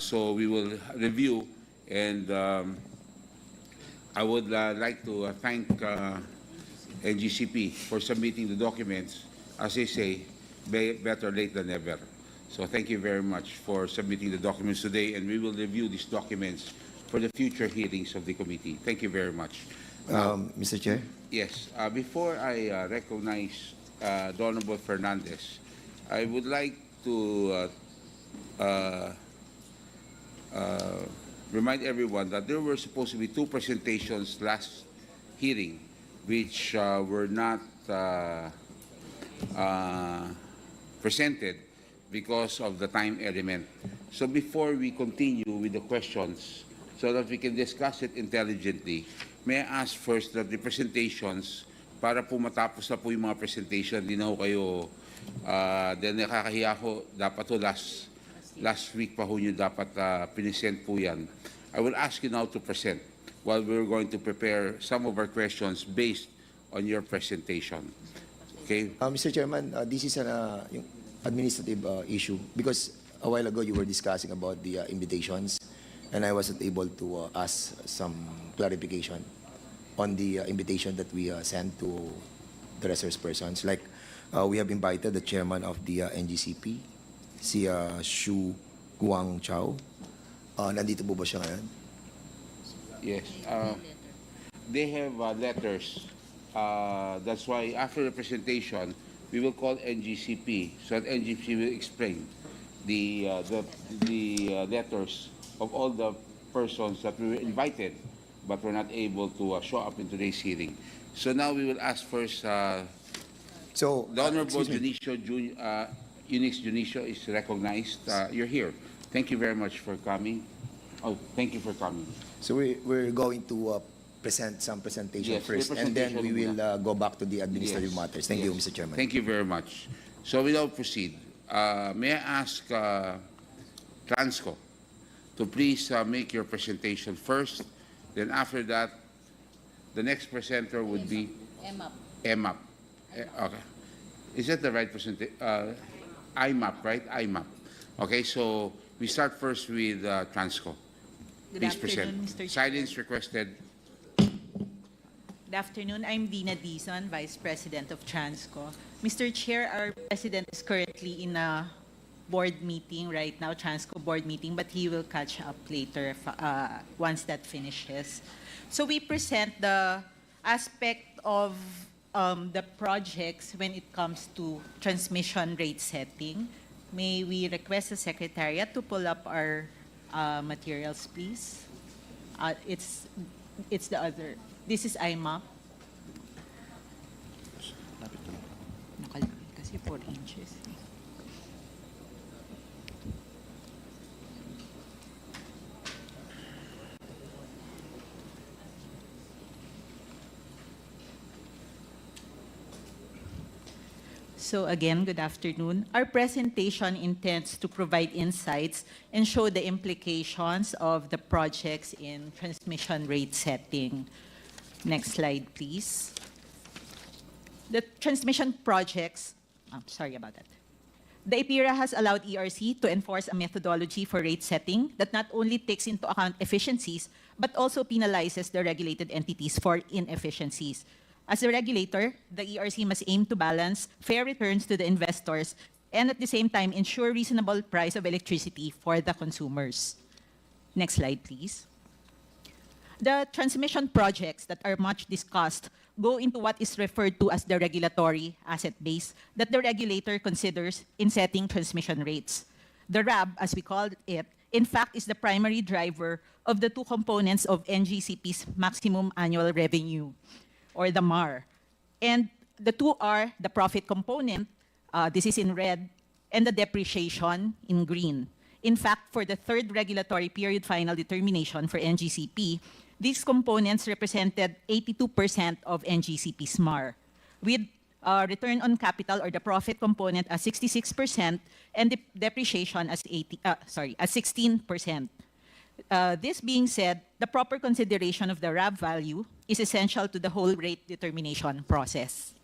So we will review, and I would like to thank NGCP for submitting the documents. As they say, better late than never. So thank you very much for submitting the documents today, and we will review these documents for the future hearings of the committee. Thank you very much. Mr. Chair? Yes. Before I recognize the Honorable Fernandez, I would like to remind everyone that there were supposed to be two presentations last hearing, which were not presented because of the time element. So before we continue with the questions, so that we can discuss it intelligently, may I ask first that the presentations, para po matapos na po yung mga presentation, di na ho kayo, then nakakahiya ho, dapat ho last week pa ho nyo dapat pinisent po yan. I will ask you now to present while we're going to prepare some of our questions based on your presentation. Okay? Mr. Chairman, this is an administrative issue because a while ago you were discussing about the invitations, and I wasn't able to ask some clarification on the invitation that we sent to the resource persons. Like, we have invited the chairman of the NGCP, si Shu Guang Chao. Nandito po ba siya ngayon? Yes. They have letters. That's why after the presentation, we will call NGCP so that NGCP will explain the letters of all the persons that we were invited but were not able to show up in today's hearing. So now we will ask first, the Honorable Eunice Junicio is recognized. You're here. Thank you very much for coming. Oh, thank you for coming. So we're going to present some presentation Yes, first, and then we will go back to the administrative matters. Thank you, Mr. Chairman. Thank you very much. So we now proceed. May I ask Transco to please make your presentation first. Then after that, the next presenter would be MIAP. MIAP. Okay. Is that the right presentation? IMAP, right? IMAP. Okay, so we start first with Transco. Good Please afternoon, present. Mr. Chair. Silence requested. Good afternoon. I'm Dina Dizon, Vice President of Transco. Mr. Chair, our President is currently in a board meeting right now, Transco board meeting, but he will catch up later once that finishes. So we present the aspect of the projects when it comes to transmission rate setting. May we request the Secretariat to pull up our materials, please? It's the other. This is IMAP. Nakalagay kasi 4 inches. So again, good afternoon. Our presentation intends to provide insights and show the implications of the projects in transmission rate setting. Next slide, please. The transmission projects, sorry about that. The IPIRA has allowed ERC to enforce a methodology for rate setting that not only takes into account efficiencies, but also penalizes the regulated entities for inefficiencies. As a regulator, the ERC must aim to balance fair returns to the investors and at the same time ensure reasonable price of electricity for the consumers. Next slide, please. The transmission projects that are much discussed go into what is referred to as the regulatory asset base that the regulator considers in setting transmission rates. The RAB, as we call it, in fact is the primary driver of the two components of NGCP's maximum annual revenue, or the MAR. And the two are the profit component, this is in red, and the depreciation in green. In fact, for the third regulatory period final determination for NGCP, these components represented 82% of NGCP's MAR, with return on capital or the profit component as 66% and the depreciation as 16%. This being said, the proper consideration of the RAB value is essential to the whole rate determination process.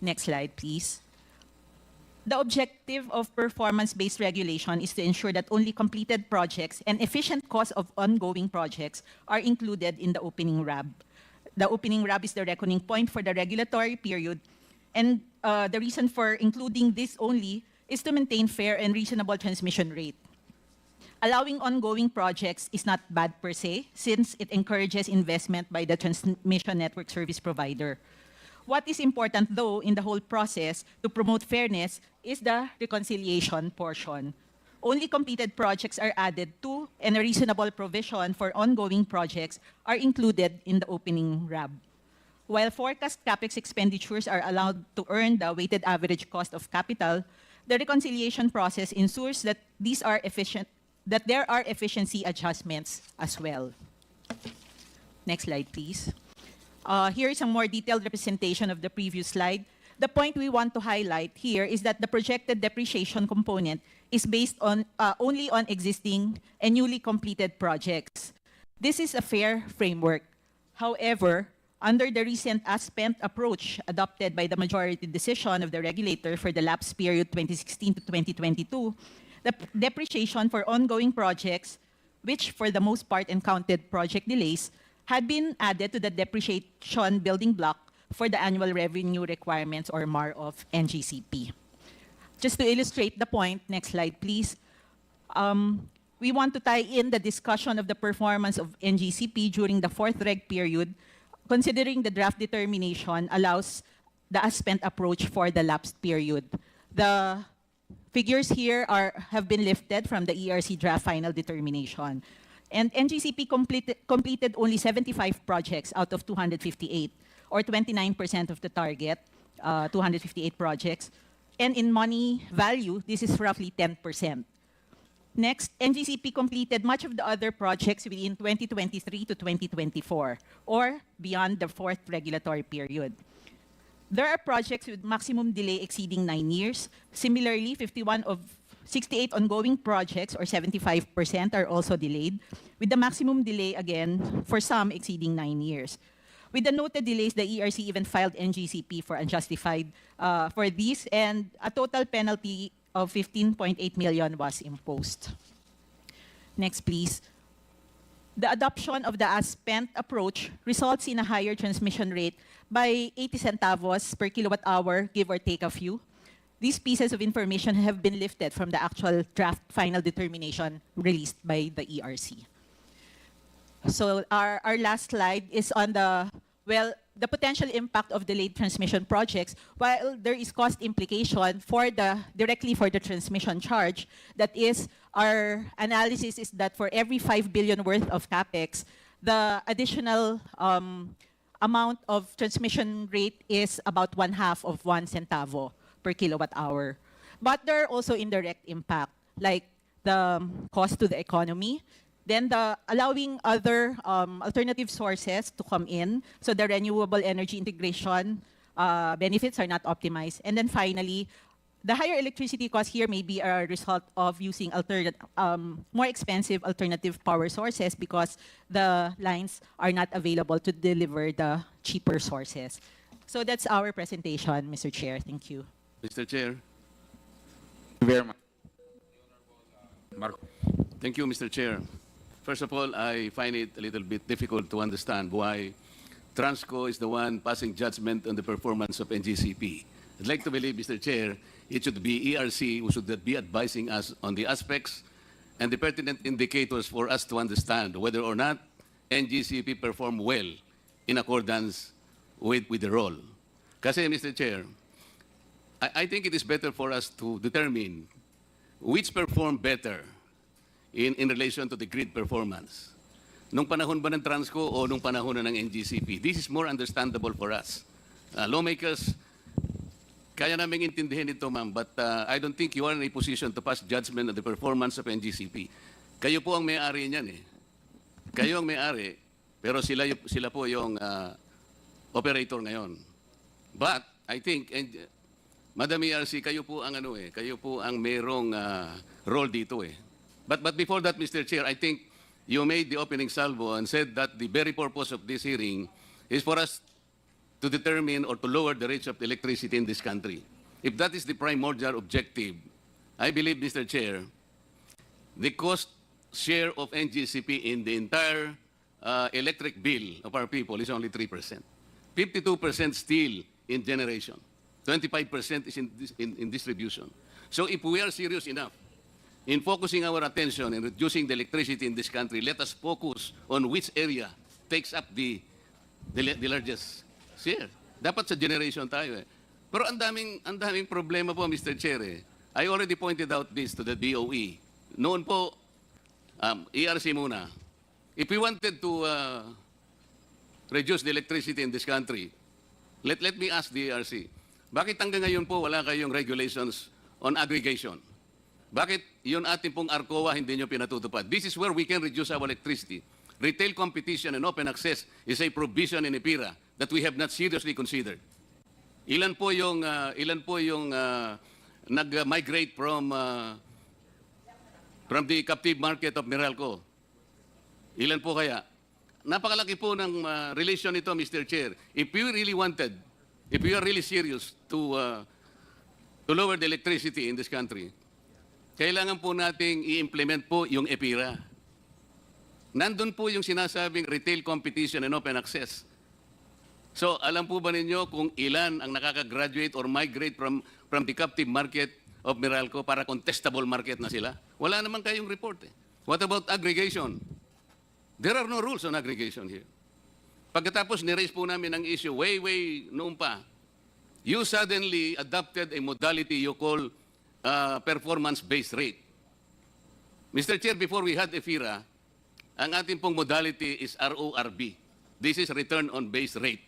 Next slide, please. The objective of performance-based regulation is to ensure that only completed projects and efficient cost of ongoing projects are included in the opening RAB. The opening RAB is the reckoning point for the regulatory period, and the reason for including this only is to maintain fair and reasonable transmission rate. Allowing ongoing projects is not bad per se, since it encourages investment by the transmission network service provider. What is important, though, in the whole process to promote fairness is the reconciliation portion. Only completed projects are added to, and a reasonable provision for ongoing projects are included in the opening RAB. While forecast CapEx expenditures are allowed to earn the weighted average cost of capital, the reconciliation process ensures that there are efficiency adjustments as well. Next slide, please. Here is a more detailed representation of the previous slide. The point we want to highlight here is that the projected depreciation component is based on only on existing and newly completed projects. This is a fair framework. However, under the recent as-spent approach adopted by the majority decision of the regulator for the lapse period 2016 to 2022, the depreciation for ongoing projects, which for the most part encountered project delays, had been added to the depreciation building block for the annual revenue requirements, or MAR, of NGCP. Just to illustrate the point, next slide, please. We want to tie in the discussion of the performance of NGCP during the fourth reg period, considering the draft determination allows the as-spent approach for the lapsed period. The figures here have been lifted from the ERC draft final determination. And NGCP completed only 75 projects out of 258, or 29% of the target, 258 projects. And in money value, this is roughly 10%. Next, NGCP completed much of the other projects within 2023 to 2024, or beyond the fourth regulatory period. There are projects with maximum delay exceeding 9 years. Similarly, 51 of 68 ongoing projects, or 75%, are also delayed, with the maximum delay, again, for some exceeding 9 years. With the noted delays, the ERC even filed NGCP for unjustified for these, and a total penalty of 15.8 million was imposed. Next, please. The adoption of the as-spent approach results in a higher transmission rate by 80 centavos per kilowatt hour, give or take a few. These pieces of information have been lifted from the actual draft final determination released by the ERC. So our last slide is on the potential impact of delayed transmission projects. While there is cost implication directly for the transmission charge, that is, our analysis is that for every 5 billion worth of CapEx, the additional amount of transmission rate is about 1/2 of 1 centavo per kilowatt hour. But there are also indirect impact, like the cost to the economy, then the allowing other alternative sources to come in, so the renewable energy integration benefits are not optimized. And then finally, the higher electricity cost here may be a result of using more expensive alternative power sources because the lines are not available to deliver the cheaper sources. So that's our presentation, Mr. Chair. Thank you. Mr. Chair. Thank you very much. Marco. Thank you, Mr. Chair. First of all, I find it a little bit difficult to understand why Transco is the one passing judgment on the performance of NGCP. I'd like to believe, Mr. Chair, it should be ERC who should be advising us on the aspects and the pertinent indicators for us to understand whether or not NGCP performed well in accordance with the role. Kasi, Mr. Chair, I think it is better for us to determine which performed better in relation to the grid performance. Nung panahon ba ng Transco o nung panahon na ng NGCP? This is more understandable for us. Lawmakers, kaya naming intindihin ito, ma'am, but I don't think you are in a position to pass judgment on the performance of NGCP. Kayo po ang may-ari niyan eh. Kayo ang may-ari, pero sila po yung operator ngayon. But I think, Madam ERC, kayo po ang kayo po ang merong role dito eh. But before that, Mr. Chair, I think you made the opening salvo and said that the very purpose of this hearing is for us to determine or to lower the rates of electricity in this country. if that is the primordial objective, I believe, Mr. Chair, the cost share of NGCP in the entire electric bill of our people is only 3%. 52% still in generation. 25% is in distribution. So if we are serious enough in focusing our attention and reducing the electricity in this country, let us focus on which area takes up the largest share. Dapat sa generation tayo eh. Pero ang daming problema po, Mr. Chair eh. I already pointed out this to the DOE. Noon po, ERC muna. If we wanted to reduce the electricity in this country, let me ask the ERC, bakit hanggang ngayon po wala kayong regulations on aggregation? Bakit yun ating pong ARCOA hindi nyo pinatutupad? This is where we can reduce our electricity. Retail competition and open access is a provision in EPIRA that we have not seriously considered. Ilan po yung nag-migrate from the captive market of Meralco? Ilan po kaya? Napakalaki po ng relation nito, Mr. Chair. If we are really serious to lower the electricity in this country, kailangan po nating i-implement po yung EPIRA. Nandun po yung sinasabing retail competition and open access. So, alam po ba ninyo kung ilan ang nakaka-graduate or migrate from the captive market of Meralco para contestable market na sila? Wala naman kayong report eh. What about aggregation? There are no rules on aggregation here. Pagkatapos ni-raise po namin ang issue way noon pa, you suddenly adopted a modality you call performance-based rate. Mr. Chair, before we had EPIRA, ang ating pong modality is RORB. This is return on base rate,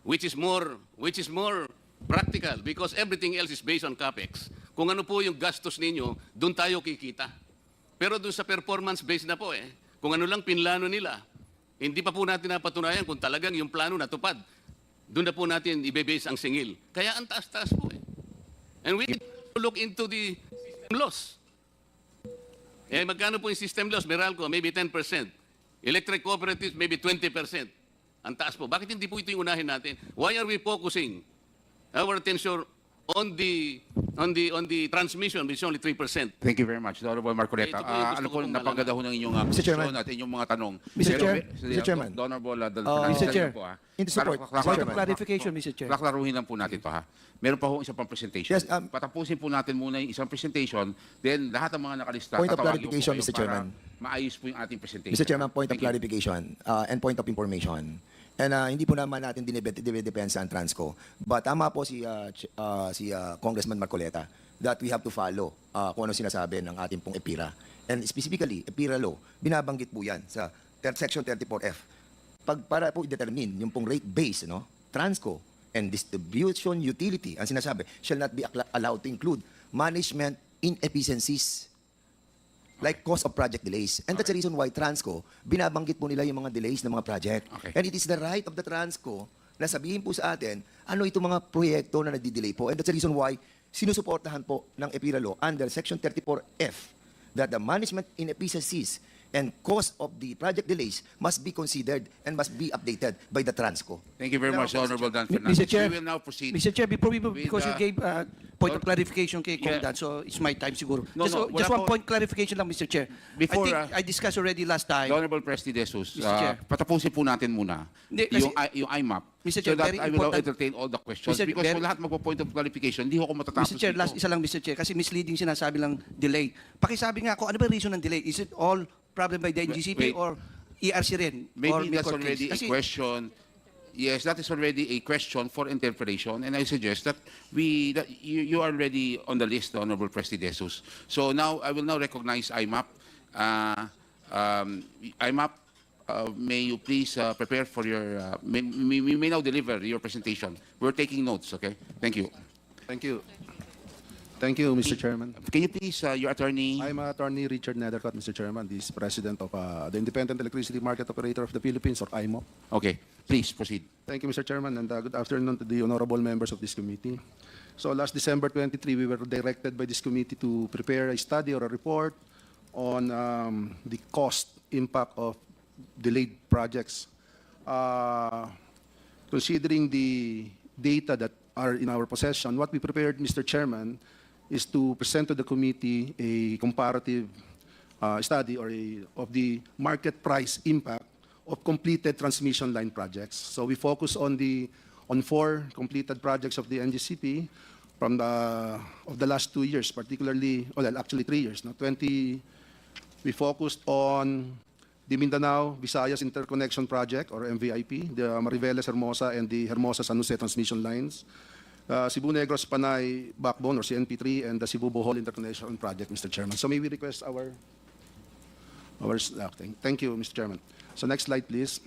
which is more practical because everything else is based on CAPEX. Kung ano po yung gastos ninyo, doon tayo kikita. Pero doon sa performance-based na po kung ano lang pinlano nila, hindi pa po natin napatunayan kung talagang yung plano natupad. Doon na po natin ibe-base ang singil. Kaya ang taas-taas po And we need to look into the system loss. Magkano po yung system loss? Meralco, maybe 10%. Electric cooperatives, maybe 20%. Ang taas po. Bakit hindi po ito yung unahin natin? Why are we focusing our attention on the transmission, which is only 3%? Thank you very much, Honorable Marcoleta. Ito po yung gusto Ano ko po, pong napaganda ho ng inyong Mr. Chairman. question at inyong mga tanong. Mr. Pero, Chair, sige, Mr. Chairman. Honorable, Mr. Chair, in support. Point of clarification, Mr. Chair. Klaklaruhin lang po natin ito ha. Meron pa ho isang pang presentation. Yes, Patapusin po natin muna yung isang presentation, then lahat ng mga nakalista, Point of tatawagin ko clarification, kayo Mr. para Chairman. maayos po yung ating presentation. Mr. Chairman, point of Thank you. clarification and point of information. And hindi po naman natin dinedepensa ang Transco. But tama po si Congressman Marcoleta that we have to follow kung ano sinasabi ng ating pong EPIRA. And specifically, EPIRA law, binabanggit po yan sa Section 34F. Para po i-determine yung pong rate base, Transco and distribution utility, ang sinasabi, shall not be allowed to include management inefficiencies like cost of project delays. And that's the reason why Transco, binabanggit po nila yung mga delays ng mga project. Okay. And it is the right of the Transco na sabihin po sa atin, ano itong mga proyekto na nagdi-delay po. And that's the reason why sinusuportahan po ng EPIRA law under Section 34F that the management inefficiencies and cost of the project delays must be considered and must be updated by the Transco. Thank you very much, Honorable Dan Fernandez. Mr. Chair, We will now proceed. Mr. Chair, before we move, with, because you gave point of clarification kay Kong yeah. Dan, so it's my time siguro. No, no, just wala one po. point clarification lang, Mr. Chair. Before, I think I discussed already last time. The Honorable Presti De Jesus, Mr. Chair. patapusin po natin muna Hindi, yung IMAP Mr. so Chair, that very I will now important. entertain all the questions Mr. because very- kung lahat magpo-point of clarification, hindi ko matatapos Mr. Chair, dito. last isa lang, Mr. Chair, kasi misleading sinasabi lang delay. Pakisabi nga ako, ano ba yung reason ng delay? Is it all problem by the NGCP Wait. or ERC rin? Or Maybe may that's court already case? a Kasi- question. Yes, that is already a question for interpretation, and I suggest that you are already on the list, Honorable Presti De Jesus. So now I will now recognize IMAP. IMAP, may you please prepare for your. We may now deliver your presentation. We're taking notes. Okay. Thank you. Thank you. Thank you, Mr. Chairman. Can you please, your attorney? I'm Attorney Richard Nethercott, Mr. Chairman. This is President of the Independent Electricity Market Operator of the Philippines, or IMAP. Okay. Please proceed. Thank you, Mr. Chairman, and good afternoon to the honorable members of this committee. So last December 23, we were directed by this committee to prepare a study or a report on the cost impact of delayed projects. Considering the data that are in our possession, what we prepared, Mr. Chairman, is to present to the committee a comparative study of the market price impact of completed transmission line projects. So we focus on 4 completed projects of the NGCP from the last 2 years, particularly, well, actually 3 years. No? We focused on the Mindanao Visayas Interconnection Project, or MVIP, the Mariveles Hermosa and the Hermosa San Jose transmission lines, Cebu Negros Panay Backbone, or CNP3, and the Cebu Bohol Interconnection Project, Mr. Chairman. So may we request our thank you, Mr. Chairman. So next slide, please.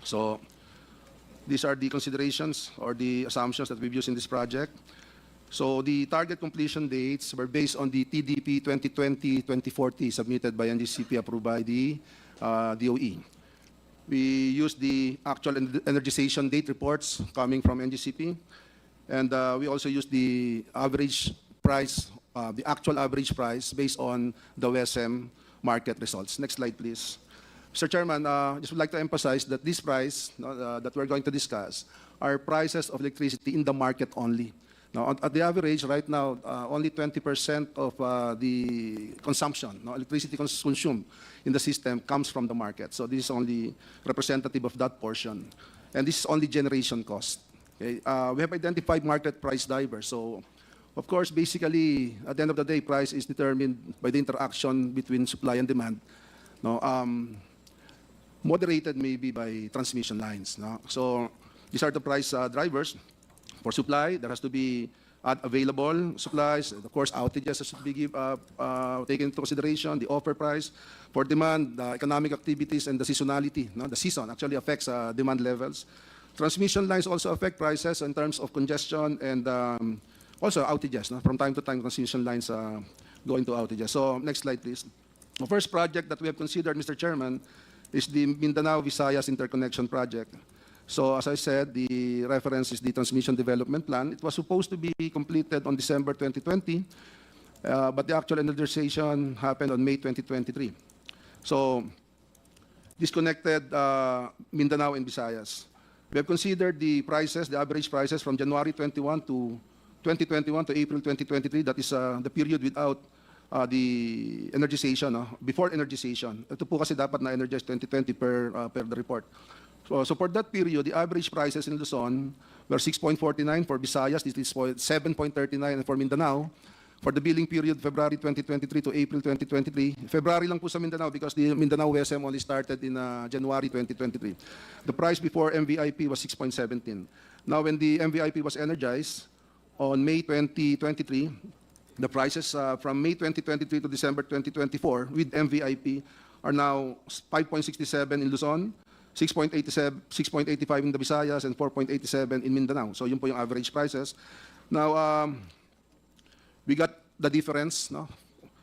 So these are the considerations or the assumptions that we've used in this project. So the target completion dates were based on the TDP 2020-2040 submitted by NGCP, approved by the DOE. We used the actual energization date reports coming from NGCP, and we also used the average price, the actual average price based on the WSM market results. Next slide, please. Mr. Chairman, just would like to emphasize that this price that we're going to discuss are prices of electricity in the market only. Now, at the average right now, only 20% of the consumption, electricity consumed in the system comes from the market. So this is only representative of that portion. And this is only generation cost. Okay? We have identified market price drivers. So, of course, basically, at the end of the day, price is determined by the interaction between supply and demand. No, moderated maybe by transmission lines. No? So these are the price drivers. For supply, there has to be available supplies. Of course, outages should be taken into consideration, the offer price. For demand, the economic activities and the seasonality. No? The season actually affects demand levels. Transmission lines also affect prices in terms of congestion and also outages. No? From time to time, transmission lines go into outages. So next slide, please. The first project that we have considered, Mr. Chairman, is the Mindanao Visayas Interconnection Project. So as I said, the reference is the Transmission Development Plan. It was supposed to be completed on December 2020, but the actual energization happened on May 2023. So disconnected Mindanao and Visayas. We have considered the prices, the average prices from January 2021 to April 2023. That is the period without the energization, before energization. Ito po kasi dapat na-energize 2020 per the report. So for that period, the average prices in Luzon were 6.49 for Visayas, this is 7.39 for Mindanao. For the billing period, February 2023 to April 2023. February lang po sa Mindanao because the Mindanao WSM only started in January 2023. The price before MVIP was 6.17. Now when the MVIP was energized on May 2023, the prices from May 2023 to December 2024 with MVIP are now 5.67 in Luzon, 6.85 in the Visayas, and 4.87 in Mindanao. So yun po yung average prices. Now, we got the difference, no?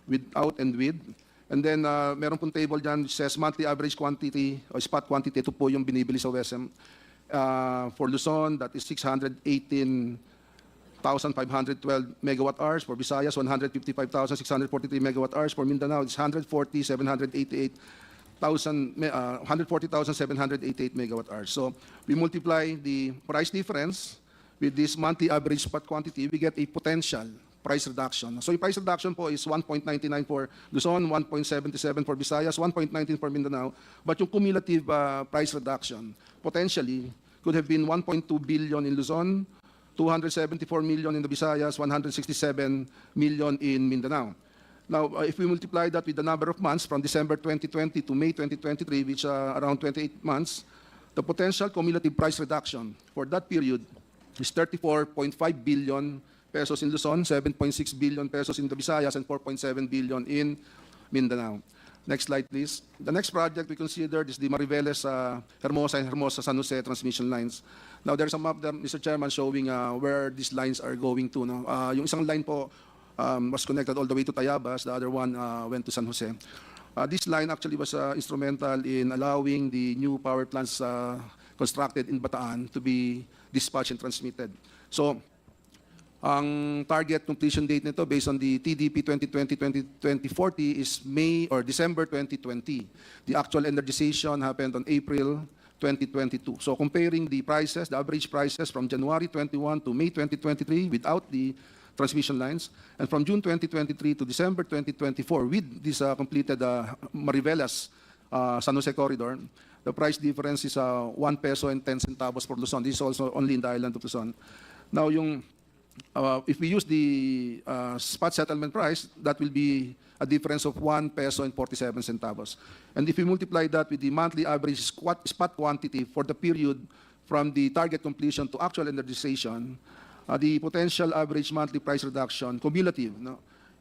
Without and with. And then, meron pong table dyan which says monthly average quantity or spot quantity. Ito po yung binibili sa WSM. For Luzon, that is 618,512 megawatt hours. For Visayas, 155,643 megawatt hours. For Mindanao, it's 140,788 megawatt hours. So we multiply the price difference with this monthly average spot quantity, we get a potential price reduction. So yung price reduction po is 1.99 for Luzon, 1.77 for Visayas, 1.19 for Mindanao. But yung cumulative price reduction potentially could have been 1.2 billion in Luzon, 274 million in the Visayas, 167 million in Mindanao. Now, if we multiply that with the number of months from December 2020 to May 2023, which are around 28 months, the potential cumulative price reduction for that period is 34.5 billion pesos in Luzon, 7.6 billion pesos in the Visayas, and 4.7 billion in Mindanao. Next slide, please. The next project we considered is the Mariveles Hermosa and Hermosa San Jose transmission lines. Now, there's a map there, Mr. Chairman, showing where these lines are going to. No? Yung isang line po, was connected all the way to Tayabas. The other one went to San Jose. This line actually was instrumental in allowing the new power plants constructed in Bataan to be dispatched and transmitted. So, ang target completion date nito based on the TDP 2020-2040 is May or December 2020. The actual energization happened on April 2022. So comparing the prices, the average prices from January 21 to May 2023 without the transmission lines, and from June 2023 to December 2024 with this completed Marivelas San Jose corridor, the price difference is 1 peso and 10 centavos for Luzon. This is also only in the island of Luzon. Now, if we use the spot settlement price, that will be a difference of 1 peso and 47 centavos. And if we multiply that with the monthly average spot quantity for the period from the target completion to actual energization, the potential average monthly price reduction, cumulative,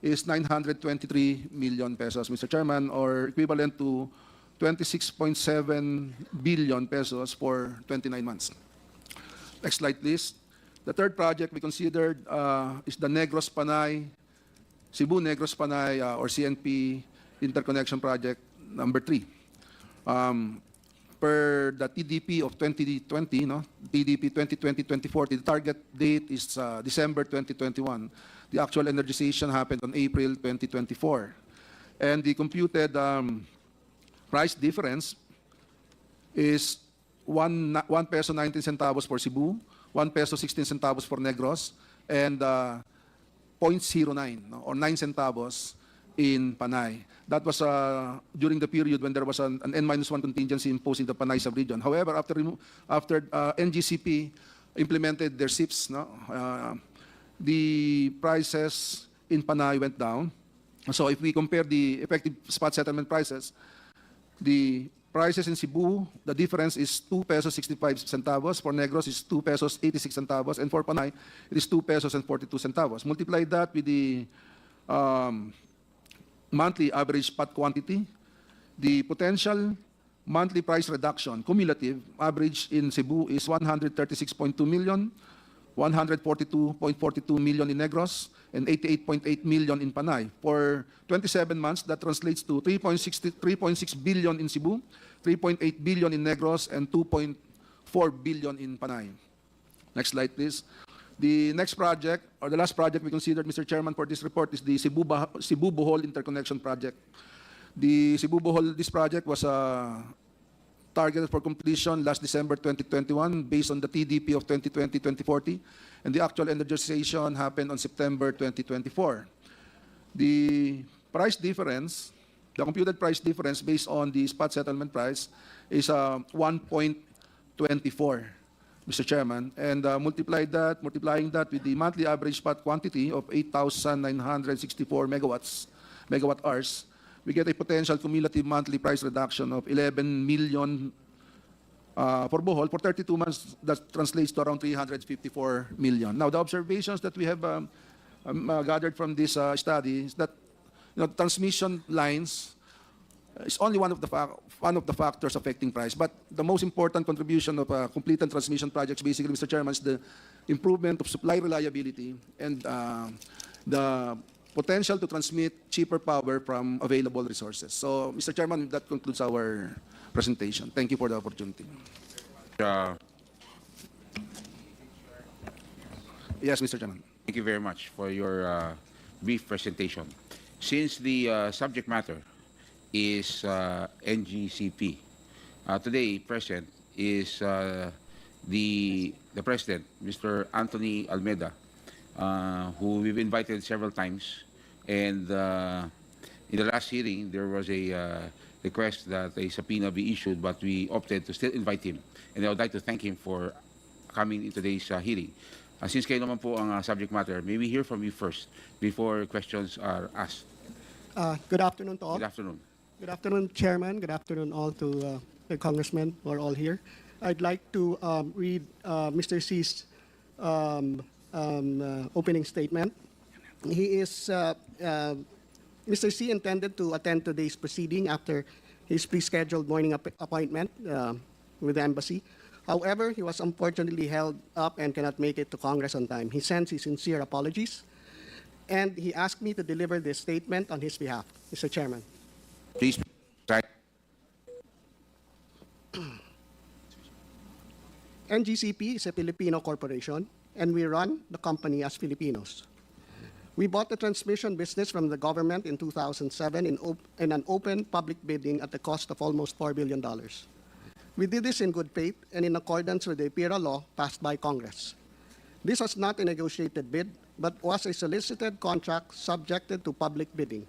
is 923 million pesos, Mr. Chairman, or equivalent to 26.7 billion pesos for 29 months. Next slide, please. The third project we considered is the Negros-Panay, Cebu-Negros-Panay, or CNP interconnection project number 3. Per the TDP of 2020, TDP 2020-2040, the target date is December 2021. The actual energization happened on April 2024. And the computed price difference is 1 peso 19 centavos for Cebu, 1 peso 16 centavos for Negros, and 0.09 or 9 centavos in Panay. That was during the period when there was an N-1 contingency imposed in the Panay sub-region. However, after NGCP implemented their SIPs, the prices in Panay went down. So if we compare the effective spot settlement prices, the prices in Cebu, the difference is 2 pesos 65 centavos. For Negros, is 2 pesos 86 centavos. And for Panay, it is 2 pesos and 42 centavos. Multiply that with the monthly average spot quantity, the potential monthly price reduction, cumulative, average in Cebu is 136.2 million, 142.42 million in Negros, and 88.8 million in Panay. For 27 months, that translates to 3.6 billion in Cebu, 3.8 billion in Negros, and 2.4 billion in Panay. Next slide, please. The next project, or the last project we considered, Mr. Chairman, for this report is the Cebu-Bohol interconnection project. The Cebu-Bohol, this project was targeted for completion last December 2021 based on the TDP of 2020-2040, and the actual energization happened on September 2024. The price difference, the computed price difference based on the spot settlement price is 1.24. Mr. Chairman, and multiplying that with the monthly average spot quantity of 8,964 megawatt hours, we get a potential cumulative monthly price reduction of 11 million for Bohol. For 32 months, that translates to around 354 million. Now, the observations that we have gathered from this study is that transmission lines is only one of the factors affecting price. But the most important contribution of completed transmission projects, basically, Mr. Chairman, is the improvement of supply reliability and the potential to transmit cheaper power from available resources. So, Mr. Chairman, that concludes our presentation. Thank you for the opportunity. Yes, Mr. Chairman. Thank you very much for your brief presentation. Since the subject matter is NGCP, today present is the President, Mr. Anthony Almeida, who we've invited several times. And in the last hearing, there was a request that a subpoena be issued, but we opted to still invite him. And I would like to thank him for coming in today's hearing. Since kayo naman po ang subject matter, may we hear from you first before questions are asked. Good afternoon to all. Good afternoon. Good afternoon, Chairman. Good afternoon all to the congressmen who are all here. I'd like to read Mr. C's opening statement. Mr. C intended to attend today's proceeding after his pre-scheduled morning appointment with the embassy. However, he was unfortunately held up and cannot make it to Congress on time. He sends his sincere apologies, and he asked me to deliver this statement on his behalf, Mr. Chairman. Please. NGCP is a Filipino corporation, and we run the company as Filipinos. We bought the transmission business from the government in 2007 in an open public bidding at the cost of almost $4 billion. We did this in good faith and in accordance with the PIRA law passed by Congress. This was not a negotiated bid, but was a solicited contract subjected to public bidding.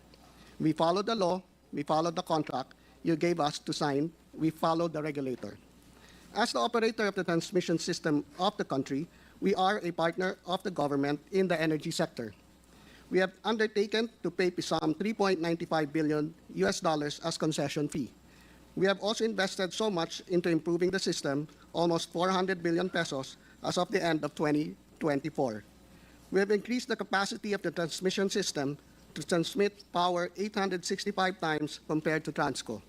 We followed the law, we followed the contract you gave us to sign, we followed the regulator. As the operator of the transmission system of the country, we are a partner of the government in the energy sector. We have undertaken to pay some $3.95 billion as concession fee. We have also invested so much into improving the system, almost 400 billion pesos as of the end of 2024. We have increased the capacity of the transmission system to transmit power 865 times compared to Transco.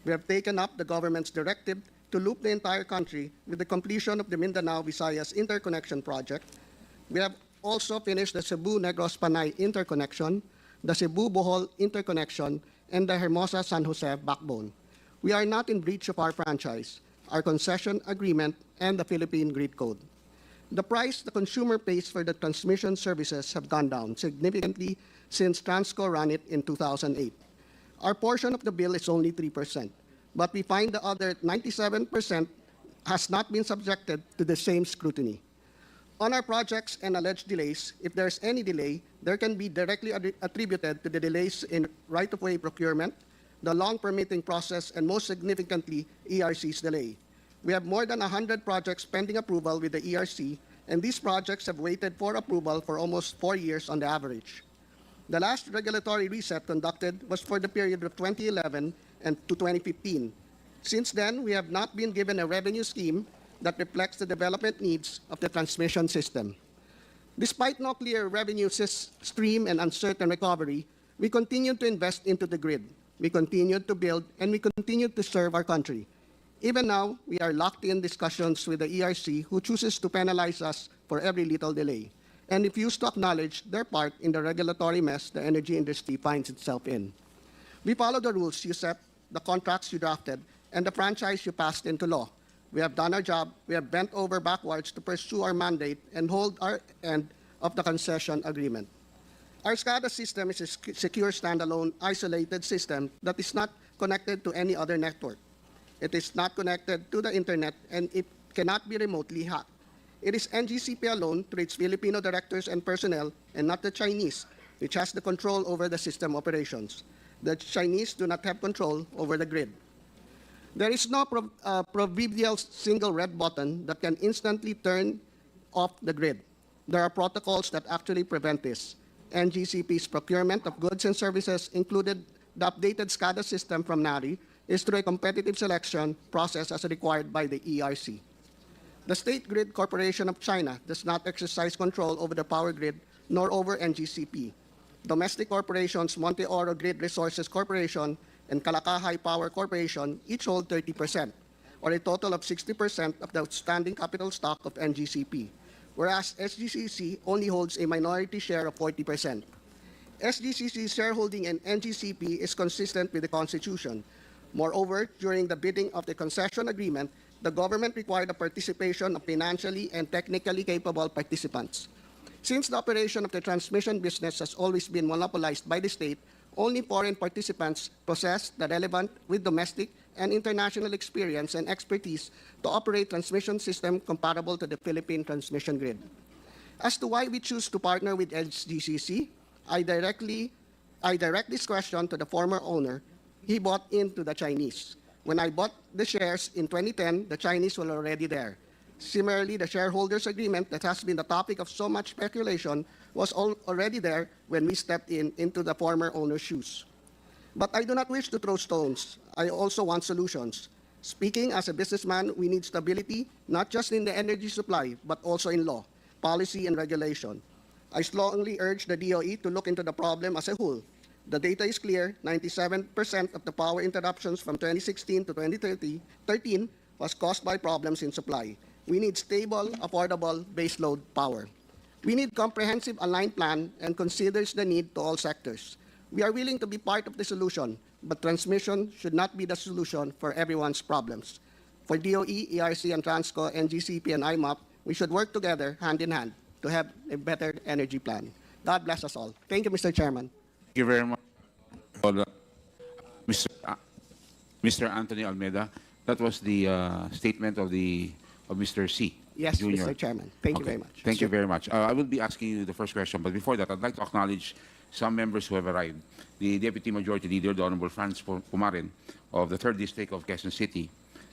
We have taken up the government's directive to loop the entire country with the completion of the Mindanao-Visayas interconnection project. We have also finished the Cebu-Negros Panay interconnection, the Cebu-Bohol interconnection, and the Hermosa-San Jose backbone. We are not in breach of our franchise, our concession agreement, and the Philippine Grid Code. The price the consumer pays for the transmission services have gone down significantly since Transco ran it in 2008. Our portion of the bill is only 3%, but we find the other 97% has not been subjected to the same scrutiny. On our projects and alleged delays, if there's any delay, there can be directly attributed to the delays in right-of-way procurement, the long permitting process, and most significantly, ERC's delay. We have more than 100 projects pending approval with the ERC, and these projects have waited for approval for almost 4 years on the average. The last regulatory reset conducted was for the period of 2011 and to 2015. Since then, we have not been given a revenue scheme that reflects the development needs of the transmission system. Despite no clear revenue stream and uncertain recovery, we continue to invest into the grid. We continue to build, and we continue to serve our country. Even now, we are locked in discussions with the ERC, who chooses to penalize us for every little delay, and refuse to acknowledge their part in the regulatory mess the energy industry finds itself in. We follow the rules you set, the contracts you drafted, and the franchise you passed into law. We have done our job. We have bent over backwards to pursue our mandate and hold our end of the concession agreement. Our SCADA system is a secure, standalone, isolated system that is not connected to any other network. It is not connected to the internet, and it cannot be remotely hacked. It is NGCP alone, through its Filipino directors and personnel, and not the Chinese, which has the control over the system operations. The Chinese do not have control over the grid. There is no proverbial single red button that can instantly turn off the grid. There are protocols that actually prevent this. NGCP's procurement of goods and services included the updated SCADA system from NARI is through a competitive selection process as required by the ERC. The State Grid Corporation of China does not exercise control over the power grid nor over NGCP. Domestic corporations Monte Oro Grid Resources Corporation and Kalakahay Power Corporation each hold 30%, or a total of 60% of the outstanding capital stock of NGCP, whereas SGCC only holds a minority share of 40%. SGCC's shareholding in NGCP is consistent with the Constitution. Moreover, during the bidding of the concession agreement, the government required the participation of financially and technically capable participants. Since the operation of the transmission business has always been monopolized by the state, only foreign participants possess the relevant with domestic and international experience and expertise to operate transmission system comparable to the Philippine transmission grid. As to why we choose to partner with SGCC, I direct this question to the former owner. He bought into the Chinese. When I bought the shares in 2010, the Chinese were already there. Similarly, the shareholders' agreement that has been the topic of so much speculation was already there when we stepped into the former owner's shoes. But I do not wish to throw stones. I also want solutions. Speaking as a businessman, we need stability, not just in the energy supply, but also in law, policy, and regulation. I strongly urge the DOE to look into the problem as a whole. The data is clear. 97% of the power interruptions from 2016 to 2013 was caused by problems in supply. We need stable, affordable, baseload power. We need comprehensive aligned plan and considers the need to all sectors. We are willing to be part of the solution, but transmission should not be the solution for everyone's problems. For DOE, ERC, and Transco, NGCP, and IMAP, we should work together hand in hand to have a better energy plan. God bless us all. Thank you, Mr. Chairman. Thank you very much, Mr. Anthony Almeida. That was the statement of Mr. C. Yes, Jr. Mr. Chairman. Thank you Okay. very much. Thank you very much. I will be asking you the first question, but before that, I'd like to acknowledge some members who have arrived. The Deputy Majority Leader, the Honorable Franz Pumarin of the 3rd District of Quezon City,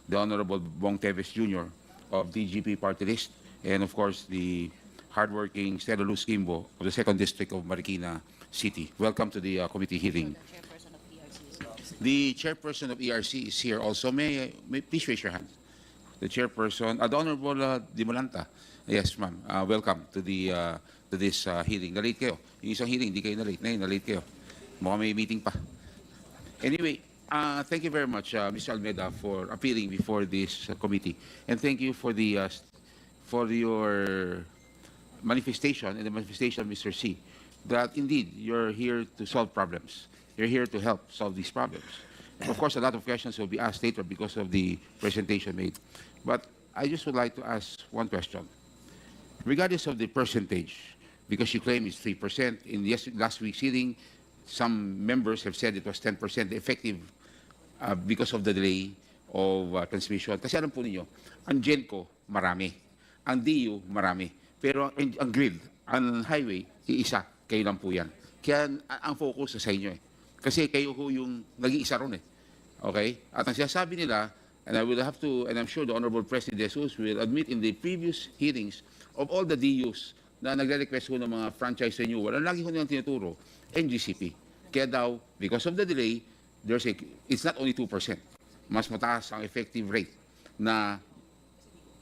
the Honorable Bong Teves Jr. of DGP Party List, and of course, the hardworking Stella Luz Kimbo of the 2nd District of Marikina City. Welcome to the committee hearing. The chairperson of ERC is here also. May please raise your hand. The chairperson, the Honorable Dimolanta. Yes, ma'am. Welcome to this hearing. Na-late kayo. Yung isang hearing, hindi kayo na-late. Ngayon, na-late kayo. Mukhang may meeting pa. Anyway, thank you very much, Mr. Almeida, for appearing before this committee. And thank you for your manifestation, and the manifestation, Mr. C, that indeed you're here to solve problems. You're here to help solve these problems. Of course, a lot of questions will be asked later because of the presentation made. But I just would like to ask one question. Regardless of the percentage, because you claim it's 3%, in last week's hearing, some members have said it was 10% effective because of the delay of transmission. Kasi alam po ninyo, ang GENCO, marami. Ang DU, marami. Pero ang grid, ang highway, iisa. Kayo lang po yan. Kaya ang focus sa inyo eh. Kasi kayo ho yung nag-iisa ron eh. Okay? At ang sinasabi nila, and I will have to, and I'm sure the Honorable President De Jesus will admit in the previous hearings of all the DUs na nagre-request ho ng mga franchise renewal, ang lagi ho nilang tinuturo, NGCP. Kaya daw, because of the delay, it's not only 2%. Mas mataas ang effective rate na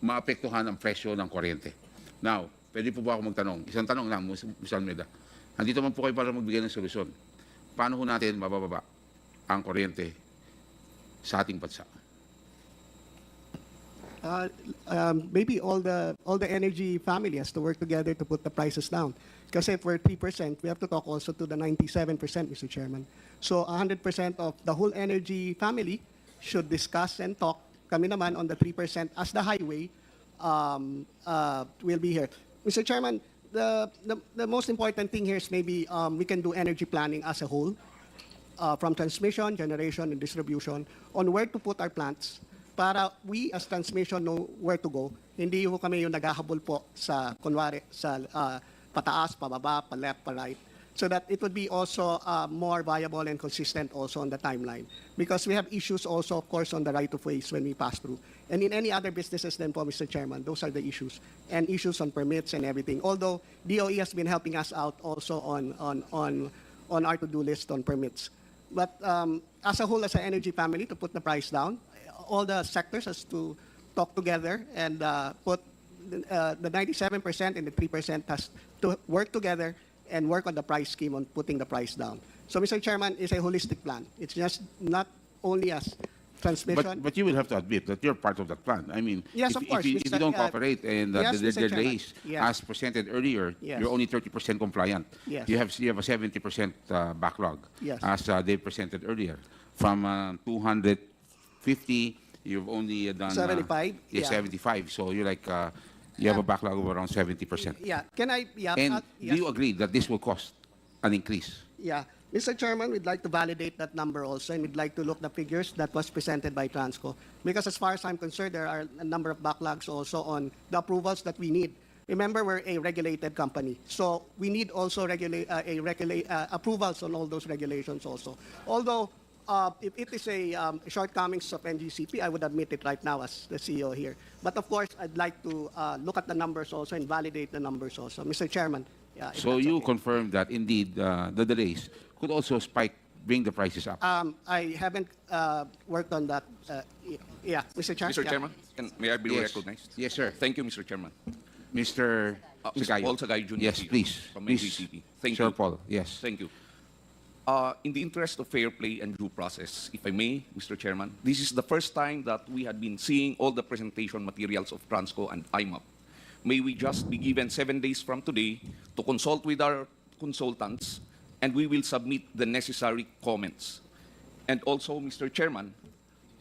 maapektuhan ang presyo ng kuryente. Now, pwede po ba ako magtanong? Isang tanong lang, Mr. Almeida. Nandito man po kayo para magbigay ng solusyon. Paano ho natin mabababa ang kuryente sa ating bansa? Maybe all the energy family has to work together to put the prices down. Kasi if we're 3%, we have to talk also to the 97%, Mr. Chairman. So 100% of the whole energy family should discuss and talk. Kami naman on the 3% as the highway will be here. Mr. Chairman, the most important thing here is maybe we can do energy planning as a whole, from transmission, generation, and distribution, on where to put our plants para we as transmission know where to go. Hindi ho kami yung naghahabol po sa, kunwari, sa pataas, pababa, pa-left, pa-right, so that it would be also more viable and consistent also on the timeline. Because we have issues also, of course, on the right-of-ways when we pass through. And in any other businesses then po, Mr. Chairman, those are the issues. And issues on permits and everything. Although DOE has been helping us out also on our to-do list on permits. But as a whole, as an energy family, to put the price down, all the sectors has to talk together and put the 97% and the 3% has to work together and work on the price scheme on putting the price down. So, Mr. Chairman, it's a holistic plan. It's just not only as transmission. But you will have to admit that you're part of that plan. I mean, Yes, of course, if you don't cooperate and yes, the Mr. Chairman. delays, Yes. as presented earlier, Yes. you're only 30% compliant. Yes. You have a 70% backlog, Yes. as they presented earlier. From 250, you've only done 75, yeah, yeah. 75. So you're like you have a backlog of around 70%. Yeah, can I? Yeah, And yes. do you agree that this will cost an increase? Yeah. Mr. Chairman, we'd like to validate that number also, and we'd like to look the figures that was presented by Transco. Because as far as I'm concerned, there are a number of backlogs also on the approvals that we need. Remember, we're a regulated company, so we need also approvals on all those regulations also. Although, if it is a shortcomings of NGCP, I would admit it right now as the CEO here. But of course, I'd like to look at the numbers also and validate the numbers also. Mr. Chairman. Yeah, if So that's you okay. confirm that indeed the delays could also bring the prices up. I haven't worked on that. Yeah, Mr. Chair. Mr. Yeah. Chairman, may I be Yes. recognized? Yes, sir. Thank you, Mr. Chairman. Mr. Mr. Sagayo. Paul Sagayo Jr. Yes, here please. from Please, NGCP. Thank Sir you. Paul, yes. Thank you. In the interest of fair play and due process, if I may, Mr. Chairman, this is the first time that we had been seeing all the presentation materials of Transco and IMAP. May we just be given 7 days from today to consult with our consultants, and we will submit the necessary comments. And also, Mr. Chairman,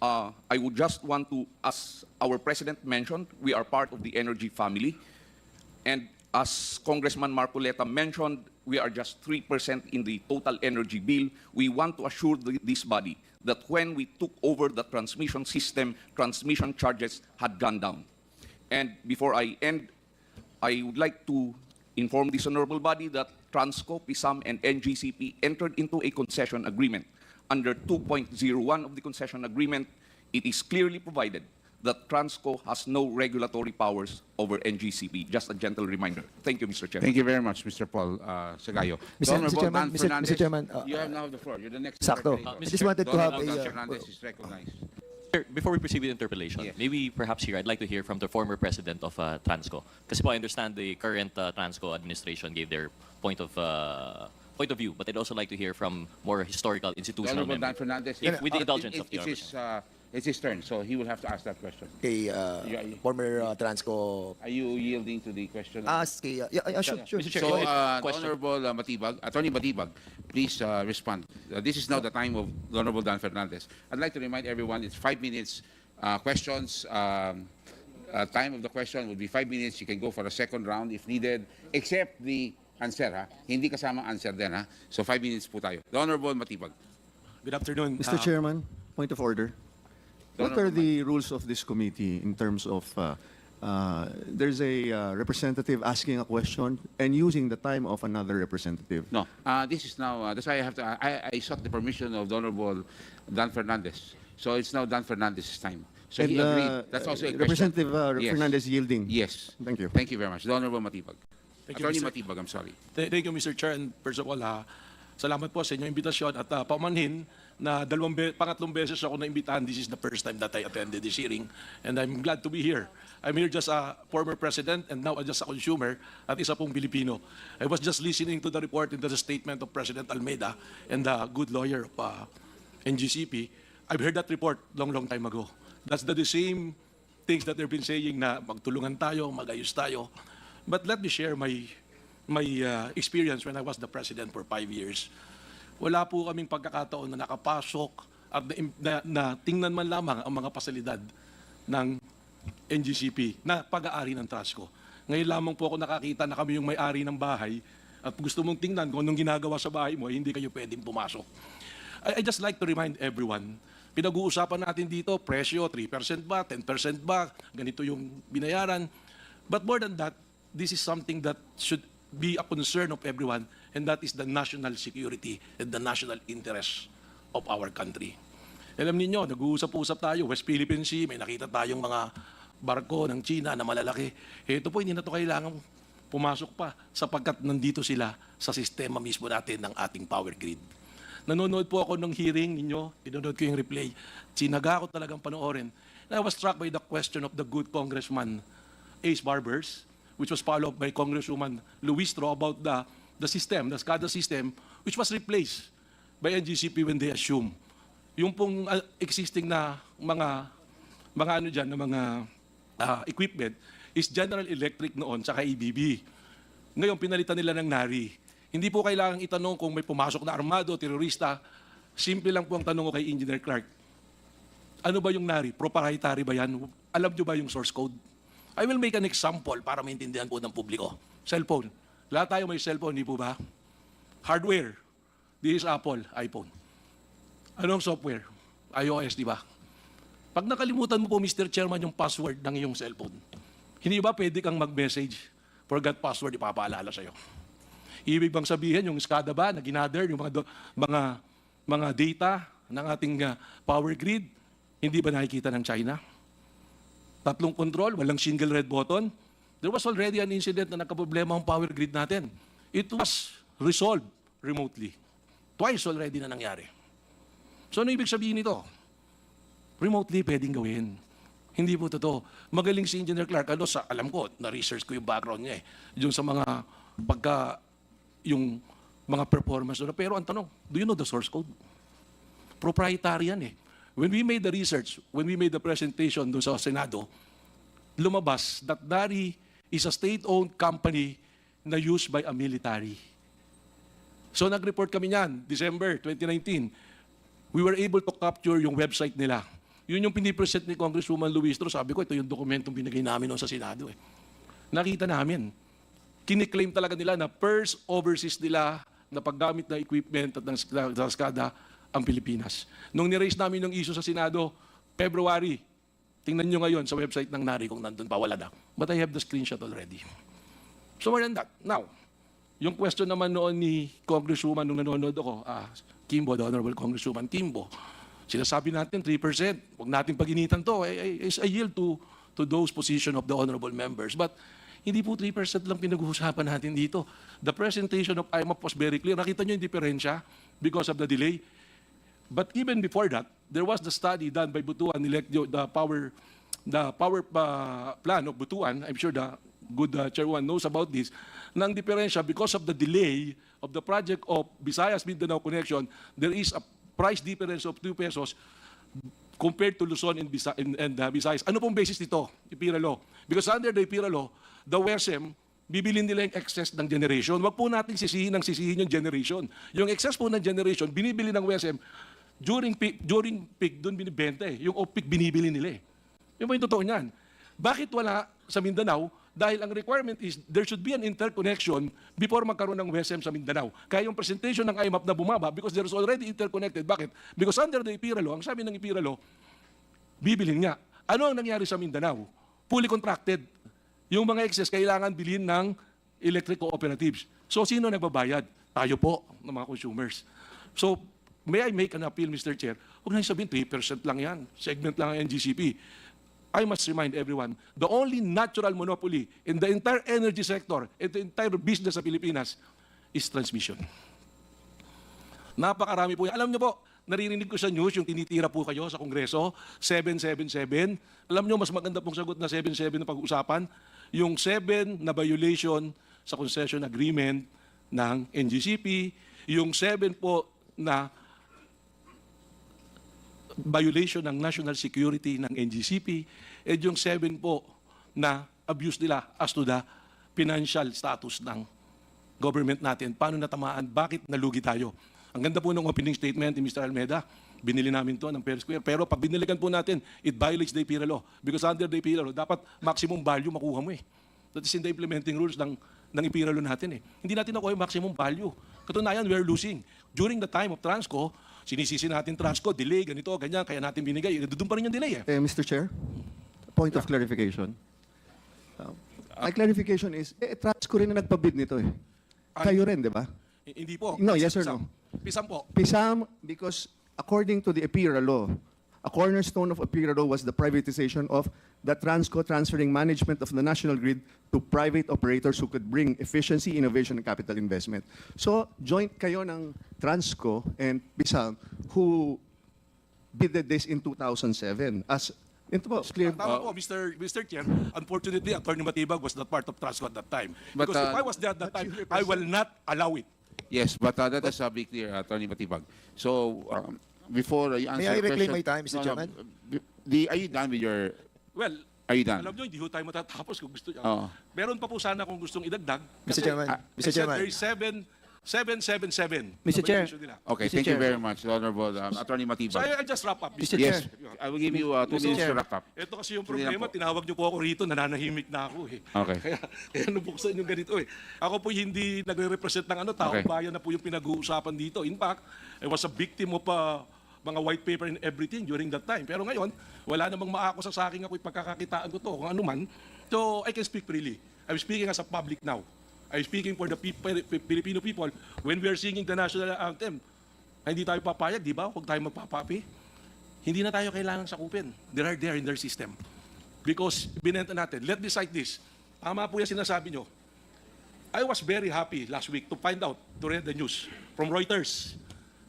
I would just want to, as our President mentioned, we are part of the energy family, and as Congressman Marcoleta mentioned, we are just 3% in the total energy bill. We want to assure this body that when we took over the transmission system, transmission charges had gone down. And before I end, I would like to inform this honorable body that Transco, PISAM, and NGCP entered into a concession agreement. Under 2.01 of the concession agreement, it is clearly provided that Transco has no regulatory powers over NGCP. Just a gentle reminder. Thank you, Mr. Chairman. Thank you very much, Mr. Paul Sagayo. Mr. Honorable Chairman, Dan Mr. Fernandez, Chairman, you have now the floor. You're the next. Sakto. interpelator. I just wanted to have Honorable Dan a... Fernandez is recognized. Sir, before we proceed with interpellation, Yes. maybe perhaps here I'd like to hear from the former president of Transco. Kasi po I understand the current Transco administration gave their point of view, but I'd also like to hear from more historical institutional Honorable Dan members. Fernandez, If with the indulgence of the it's his turn, so he will have to ask that question. kay former Transco... Are you yielding to the question? Ask kay... yeah, sure. Mr. Chair, So, question. Honorable Matibag, Attorney Matibag, please respond. This is now the time of the Honorable Dan Fernandez. I'd like to remind everyone it's 5 minutes questions. Time of the question would be 5 minutes. You can go for a second round if needed, except the answer, ha? Hindi kasama answer din, ha? So 5 minutes po tayo. The Honorable Matibag. Good afternoon. Mr. Chairman, point of order. What are the rules of this committee in terms of there's a representative asking a question and using the time of another representative? No, this is now, that's why I have to, I sought the permission of the Honorable Dan Fernandez. So it's now Dan Fernandez's time. So And, he agreed. That's also a question. Representative Yes. Fernandez yielding. Yes. Thank you. Thank you very much. The Honorable Matibag. Thank you, Attorney Mr. Matibag, I'm sorry. Thank you, Mr. Chair. And first of all, salamat po sa inyong imbitasyon at paumanhin na pangatlong beses ako naimbitahan. This is the first time that I attended this hearing and I'm glad to be here. I'm here just a former president and now just a consumer at isa pong Pilipino. I was just listening to the report and the statement of President Almeida and the good lawyer of NGCP. I've heard that report long time ago. That's the same things that they've been saying na magtulungan tayo, magayos tayo. But let me share my experience when I was the president for 5 years. Wala po kaming pagkakataon na nakapasok at na tingnan man lamang ang mga pasilidad ng NGCP na pag-aari ng Transco. Ngayon lamang po ako nakakita na kami yung may-ari ng bahay at gusto mong tingnan kung anong ginagawa sa bahay mo, hindi kayo pwedeng pumasok. I just like to remind everyone, pinag-uusapan natin dito, presyo, 3% ba, 10% ba, ganito yung binayaran. But more than that, this is something that should be a concern of everyone, and that is the national security and the national interest of our country. Alam niyo, nag-uusap-usap tayo, West Philippine Sea, may nakita tayong mga barko ng China na malalaki. Ito po, hindi na ito kailangan pumasok pa sapagkat nandito sila sa sistema mismo natin ng ating power grid. Nanonood po ako ng hearing ninyo, pinanood ko yung replay. Sinaga ko talagang panoorin. And I was struck by the question of the good Congressman Ace Barbers, which was followed by Congresswoman Luistro about the system, the SCADA system, which was replaced by NGCP when they assume. Yung pong existing na mga equipment is General Electric noon sa EBB. Ngayon, pinalitan nila ng NARI. Hindi po kailangang itanong kung may pumasok na armado, terorista. Simple lang po ang tanong ko kay Engineer Clark. Ano ba yung NARI? Proprietary ba yan? Alam nyo ba yung source code? I will make an example para maintindihan po ng publiko. Cellphone. Lahat tayo may cellphone, hindi po ba? Hardware. This is Apple, iPhone. Anong software? iOS, di ba? Pag nakalimutan mo po, Mr. Chairman, yung password ng iyong cellphone, hindi ba pwede kang mag-message, forgot password, ipapaalala sa'yo? Ibig bang sabihin, yung SCADA ba, na ginather, yung mga data ng ating power grid, hindi ba nakikita ng China? Tatlong control, walang single red button. There was already an incident na nagkaproblema ang power grid natin. It was resolved remotely. Twice already na nangyari. So ano ibig sabihin nito? Remotely pwedeng gawin. Hindi po totoo. Magaling si Engineer Clark. Alam ko, na-research ko yung background niya eh. Yung sa mga yung mga performance. Pero ang tanong, do you know the source code? Proprietary yan eh. When we made the research, when we made the presentation doon sa Senado, lumabas that NARI is a state-owned company na used by a military. So nag-report kami niyan, December 2019. We were able to capture yung website nila. Yun yung pinipresent ni Congresswoman Luistro. Sabi ko, ito yung dokumentong binigay namin noon sa Senado. Nakita namin. kiniklaim talaga nila na first overseas nila na paggamit ng equipment at ng SCADA ang Pilipinas. Nung niraise namin yung issue sa Senado, February, tingnan nyo ngayon sa website ng NARI kung nandun pa, wala na. But I have the screenshot already. So more than that. Now, yung question naman noon ni Congresswoman nung nanonood ako, Kimbo, the Honorable Congresswoman Kimbo, sinasabi natin 3%. Huwag natin pag-initan to. I yield to those position of the honorable members. But hindi po 3% lang pinag-uusapan natin dito. The presentation of IMAP was very clear. Nakita nyo yung diferensya because of the delay. But even before that, there was the study done by Butuan, the power plan of Butuan. I'm sure the good chairman knows about this. Nang diferensya, because of the delay of the project of Visayas-Mindanao connection, there is a price difference of 2 pesos compared to Luzon and Visayas. Ano pong basis nito, IPIRA law? Because under the IPIRA law, the WESM, bibilin nila yung excess ng generation. Wag po natin sisihin yung generation. Yung excess po ng generation, binibili ng WESM, during peak, doon binibenta eh. Yung off-peak, binibili nila eh. Yun po yung totoo niyan. Bakit wala sa Mindanao? Dahil ang requirement is there should be an interconnection before magkaroon ng WESM sa Mindanao. Kaya yung presentation ng IMAP na bumaba because there's already interconnected. Bakit? Because under the IPIRA law, ang sabi ng IPIRA law, bibilin nga. Ano ang nangyari sa Mindanao? Fully contracted. Yung mga excess kailangan bilhin ng electric cooperatives. So sino nagbabayad? Tayo po, ng mga consumers. So may I make an appeal, Mr. Chair? Huwag na sabihin, 3% lang yan. Segment lang ang NGCP. I must remind everyone, the only natural monopoly in the entire energy sector, in the entire business sa Pilipinas, is transmission. Napakarami po yan. Alam niyo po, naririnig ko sa news, yung tinitira po kayo sa Kongreso, 777. Alam niyo, mas maganda pong sagot na 77 na pag-uusapan. Yung 7 na violation sa concession agreement ng NGCP, yung 7 po na violation ng national security ng NGCP, at yung 7 po na abuse nila as to the financial status ng government natin. Paano natamaan? Bakit nalugi tayo? Ang ganda po ng opening statement ni Mr. Almeda, binili namin to ng per square. Pero pag binilikan po natin, it violates the IPIRA law. Because under the IPIRA law, dapat maximum value makuha mo eh. That is in the implementing rules ng IPIRA law natin eh. Hindi natin nakuha yung maximum value. Katunayan, we're losing. During the time of Transco, sinisisi natin Transco, delay, ganito, ganyan, kaya natin binigay. Doon pa rin yung delay eh. Mr. Chair, point of clarification. My clarification is, Transco rin na nagpabid nito eh. Kayo rin, di ba? Hindi po. No, yes or no? Pisam po. PISAM, because according to the IPIRA law, a cornerstone of IPIRA law was the privatization of the Transco transferring management of the national grid to private operators who could bring efficiency, innovation, and capital investment. So, joint kayo ng Transco and PISAM who bidded this in 2007 as ito po, clear. Tama po, Mr. Chair. Unfortunately, Attorney Matibag was not part of Transco at that time. But, Because if I was there at that time, I will not allow it. Yes, but let us be clear, Attorney Matibag. So, before you answer May I your reclaim question- my time, Mr. Chairman? Are you done with your... Well, Are you done? alam nyo, hindi ho tayo matatapos kung gusto nyo. Oo. Meron pa po sana kung gustong idagdag. Mr. Chairman, Mr. Chairman. There is 777. Mr. Chair. Okay, Mr. thank you Chair. very much, Honorable Attorney So Matibag. I'll just wrap up. Mr. Yes, Chair. I will give you 2 minutes to wrap up. Ito kasi yung Sige lang problema, po. tinawag niyo po ako rito, nananahimik na ako eh. Okay. Kaya nabuksan yung ganito eh. Ako po hindi nagre-represent ng taong Okay. bayan na po yung pinag-uusapan dito. In fact, I was a victim of mga white paper and everything during that time. Pero ngayon, wala namang maakusa sa akin ako ipagkakakitaan ko to, kung ano man. So I can speak freely. I'm speaking as a public now. I'm speaking for the Filipino people when we are singing the national anthem. Hindi tayo papayag, di ba? Huwag tayo magpapapi. Hindi na tayo kailangang sakupin. They are there in their system. Because binenta natin. Let me cite this. Tama po yung sinasabi nyo. I was very happy last week to find out, to read the news from Reuters.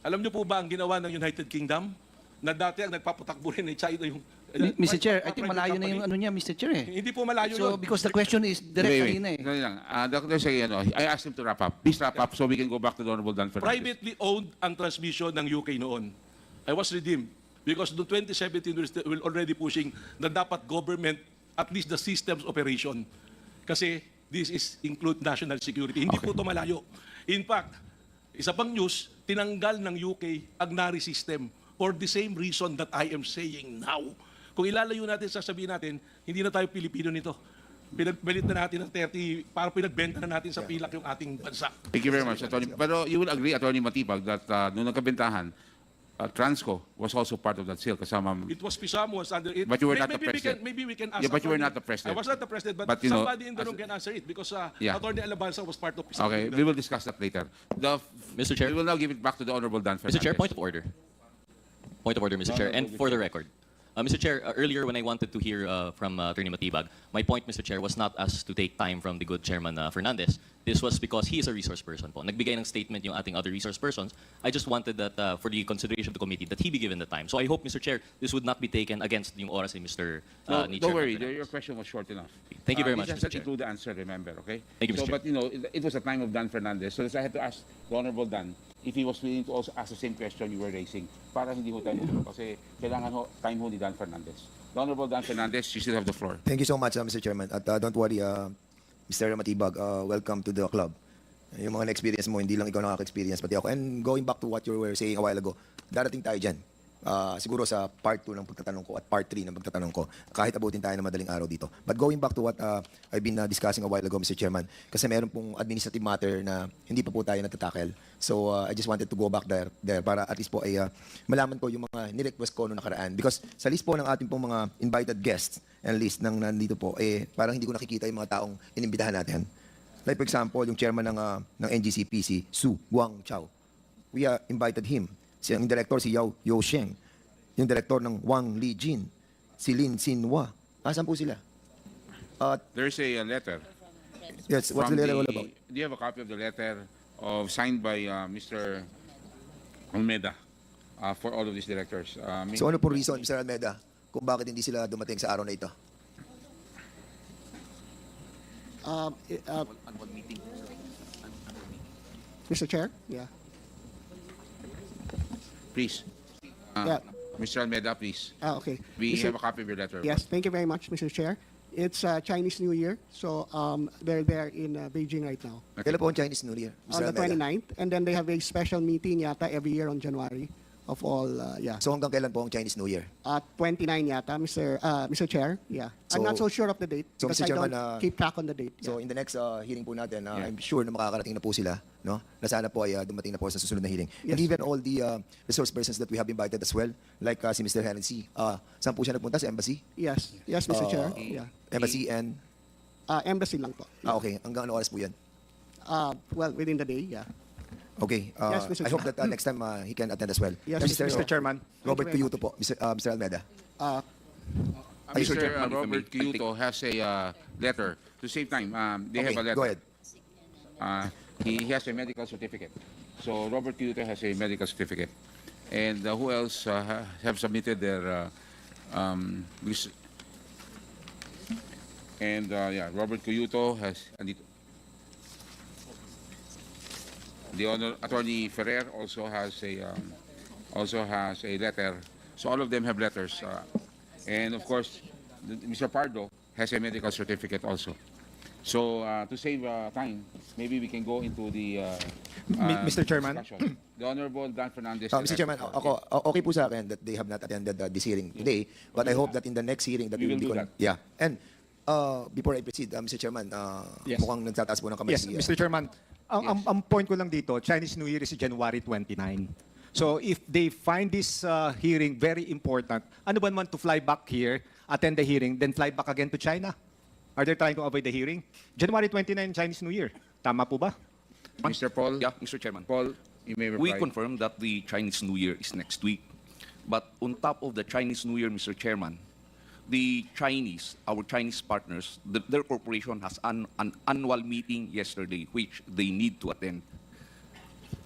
Alam nyo po ba ang ginawa ng United Kingdom? Na dati ang nagpapatakbo rin ng China yung... Mr. Chair, I think private malayo na company. yung ano niya, Mr. Chair eh. Hindi po malayo So, yun. because the question is direct Wait. kanina eh. Dali lang. Dr. Say, I asked him to wrap up. Please wrap up so we can go back to the Honorable Dan Fernandez. Privately owned ang transmission ng UK noon. I was redeemed because noong 2017 we're already pushing na dapat government at least the systems operation. Kasi this is include national security. Hindi po ito malayo. In fact, isa pang news, tinanggal ng UK ang NARI system for the same reason that I am saying now. Kung ilalayo natin, sasabihin natin, hindi na tayo Pilipino nito. pinagbalit na natin ng 30, para pinagbenta na natin sa pilak yung ating bansa. Thank you very much, Attorney. Pero you will agree, Attorney Matibag, that nung nagkabentahan, Transco was also part of that sale kasama. It was Pisamo was under it. But you were not the Maybe president. Maybe we can ask. Yeah, but you were Attorney- not the president. I was not the president, but But, you know, somebody in the room can answer it because Yeah. Attorney Alabanza was part of Pisamo. Okay, we will discuss that later. Mr. Chair. We will now give it back to the Honorable Dan Fernandez. Mr. Chair, point of order. Point of order, Mr. Chair. And for the record, Mr. Chair, earlier when I wanted to hear from Attorney Matibag, my point, Mr. Chair, was not as to take time from the good Chairman Fernandez. This was because he is a resource person po. Nagbigay ng statement yung ating other resource persons. I just wanted that for the consideration of the committee that he be given the time. So I hope, Mr. Chair, this would not be taken against yung oras ni Mr. No, ni don't Chairman worry. Fernandez. Your question was short enough. Thank you very much, It Mr. doesn't Chair. include the answer, remember, okay? Thank you, So, Mr. Chair. but, you know, it was the time of Dan Fernandez. So I had to ask the Honorable Dan if he was willing to also ask the same question you were raising para hindi ho tayo kasi kailangan ho, time ho ni Dan Fernandez. The Honorable Dan Fernandez, you still have the floor. Thank you so much, Mr. Chairman. At don't worry, Mr. Matibag, welcome to the club. Yung mga na-experience mo, hindi lang ikaw nakaka-experience, pati ako. And going back to what you were saying a while ago, darating tayo dyan. Siguro sa part 2 ng pagtatanong ko at part 3 ng pagtatanong ko, kahit abutin tayo ng madaling araw dito. But going back to what I've been discussing a while ago, Mr. Chairman, kasi meron pong administrative matter na hindi pa po tayo natatakel. So I just wanted to go back there para at least po ay malaman ko yung mga nirequest ko noong nakaraan. Because sa list po ng ating pong mga invited guests and list ng nandito po, parang hindi ko nakikita yung mga taong inimbitahan natin. Like for example, yung chairman ng NGCP, si Su Guangchao. We invited him. Yung director si Yao Sheng. Yung director ng Wang Lijin, si Lin Xinhua. Asan po sila? There's a letter. Yes, what's the from letter all about? Do you have a copy of the letter signed by Mr. Almeida for all of these directors? So ano po reason, Mr. Almeida, kung bakit hindi sila dumating sa araw na ito? Mr. Chair? Yeah. Please. Yeah. Mr. Almeida, please. Okay. We Mr. have a copy of your letter. Yes, thank you very much, Mr. Chair. It's Chinese New Year, so they're there in Beijing right now. Kailan po ang Chinese New Year, On Mr. the Almeida? 29th, and then they have a special meeting yata every year on January of all, yeah. So hanggang kailan po ang Chinese New Year? 29 yata, Mr. Chair, yeah. I'm So- not so sure of the date so, because Mr. I Chairman, don't keep track on the date. So yeah. in the next hearing po natin, I'm sure na makakarating na po sila, no? Na sana po ay dumating na po sa susunod na hearing. Yes. And even all the resource persons that we have invited as well, like si Mr. Hennessy, saan po siya nagpunta? Sa embassy? Yes, yes, Mr. Chair, yeah. Embassy and... Embassy lang po. okay. Hanggang ano oras po yan? Well, within the day, yeah. Okay. Yes, Mr. I hope that next time he can attend as well. Yes, Mr. Chairman. Robert Thank you very Cuyuto po, Mr. Almeida. Mr. Chairman, if I may, Robert Kyoto has a letter. To save time, they have a letter. Go ahead. He has a medical certificate. So Robert Kyoto has a medical certificate. And who else have submitted their Robert Kyoto has the Attorney Ferrer also has a letter. So all of them have letters. And of course, Mr. Pardo has a medical certificate also. So to save time, maybe we can go into the Mr. Chairman? discussion. The Honorable Dan Fernandez. Mr. Chairman, okay po sa akin that they have not attended this hearing today, but I hope that in the next hearing that We will be do that. Yeah. And before I proceed, Mr. Chairman, Yes. mukhang nagtataas po ng kamay Yes, si, Mr. Chairman. Ang point ko lang dito, Chinese New Year is January 29. So if they find this hearing very important, ano ba naman to fly back here, attend the hearing, then fly back again to China? Are they trying to avoid the hearing? January 29, Chinese New Year. Tama po ba? Mr. Paul. Yeah, Mr. Chairman. Paul, you may reply. We confirm that the Chinese New Year is next week. But on top of the Chinese New Year, Mr. Chairman, the Chinese, our Chinese partners, their corporation has an annual meeting yesterday, which they need to attend.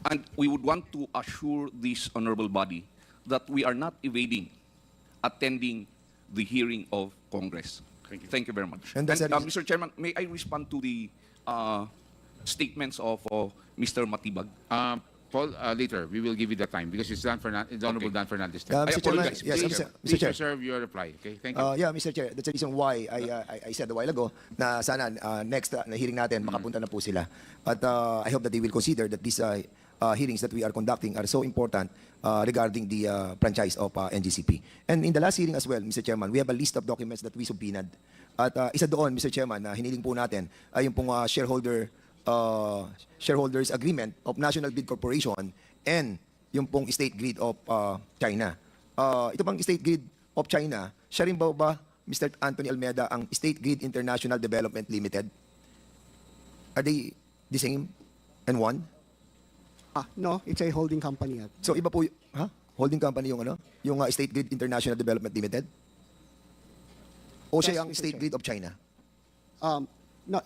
And we would want to assure this honorable body that we are not evading attending the hearing of Congress. Thank you very much. And that's Mr. Chairman, may I respond to the statements of Mr. Matibag? Paul, later, we will give you the time because it's Honorable Dan Fernandez. Mr. Chairman, apologize. yes, Please, Mr. please Chair. reserve your reply. Okay, thank you. Yeah, Mr. Chair, that's the reason why I said a while ago na sana next na hearing natin makapunta na po sila. But I hope that they will consider that this hearings that we are conducting are so important regarding the franchise of NGCP. And in the last hearing as well, Mr. Chairman, we have a list of documents that we subpoenaed. At isa doon, Mr. Chairman, na hiniling po natin ay yung pong shareholders agreement of National Grid Corporation and yung pong State Grid of China. Ito pang State Grid of China, siya rin ba, Mr. Anthony Almeida, ang State Grid International Development Limited? Are they the same and one? No, it's a holding company. So iba po, holding company yung yung State Grid International Development Limited? O siya Yes, ang Mr. State Chair. Grid of China? No,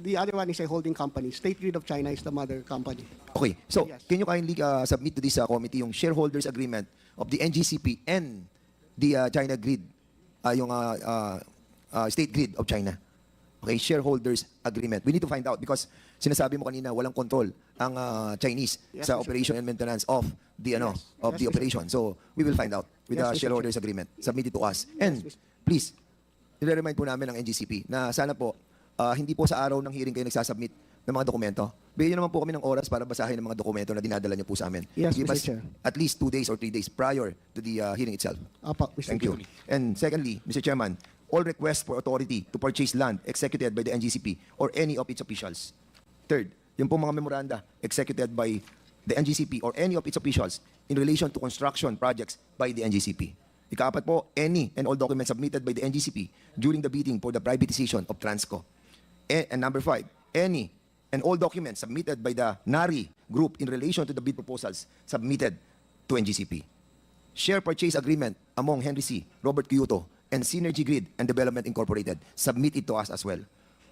the other one is a holding company. State Grid of China is the mother company. Okay, so Yes. can you kindly submit to this committee yung shareholders agreement of the NGCP and the China Grid, yung State Grid of China? Okay, shareholders agreement. We need to find out because sinasabi mo kanina walang control ang Chinese Yes, sa Mr. operation and maintenance of the Yes. of Yes, the Mr. operation. So we will find out with Yes, the Mr. shareholders agreement. Submit it to us. And Mr. please, i-remind po namin ng NGCP na sana po hindi po sa araw ng hearing kayo nagsasubmit ng mga dokumento. Bigyan nyo naman po kami ng oras para basahin ng mga dokumento na dinadala nyo po sa amin. Yes, Give Mr. us Chair. at least 2 days or 3 days prior to the hearing itself. Apo, Mr. Thank you. Chair. And secondly, Mr. Chairman, all requests for authority to purchase land executed by the NGCP or any of its officials. Third, yung pong mga memoranda executed by the NGCP or any of its officials in relation to construction projects by the NGCP. Ikaapat po, any and all documents submitted by the NGCP during the bidding for the privatization of Transco. And number 5, any and all documents submitted by the NARI group in relation to the bid proposals submitted to NGCP. Share purchase agreement among Henry C., Robert Kyoto, and Synergy Grid and Development Incorporated. Submit it to us as well.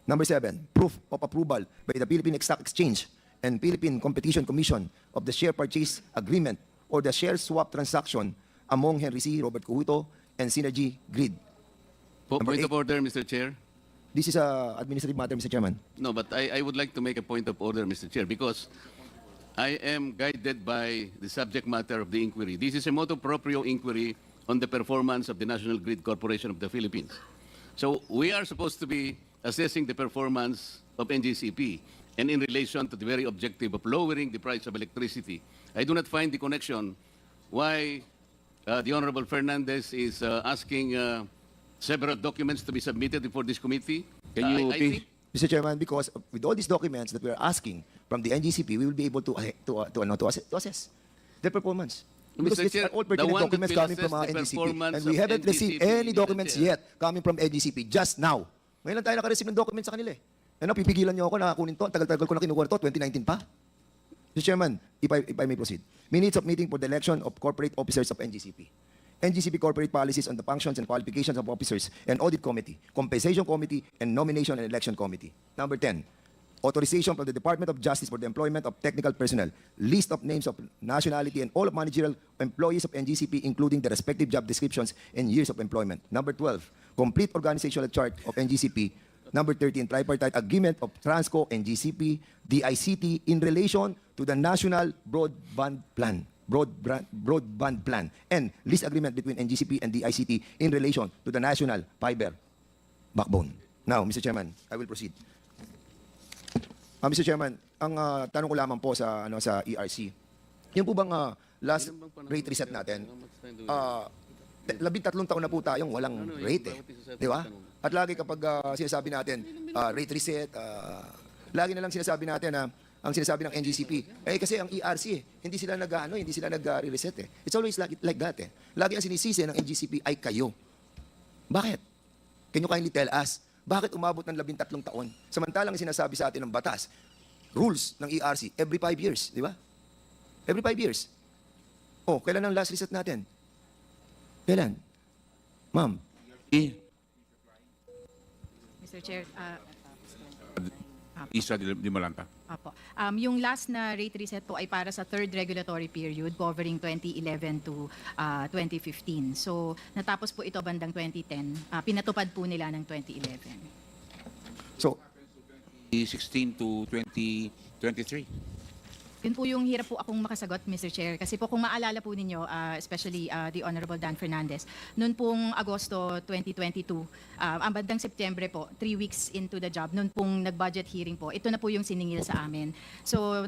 Number 7, proof of approval by the Philippine Stock Exchange and Philippine Competition Commission of the share purchase agreement or the share swap transaction among Henry C., Robert Kyoto, and Synergy Grid. Number Point 8, of order, Mr. Chair. this is a administrative matter, Mr. Chairman. No, but I would like to make a point of order, Mr. Chair, because I am guided by the subject matter of the inquiry. This is a motu proprio inquiry on the performance of the National Grid Corporation of the Philippines. So we are supposed to be assessing the performance of NGCP and in relation to the very objective of lowering the price of electricity. I do not find the connection why the Honorable Fernandez is asking several documents to be submitted before this committee. Can you I think Mr. Chairman, because with all these documents that we are asking from the NGCP, we will be able to assess their performance. Because Mr. these Chair, are all the pertinent one that documents will coming from assess the NGCP. performance And we of haven't received NGCP, any Mr. documents Chair. yet coming from NGCP just now. Ngayon lang tayo nakareceive ng documents sa kanila eh. Ano, pipigilan niyo ako na kunin to. Ang tagal-tagal ko na kinuha to, 2019 pa. Mr. Chairman, if I may proceed. Minutes of meeting for the election of corporate officers of NGCP. NGCP corporate policies on the functions and qualifications of officers and audit committee, compensation committee, and nomination and election committee. Number 10, authorization from the Department of Justice for the employment of technical personnel, list of names of nationality and all of managerial employees of NGCP, including the respective job descriptions and years of employment. Number 12, complete organizational chart of NGCP. Number 13, tripartite agreement of Transco, NGCP, DICT in relation to the National Broadband Plan. Broadband Plan and lease agreement between NGCP and the ICT in relation to the National Fiber Backbone. Now, Mr. Chairman, I will proceed. Mr. Chairman, ang tanong ko lamang po sa sa ERC. Yung po bang last rate reset natin? 13 taon na po tayong walang rate eh. Di ba? At lagi kapag sinasabi natin rate reset, lagi na lang sinasabi natin na ang sinasabi ng NGCP, kasi ang ERC, hindi sila nag-reset eh. It's always like that eh. Lagi ang sinisisi ng NGCP ay kayo. Bakit? Can you kindly tell us, bakit umabot ng 13 taon? Samantalang sinasabi sa atin ng batas, rules ng ERC, every 5 years, di ba? Every 5 years. Oh, kailan ang last reset natin? Kailan? Ma'am? Mr. Chair, Isa di Malanta. Apo. Yung last na rate reset po ay para sa third regulatory period covering 2011 to 2015. So natapos po ito bandang 2010. Pinatupad po nila ng 2011. So, 2016 to 2023. Yun po yung hirap po akong makasagot, Mr. Chair. Kasi po kung maalala po ninyo, especially the Honorable Dan Fernandez, noon pong Agosto 2022, ang bandang Setyembre po, 3 weeks into the job, noon pong nag-budget hearing po, ito na po yung siningil sa amin. So,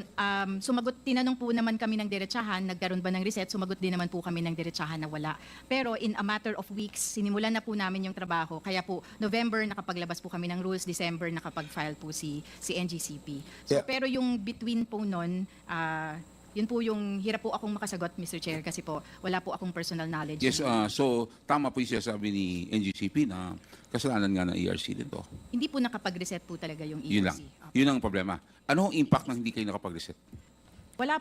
tinanong po naman kami ng diretsahan, nagkaroon ba ng reset, sumagot din naman po kami ng diretsahan na wala. Pero in a matter of weeks, sinimulan na po namin yung trabaho. Kaya po, November nakapaglabas po kami ng rules, December nakapag-file po si NGCP. So, Yeah. pero yung between po noon, yun po yung hirap po akong makasagot, Mr. Chair, kasi po wala po akong personal knowledge. Yes, so tama po yung sinasabi ni NGCP na kasalanan nga ng ERC dito. Hindi po nakapag-reset po talaga yung ERC. Yun lang. Yun ang problema. Ano ang impact ng hindi kayo nakapag-reset? Wala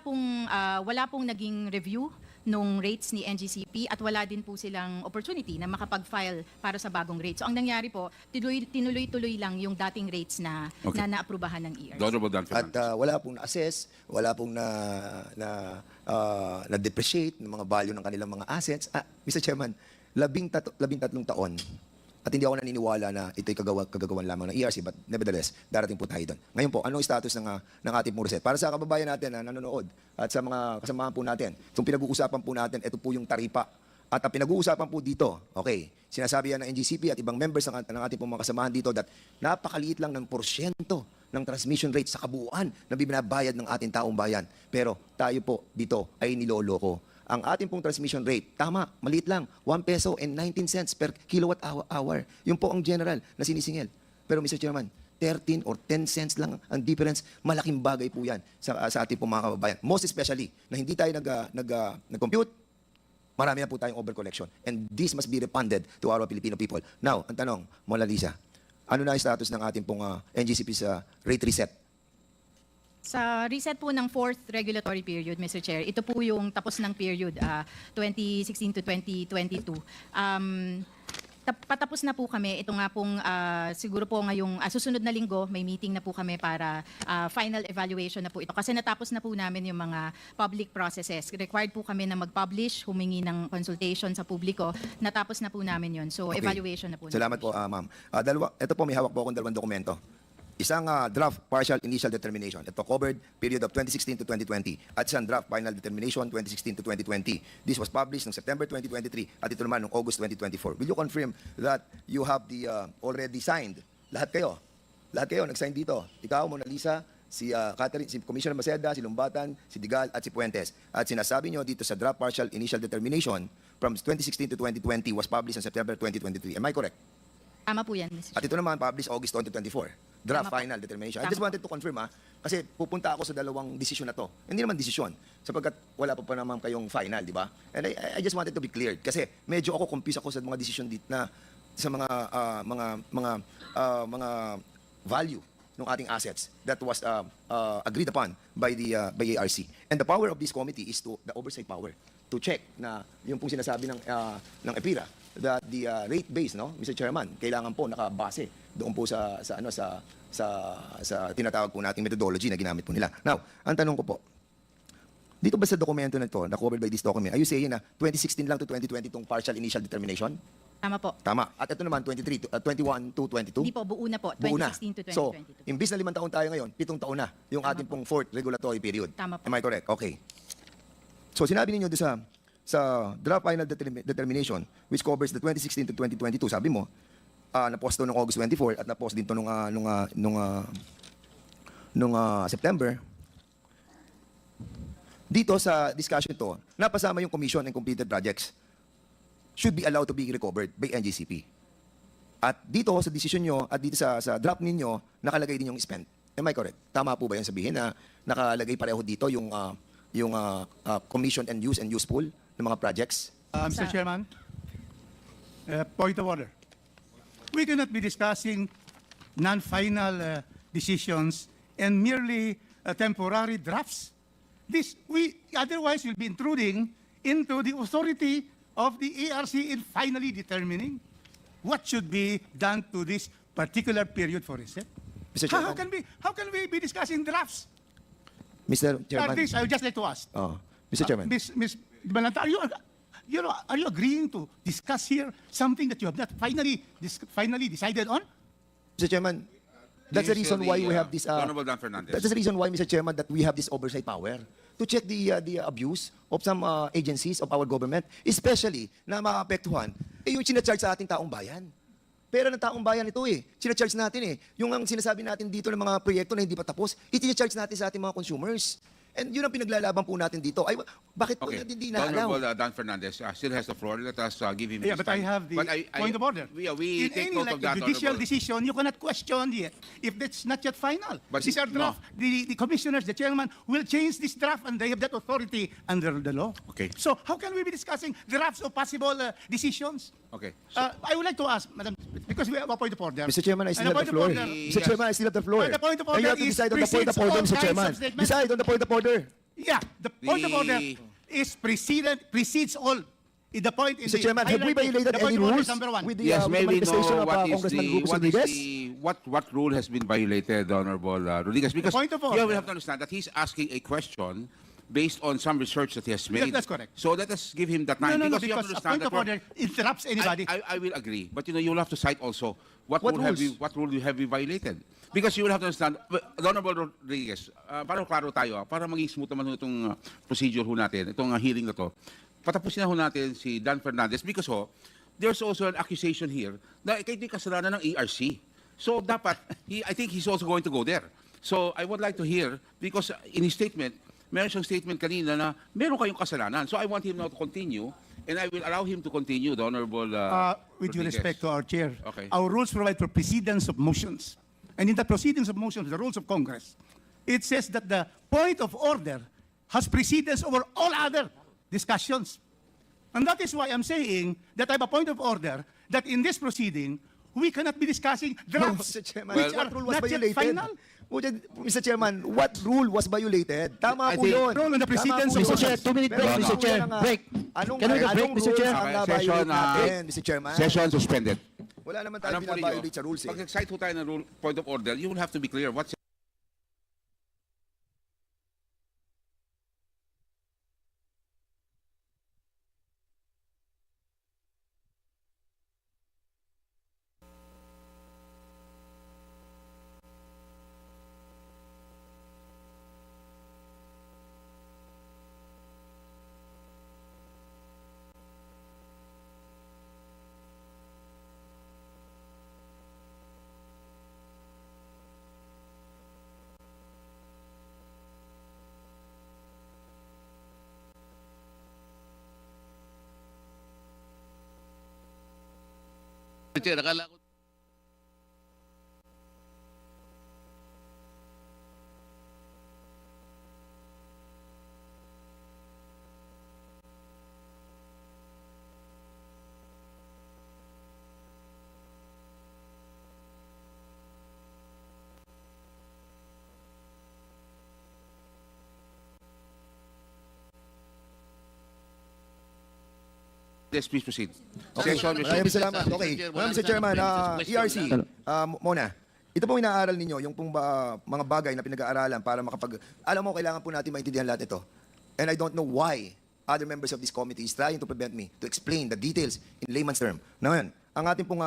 pong naging review nung rates ni NGCP at wala din po silang opportunity na makapag-file para sa bagong rates. So ang nangyari po, tinuloy-tuloy lang yung dating rates na naaprubahan ng ERC. Honorable Dan At Fernandez. wala pong na-assess, wala pong na-depreciate ng mga value ng kanilang mga assets. Mr. Chairman, 13 taon. At hindi ako naniniwala na ito'y kagagawan lamang ng ERC, but nevertheless, darating po tayo doon. Ngayon po, anong status ng ating pong reset? Para sa kababayan natin na nanonood at sa mga kasamahan po natin, itong pinag-uusapan po natin, ito po yung taripa. At ang pinag-uusapan po dito, okay, sinasabi yan ng NGCP at ibang members ng ating pong mga kasamahan dito that napakaliit lang ng porsyento ng transmission rate sa kabuuan na binabayad ng ating taong bayan. Pero tayo po dito ay niloloko. Ang ating pong transmission rate, tama, maliit lang, 1 peso and 19 cents per kilowatt hour. Yun po ang general na sinisingil. Pero Mr. Chairman, 13 or 10 cents lang ang difference. Malaking bagay po yan sa ating pong mga kababayan. Most especially na hindi tayo nag-compute, marami na po tayong overcollection. And this must be refunded to our Filipino people. Now, ang tanong, Mona Lisa, ano na ang status ng ating pong NGCP sa rate reset? Sa reset po ng 4th regulatory period, Mr. Chair, ito po yung tapos ng period 2016 to 2022. Patapos na po kami. Ito nga pong siguro po ngayong susunod na linggo, may meeting na po kami para final evaluation na po ito. Kasi natapos na po namin yung mga public processes. Required po kami na mag-publish, humingi ng consultation sa publiko. Natapos na po namin yun. So, Okay. evaluation na po. Salamat po, ma'am. Ito po, may hawak po akong dalawang dokumento. Isang draft partial initial determination. Ito covered period of 2016 to 2020. At isang draft final determination 2016 to 2020. This was published noong September 2023 at ito naman noong August 2024. Will you confirm that you have the already signed? Lahat kayo nag-sign dito. Ikaw, Mona Lisa, si Catherine, si Commissioner Maceda, si Lumbatan, si Digal at si Puentes. At sinasabi nyo dito sa draft partial initial determination from 2016 to 2020 was published on September 2023. Am I correct? Tama po yan, Mr. At ito naman published August 2024. Draft Tama po. final determination. I Tama just wanted to confirm kasi pupunta ako sa dalawang desisyon na to. Hindi naman desisyon sapagkat wala pa naman kayong final, di ba? And I just wanted to be cleared kasi medyo ako confused ako sa mga desisyon dito na sa mga value ng ating assets that was agreed upon by the ARC. And the power of this committee is the oversight power to check na yung pong sinasabi ng EPIRA that the rate base, no, Mr. Chairman, kailangan po nakabase doon po sa tinatawag po nating methodology na ginamit po nila. Now, ang tanong ko po, dito ba sa dokumento na ito, na covered by this document, are you saying na 2016 lang to 2020 itong partial initial determination? Tama po. Tama. At ito naman, 21 to 22? Hindi po, buo na po. Buo na. 2016 to 2022. So, imbis na 5 taon tayo ngayon, 7 taon na yung ating pong 4th regulatory period. Tama po. Am I correct? Okay. So, sinabi ninyo doon sa draft final determination which covers the 2016 to 2022, sabi mo, na-post to noong August 24 at na-post din to nung September. Dito sa discussion to, napasama yung commission and completed projects should be allowed to be recovered by NGCP. At dito sa decision nyo at dito sa draft ninyo, nakalagay din yung spent. Am I correct? Tama po ba yung sabihin na nakalagay pareho dito yung commission and useful ng mga projects? Mr. Chairman, point of order. We cannot be discussing non-final decisions and merely temporary drafts. Otherwise will be intruding into the authority of the ARC in finally determining what should be done to this particular period for reset. Mr. Chairman. How can we be discussing drafts? Mr. Chairman. This, I would just like to ask. Mr. Chairman. Ms. Balanta, are you agreeing to discuss here something that you have not finally decided on? Mr. Chairman, That's the This is reason why we have this. Honorable Dan Fernandez. That's the reason why, Mr. Chairman, that we have this oversight power to check the abuse of some agencies of our government, especially na maapektuhan yung sinacharge sa ating taong bayan. Pera ng taong bayan ito eh. Sinacharge natin eh. Yung ang sinasabi natin dito ng mga proyekto na hindi pa tapos, itinacharge natin sa ating mga consumers. And yun ang pinaglalaban po natin dito. Ay, bakit po natin hindi naalaw? Honorable Dan Fernandez still has the floor. Let us give him Yeah, his but I time. have the But point of order. We In take any note of that, judicial Honorable. decision, you cannot question yet if that's not yet final. But These are draft. The commissioners, the chairman, will change this draft and they have that authority under the law. Okay. So how can we be discussing drafts of possible decisions? Okay. I would like to ask, Madam, because we have a point of order. Mr. Chairman, I still And have a the point floor. of order- Mr. Chairman, I still have the floor. And the point of And you have order to is decide on the point of precedes order, all Mr. kinds of Chairman. statements. Decide on the point of order. Yeah, the point of order is precedes all. The point in Mr. Chairman, have we highlighting- violated the point any of order rules is number one. with the, Yes, with may the we manifestation know of what is Congressman the Rufus what Rodriguez? is the what rule has been violated, Honorable Rodriguez? Because Point of here order. we have to understand that he's asking a question based on some research that he has made. Yes, that's correct. So let us give him the time No, because you have to because a understand point that of order interrupts anybody. I will agree, but you know you will have to cite also what What rule have rules? we have we violated? Because you will have to understand, Honorable Rodriguez, para klaro tayo, para maging smooth naman itong procedure ho natin, itong hearing na to. Patapusin na ho natin si Dan Fernandez because there's also an accusation here na ito yung kasalanan ng ERC. So dapat, I think he's also going to go there. So I would like to hear, because in his statement, meron siyang statement kanina na meron kayong kasalanan. So I want him now to continue, and I will allow him to continue, the Honorable With due Rodriguez. respect to our chair, Okay. our rules provide for precedence of motions. And in the proceedings of motions, the rules of Congress, it says that the point of order has precedence over all other discussions. And that is why I'm saying that I have a point of order that in this proceeding, we cannot be discussing drafts, Mr. Chairman, which what are rule was not yet violated? final. Mr. Chairman, what rule was violated? Tama I po think- yun. Rule on the precedence Tama po of yun. Mr. Chair, 2-minute break, Pero Mr. Chair. ano nga, Break. Anong, Can we have a break, anong Mr. rules Chair? ang Okay, na-violate session, natin, Mr. Chairman? Session suspended. Wala naman tayo Alam po ninyo, binabiolate sa rules eh. pag nag-cite ho tayo ng rule, point of order, you will have to be clear what's Mr. Chair, akala ko Yes, please proceed. Okay, Session maraming resumed. salamat. Okay, Ma'am, Mr. Chairman, ERC, Mona, ito po inaaral ninyo, yung pong mga bagay na pinag-aaralan para alam mo, kailangan po natin maintindihan lahat ito. And I don't know why other members of this committee is trying to prevent me to explain the details in layman's term. Ngayon, ang ating pong,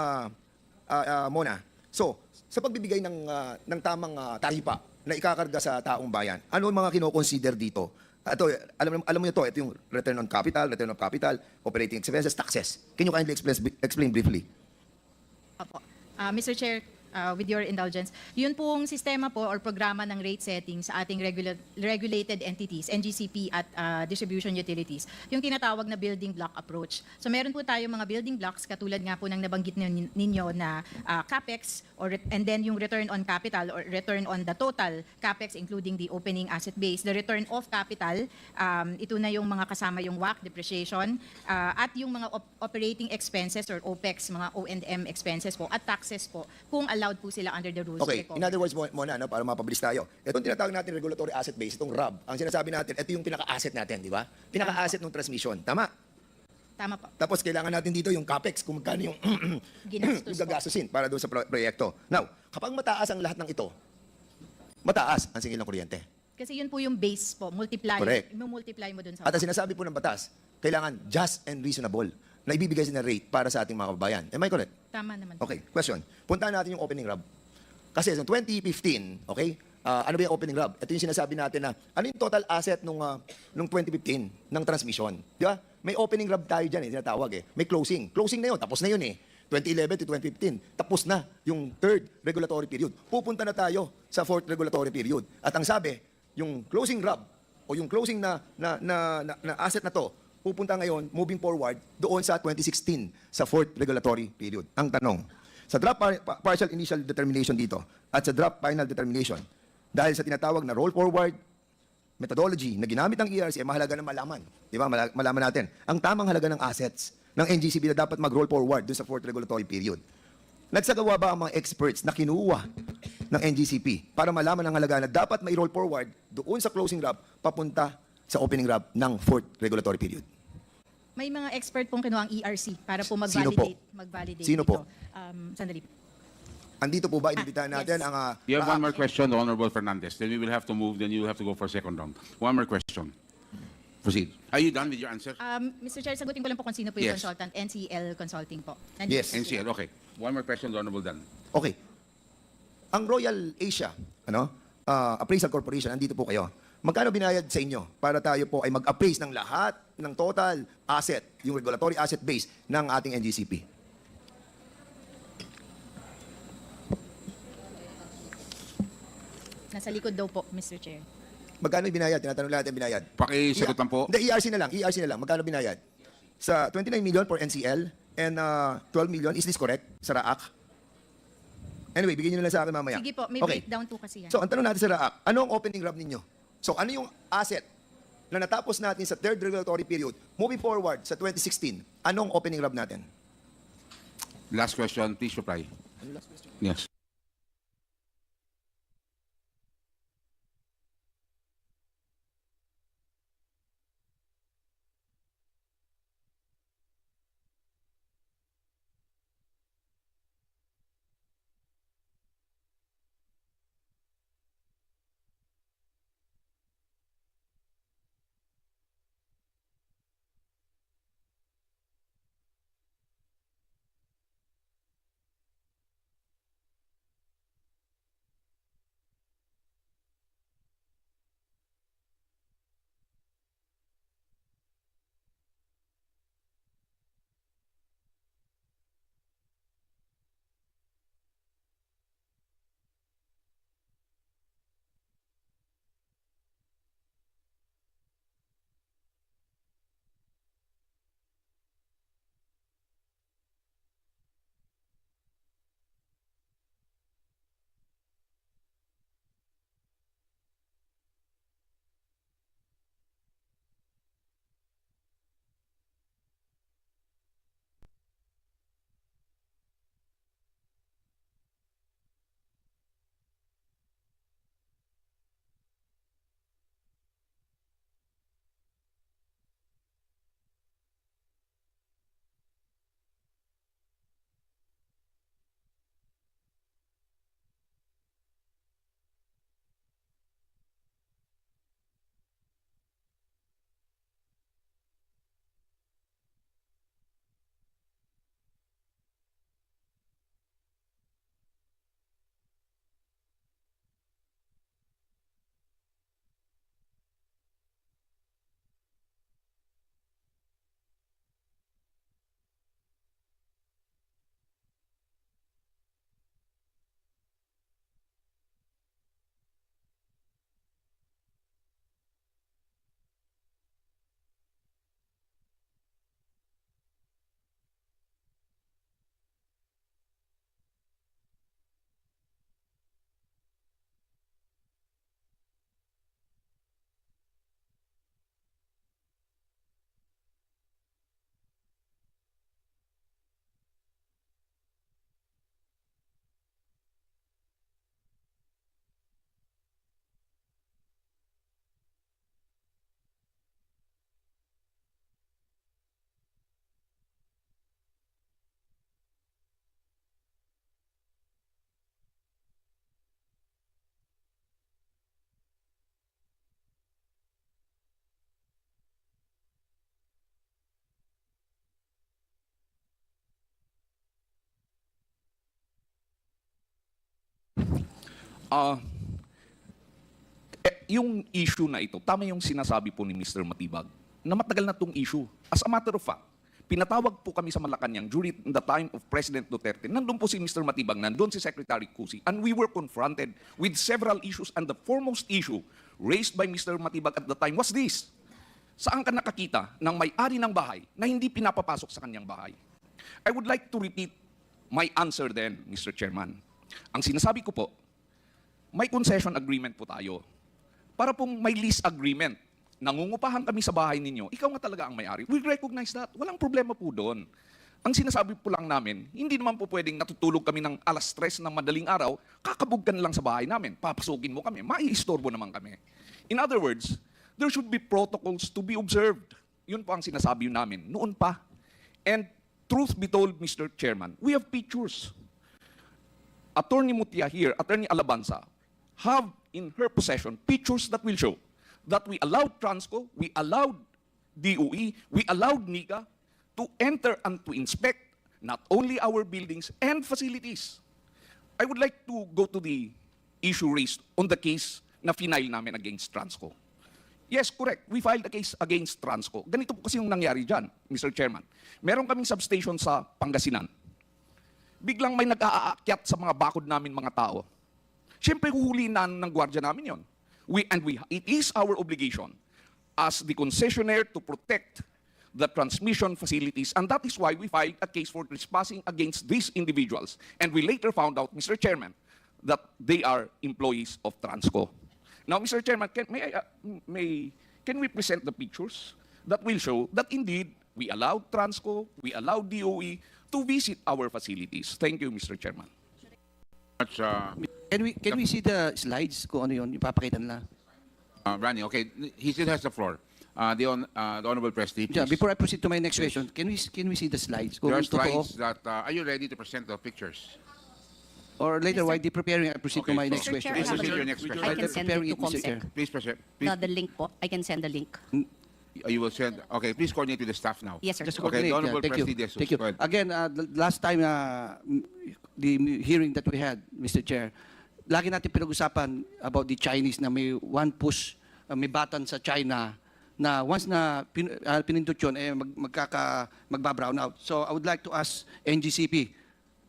Mona, so, sa pagbibigay ng tamang taripa na ikakarga sa taong bayan, ano ang mga kino-consider dito? Ito, alam mo ito yung return on capital, operating expenses, taxes. Can you kindly explain briefly? Opo. Mr. Chair, with your indulgence, yun pong sistema po or programa ng rate setting sa ating regulated entities, NGCP at distribution utilities, yung tinatawag na building block approach. So meron po tayo mga building blocks katulad nga po ng nabanggit ninyo na CAPEX and then yung return on capital or return on the total CAPEX including the opening asset base, the return of capital, ito na yung mga kasama yung WACC, depreciation, at yung mga operating expenses or OPEX, mga O&M expenses po, at taxes po, kung allowed po sila under the rules of Okay, recovery. in other words, Mona, no, para mapabilis tayo. Itong tinatawag natin regulatory asset base, itong RAB, ang sinasabi natin, ito yung pinaka-asset natin, di ba? Pinaka-asset ng transmission. Tama? Tama po. Tapos kailangan natin dito yung CAPEX, kung magkano yung, Ginastos yung po. gagastusin para doon sa proyekto. Now, kapag mataas ang lahat ng ito, mataas ang singil ng kuryente. Kasi yun po yung base po, Correct. multiply mo dun sa At ang sinasabi po ng batas, kailangan just and reasonable na ibibigay sa rate para sa ating mga kababayan. Am I correct? Tama naman. Okay, question. Puntahan natin yung opening RAB. Kasi noong 2015, okay, ano ba yung opening rub? Ito yung sinasabi natin na, ano yung total asset nung 2015 ng transmission? Di ba? May opening rub tayo dyan, tinatawag eh. May closing. Closing na yun, tapos na yun eh. 2011 to 2015, tapos na yung third regulatory period. Pupunta na tayo sa fourth regulatory period. At ang sabi, yung closing rub o yung closing na asset na to, pupunta ngayon, moving forward, doon sa 2016, sa fourth regulatory period. Ang tanong, sa draft partial initial determination dito at sa draft final determination, dahil sa tinatawag na roll forward methodology na ginamit ng ERC, mahalaga na malaman. Di ba? Malaman natin. Ang tamang halaga ng assets ng NGCP na dapat mag-roll forward dun sa fourth regulatory period. Nagsagawa ba ang mga experts na kinuha ng NGCP para malaman ang halaga na dapat may roll forward doon sa closing rub papunta sa opening rub ng fourth regulatory period? May mga expert pong kinuha ang ERC para po Sino po? mag-validate Sino po? dito. Sandali. Andito po ba, inibitahan natin yes. ang... You have one more question, Honorable Fernandez. Then we will have to move, then you will have to go for second round. One more question. Proceed. Are you done with your answer? Mr. Chair, sagutin ko lang po kung sino po yung Yes. consultant. NCL Consulting po. Yes. NCL, okay. One more question, Honorable Dan. Okay. Ang Royal Asia, Appraisal Corporation, andito po kayo. Magkano binayad sa inyo para tayo po ay mag-appraise ng lahat ng total asset, yung regulatory asset base ng ating NGCP? Nasa likod daw po, Mr. Chair. Magkano binayad? Tinatanong lahat yung binayad. Pakisagot lang po. Hindi, ERC na lang. Magkano binayad? Sa 29 million for NCL and 12 million, is this correct? Sa RAAC? Anyway, bigyan nyo na lang sa akin mamaya. Sige po, may Okay. breakdown po kasi yan. So, ang tanong natin sa RAAC, ano ang opening rub ninyo? So, ano yung asset na natapos natin sa third regulatory period, moving forward sa 2016, anong opening rub natin? Last question, please reply. Yes. Yung issue na ito, tama yung sinasabi po ni Mr. Matibag, na matagal na itong issue. As a matter of fact, pinatawag po kami sa Malacanang during the time of President Duterte. Nandun po si Mr. Matibag, nandun si Secretary Cusi, and we were confronted with several issues, and the foremost issue raised by Mr. Matibag at the time was this: saan ka nakakita ng may-ari ng bahay na hindi pinapapasok sa kanyang bahay? I would like to repeat my answer then, Mr. Chairman. Ang sinasabi ko po, may concession agreement po tayo. Para pong may lease agreement, nangungupahan kami sa bahay ninyo, ikaw nga talaga ang may-ari. We recognize that. Walang problema po doon. Ang sinasabi po lang namin, hindi naman po pwedeng natutulog kami ng alas 3 ng madaling araw, kakabog ka na lang sa bahay namin, papasukin mo kami, maiistorbo naman kami. In other words, there should be protocols to be observed. Yun po ang sinasabi namin noon pa. And truth be told, Mr. Chairman, we have pictures. Attorney Mutia here, Attorney Alabanza, have in her possession pictures that will show that we allowed Transco, we allowed DOE, we allowed NICA to enter and to inspect not only our buildings and facilities. I would like to go to the issue raised on the case na final namin against Transco. Yes, correct. We filed a case against Transco. Ganito po kasi yung nangyari dyan, Mr. Chairman. Meron kaming substation sa Pangasinan. Biglang may nag-aakyat sa mga bakod namin mga tao. Siyempre, huhulihin na ng gwardiya namin yon. It is our obligation as the concessionaire to protect the transmission facilities, and that is why we filed a case for trespassing against these individuals. And we later found out, Mr. Chairman, that they are employees of Transco. Now, Mr. Chairman, can we present the pictures that will show that indeed we allowed Transco, we allowed DOE to visit our facilities? Thank you, Mr. Chairman. Can we see the slides kung ano yun, ipapakita nila? Rani, okay, he still has the floor. The Honorable President, please. Yeah, before I proceed to my next question, can we see the slides? Kung There are totoo? slides that, are you ready to present the pictures? Or later, while they preparing, I proceed to my next Mr. question. Chair, Please I have proceed to a- your next question. I can send it to Mr. Chair. COMSEC. Please proceed. The link po. I can send the link. You will send, okay, please coordinate with the staff now. Yes, sir. Just Okay, coordinate, the Honorable thank you. President Jesus, Thank you. go ahead. Again, the last time, the hearing that we had, Mr. Chair, lagi natin pinag-usapan about the Chinese na may one push, may button sa China na once na pinindot yun, magba-brown out. So I would like to ask NGCP,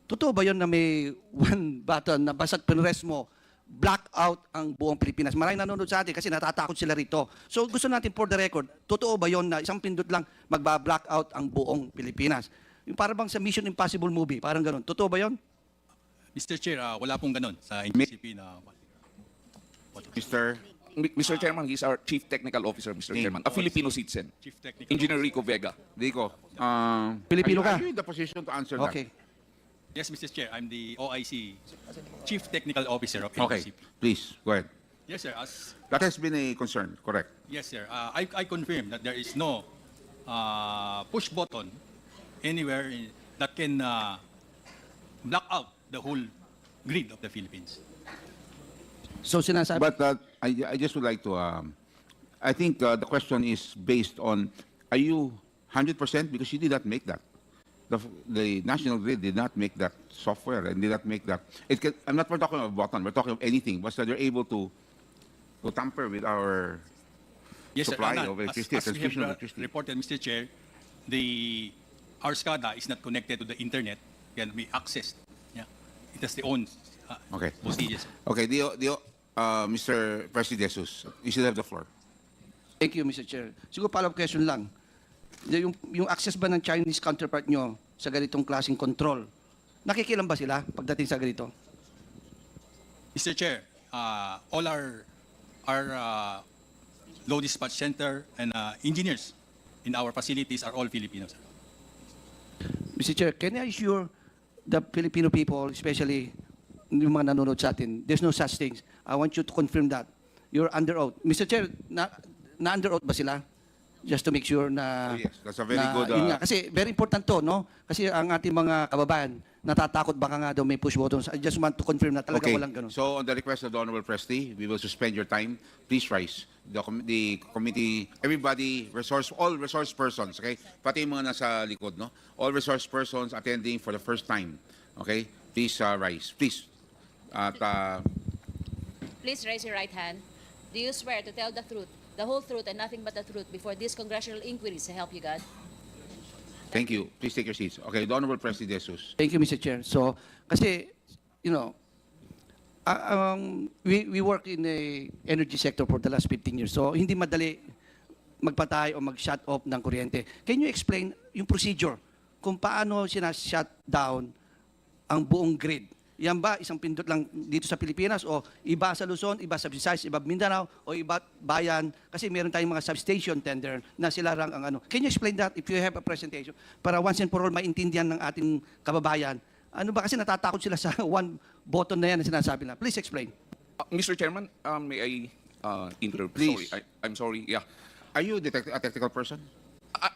totoo ba yun na may one button na basta't pinrest mo, black out ang buong Pilipinas? Maraming nanonood sa atin kasi natatakot sila rito. So gusto natin for the record, totoo ba yun na isang pindot lang magba-black out ang buong Pilipinas? Yung parang bang sa Mission Impossible movie, parang ganun. Totoo ba yun? Mr. Chair, wala pong ganun sa NGCP na... Mr. Chairman, he's our Chief Technical Officer, Mr. Chairman, a Filipino citizen. Chief Technical Engineer Rico Vega. Rico, Pilipino ka? are you in the position to answer Okay. Yes, Mr. Chair, I'm the OIC Chief Technical Officer of that? Okay, NGCP. please, go ahead. Yes, sir. That has been a concern, correct? Yes, sir. I confirm that there is no push button anywhere that can block out the whole grid of the Philippines. So sinasabi... But I just would like to, I think the question is based on, are you 100%? Because you did not make that. The National Grid did not make that software and did not make that. I'm not talking about button, we're talking of anything. But they're able to tamper with our Yes, supply sir. of electricity, As we transmission of have electricity. reported, Mr. Chair, our SCADA is not connected to the internet. Can be accessed. Yeah. It has the own Okay. procedures. Okay, Mr. President Jesus, you should have the floor. Thank you, Mr. Chair. Siguro follow-up question lang. Yung access ba ng Chinese counterpart nyo sa ganitong klaseng control, nakikilam ba sila pagdating sa ganito? Mr. Chair, all our low dispatch center and engineers in our facilities are all Filipinos. Mr. Chair, can I assure the Filipino people, especially yung mga nanonood sa atin, there's no such things. I want you to confirm that. You're under oath. Mr. Chair, na-under oath ba sila? Just to make sure na... Oh, yes, that's a very good... yun nga. Kasi very important to, no? Kasi ang ating mga kababayan, natatakot baka nga daw may push buttons. I just want to confirm na talaga walang ganun. So on the request of the Honorable Trustee, we will suspend your time. Please rise. The committee, everybody, all resource persons, okay? Pati yung mga nasa likod, no? All resource persons attending for the first time, okay? Please rise. Please. At please raise your right hand. Do you swear to tell the truth, the whole truth, and nothing but the truth before this congressional inquiry, so help you God? Thank you. Please take your seats. Okay, the Honorable President De Jesus. Thank you, Mr. Chair. So, kasi, you know, we work in the energy sector for the last 15 years. So, hindi madali magpatay o mag-shut off ng kuryente. Can you explain yung procedure kung paano sina-shut down ang buong grid? Yan ba isang pindot lang dito sa Pilipinas o iba sa Luzon, iba sa Visayas, iba Mindanao o iba bayan? Kasi meron tayong mga substation tender na sila lang ang ano. Can you explain that if you have a presentation para once and for all maintindihan ng ating kababayan? Ano ba kasi natatakot sila sa one button na yan na sinasabi na? Please explain. Mr. Chairman, may I interrupt? Please. Sorry, I'm sorry. Yeah. Are you a technical person?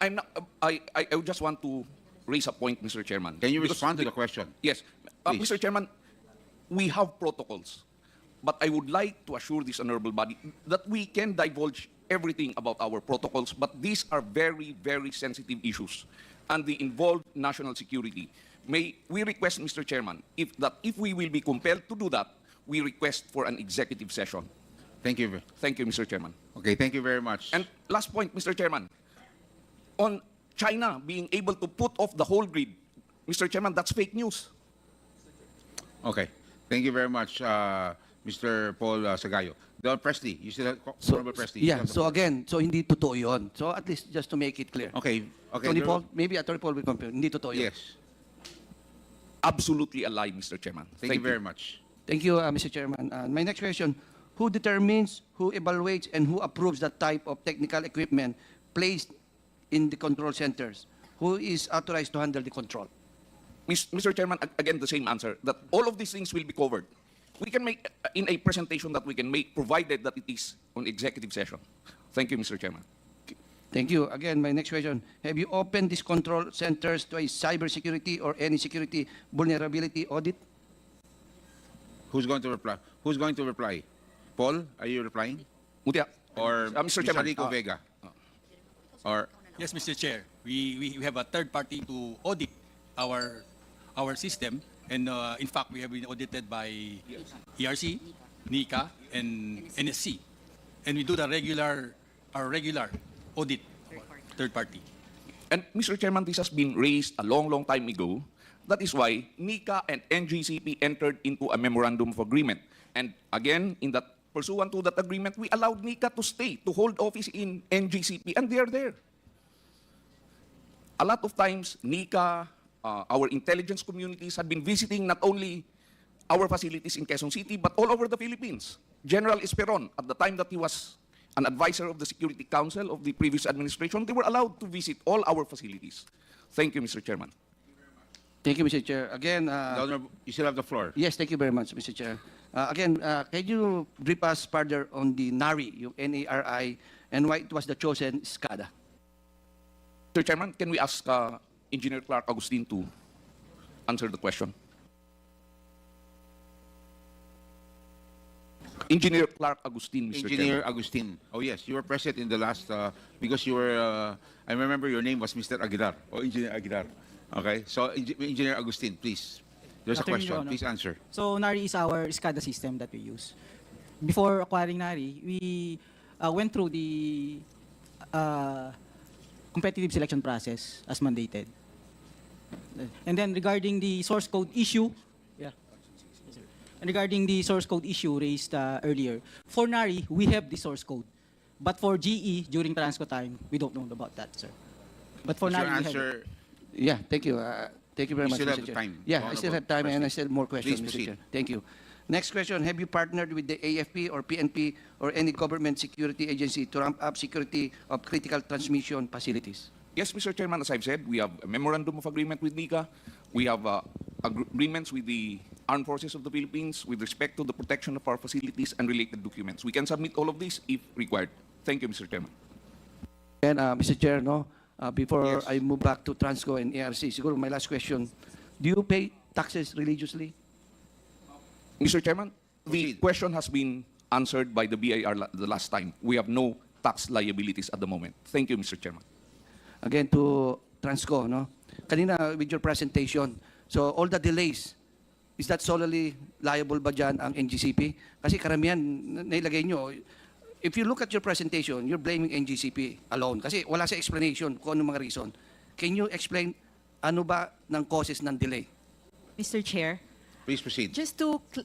I'm not, I just want to raise a point, Mr. Chairman. Can you Because respond to the question? Yes. Please. Mr. Chairman, we have protocols, but I would like to assure this honorable body that we can divulge everything about our protocols, but these are very, very sensitive issues, and they involve national security. May we request, Mr. Chairman, if we will be compelled to do that, we request for an executive session. Thank you. Thank you, Mr. Chairman. Okay, thank you very much. And last point, Mr. Chairman, on China being able to put off the whole grid, Mr. Chairman, that's fake news. Okay, thank you very much, Mr. Paul Sagayo. Don Presley, you still have, Honorable Presley. you Yeah, still have the so floor. again, so hindi totoo yun. So at least just to make it clear. Okay, Attorney Paul, maybe Attorney Paul will confirm. Hindi totoo yun. Yes, Absolutely a lie, Mr. Chairman. thank you very much. Thank you, Mr. Chairman. My next question, who determines, who evaluates, and who approves that type of technical equipment placed in the control centers? Who is authorized to handle the control? Mr. Chairman, again, the same answer, that all of these things will be covered. We can make, in a presentation that we can make, provided that it is on executive session. Thank you, Mr. Chairman. Thank you. Again, my next question, have you opened these control centers to a cybersecurity or any security vulnerability audit? Who's going to reply? Who's going to reply? Paul, are you replying? Mutia. Or Mr. Chairman, Rico Vega? Or Yes, Mr. Chair. We have a third party to audit our system, and in fact, we have been audited by ERC, NICA, and NSC, and we do the regular audit, third party. And Mr. Chairman, this has been raised a long, long time ago. That is why NICA and NGCP entered into a memorandum of agreement. And again, in that pursuant to that agreement, we allowed NICA to stay, to hold office in NGCP, and they are there. A lot of times, NICA, our intelligence communities had been visiting not only our facilities in Quezon City, but all over the Philippines. General Esperon, at the time that he was an advisor of the Security Council of the previous administration, they were allowed to visit all our facilities. Thank you, Mr. Chairman. Thank you, Mr. Chair. Again, you still have the floor. yes, thank you very much, Mr. Chair. Again, can you brief us further on the NARI, yung NARI, and why it was the chosen SCADA? Mr. Chairman, can we ask Engineer Clark Agustin to answer the question? Engineer Clark Agustin, Mr. Engineer Chairman. Agustin. Oh yes, you were present in the last, because you were, I remember your name was Mr. Aguilar, or Engineer Aguilar. Okay, so Engineer Agustin, please. There's a Attorney question, Your Honor. please answer. So NARI is our SCADA system that we use. Before acquiring NARI, we went through the competitive selection process as mandated. And then regarding the source code issue, and regarding the source code issue raised earlier, for NARI, we have the source code. But for GE, during Transco time, we don't know about that, sir. But for Is your NARI, we have answer, it. Yeah, thank you. Thank you very You much, still Mr. have Chair. time. Yeah, I still have time, and I still have more questions, Please Mr. proceed. Chair. Thank you. Next question, have you partnered with the AFP or PNP or any government security agency to ramp up security of critical transmission facilities? Yes, Mr. Chairman, as I've said, we have a memorandum of agreement with NICA. We have agreements with the Armed Forces of the Philippines with respect to the protection of our facilities and related documents. We can submit all of this if required. Thank you, Mr. Chairman. And Mr. Chair, no, before Yes. I move back to Transco and ARC, siguro my last question, do you pay taxes religiously? Mr. Chairman, the Proceed. question has been answered by the BIR the last time. We have no tax liabilities at the moment. Thank you, Mr. Chairman. Again, to Transco, no? Kanina with your presentation, so all the delays is that solely liable ba dyan ang NGCP? Kasi karamihan nailagay nyo, if you look at your presentation, you're blaming NGCP alone. Kasi wala sa explanation kung ano mga reason. Can you explain ano ba ng causes ng delay? Mr. Chair, Please proceed.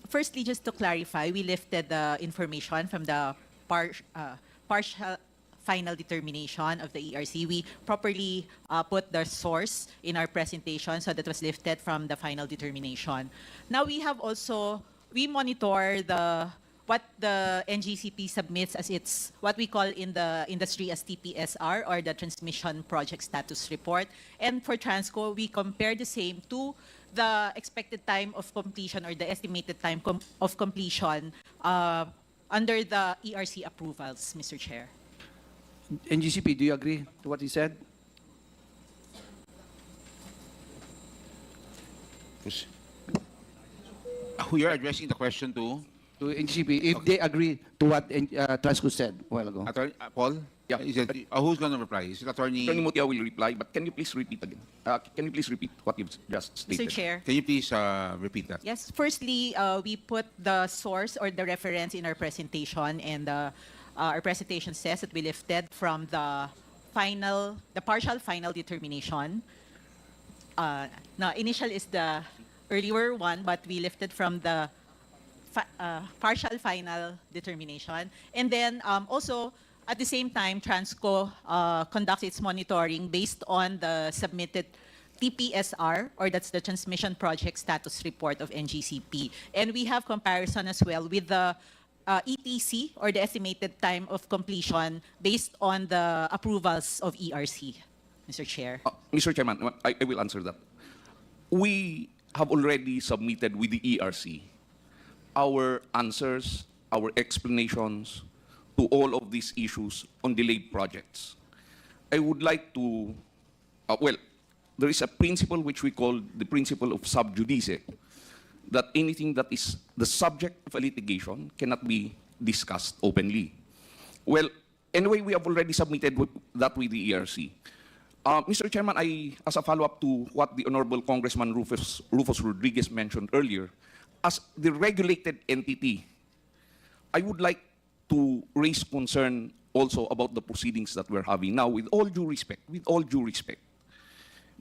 firstly, just to clarify, we lifted the information from the partial final determination of the ERC. We properly put the source in our presentation, so that was lifted from the final determination. Now we have also, we monitor what the NGCP submits as its, what we call in the industry as TPSR, or the Transmission Project Status Report. And for Transco, we compare the same to the expected time of completion, or the estimated time of completion under the ERC approvals, Mr. Chair. NGCP, do you agree to what he said? Who you're addressing the question to? To NGCP, if they agree to what Transco said a while ago. Attorney, Paul? Yeah. Is it, who's going to reply? Is it Attorney? Attorney Mutia will reply, but can you please repeat again? Can you please repeat what you've just stated? Mr. Chair. Can you please repeat that? Yes, firstly, we put the source or the reference in our presentation, and our presentation says that we lifted from the partial final determination. Now, initial is the earlier one, but we lifted from the partial final determination. And then also, at the same time, Transco conducts its monitoring based on the submitted TPSR, or that's the Transmission Project Status Report of NGCP. And we have comparison as well with the ETC, or the estimated time of completion, based on the approvals of ERC, Mr. Chair. Mr. Chairman, I will answer that. We have already submitted with the ERC our answers, our explanations to all of these issues on delayed projects. I would like to, well, there is a principle which we call the principle of sub judice, that anything that is the subject of a litigation cannot be discussed openly. Well, anyway, we have already submitted that with the ERC. Mr. Chairman, as a follow-up to what the Honorable Congressman Rufus Rodriguez mentioned earlier, as the regulated entity, I would like to raise concern also about the proceedings that we're having now, with all due respect,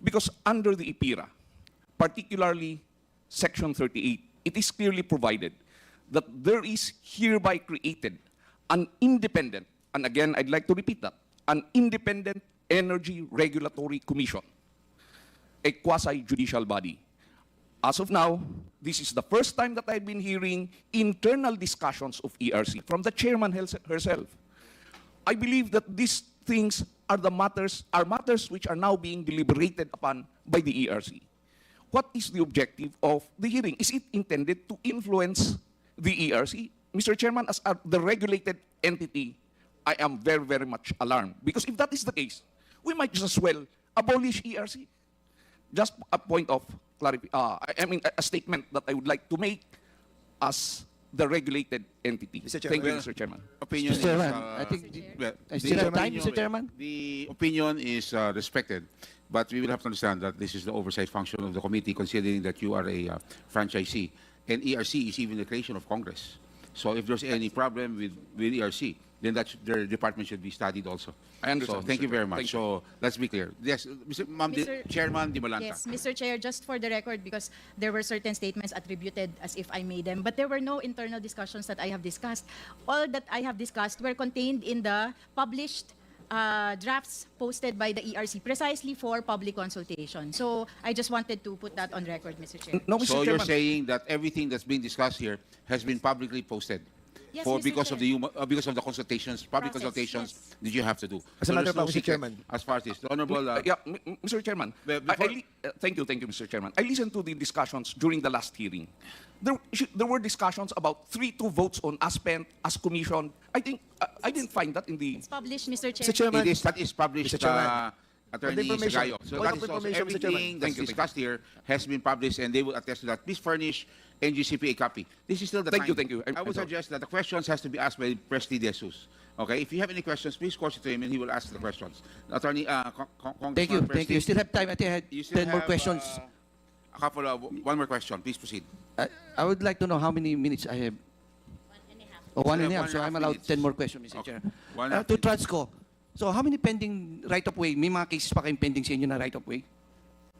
because under the IPIRA, particularly Section 38, it is clearly provided that there is hereby created an independent, and again, I'd like to repeat that, an independent Energy Regulatory Commission, a quasi-judicial body. As of now, this is the first time that I've been hearing internal discussions of ERC from the chairman herself. I believe that these things are matters which are now being deliberated upon by the ERC. What is the objective of the hearing? Is it intended to influence the ERC? Mr. Chairman, as the regulated entity, I am very, very much alarmed. Because if that is the case, we might just as well abolish ERC. Just a point of clarification, a statement that I would like to make as the regulated entity. Thank you, Mr. Chairman. Opinion Mr. Chairman, is, I think I the still have time, opinion- Mr. Chairman. The opinion is respected, but we will have to understand that this is the oversight function of the committee, considering that you are a franchisee, and ERC is even the creation of Congress. So if there's any problem with ERC, then their department should be studied also. I understand. So thank you very much. Thank you. So let's be clear. Yes, Chairman Di Malanta. Yes, Mr. Chair, just for the record, because there were certain statements attributed as if I made them, but there were no internal discussions that I have discussed. All that I have discussed were contained in the published drafts posted by the ERC precisely for public consultation. So I just wanted to put that on record, Mr. Chair. No, Mr. So Chairman. you're saying that everything that's being discussed here has been publicly posted? Yes, Mr. Because Chair. because of the consultations, public Process, consultations yes. that you have to do. As a So matter there's of no fact, Mr. secret Chairman. As far as this, the Honorable... Mr. Chairman, thank you, Mr. Chairman. I listened to the discussions during the last hearing. There were discussions about 3-2 votes on as spent, as commissioned. I think I didn't find that in the... It's published, Mr. Chair. Mr. Chairman. That is published, Mr. Chairman. Attorney Point of information. Sagayo. So Point that of is also information, Mr. Chairman. everything that's Thank you. discussed here has been published, and they will attest to that. Please furnish NGCP a copy. This is still the time. Thank you. I would suggest that the questions has to be asked by President De Jesus. Okay, if you have any questions, please course it to him, and he will ask the questions. Attorney, Thank you. You still have time. I think I had You still 10 more have, questions. One more question. Please proceed. I would like to know how many minutes I have. Oh, 1.5. So I'm allowed minutes. 10 more questions, Mr. Okay. Chair. 1.5 To minutes. Transco. So how many pending right-of-way? May mga cases pa kayong pending sa inyo na right-of-way?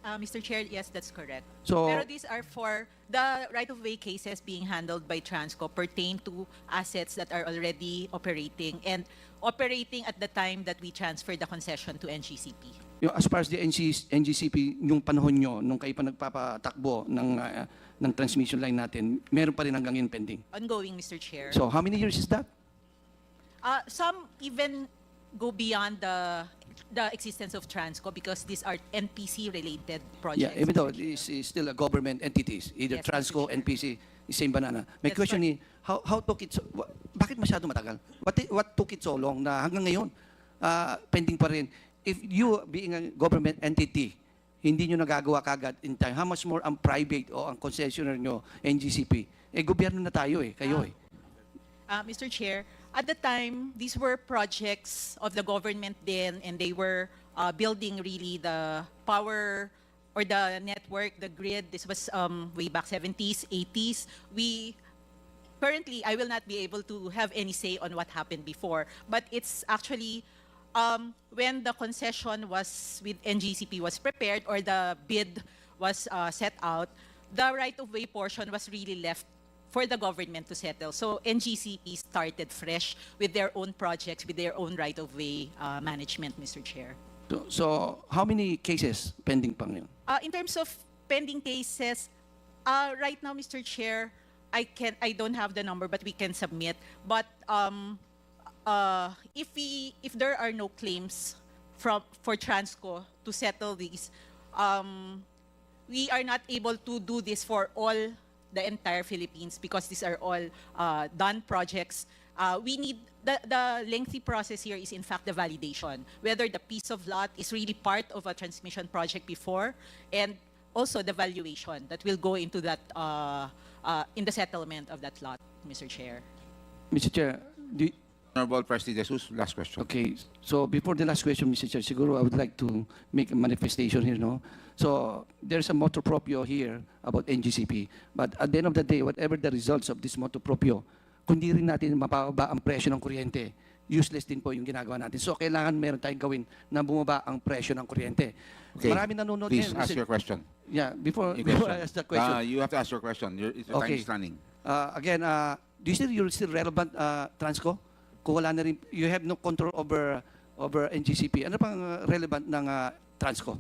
Mr. Chair, yes, that's correct. So- Pero these are for the right-of-way cases being handled by Transco pertain to assets that are already operating and operating at the time that we transfer the concession to NGCP. As far as the NGCP, yung panahon nyo, nung kayo pa nagpapatakbo ng transmission line natin, meron pa rin hanggang yun pending. Ongoing, Mr. Chair. So how many years is that? Some even go beyond the existence of Transco because these are NPC-related projects. Yeah, even though this is still a government entities, either Yes, Mr. Transco, Chair. NPC, same banana. My That's question is, how took it bakit masyado matagal? What took it so long na hanggang ngayon, pending pa rin? If you, being a government entity, hindi nyo nagagawa kagad in time, how much more ang private o ang concessionaire nyo, NGCP? Gobyerno na tayo kayo Mr. Chair, at the time, these were projects of the government then, and they were building really the power or the network, the grid. This was way back 70s, 80s. Currently, I will not be able to have any say on what happened before, but it's actually when the concession was with NGCP was prepared or the bid was set out, the right-of-way portion was really left for the government to settle. So NGCP started fresh with their own projects, with their own right-of-way management, Mr. Chair. So how many cases pending pa ngayon? In terms of pending cases, right now, Mr. Chair, I don't have the number, but we can submit. But if there are no claims for Transco to settle these, we are not able to do this for all the entire Philippines because these are all done projects. We need the lengthy process here is in fact the validation, whether the piece of lot is really part of a transmission project before, and also the valuation that will go into that in the settlement of that lot, Mr. Chair. Mr. Chair, Honorable President Jesus, last question. Okay, so before the last question, Mr. Chair, siguro I would like to make a manifestation here, no? So there's a motu proprio here about NGCP, but at the end of the day, whatever the results of this motu proprio, kundi rin natin mapababa ang presyo ng kuryente, useless din po yung ginagawa natin. So kailangan meron tayong gawin na bumaba ang presyo ng kuryente. Okay, Maraming nanonood please ngayon, ask your question. Yeah, before I ask the question. You have to ask your question. Your time is running. Again, do you still you're still relevant, Transco? Kung wala na rin, you have no control over NGCP. Ano pang relevant ng Transco?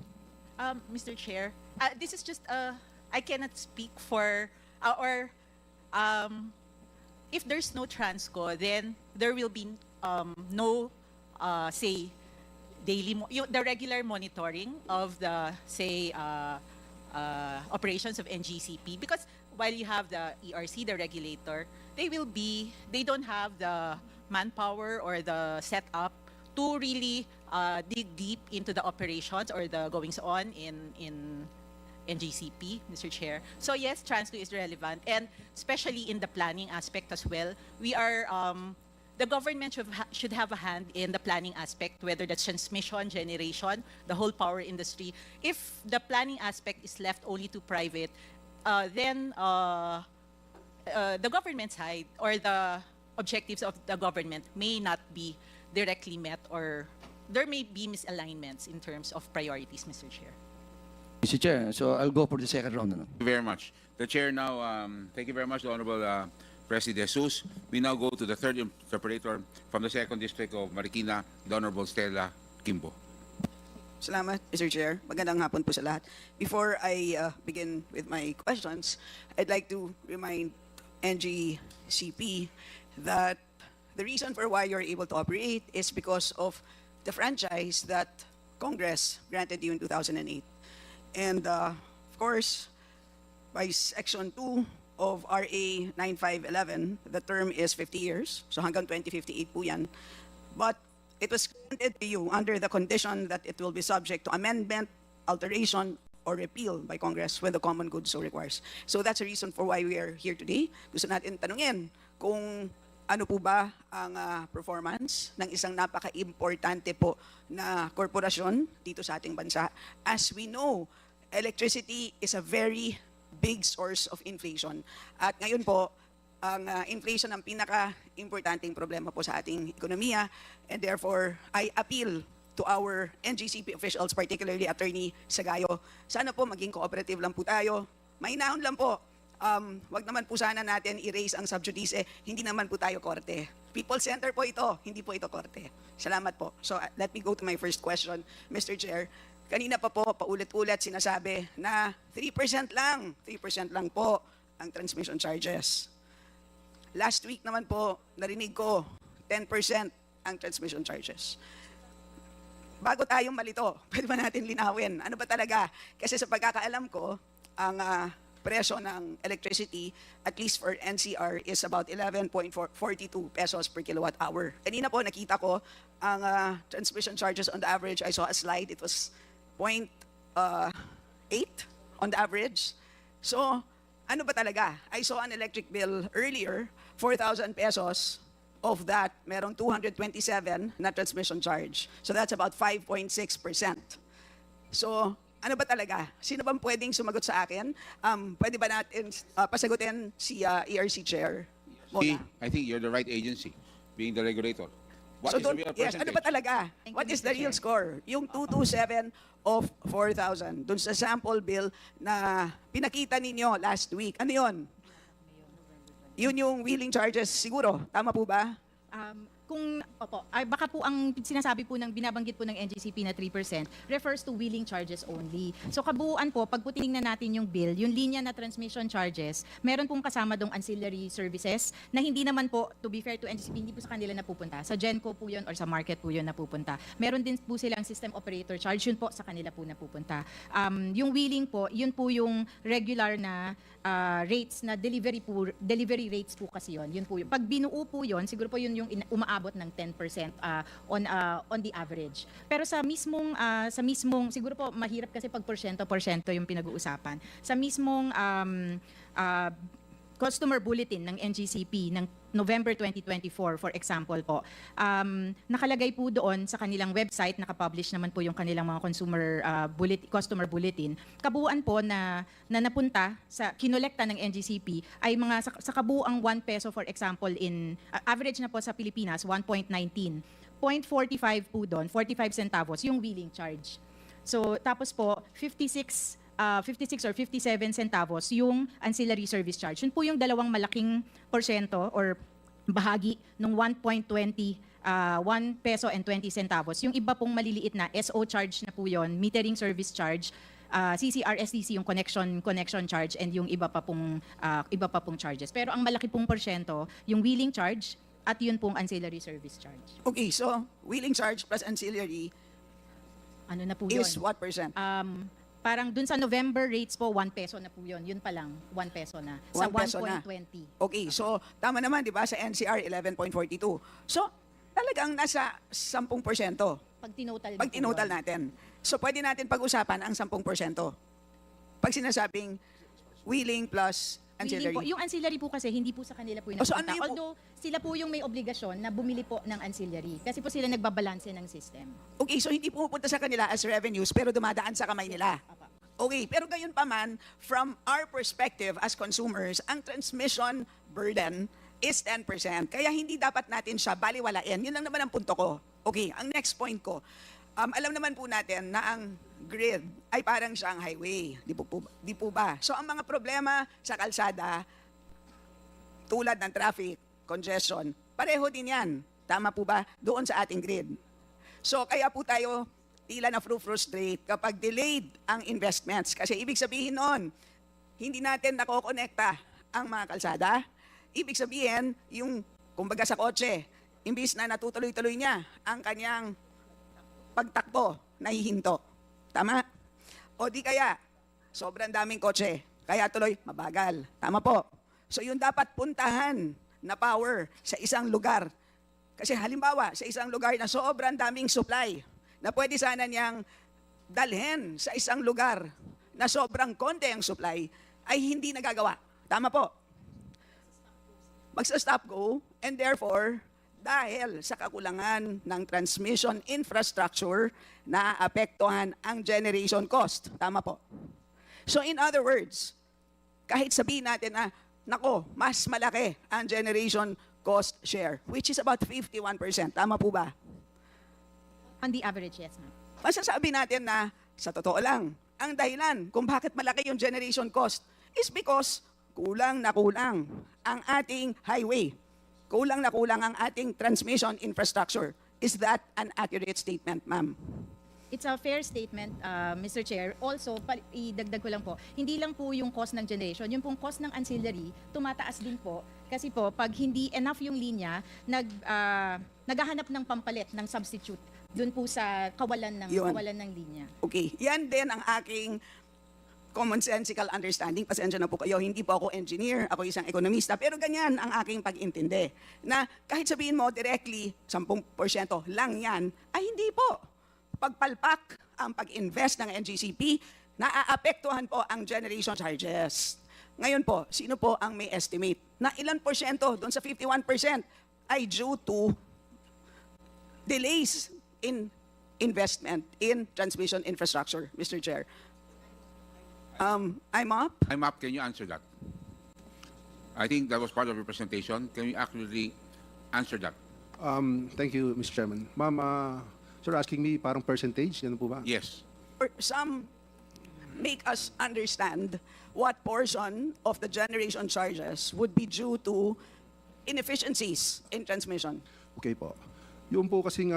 Mr. Chair, this is just I cannot speak for if there's no Transco, then there will be no say the regular monitoring of the operations of NGCP, because while you have the ERC, the regulator, they don't have the manpower or the setup to really dig deep into the operations or the goings on in NGCP, Mr. Chair. So yes, Transco is relevant, and especially in the planning aspect as well. We are the government should have a hand in the planning aspect, whether that's transmission, generation, the whole power industry. If the planning aspect is left only to private, then the government side or the objectives of the government may not be directly met, or there may be misalignments in terms of priorities, Mr. Chair. Mr. Chair, so I'll go for the second round. Thank you very much. The Chair now, thank you very much, Honorable President Jesus. We now go to the third interpreter from the 2nd District of Marikina, the Honorable Stella Kimbo. Salamat, Mr. Chair. Magandang hapon po sa lahat. Before I begin with my questions, I'd like to remind NGCP that the reason for why you're able to operate is because of the franchise that Congress granted you in 2008. And of course, by Section 2 of RA 9511, the term is 50 years, so hanggang 2058 po yan. But it was granted to you under the condition that it will be subject to amendment, alteration, or repeal by Congress when the common good so requires. So that's the reason for why we are here today. Gusto natin tanungin kung ano po ba ang performance ng isang napaka-importante po na korporasyon dito sa ating bansa. As we know, electricity is a very big source of inflation. At ngayon po, ang inflation ang pinaka-importanting problema po sa ating ekonomiya, and therefore, I appeal to our NGCP officials, particularly Attorney Sagayo. Sana po maging cooperative lang po tayo. Mainahon lang po. Wag naman po sana natin i-raise ang sub judice. Hindi naman po tayo korte. People center po ito, hindi po ito korte. Salamat po. So let me go to my first question, Mr. Chair. Kanina pa po, paulit-ulit sinasabi na 3% lang po ang transmission charges. Last week naman po, narinig ko, 10% ang transmission charges. Bago tayong malito, pwede ba natin linawin? Ano ba talaga? Kasi sa pagkakaalam ko, ang presyo ng electricity, at least for NCR, is about 11.42 pesos per kilowatt hour. Kanina po, nakita ko, ang transmission charges on the average, I saw a slide, it was 0.8 on the average. So, ano ba talaga? I saw an electric bill earlier, 4,000 pesos. Of that, merong 227 na transmission charge. So that's about 5.6%. So, ano ba talaga? Sino bang pwedeng sumagot sa akin? Pwede ba natin pasagutin si ERC Chair? I think you're the right agency, being the regulator. What is the real yes, ano ba talaga? What is the real score? Yung 227 of 4,000, dun sa sample bill na pinakita ninyo last week. Ano yun? Yun yung wheeling charges siguro. Tama po ba? Baka po ang sinasabi po ng binabanggit po ng NGCP na 3% refers to wheeling charges only. So kabuuan po, pag tinignan natin yung bill, yung linya na transmission charges, meron pong kasama dong ancillary services na hindi naman po, to be fair to NGCP, hindi po sa kanila napupunta. Sa Genco po yun or sa market po yun napupunta. Meron din po silang system operator charge, yun po sa kanila po napupunta. Yung wheeling po, yun po yung regular na rates na delivery rates po kasi yun. Yun po yun. Pag binuo po yun, siguro po yun yung umaabot ng 10% on the average. Pero sa mismong siguro po mahirap kasi pag porsyento yung pinag-uusapan. Sa mismong customer bulletin ng NGCP ng November 2024, for example po, nakalagay po doon sa kanilang website, nakapublish naman po yung kanilang mga customer bulletin. Kabuuan po na napunta sa kinolekta ng NGCP ay mga sa kabuuang 1 peso, for example, in average na po sa Pilipinas, 1.19. 0.45 po doon, 45 centavos, yung wheeling charge. So, tapos po, 56 or 57 centavos yung ancillary service charge. Yun po yung dalawang malaking porsyento or bahagi ng 1.20, 1 peso and 20 centavos. Yung iba pong maliliit na SO charge na po yun, metering service charge, CCR/SDC yung connection charge, and yung iba pa pong charges. Pero ang malaki pong porsyento, yung wheeling charge at yun pong ancillary service charge. Okay, so wheeling charge plus ancillary ano na po yun? Is what percent? Parang dun sa November rates po, 1 peso na po yun. Yun pa lang, 1 peso na. Sa 1.20. Okay, so tama naman, di ba, sa NCR, 11.42. So, talagang nasa 10%. Pag tinotal natin. So, pwede natin pag-usapan ang 10%. Pag sinasabing wheeling plus ancillary. Yung ancillary po kasi, hindi po sa kanila po yung So, ano napunta. Although, sila po yung may obligasyon na bumili po ng ancillary. Kasi po sila nagbabalanse ng system. Okay, so hindi pupunta sa kanila as revenues, pero dumadaan sa kamay nila. Okay, pero gayon pa man, from our perspective as consumers, ang transmission burden is 10%. Kaya hindi dapat natin siya baliwalain. Yun lang naman ang punto ko. Okay, ang next point ko. Alam naman po natin na ang grid ay parang siyang highway. Di po ba? So ang mga problema sa kalsada, tulad ng traffic, congestion, pareho din yan. Tama po ba? Doon sa ating grid. So kaya po tayo tila na frustrate kapag delayed ang investments. Kasi ibig sabihin noon, hindi natin nakokonekta ang mga kalsada. Ibig sabihin, yung kumbaga sa kotse, imbis na natutuloy-tuloy niya ang kanyang pagtakbo, nahihinto. Tama? O di kaya, sobrang daming kotse, kaya tuloy, mabagal. Tama po. So yung dapat puntahan na power sa isang lugar. Kasi halimbawa, sa isang lugar na sobrang daming supply, na pwede sana niyang dalhin sa isang lugar na sobrang konti ang supply, ay hindi nagagawa. Tama po. Magsa-stop go, and therefore, dahil sa kakulangan ng transmission infrastructure, naapektuhan ang generation cost. Tama po. So in other words, kahit sabihin natin na, nako, mas malaki ang generation cost share, which is about 51%. Tama po ba? On the average, yes, ma'am. Masasabi natin na, sa totoo lang, ang dahilan kung bakit malaki yung generation cost is because kulang na kulang ang ating highway. Kulang na kulang ang ating transmission infrastructure. Is that an accurate statement, ma'am? It's a fair statement, Mr. Chair. Also, idagdag ko lang po, hindi lang po yung cost ng generation, yung pong cost ng ancillary, tumataas din po. Kasi po, pag hindi enough yung linya, naghahanap ng pampalit, ng substitute, dun po sa kawalan ng linya. Okay, yan din ang aking commonsensical understanding. Pasensya na po kayo, hindi po ako engineer, ako isang ekonomista, pero ganyan ang aking pag-intindi. Na kahit sabihin mo directly, 10% lang yan, ay hindi po. Pagpalpak ang pag-invest ng NGCP, naaapektuhan po ang generation charges. Ngayon po, sino po ang may estimate na ilan porsyento doon sa 51% ay due to delays in investment in transmission infrastructure, Mr. Chair? IMAP? IMAP, can you answer that? I think that was part of your presentation. Can you actually answer that? Thank you, Mr. Chairman. Ma'am, sir, asking me parang percentage, yan po ba? Yes. Some make us understand what portion of the generation charges would be due to inefficiencies in transmission. Okay po. Yung po kasing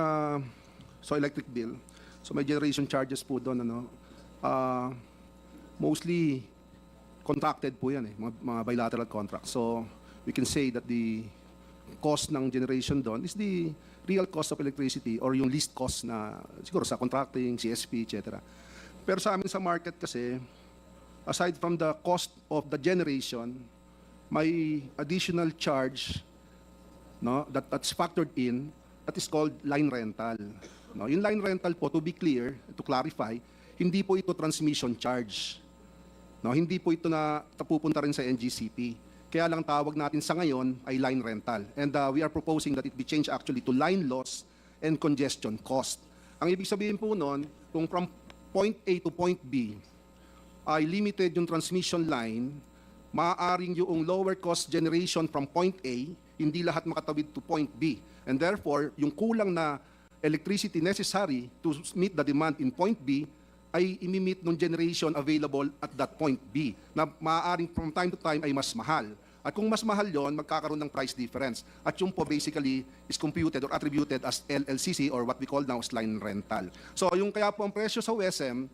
so electric bill, so may generation charges po doon, mostly contracted po yan, mga bilateral contracts. So we can say that the cost ng generation doon is the real cost of electricity or yung least cost na siguro sa contracting, CSP, etc. Pero sa amin sa market kasi, aside from the cost of the generation, may additional charge that's factored in that is called line rental. Yung line rental po, to be clear, to clarify, hindi po ito transmission charge. Hindi po ito na pupunta rin sa NGCP. Kaya lang tawag natin sa ngayon ay line rental. And we are proposing that it be changed actually to line loss and congestion cost. Ang ibig sabihin po nun, kung from point A to point B ay limited yung transmission line, maaaring yung lower cost generation from point A, hindi lahat makatawid to point B. And therefore, yung kulang na electricity necessary to meet the demand in point B ay imi-meet ng generation available at that point B, na maaaring from time to time ay mas mahal. At kung mas mahal yon, magkakaroon ng price difference. At yung po basically is computed or attributed as LLCC or what we call now as line rental. So yung kaya po ang presyo sa WSM,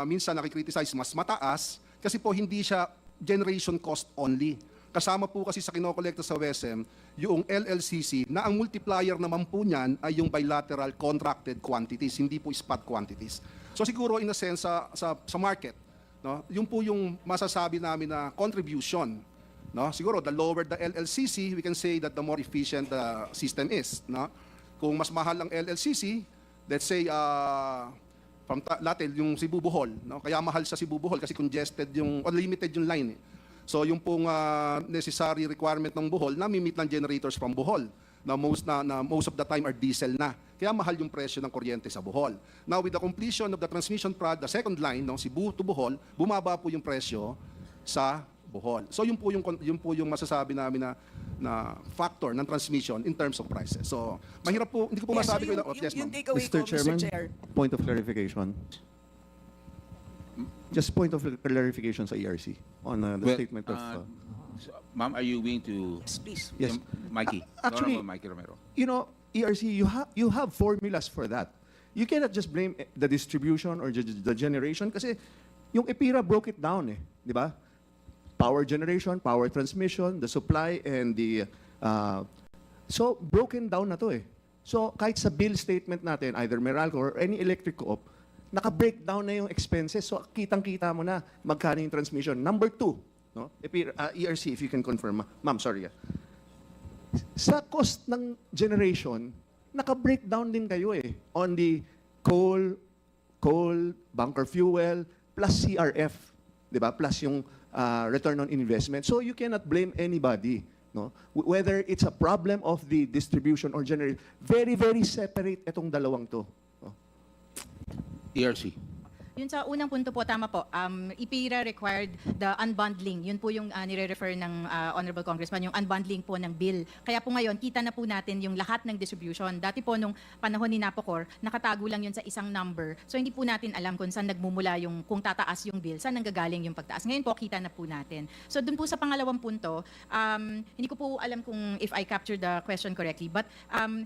minsan nakikriticize mas mataas kasi po hindi siya generation cost only. Kasama po kasi sa kinokolekta sa WSM yung LLCC na ang multiplier naman po niyan ay yung bilateral contracted quantities, hindi po spot quantities. So siguro in a sense sa market, yun po yung masasabi namin na contribution. Siguro the lower the LLCC, we can say that the more efficient the system is. Kung mas mahal ang LLCC, let's say from Latil yung Cebu Bohol, kaya mahal sa Cebu Bohol kasi congested yung or limited yung line. So yung pong necessary requirement ng Bohol, nami-meet ng generators from Bohol na most of the time are diesel na. Kaya mahal yung presyo ng kuryente sa Bohol. Now with the completion of the transmission product, the second line, Cebu to Bohol, bumaba po yung presyo sa Bohol. So yun po yung masasabi namin na factor ng transmission in terms of prices. So mahirap po, hindi ko po masabi ko yes, ma'am. Mr. Chairman, point of clarification. Just point of clarification sa ERC on the statement of... Ma'am, are you willing to... Yes, please. Yes. Mikey. Actually, Honorable Mikey Romero. You know, ERC, you have formulas for that. You cannot just blame the distribution or the generation kasi yung EPIRA broke it down, di ba? Power generation, power transmission, the supply, and the... so, broken down na to So, kahit sa bill statement natin, either Meralco or any electric co-op, naka-breakdown na yung expenses. So, kitang-kita mo na magkano yung transmission. Number 2, ERC, if you can confirm. Ma'am, sorry. Sa cost ng generation, naka-breakdown din kayo on the coal, bunker fuel, plus CRF, di ba? Plus yung return on investment. So you cannot blame anybody, whether it's a problem of the distribution or generation. Very, very separate itong dalawang to. ERC. Yun sa unang punto po, tama po. IPIRA required the unbundling. Yun po yung nire-refer ng Honorable Congressman, yung unbundling po ng bill. Kaya po ngayon, kita na po natin yung lahat ng distribution. Dati po nung panahon ni Napocor, nakatago lang yun sa isang number. So hindi po natin alam kung saan nagmumula yung, kung tataas yung bill, saan nanggagaling yung pagtaas. Ngayon po, kita na po natin. So dun po sa pangalawang punto, hindi ko po alam kung if I captured the question correctly, but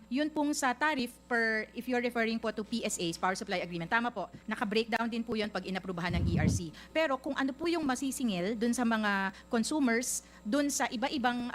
yun pong sa tariff per, if you're referring po to PSAs, Power Supply Agreement, tama po, naka-breakdown din po yun pag inaprubahan ng ERC. Pero kung ano po yung masisingil dun sa mga consumers, dun sa iba-ibang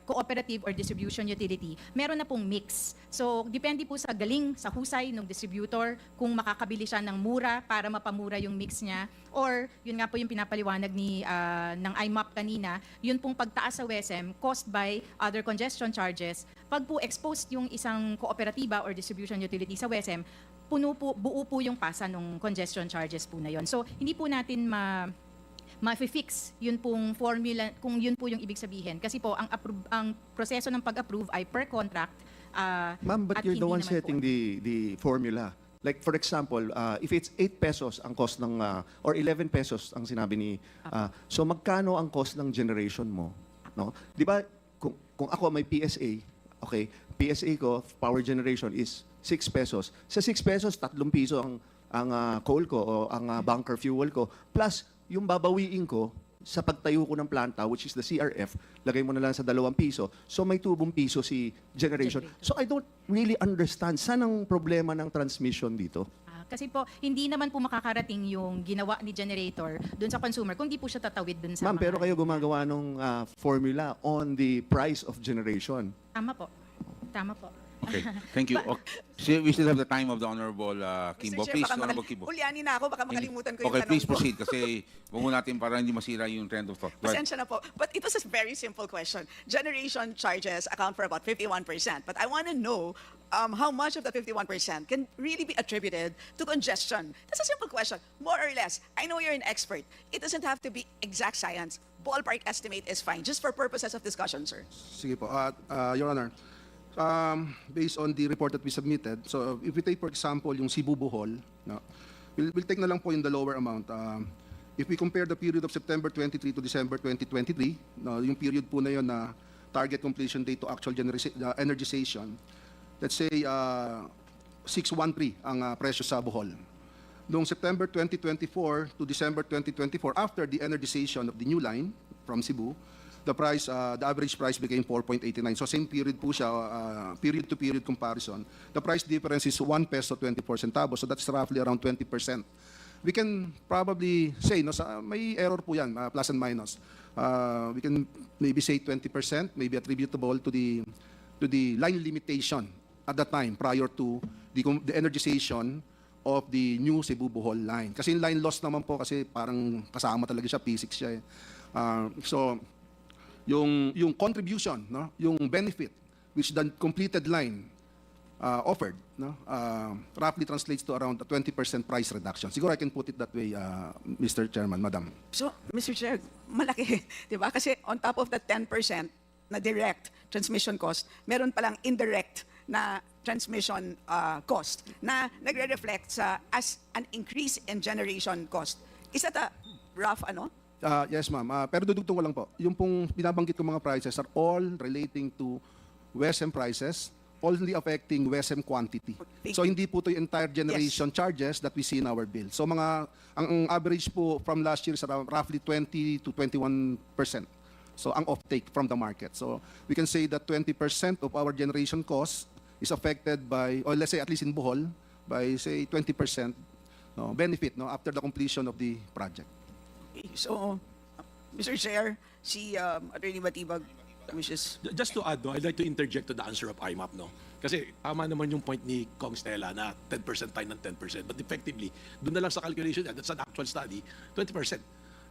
cooperative or distribution utility, meron na pong mix. So, depende po sa galing, sa husay ng distributor, kung makakabili siya ng mura para mapamura yung mix niya, or yun nga po yung pinapaliwanag ng IMAP kanina, yun pong pagtaas sa WESM caused by other congestion charges. Pag po exposed yung isang kooperatiba or distribution utility sa WESM, buo po yung pasa ng congestion charges po na yun. So, hindi po natin ma-fix yun pong formula, kung yun po yung ibig sabihin. Kasi po, ang proseso ng pag-approve ay per contract. Ma'am, but you're the one setting the formula. Like for example, if it's 8 pesos ang cost ng, or 11 pesos ang sinabi ni, so magkano ang cost ng generation mo? No? Di ba, kung ako may PSA, okay, PSA ko, power generation is 6 pesos. Sa 6 pesos, 3 piso ang coal ko o ang bunker fuel ko. Plus, yung babawiin ko sa pagtayo ko ng planta, which is the CRF, lagay mo na lang sa 2 piso. So may 2 piso si generation. So I don't really understand. Saan ang problema ng transmission dito? Kasi po, hindi naman po makakarating yung ginawa ni generator dun sa consumer kung di po siya tatawid dun sa Ma'am, pero kayo gumagawa ng formula on the price of generation. Tama po. Tama po. Okay, thank you. Okay. We still have the time of the Honorable Kimbo. Mr. Chair, Please, baka Honorable Kimbo. Ulyanin na ako, baka makalimutan ko yung Okay, tanong please ko. proceed kasi huwag mo natin para hindi masira yung trend of thought. Go ahead. Pasensya na po. But it was a very simple question. Generation charges account for about 51%. But I want to know how much of the 51% can really be attributed to congestion. That's a simple question. More or less. I know you're an expert. It doesn't have to be exact science. Ballpark estimate is fine. Just for purposes of discussion, sir. Sige po. Your Honor, based on the report that we submitted, so if we take, for example, yung Cebu Bohol, no, we'll take na lang po yung the lower amount. If we compare the period of September 23 to December 2023, no, yung period po na yun na target completion date to actual energization, let's say 613 ang presyo sa Bohol. Noong September 2024 to December 2024, after the energization of the new line from Cebu, the average price became 4.89. So same period po siya, period to period comparison. The price difference is 1 peso 24 centavos. So that's roughly around 20%. We can probably say, no, may error po yan, plus and minus. We can maybe say 20%, maybe attributable to the line limitation at that time prior to the energization of the new Cebu Bohol line. Kasi yung line loss naman po kasi parang kasama talaga siya, P6 siya eh. So, yung contribution, no, yung benefit which the completed line offered, no, roughly translates to around a 20% price reduction. Siguro I can put it that way, Mr. Chairman, Madam. So, Mr. Chair, malaki, di ba? Kasi on top of the 10% na direct transmission cost, meron palang indirect na transmission cost na nagre-reflect as an increase in generation cost. Is that a rough ano? Yes, ma'am. Pero dudugtong ko lang po. Yung pong binabanggit ko mga prices are all relating to WESM prices, only affecting WESM quantity. So hindi po ito yung entire generation charges that we see in our bill. So ang average po from last year is around roughly 20 to 21%. So ang offtake from the market. So we can say that 20% of our generation cost is affected by, or let's say at least in Bohol, by say 20% benefit after the completion of the project. So, Mr. Chair, si Attorney Batibag wishes. Just to add, no, I'd like to interject to the answer of IMAP. No? Kasi tama naman yung point ni Kong Stella na 10% tayo ng 10%. But effectively, doon na lang sa calculation, that's an actual study, 20%.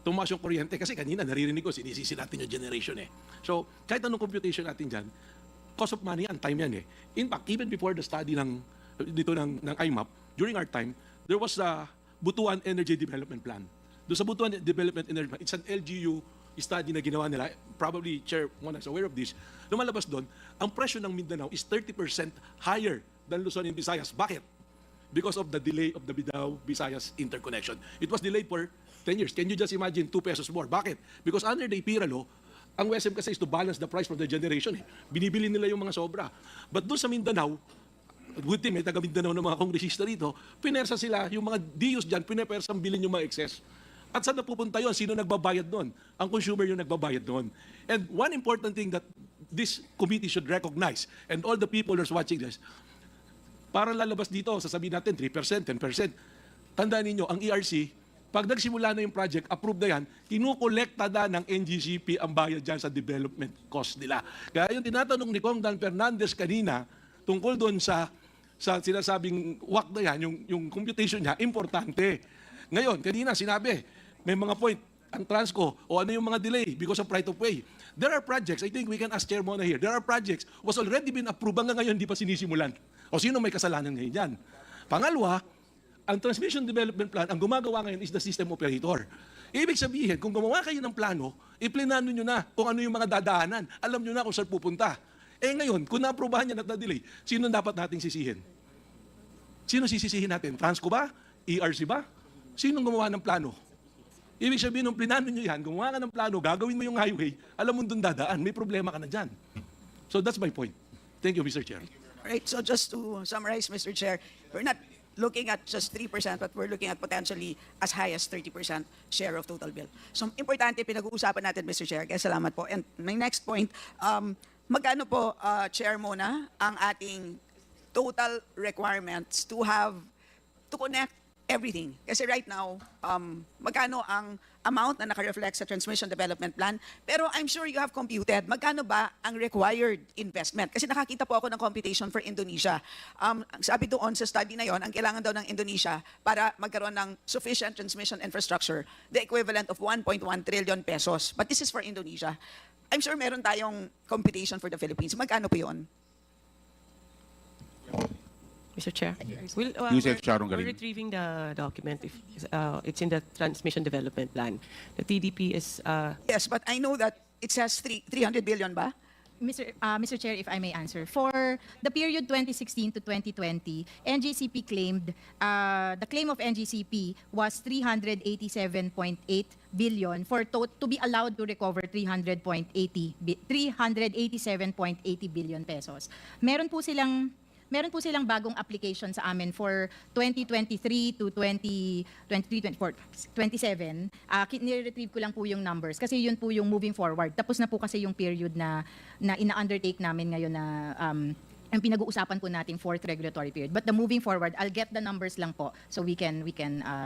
Tumaas yung kuryente kasi kanina naririnig ko, sinisisi natin yung generation eh. So, kahit anong computation natin dyan, cost of money and time yan eh. In fact, even before the study ng IMAP, during our time, there was the Butuan Energy Development Plan. Doon sa Butuan Development Energy Plan, it's an LGU study na ginawa nila. Probably, Chair, one is aware of this. Lumalabas doon, ang presyo ng Mindanao is 30% higher than Luzon and Visayas. Bakit? because of the delay of the Visayas interconnection. It was delayed for 10 years. Can you just imagine 2 pesos more? Bakit? Because under the IPIRA law, ang WSM kasi is to balance the price for the generation. Binibili nila yung mga sobra. But doon sa Mindanao, good thing, may taga Mindanao ng mga kongresista rito, pinersa sila, yung mga DUs dyan, pinepersang bilhin yung mga excess. At saan napupunta yun? Sino nagbabayad doon? Ang consumer yung nagbabayad doon. And one important thing that this committee should recognize, and all the people who's watching this, para lalabas dito, sasabihin natin 3%, 10%. Tandaan ninyo, ang ERC, pag nagsimula na yung project, approved na yan, kinukolekta na ng NGCP ang bayad dyan sa development cost nila. Kaya yung tinatanong ni Kong Dan Fernandez kanina, tungkol doon sa sinasabing WAC na yan, yung computation niya, importante. Ngayon, kanina sinabi, may mga point, ang Transco, o ano yung mga delay because of right of way. There are projects, I think we can ask Chair Mona here, there are projects was already been approved hanggang ngayon, di pa sinisimulan. O sino may kasalanan ngayon yan? Pangalawa, ang Transmission Development Plan, ang gumagawa ngayon is the system operator. Ibig sabihin, kung gumawa kayo ng plano, iplinano nyo na kung ano yung mga dadaanan. Alam nyo na kung saan pupunta. Eh ngayon, kung na-aprobahan niya at na-delay, sino dapat nating sisihin? Sino sisisihin natin? Transco ba? ERC ba? Sinong gumawa ng plano? Ibig sabihin, nung plinano nyo yan, gumawa ka ng plano, gagawin mo yung highway, alam mo doon dadaan, may problema ka na dyan. So that's my point. Thank you, Mr. Chair. All right, so just to summarize, Mr. Chair, we're not looking at just 3%, but we're looking at potentially as high as 30% share of total bill. So, importante, pinag-uusapan natin, Mr. Chair. Kaya salamat po. And my next point, magkano po, Chair Mona, ang ating total requirements to connect everything? Kasi right now, magkano ang amount na naka-reflect sa Transmission Development Plan? Pero I'm sure you have computed, magkano ba ang required investment? Kasi nakakita po ako ng computation for Indonesia. Sabi doon sa study na yon, ang kailangan daw ng Indonesia para magkaroon ng sufficient transmission infrastructure, the equivalent of 1.1 trillion pesos. But this is for Indonesia. I'm sure meron tayong computation for the Philippines. Magkano po yun? Mr. Chair, we're retrieving the document. It's in the Transmission Development Plan. The TDP is... Yes, but I know that it says 300 billion ba? Mr. Chair, if I may answer. For the period 2016 to 2020, NGCP claimed, the claim of NGCP was 387.8 billion to be allowed to recover 387.80 billion pesos. Meron po silang bagong application sa amin for 2023 to 2024, 27. Nire-retrieve ko lang po yung numbers kasi yun po yung moving forward. Tapos na po kasi yung period na ina-undertake namin ngayon na ang pinag-uusapan po natin fourth regulatory period. But the moving forward, I'll get the numbers lang po so we can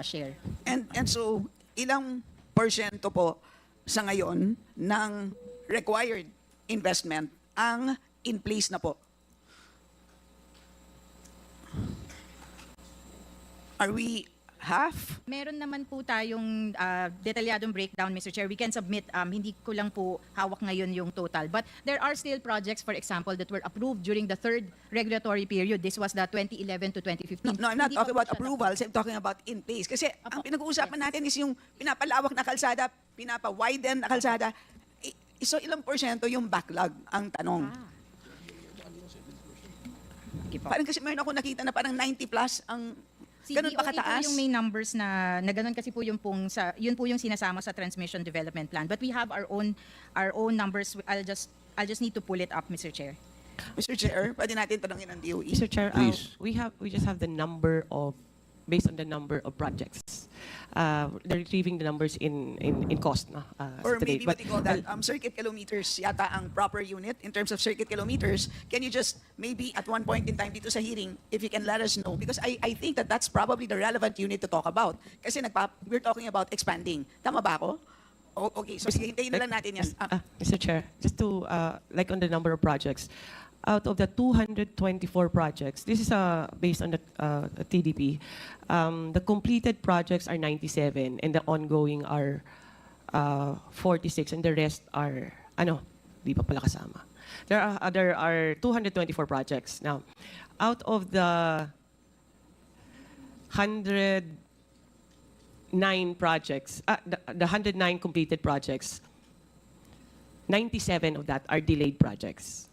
share. And so, ilang porsyento po sa ngayon ng required investment ang in place na po? Are we half? Meron naman po tayong detalyadong breakdown, Mr. Chair. We can submit, hindi ko lang po hawak ngayon yung total. But there are still projects, for example, that were approved during the third regulatory period. This was the 2011 to 2015. No, I'm not talking about approvals. I'm talking about in place. Kasi ang pinag-uusapan natin is yung pinapalawak na kalsada, pinapa-widen na kalsada. So ilang porsyento yung backlog ang tanong? Parang kasi meron ako nakita na parang 90 plus ang ganun pa kataas. Po yung may numbers na ganun kasi po yun po yung sinasama sa Transmission Development Plan. But we have our own numbers. I'll just need to pull it up, Mr. Chair. Mr. Chair, pwede natin tanongin ang DOE. Mr. Chair, we just have the number of, based on the number of projects. They're retrieving the numbers in cost. Or maybe what they call that, circuit kilometers yata ang proper unit in terms of circuit kilometers. Can you just, maybe at one point in time dito sa hearing, if you can let us know? Because I think that that's probably the relevant unit to talk about. Kasi we're talking about expanding. Tama ba ako? Okay, so sige, hintayin na lang natin yan. Mr. Chair, just to, like on the number of projects, out of the 224 projects, this is based on the TDP, the completed projects are 97 and the ongoing are 46 and the rest are, di pa pala kasama. There are 224 projects. Now, out of the 109 projects, the 109 completed projects, 97 of that are delayed projects.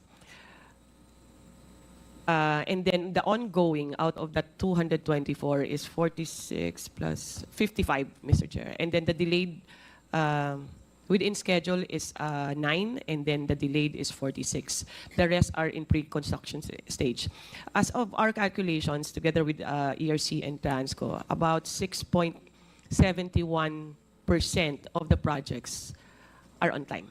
And then the ongoing out of that 224 is 46 plus 55, Mr. Chair. And then the delayed within schedule is 9, and then the delayed is 46. The rest are in pre-construction stage. As of our calculations, together with ERC and Transco, about 6.71% of the projects are on time.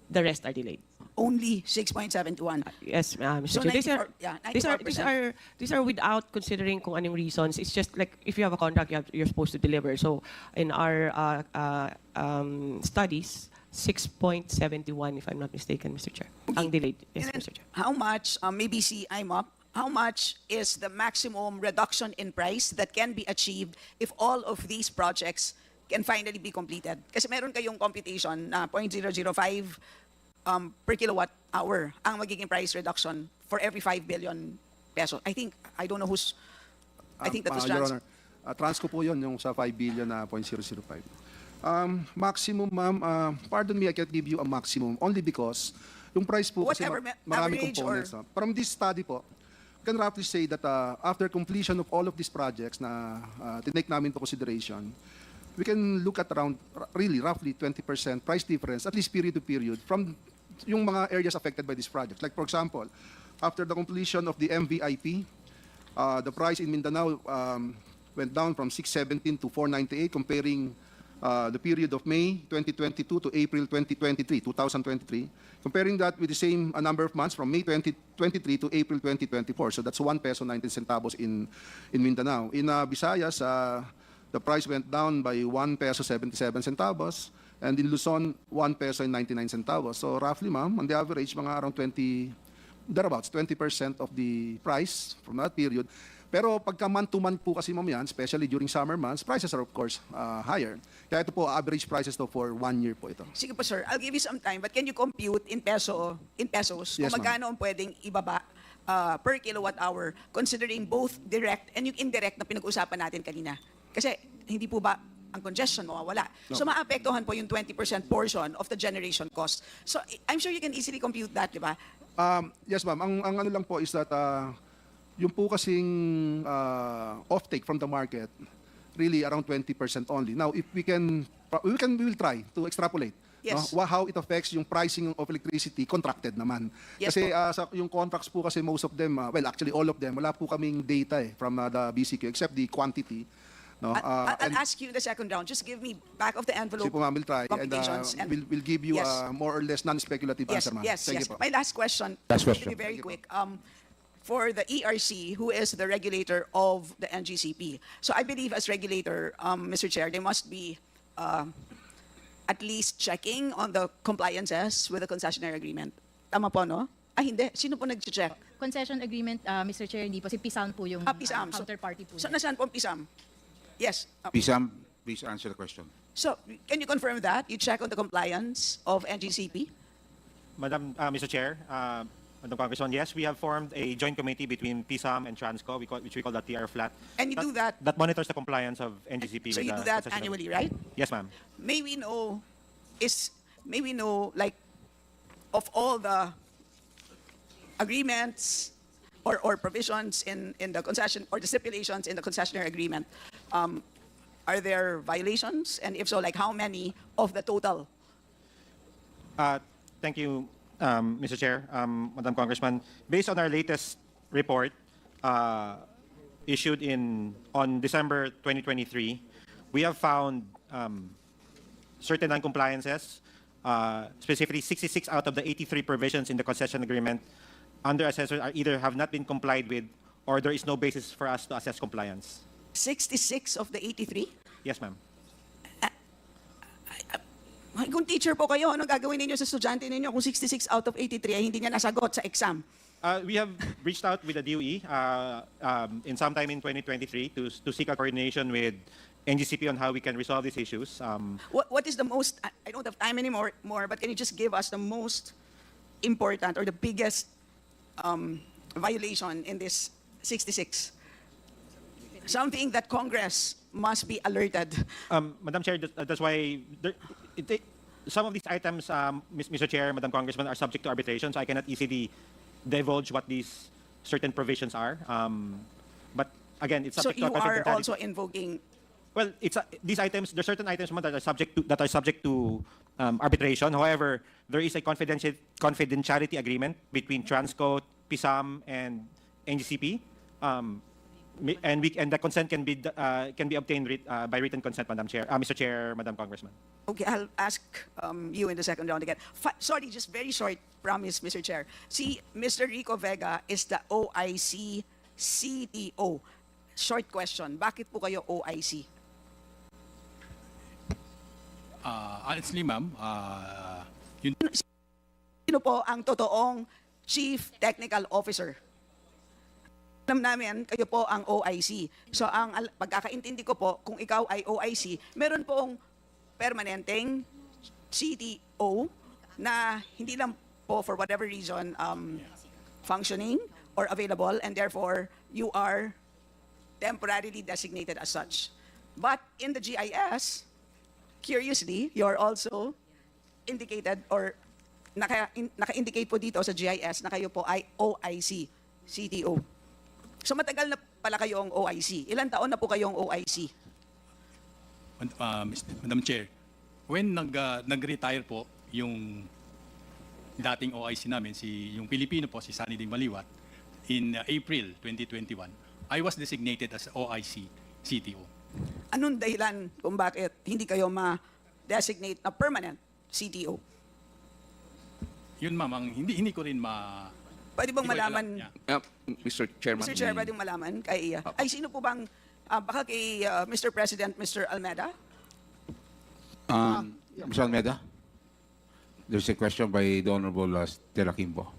The rest are delayed. Only 6.71. Yes, Mr. So Chair. 94%. These are without considering kung anong reasons. It's just like if you have a contract, you're supposed to deliver. So in our studies, 6.71, if I'm not mistaken, Mr. Chair. Ang delayed. Yes, And then Mr. Chair. how much, maybe see IMAP, how much is the maximum reduction in price that can be achieved if all of these projects can finally be completed? Kasi meron kayong computation na 0.005 per kilowatt hour ang magiging price reduction for every 5 billion peso. I don't know who's, I think that was Your Transco. Honor, Transco po yun, yung sa 5 billion na 0.005. Maximum, ma'am, pardon me, I can't give you a maximum only because yung price po kasi Whatever, maraming average components. or- From this study po, can roughly say that after completion of all of these projects na tinake namin into consideration, we can look at around really roughly 20% price difference, at least period to period, from yung mga areas affected by this project. Like for example, after the completion of the MVIP, the price in Mindanao went down from 617 to 498, comparing the period of May 2022 to April 2023. Comparing that with the same number of months from May 2023 to April 2024. So that's 1 peso 19 centavos in Mindanao. In Visayas, the price went down by 1 peso 77 centavos. And in Luzon, 1 peso and 99 centavos. So roughly, ma'am, on the average, mga around 20% of the price from that period. Pero pagka month-to-month po kasi, ma'am, yan, especially during summer months, prices are of course higher. Kaya ito po, average prices to for 1 year po ito. Sige po, sir. I'll give you some time, but can you compute in pesos Yes, kung magkano ang pwedeng ibaba per kilowatt hour, considering both direct and yung indirect na pinag-usapan natin kanina? Kasi hindi po ba ang congestion mawawala? No. So maapektuhan po yung 20% portion of the generation cost. So I'm sure you can easily compute that, di ba? Yes, ma'am. Ang ano lang po is that yung po kasing offtake from the market, really around 20% only. Now, if we will try to extrapolate. Yes. No? How it affects yung pricing of electricity contracted naman. Yes Kasi po. yung contracts po kasi most of them, well actually all of them, wala po kaming data from the BCQ except the quantity. No? I'll ask you in the second round. Just give me back of the envelope Sige po, ma'am, we'll try. And computations. we'll give you Yes. more or less non-speculative Yes, answer, ma'am. yes, Thank yes. you po. My last question. Last question. To be very quick. For the ERC, who is the regulator of the NGCP. So I believe as regulator, Mr. Chair, they must be at least checking on the compliances with the concessionary agreement. Tama po, no? Hindi. Sino po nag-check? Concession agreement, Mr. Chair, hindi po. Si PISAM po yung PISAM. counterparty po. So nasaan po ang PISAM? Yes. Pisam, please answer the question. So can you confirm that? You check on the compliance of NGCP? Madam, Mr. Chair, Madam Congressman, yes, we have formed a joint committee between PSAM and Transco, which we call the TR flat. And you do that? That monitors the compliance of NGCP. So with you the do that concession annually, agreement. right? Yes, ma'am. May we know, like, of all the agreements or provisions in the concession or the stipulations in the concessionary agreement, are there violations? And if so, like how many of the total? Thank you, Mr. Chair, Madam Congressman. Based on our latest report issued on December 2023, we have found certain non-compliances, specifically 66 out of the 83 provisions in the concession agreement under assessors are either have not been complied with or there is no basis for us to assess compliance. 66 of the 83? Yes, ma'am. Kung teacher po kayo, anong gagawin ninyo sa estudyante ninyo kung 66 out of 83 ay hindi niya nasagot sa exam? We have reached out with the DOE in sometime in 2023 to seek a coordination with NGCP on how we can resolve these issues. What is the most, I don't have time anymore, but can you just give us the most important or the biggest violation in this 66? Something that Congress must be alerted. Madam Chair, that's why some of these items, Mr. Chair, Madam Congressman, are subject to arbitration, so I cannot easily divulge what these certain provisions are. But again, it's So subject to you are confidentiality. also invoking. Well, these items. There are certain items that are subject to arbitration. However, there is a confidentiality agreement between Transco, PISAM, and NGCP, and the consent can be obtained by written consent, Madam Chair, Mr. Chair, Madam Congressman. Okay, I'll ask you in the second round again. Sorry, just very short promise, Mr. Chair. See, Mr. Rico Vega is the OIC CTO. Short question, bakit po kayo OIC? Honestly, ma'am, Sino po ang totoong Chief Technical Officer? Alam namin, kayo po ang OIC. So ang pagkakaintindi ko po, kung ikaw ay OIC, meron pong permanenteng CTO na hindi lang po for whatever reason functioning or available, and therefore you are temporarily designated as such. But in the GIS, curiously, you're also indicated or naka-indicate po dito sa GIS na kayo po ay OIC, CTO. So matagal na pala kayong OIC. Ilan taon na po kayong OIC? Madam Chair, when nag-retire po yung dating OIC namin, yung Pilipino po, si Sunny Ding Maliwat, in April 2021, I was designated as OIC CTO. Anong dahilan kung bakit hindi kayo ma-designate na permanent CTO? Yun, ma'am, hindi ko rin Pwede bang malaman, Mr. Chairman. Mr. Chair, pwede bang malaman kay, ay sino po bang, baka kay Mr. President, Mr. Almeda? Mr. Almeda, there's a question by the Honorable Stella Kimbo.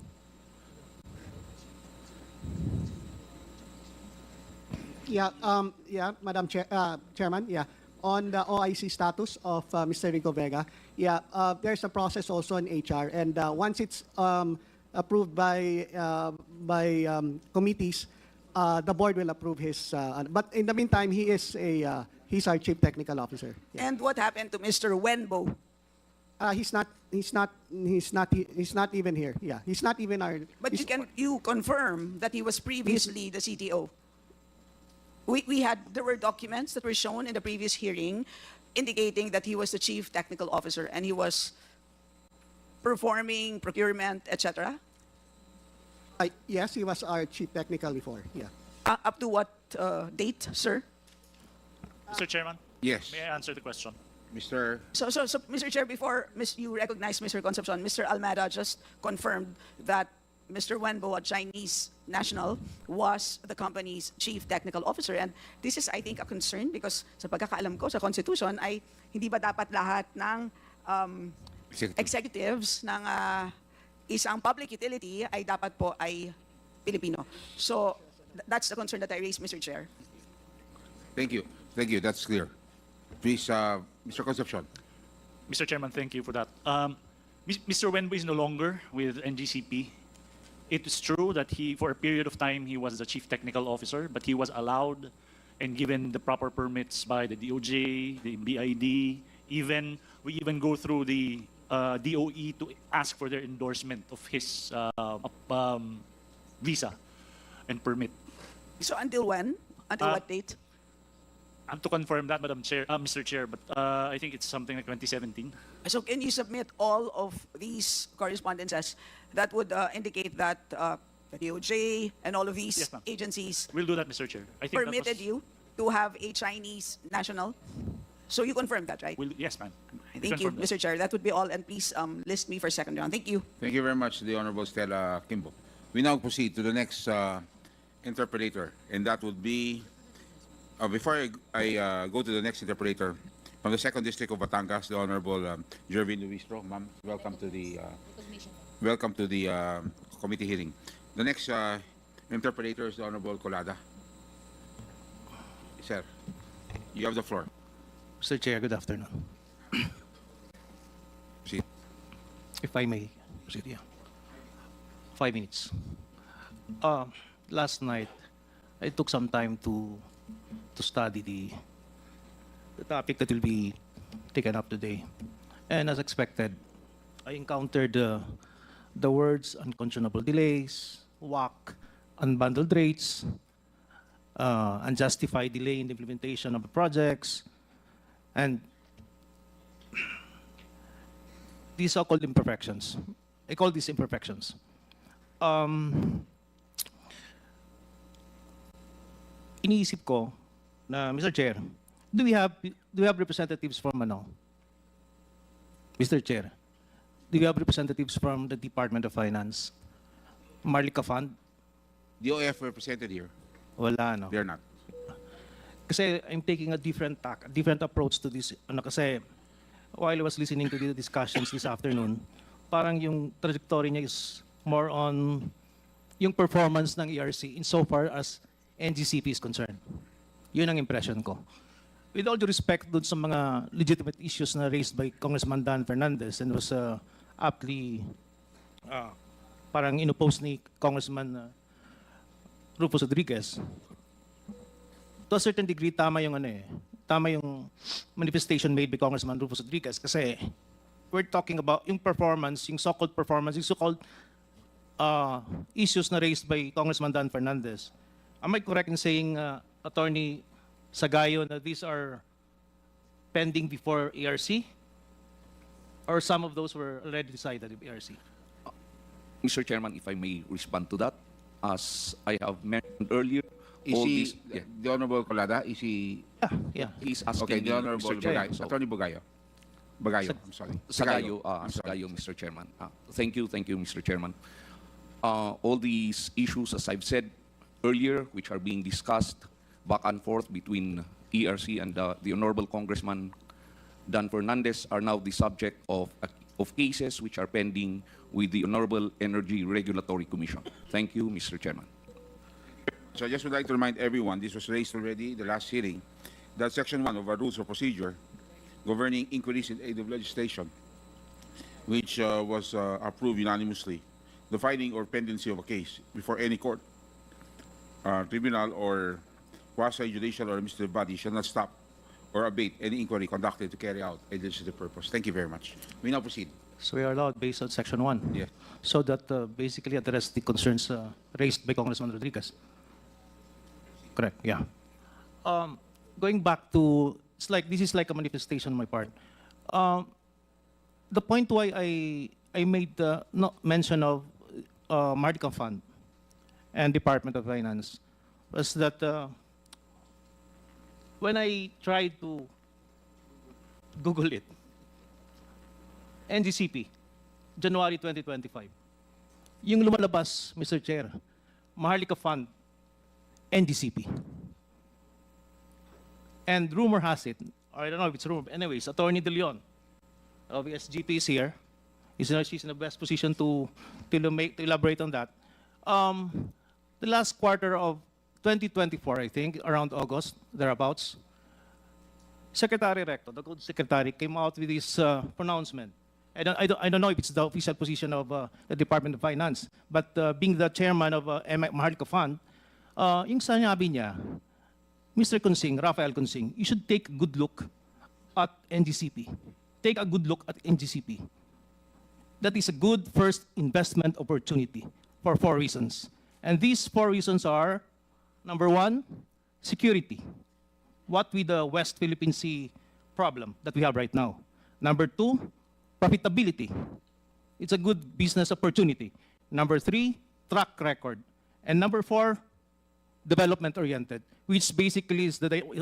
Yeah, Madam Chairman, yeah. On the OIC status of Mr. Rico Vega, yeah, there's a process also in HR, and once it's approved by committees, the board will approve his. But in the meantime, he's our chief technical officer. Yeah. And what happened to Mr. Wenbo? He's not even here. Yeah, he's not even our. But you confirm that he was previously the CTO. There were documents that were shown in the previous hearing indicating that he was the chief technical officer and he was performing procurement, etc. Yes, he was our chief technical before. Yeah. Up to what date, sir? Mr. Chairman? Yes. May I answer the question? Mr. So Mr. Chair, before you recognize Mr. Concepcion, Mr. Almeda just confirmed that Mr. Wenbo, a Chinese national, was the company's chief technical officer. And this is, I think, a concern because sa pagkakaalam ko sa Constitution ay hindi ba dapat lahat ng executives ng isang public utility ay dapat po ay Pilipino. So that's the concern that I raised, Mr. Chair. Thank you. Thank you. That's clear. Please, Mr. Concepcion. Mr. Chairman, thank you for that. Mr. Wenbo is no longer with NGCP. It is true that for a period of time, he was the chief technical officer, but he was allowed and given the proper permits by the DOJ, the BID. We even go through the DOE to ask for their endorsement of his visa and permit. So until when? Until what date? I'm to confirm that, Mr. Chair, but I think it's something like 2017. So can you submit all of these correspondences that would indicate that the DOJ and all of these Yes, ma'am. agencies We'll do that, Mr. Chair. I think permitted you to have a Chinese national? So you confirm that, right? Yes, ma'am. Thank you, Mr. Chair. That would be all, and please list me for second round. Thank you. Thank you very much, the Honorable Stella Kimbo. We now proceed to the next interpreter, and that would be, before I go to the next interpreter, from the 2nd District of Batangas, the Honorable Jervin Luistro. Ma'am, welcome to the committee hearing. The next interpreter is the Honorable Colada. Sir, you have the floor. Mr. Chair, good afternoon. Proceed. If I may, proceed, yeah. 5 minutes. Last night, I took some time to study the topic that will be taken up today. And as expected, I encountered the words unconscionable delays, WAC, unbundled rates, unjustified delay in the implementation of the projects, and these so-called imperfections. I call these imperfections. Iniisip ko na, Mr. Chair, do we have representatives from Mr. Chair, do we have representatives from the Department of Finance? Marlica Fund? DOF represented here. Wala, They're not. Kasi I'm taking a different approach to this. Kasi while I was listening to the discussions this afternoon, parang yung trajectory niya is more on yung performance ng ERC insofar as NGCP is concerned. Yun ang impression ko. With all due respect dun sa mga legitimate issues na raised by Congressman Dan Fernandez and was aptly parang inopose ni Congressman Rufus Rodriguez, to a certain degree, tama yung tama yung manifestation made by Congressman Rufus Rodriguez kasi we're talking about yung performance, yung so-called performance, yung so-called issues na raised by Congressman Dan Fernandez. Am I correct in saying, Attorney Sagayo, that these are pending before ERC? Or some of those were already decided in ERC? Mr. Chairman, if I may respond to that, as I have mentioned earlier, all these, the Honorable Colada, is he? Yeah. He's asking Okay, the me, Honorable Mr. Chair. Bugayo. Attorney Bugayo. Bugayo, I'm sorry. Sagayo, Mr. Chairman. Thank you, Mr. Chairman. All these issues, as I've said earlier, which are being discussed back and forth between ERC and the Honorable Congressman Dan Fernandez, are now the subject of cases which are pending with the Honorable Energy Regulatory Commission. Thank you, Mr. Chairman. So I just would like to remind everyone, this was raised already the last hearing, that Section 1 of our Rules of Procedure governing inquiries in aid of legislation, which was approved unanimously, the filing or pendency of a case before any court, tribunal, or quasi-judicial or administrative body shall not stop or abate any inquiry conducted to carry out a legislative purpose. Thank you very much. We now proceed. So we are allowed based on Section 1? Yes. So that basically address the concerns raised by Congressman Rodriguez? Correct, yeah. Going back to, this is like a manifestation on my part. The point why I made mention of Marlica Fund and Department of Finance was that when I tried to Google it, NGCP, January 2025, yung lumalabas, Mr. Chair, Marlica Fund, NGCP. And rumor has it, or I don't know if it's rumor, but anyways, Attorney De Leon of SGP is here. She's in the best position to elaborate on that. The last quarter of 2024, I think, around August, thereabouts, Secretary Recto, the Code Secretary, came out with this pronouncement. I don't know if it's the official position of the Department of Finance, but being the chairman of Marlica Fund, yung sinabi niya, Mr. Consing, Rafael Consing, you should take a good look at NGCP. Take a good look at NGCP. That is a good first investment opportunity for 4 reasons. And these 4 reasons are, number 1, security. What with the West Philippine Sea problem that we have right now. Number 2, profitability. It's a good business opportunity. Number 3, track record. And number 4, development-oriented, which basically is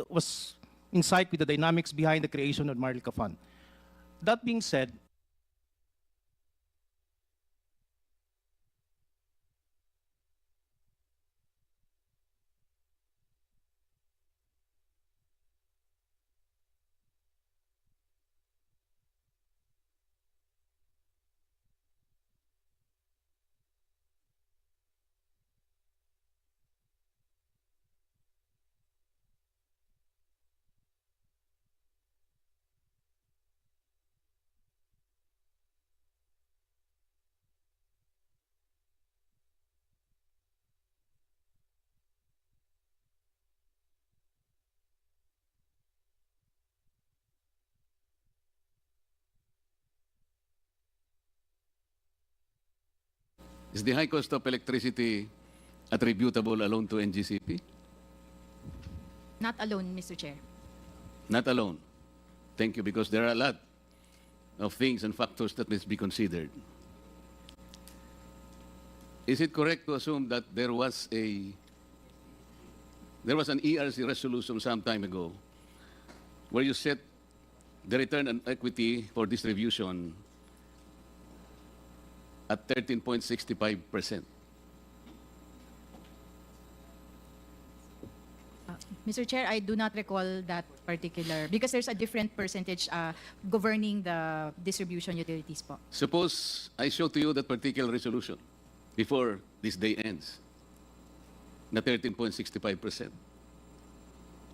was in sight with the dynamics behind the creation of Marlica Fund. That being said, Is the high cost of electricity attributable alone to NGCP? Not alone, Mr. Chair. Not alone. Thank you, because there are a lot of things and factors that must be considered. Is it correct to assume that there was an ERC resolution some time ago where you set the return on equity for distribution at 13.65%? Mr. Chair, I do not recall that particular, because there's a different percentage governing the distribution utilities po. Suppose I show to you that particular resolution before this day ends, na 13.65%.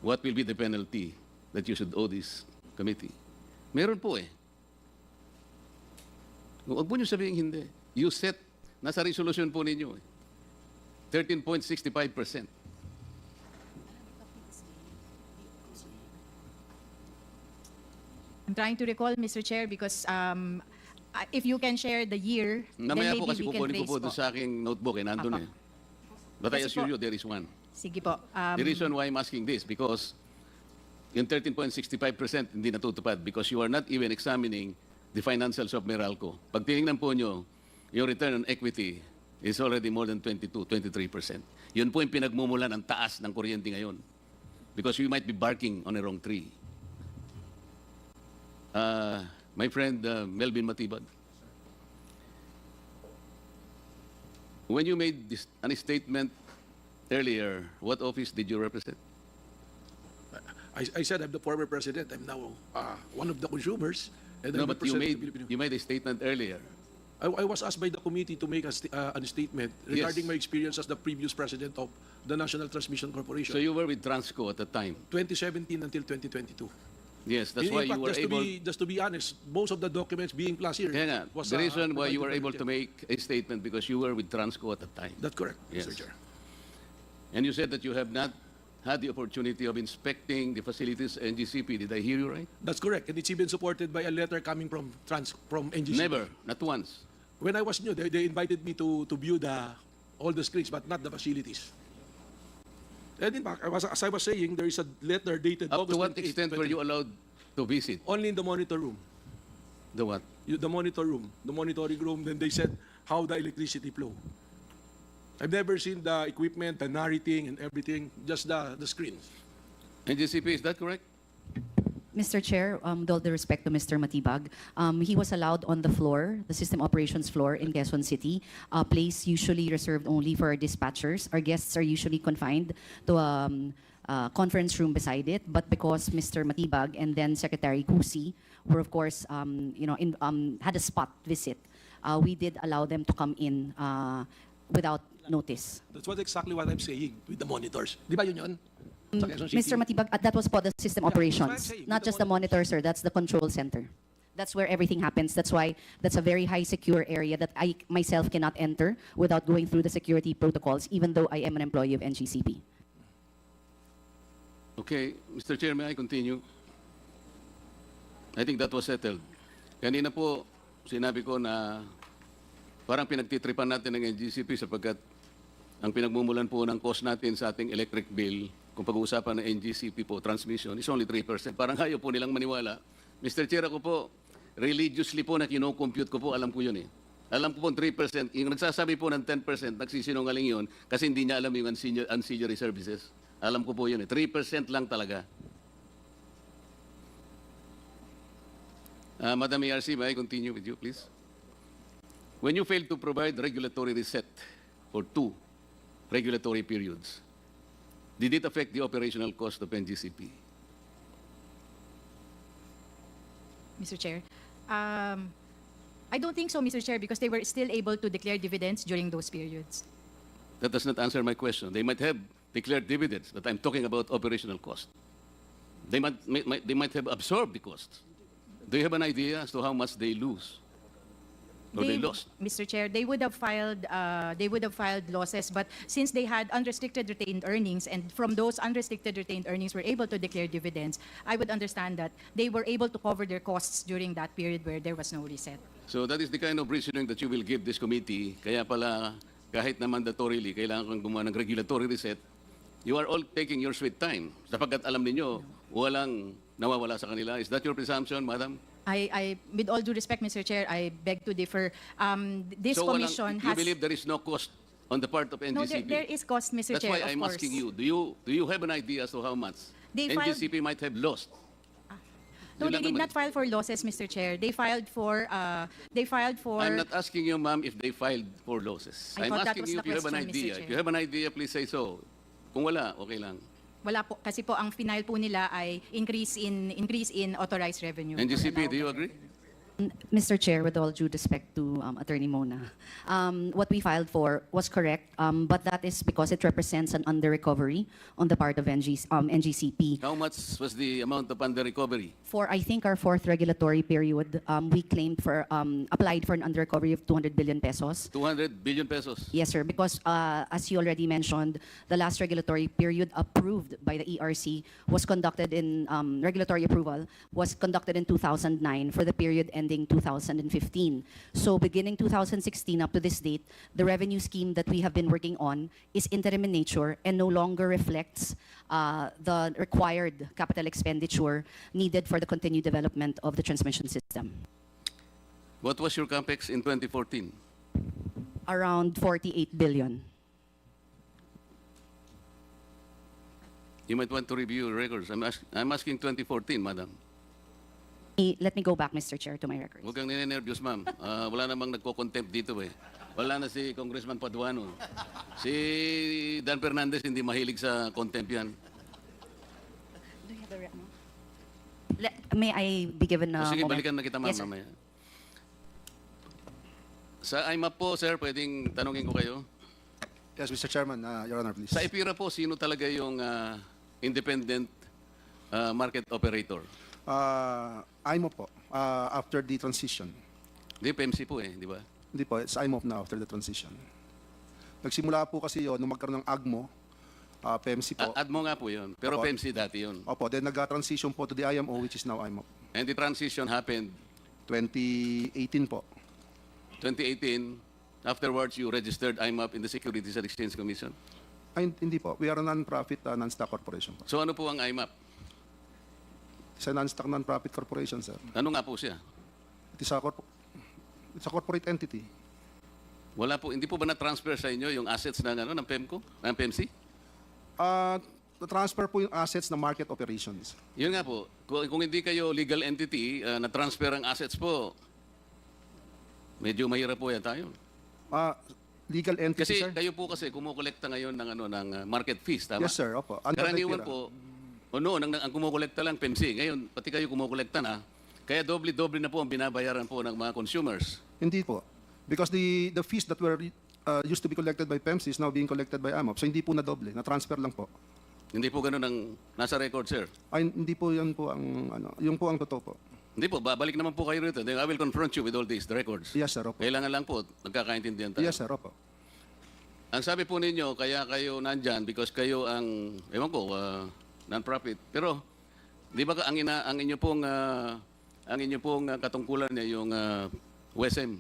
What will be the penalty that you should owe this committee? Meron po eh. Huwag po niyo sabihin hindi. You set, nasa resolution po ninyo eh. 13.65%. I'm trying to recall, Mr. Chair, because if you can share the year, then Namaya maybe po kasi we can kukunin ko raise po po. doon sa aking notebook eh, nandun Apo. eh. But I Kasi assure po- you there is one. Sige po. The reason why I'm asking this, because yung 13.65% hindi natutupad because you are not even examining the financials of Meralco. Pag tinignan po nyo, yung return on equity is already more than 23%. Yun po yung pinagmumulan ng taas ng kuryente ngayon. Because we might be barking on a wrong tree. My friend Melvin Matibag, when you made this a statement earlier, what office did you represent? I said I'm the former president. I'm now one of the consumers. And No, I but you represent the made Filipino. you made a statement earlier. I was asked by the committee to make a statement regarding my experience as the previous president of the National Transmission Corporation. So you were with Transco at the time. 2017 until 2022. Yes, that's In why fact, you were able. just to be honest, most of the documents being plus here Kaya nga, was the reason why you were provided able by to make a statement because you were with Transco at the time. That's correct, Yes. Mr. Chair. And you said that you have not had the opportunity of inspecting the facilities NGCP. Did I hear you right? That's correct, and it's even supported by a letter coming from NGCP. Never, not once. When I was new, they invited me to view all the screens, but not the facilities. And in fact, as I was saying, there is a letter dated Up August to what 28, extent were you allowed to visit? Only in the monitor room. The what? The monitor room, the monitoring room. Then they said how the electricity flow. I've never seen the equipment, the narrating, and everything. Just the screens. NGCP, is that correct? Mr. Chair, with all the respect to Mr. Matibag, he was allowed on the floor, the system operations floor in Quezon City, a place usually reserved only for our dispatchers. Our guests are usually confined to a conference room beside it, but because Mr. Matibag and then Secretary Kusi were, of course, had a spot visit, we did allow them to come in without notice. That's exactly what I'm saying with the monitors. Di ba yun? Sa Quezon City. Mr. Matibag, that was for the system Yeah, that's what I'm operations, saying, not with just the the monitor, sir. That's the control center. That's where everything happens. That's why that's a very high secure area that I myself cannot enter without going through the security protocols, even though I am an employee of NGCP. Okay, Mr. Chair, may I continue? I think that was settled. Kanina po, sinabi ko na parang pinagtitripan natin ng NGCP sapagkat ang pinagmumulan po ng cost natin sa ating electric bill, kung pag-uusapan ng NGCP po, transmission, is only 3%. Parang ayaw po nilang maniwala. Mr. Chair, ako po, religiously po na kino-compute ko po, alam ko yun eh. Alam ko po 3%. Yung nagsasabi po ng 10%, nagsisinungaling yun kasi hindi niya alam yung ancillary services. Alam ko po yun eh. 3% lang talaga. Madam ERC, may I continue with you, please? When you fail to provide regulatory reset for 2 regulatory periods, did it affect the operational cost of NGCP? Mr. Chair, I don't think so, Mr. Chair, because they were still able to declare dividends during those periods. That does not answer my question. They might have declared dividends, but I'm talking about operational cost. They might have absorbed the costs. Do you have an idea as to how much they lose? Or they lost? Mr. Chair, they would have filed losses, but since they had unrestricted retained earnings, and from those unrestricted retained earnings were able to declare dividends, I would understand that they were able to cover their costs during that period where there was no reset. So that is the kind of reasoning that you will give this committee. Kaya pala kahit na mandatorily, kailangan kang gumawa ng regulatory reset, you are all taking your sweet time. Sapagkat alam ninyo, walang nawawala sa kanila. Is that your presumption, Madam? With all due respect, Mr. Chair, I beg to differ. This So commission you has... believe there is no cost on the part of NGCP? No, there is cost, Mr. That's Chair, why of I'm course. asking you, do you have an idea as to how much They filed- NGCP might have lost? No, Yun they lang did naman. not file for losses, Mr. Chair. They filed for... I'm not asking you, ma'am, if they filed for losses. I I'm thought that asking was you the if you have an question, Mr. idea. If Chair. you have an idea, please say so. Kung wala, okay lang. Wala po, kasi po ang final po nila ay increase in authorized revenue. NGCP, do you agree? Mr. Chair, with all due respect to Attorney Mona, what we filed for was correct, but that is because it represents an under-recovery on the part of NGCP. How much was the amount of under-recovery? For, I think, our fourth regulatory period, we claimed for, applied for an under-recovery of 200 billion pesos. 200 billion pesos. Yes, sir, because as you already mentioned, the last regulatory period approved by the ERC was conducted in, regulatory approval was conducted in 2009 for the period ending 2015. So beginning 2016 up to this date, the revenue scheme that we have been working on is interim in nature and no longer reflects the required capital expenditure needed for the continued development of the transmission system. What was your capex in 2014? Around 48 billion. You might want to review your records. I'm asking 2014, madam. Let me go back, Mr. Chair, to my records. Huwag kang ninenervyos, ma'am. Wala namang nagko-contempt dito eh. Wala na si Congressman Paduano. Si Dan Fernandez hindi mahilig sa contempt yan. Do you have the May I be given a O sige, moment? balikan na kita, ma'am, Yes, sir. mamaya. Sa IMAP po, sir, pwedeng tanungin ko kayo. Yes, Mr. Chairman, Your Honor, please. Sa IPIRA po, sino talaga yung independent market operator? IMOP po, after the transition. Hindi, PMC po eh, di ba? Hindi po, it's IMOP na after the transition. Nagsimula po kasi yun, nung magkaroon ng AGMO, PMC po. ADMO nga po yun, pero Opo. PMC dati yun. Opo, then nag-transition po to the IMO, which is now IMOP. And the transition happened 2018 po. 2018. Afterwards, you registered IMAP in the Securities and Exchange Commission. Ay, hindi po. We are a non-profit, non-stock corporation po. So ano po ang IMAP? It's a non-stock, non-profit corporation, sir. Ano nga po siya? It's a corporate entity. Wala po, hindi po ba na-transfer sa inyo yung assets ng ng PEMCO, ng PMC? Na-transfer po yung assets na market operations. Yun nga po, kung hindi kayo legal entity, na-transfer ang assets po, medyo mahirap po yan tayo. Legal entity, Kasi sir? kayo po kasi kumukolekta ngayon ng ng market fees, tama? Yes, sir. Opo. Under the Karaniwan PIRA. po, ang kumukolekta lang PMC. Ngayon, pati kayo kumukolekta na, kaya doble-doble na po ang binabayaran po ng mga consumers. Hindi po. Because the fees that were used to be collected by PEMC is now being collected by AMOP. So hindi po na doble, na-transfer lang po. Hindi po ganun ang nasa record, sir. Ay, hindi po yun po ang, yun po ang totoo po. Hindi po, babalik naman po kayo rito. Then I will confront you with all these, the records. Yes, sir. Opo. Kailangan lang po, nagkakaintindihan tayo. Yes, sir. Opo. Ang sabi po ninyo, kaya kayo nandyan because kayo ang, ewan ko, non-profit. Pero, di ba ang inyo pong katungkulan niya yung WSM?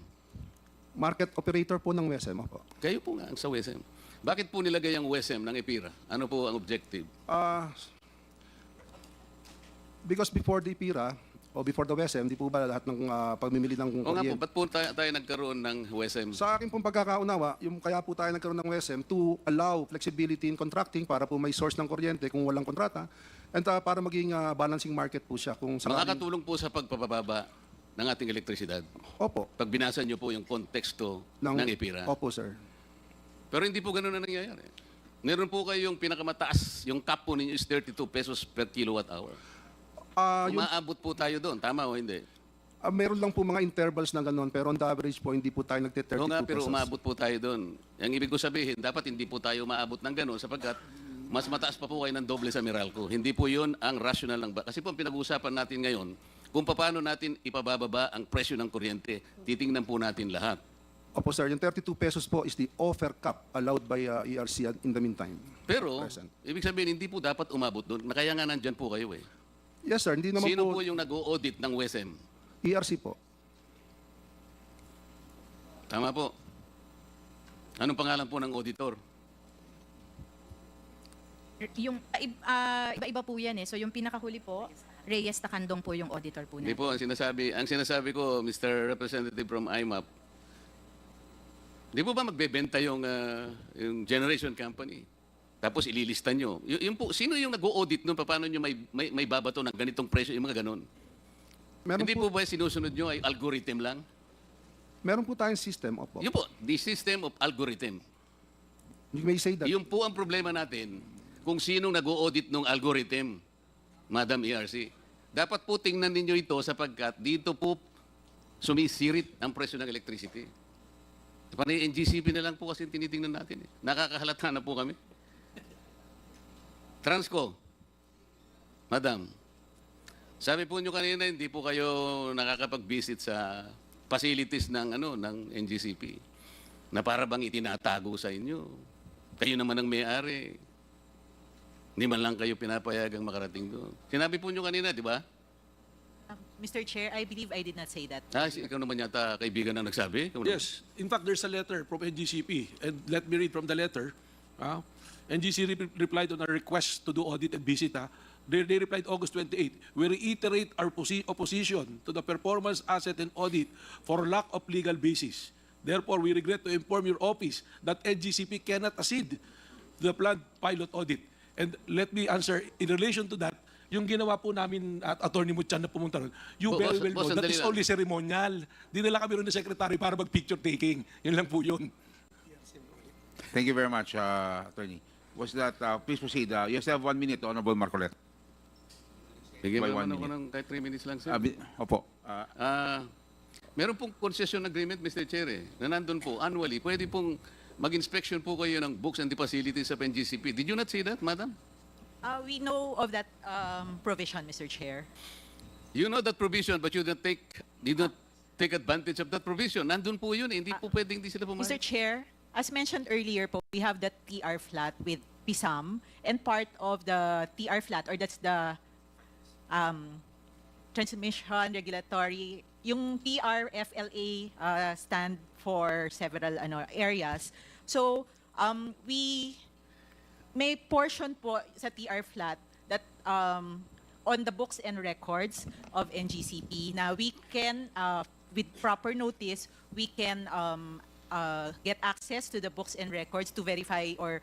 Market operator po ng WSM. Opo. Kayo po nga sa WSM. Bakit po nilagay ang WSM ng IPIRA? Ano po ang objective? Because before the PIRA, o before the WSM, di po ba lahat ng pagmimili ng O nga po, kuryente? ba't po tayo nagkaroon ng WSM? Sa akin pong pagkakaunawa, yung kaya po tayo nagkaroon ng WSM to allow flexibility in contracting para po may source ng kuryente kung walang kontrata and para maging balancing market po siya. Kung sakaling... Makakatulong po sa pagpapababa ng ating elektrisidad. Opo. Pag binasa niyo po yung konteksto ng IPIRA. Opo, sir. Pero hindi po ganun na nangyayari. Meron po kayong pinakamataas, yung cap po ninyo is 32 pesos per kilowatt hour. Umaabot po tayo doon, tama o hindi? Meron lang po mga intervals na gano'n, pero on the average po, hindi po tayo nagte-32 Oo nga, pero pesos. umaabot po tayo doon. Ang ibig ko sabihin, dapat hindi po tayo umaabot ng gano'n sapagkat mas mataas pa po kayo ng doble sa Meralco. Hindi po yun ang rational ng... Kasi po ang pinag-uusapan natin ngayon, kung paano natin ipabababa ang presyo ng kuryente, titingnan po natin lahat. Opo, sir. Yung 32 pesos po is the offer cap allowed by ERC in the meantime. Pero, ibig sabihin, hindi po dapat umabot doon. Kaya nga nandyan po kayo eh. Yes, sir. Hindi naman Sino po yung nag-o-audit ng WSM? ERC po. Tama po. Anong pangalan po ng auditor? Yung iba-iba po yan eh. So yung pinakahuli po, Reyes Takandong po yung auditor po Hindi natin. po, ang sinasabi ko, Mr. Representative from IMAP, di po ba magbebenta yung generation company? Tapos ililista nyo. Yung po, sino yung nag-audit nun? Paano nyo may babato ng ganitong presyo? Yung mga ganon. Hindi po ba sinusunod nyo ay algorithm lang? Meron po tayong system, opo. Yun po, the system of algorithm. You may say that. Yung po ang problema natin, kung sinong nag-audit ng algorithm, Madam ERC. Dapat po tingnan ninyo ito sapagkat dito po sumisirit ang presyo ng electricity. Panay NGCP na lang po kasi tinitingnan natin. Nakakahalata na po kami. Transco, Madam, sabi po nyo kanina hindi po kayo nakakapag-visit sa facilities ng NGCP na para bang itinatago sa inyo. Kayo naman ang may-ari. Hindi man lang kayo pinapayagang makarating doon. Sinabi po nyo kanina, di ba? Mr. Chair, I believe I did not say that. Ikaw naman yata kaibigan na nagsabi? Yes. In fact, there's a letter from NGCP. And let me read from the letter. NGCP replied on our request to do audit and visit. They replied August 28. We reiterate our opposition to the performance asset and audit for lack of legal basis. Therefore, we regret to inform your office that NGCP cannot accede to the planned pilot audit. And let me answer, in relation to that, yung ginawa po namin at Attorney Mutchan na pumunta ron, you very well know that is only ceremonial. Dinala kami ron ng secretary para mag-picture taking. Yun lang po yun. Thank you very much, Attorney. Was that, please proceed. You still have 1 minute, Honorable Marcoleta. Bigyan By mo 1 naman ako minute. ng kahit 3 minutes lang, sir. Opo. Meron pong concession agreement, Mr. Chair, na nandun po, annually. Pwede pong mag-inspection po kayo ng books and the facilities of NGCP. Did you not see that, Madam? We know of that provision, Mr. Chair. You know that provision, but you did not take advantage of that provision. Nandun po yun, hindi po pwedeng hindi sila pumayag. Mr. Chair, as mentioned earlier po, we have the TR flat with PISAM, and part of the TR flat, or that's the transmission regulatory, yung TRFLA stand for several areas. So, we may portion po sa TR flat that on the books and records of NGCP na we can, with proper notice, we can get access to the books and records to verify or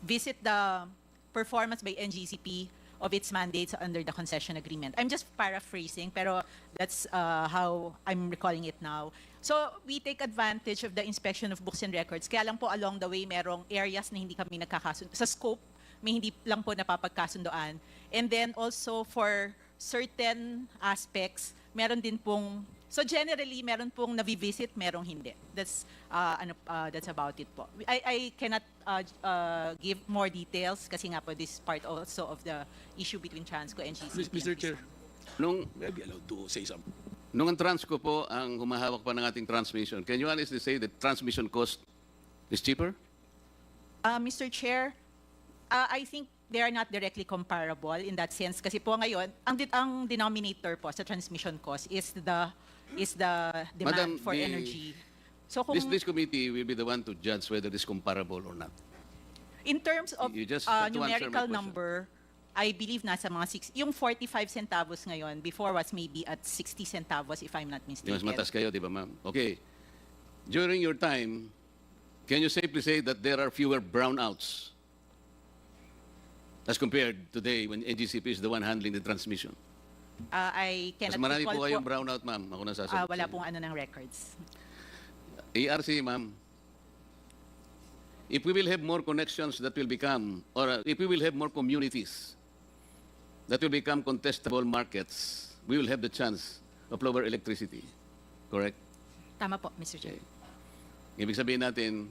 visit the performance by NGCP of its mandates under the concession agreement. I'm just paraphrasing, pero that's how I'm recalling it now. So we take advantage of the inspection of books and records. Kaya lang po along the way, merong areas na hindi kami nagkakasundo. Sa scope, may hindi lang po napapagkasundoan. And then also for certain aspects, meron din pong, so generally, meron pong nabivisit, merong hindi. That's about it po. I cannot give more details kasi nga po this part also of the issue between Transco and GCP. Mr. Chair, may I be allowed to say something? Nung ang Transco po ang humahawak pa ng ating transmission, can you honestly say that transmission cost is cheaper? Mr. Chair, I think they are not directly comparable in that sense kasi po ngayon, ang denominator po sa transmission cost is the demand Madam, for energy. So kung This committee will be the one to judge whether it is comparable or not. in terms of You just have to answer my numerical question. number, I believe nasa mga yung 45 centavos ngayon, before was maybe at 60 centavos if I'm not Di mistaken. mas matas kayo, di ba, ma'am? Okay. During your time, can you safely say that there are fewer brownouts as compared today when NGCP is the one handling the transmission? I Mas cannot marami recall po kayong brownout, ma'am. Ako nasasabi. wala pong ng records. ERC, ma'am. If we will have more connections that will become, or if we will have more communities that will become contestable markets, we will have the chance of lower electricity. Correct? Tama po, Mr. Chair. Ibig sabihin natin,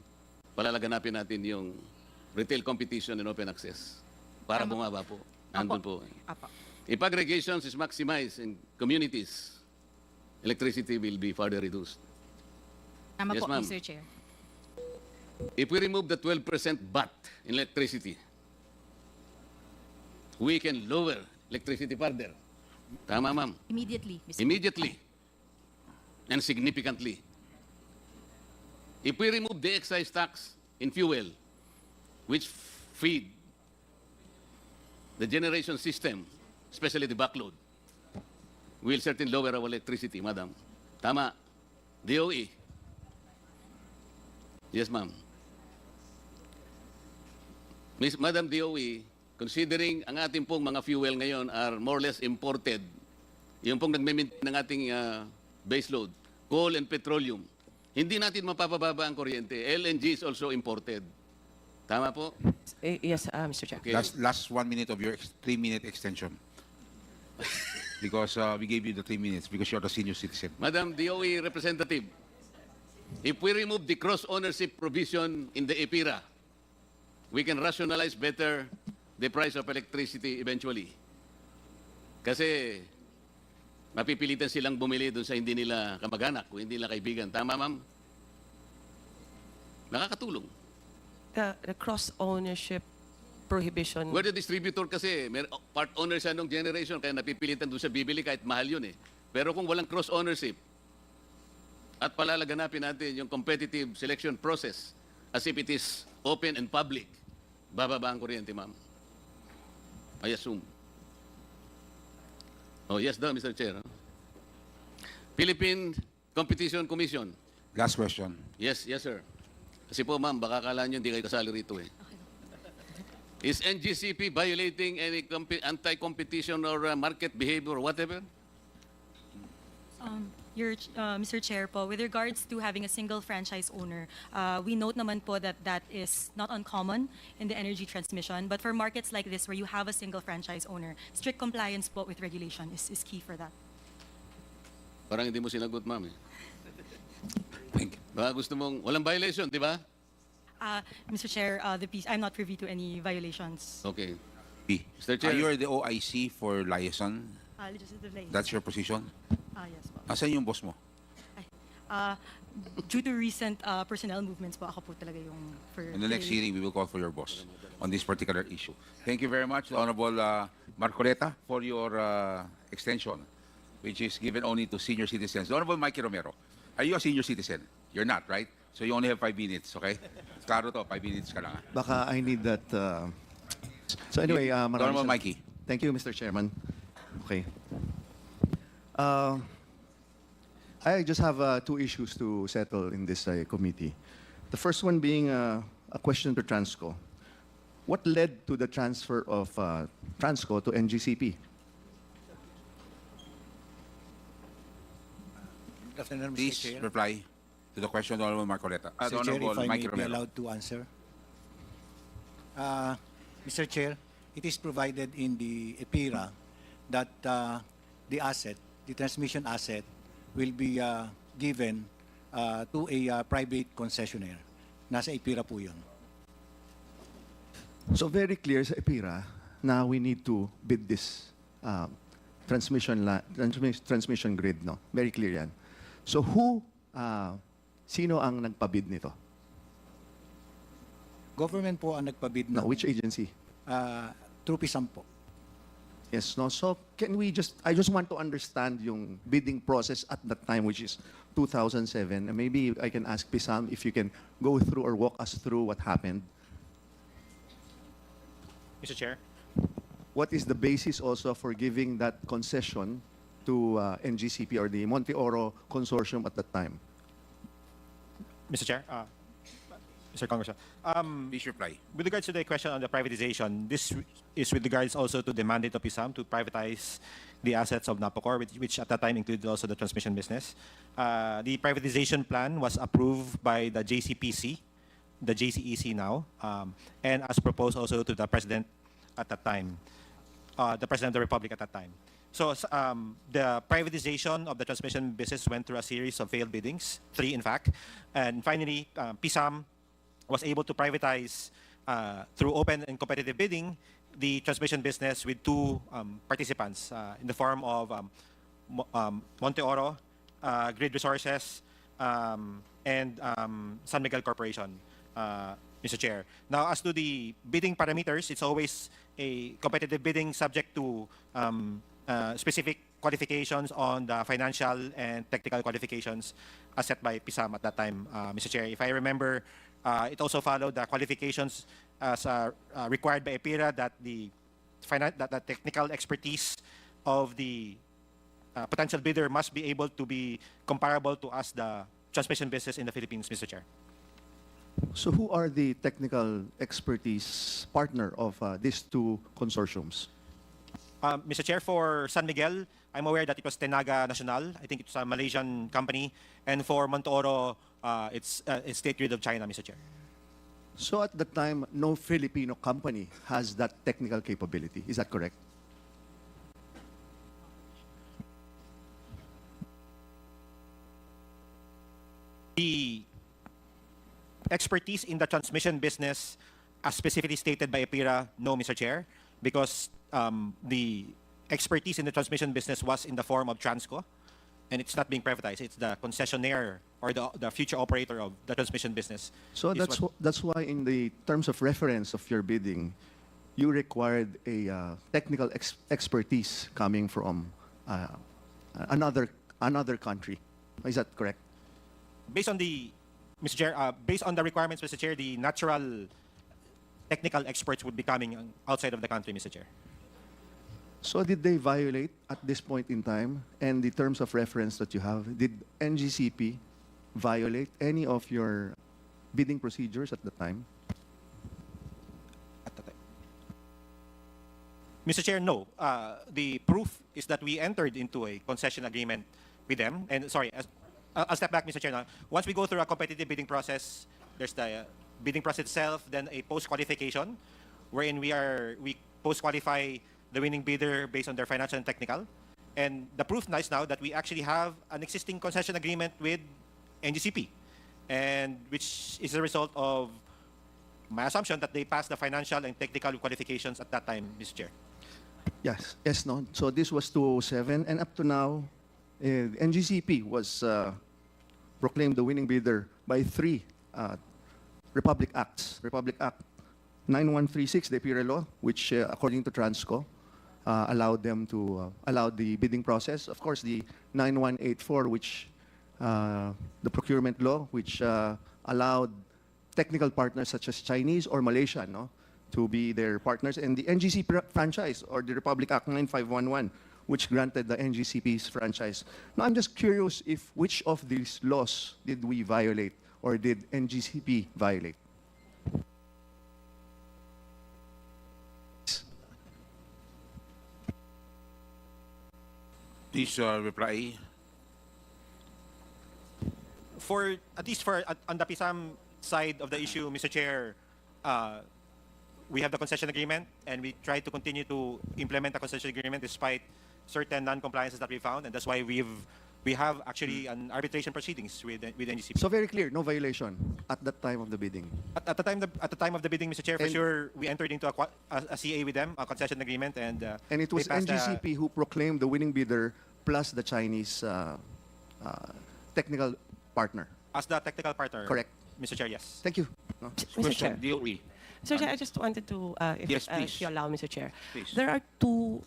palalaganapin natin yung retail competition and open access para bumaba po. Nandun po. Apo. If aggregations is maximized in communities, electricity will be further reduced. Tama Yes, po, ma'am. Mr. Chair. If we remove the 12% VAT in electricity, we can lower electricity further. Tama, ma'am. Immediately, Mr. Immediately and significantly. If we remove the excise tax in fuel, which feed the generation system, especially the backload, will certainly lower our electricity, madam. Tama. DOE. Yes, ma'am. Madam DOE, considering ang ating pong mga fuel ngayon are more or less imported, yung pong nagme-maintain ng ating baseload, coal and petroleum, hindi natin mapapababa ang kuryente. LNG is also imported. Tama po? Yes, Mr. Chair. Okay. Last 1 minute of your 3-minute extension. Because we gave you the 3 minutes because you're a senior citizen. Madam DOE representative, if we remove the cross-ownership provision in the EPIRA, we can rationalize better the price of electricity eventually. Kasi mapipilitan silang bumili doon sa hindi nila kamag-anak o hindi nila kaibigan. Tama, ma'am? Nakakatulong. The cross-ownership prohibition. Where the distributor kasi, may part owner siya nung generation, kaya napipilitan doon sa bibili kahit mahal yun eh. Pero kung walang cross-ownership, at palalaganapin natin yung competitive selection process as if it is open and public, bababa ang kuryente, ma'am. I assume. Oh, yes daw, Mr. Chair. Philippine Competition Commission. Last question. Yes, sir. Kasi po, ma'am, baka akala nyo hindi kayo kasali rito eh. Is NGCP violating any anti-competition or market behavior or whatever? Mr. Chair po, with regards to having a single franchise owner, we note naman po that that is not uncommon in the energy transmission. But for markets like this where you have a single franchise owner, strict compliance po with regulation is key for that. Parang hindi mo sinagot, ma'am eh. Thank you. Baka gusto mong, walang violation, di ba? Mr. Chair, I'm not privy to any violations. Okay. Mr. Chair. You are the OIC for liaison. Legislative liaison. That's your position? Yes po. Asan yung boss mo? Due to recent personnel movements po, ako po talaga yung... In the next hearing, we will call for your boss on this particular issue. Thank you very much, Honorable Marcoleta, for your extension, which is given only to senior citizens. Honorable Mikey Romero, are you a senior citizen? You're not, right? So you only have 5 minutes, okay? Klaro to, 5 minutes ka lang. Baka I need that. So anyway, Honorable Mikey. Thank you, Mr. Chairman. Okay. I just have 2 issues to settle in this committee. The first one being a question to Transco. What led to the transfer of Transco to NGCP? Good afternoon, Mr. Please Chair. reply to the question, Honorable Marcoleta. Mr. Chair, if I may Mikey be Romero. allowed to answer. Mr. Chair, it is provided in the EPIRA that the asset, the transmission asset, will be given to a private concessionaire. Nasa EPIRA po yun. So very clear sa EPIRA na we need to bid this transmission grid, no? Very clear yan. So sino ang nagpabid nito? Government po ang nagpabid No, which agency? Through PISAM po. Yes, no. So I just want to understand yung bidding process at that time, which is 2007. And maybe I can ask Pisam if you can go through or walk us through what happened. Mr. Chair. What is the basis also for giving that concession to NGCP or the Monte Oro Consortium at that time? Mr. Chair. Mr. Congressman. Please reply. With regards to the question on the privatization, this is with regards also to the mandate of ISAM to privatize the assets of Napocor, which at that time included also the transmission business. The privatization plan was approved by the JCPC, the JCEC now, and as proposed also to the President at that time, the President of the Republic at that time. So the privatization of the transmission business went through a series of failed biddings, 3 in fact, and finally PISAM was able to privatize through open and competitive bidding the transmission business with 2 participants in the form of Monte Oro, Grid Resources, and San Miguel Corporation, Mr. Chair. Now, as to the bidding parameters, it's always a competitive bidding subject to specific qualifications on the financial and technical qualifications as set by PISAM at that time, Mr. Chair. If I remember, it also followed the qualifications as required by EPIRA that the technical expertise of the potential bidder must be able to be comparable to us, the transmission business in the Philippines, Mr. Chair. So who are the technical expertise partner of these two consortiums? Mr. Chair, for San Miguel, I'm aware that it was Tenaga Nasional. I think it's a Malaysian company. And for Montoro, it's State Grid of China, Mr. Chair. So at the time, no Filipino company has that technical capability. Is that correct? The expertise in the transmission business, as specifically stated by EPIRA, no, Mr. Chair, because the expertise in the transmission business was in the form of Transco, and it's not being privatized. It's the concessionaire or the future operator of the transmission business. So that's why in the terms of reference of your bidding, you required a technical expertise coming from another country. Is that correct? Based on the, Mr. Chair, based on the requirements, Mr. Chair, the natural technical experts would be coming outside of the country, Mr. Chair. So did they violate at this point in time and the terms of reference that you have? Did NGCP violate any of your bidding procedures at the time? At the time. Mr. Chair, no. The proof is that we entered into a concession agreement with them. And sorry, I'll step back, Mr. Chair. Now, once we go through a competitive bidding process, there's the bidding process itself, then a post-qualification, wherein we post-qualify the winning bidder based on their financial and technical. And the proof is now that we actually have an existing concession agreement with NGCP, and which is a result of my assumption that they passed the financial and technical qualifications at that time, Mr. Chair. Yes, no. So this was 2007, and up to now, NGCP was proclaimed the winning bidder by 3 Republic Acts. Republic Act 9136, the EPIRA law, which according to Transco, allowed them to allow the bidding process. Of course, the 9184, which the procurement law, which allowed technical partners such as Chinese or Malaysian, no, to be their partners, and the NGCP franchise, or the Republic Act 9511, which granted the NGCP's franchise. Now, I'm just curious if which of these laws did we violate, or did NGCP violate? Please reply. For at least for on the PISAM side of the issue, Mr. Chair, we have the concession agreement, and we try to continue to implement the concession agreement despite certain non-compliances that we found, and that's why we have actually an arbitration proceedings with NGCP. So very clear, no violation at that time of the bidding. At the time of the bidding, Mr. Chair, for sure, we entered into a CA with them, a concession agreement, and it was NGCP who proclaimed the winning bidder plus the Chinese technical partner. As the technical partner. Correct. Mr. Chair, yes. Thank you. Mr. Chair. Mr. Chair, I just wanted to, if you allow, Mr. Chair, there are 2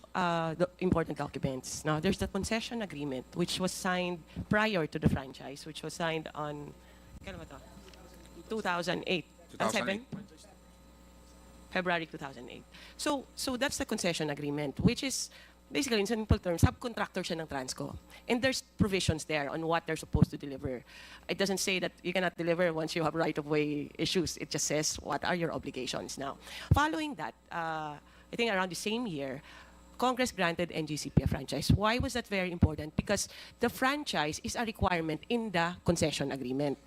important documents. Now, there's the concession agreement, which was signed prior to the franchise, which was signed on 2008. 7? February 2008. So that's the concession agreement, which is basically, in simple terms, subcontractor siya ng Transco. And there's provisions there on what they're supposed to deliver. It doesn't say that you cannot deliver once you have right-of-way issues. It just says, what are your obligations now? Following that, I think around the same year, Congress granted NGCP a franchise. Why was that very important? Because the franchise is a requirement in the concession agreement.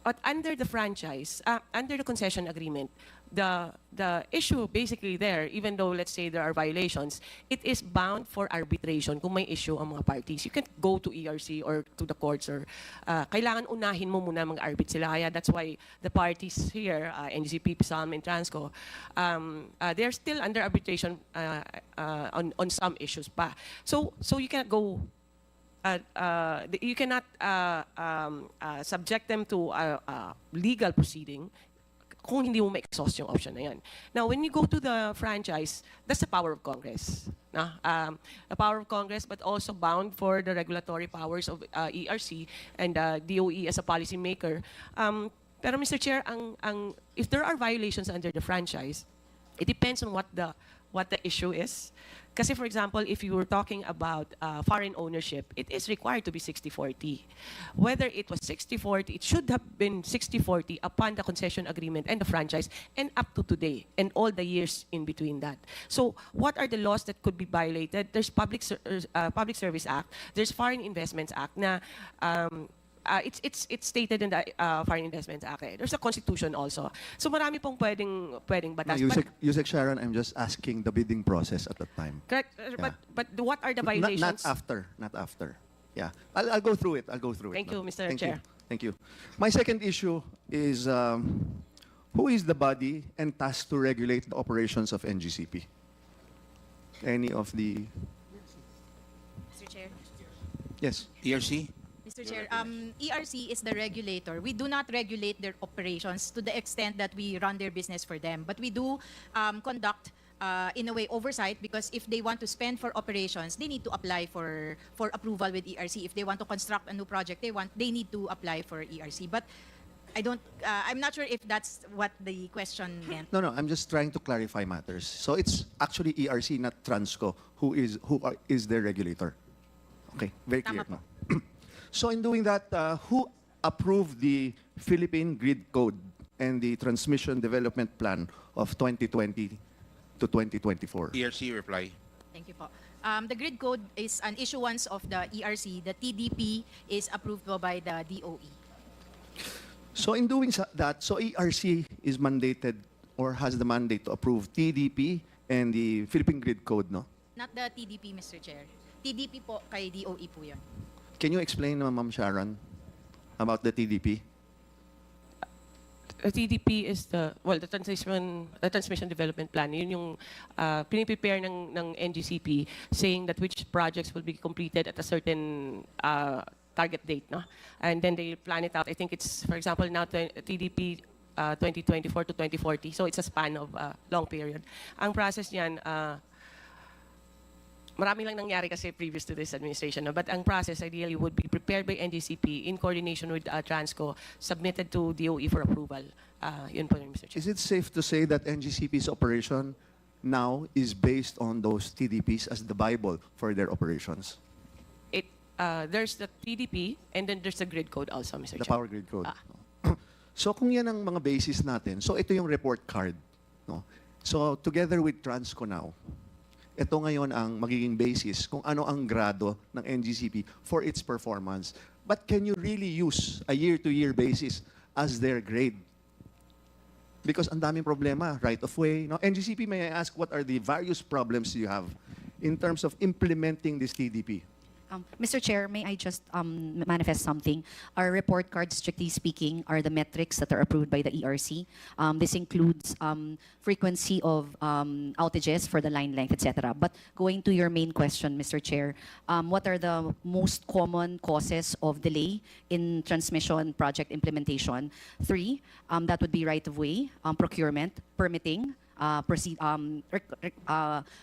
But under the franchise, under the concession agreement, the issue basically there, even though let's say there are violations, it is bound for arbitration kung may issue ang mga parties. You can't go to ERC or to the courts, or kailangan unahin mo muna mag-arbit sila. Kaya that's why the parties here, NGCP, PISAM, and Transco, they're still under arbitration on some issues pa. So you can't go. You cannot subject them to a legal proceeding kung hindi mo ma-exhaust yung option na yan. Now, when you go to the franchise, that's the power of Congress. the power of Congress, but also bound for the regulatory powers of ERC and DOE as a policymaker. Pero Mr. Chair, if there are violations under the franchise, it depends on what the issue is. Kasi for example, if you were talking about foreign ownership, it is required to be 60-40. Whether it was 60-40, it should have been 60-40 upon the concession agreement and the franchise and up to today and all the years in between that. So what are the laws that could be violated? There's Public Service Act, there's Foreign Investments Act na it's stated in the Foreign Investments Act. There's a constitution also. So marami pong pwedeng batas. Yusek Sharon, I'm just asking the bidding process at the time. Correct. Yeah. But what are the violations? Not after. Yeah, I'll go through it. Thank you, Mr. Thank Chair. Thank you. My second issue is who is the body and tasked to regulate the operations of NGCP? Any of the... Mr. Chair. Yes. ERC? Mr. Chair, ERC is the regulator. We do not regulate their operations to the extent that we run their business for them. But we do conduct, in a way, oversight, because if they want to spend for operations, they need to apply for approval with ERC. If they want to construct a new project, they need to apply for ERC. But I'm not sure if that's what the question meant. No, I'm just trying to clarify matters. So it's actually ERC, not Transco, who is their regulator. Okay, very clear. No? So in doing that, who approved the Philippine Grid Code and the Transmission Development Plan of 2020 to 2024? ERC reply. Thank you po. The Grid Code is an issuance of the ERC. The TDP is approved by the DOE. So in doing that, so ERC is mandated or has the mandate to approve TDP and the Philippine Grid Code, no? Not the TDP, Mr. Chair. TDP po kay DOE po yan. Can you explain, Ma'am Sharon, about the TDP? The TDP is the Transmission Development Plan. Yun yung piniprepare ng NGCP saying that which projects will be completed at a certain target date, no? And then they plan it out. I think it's, for example, now TDP 2024 to 2040. So it's a span of long period. Ang process niyan, marami lang nangyari kasi previous to this administration. No? But ang process ideally would be prepared by NGCP in coordination with Transco, submitted to DOE for approval. Yun po, Mr. Chair. Is it safe to say that NGCP's operation now is based on those TDPs as the Bible for their operations? There's the TDP and then there's the grid code also, Mr. Chair. The power grid code. So kung yan ang mga basis natin, so ito yung report card. No? So together with Transco now, ito ngayon ang magiging basis kung ano ang grado ng NGCP for its performance. But can you really use a year-to-year basis as their grade? Because ang daming problema, right of way. Now, NGCP, may I ask what are the various problems you have in terms of implementing this TDP? Mr. Chair, may I just manifest something? Our report card, strictly speaking, are the metrics that are approved by the ERC. This includes frequency of outages for the line length, etc. But going to your main question, Mr. Chair, what are the most common causes of delay in transmission project implementation? 3, that would be right-of-way, procurement, permitting,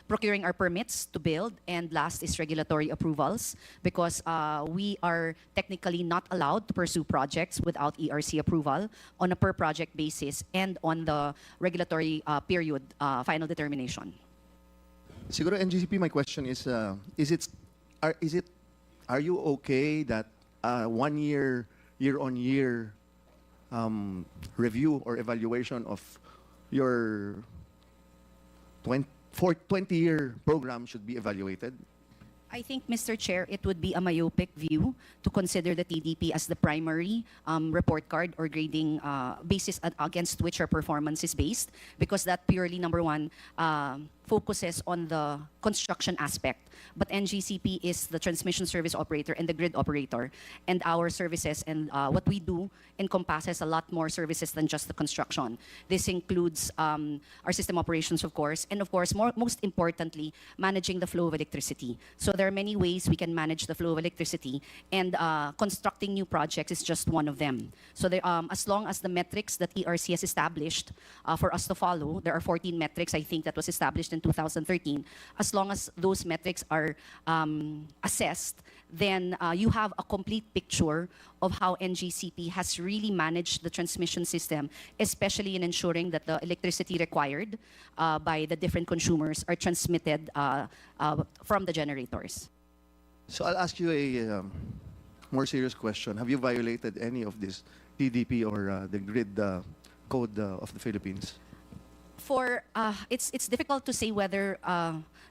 procuring our permits to build, and last is regulatory approvals, because we are technically not allowed to pursue projects without ERC approval on a per project basis and on the regulatory period final determination. Siguro NGCP, my question is are you okay that 1 year-on-year review or evaluation of your 20-year program should be evaluated? I think, Mr. Chair, it would be a myopic view to consider the TDP as the primary report card or grading basis against which our performance is based, because that purely, number one, focuses on the construction aspect. But NGCP is the transmission service operator and the grid operator. And our services and what we do encompasses a lot more services than just the construction. This includes our system operations, of course, and of course, most importantly, managing the flow of electricity. So there are many ways we can manage the flow of electricity, and constructing new projects is just one of them. So there, as long as the metrics that ERC has established for us to follow, there are 14 metrics, I think, that was established in in 2013, as long as those metrics are assessed, then you have a complete picture of how NGCP has really managed the transmission system, especially in ensuring that the electricity required by the different consumers are transmitted from the generators. So I'll ask you a more serious question. Have you violated any of this TDP or the grid code of the Philippines? It's difficult to say whether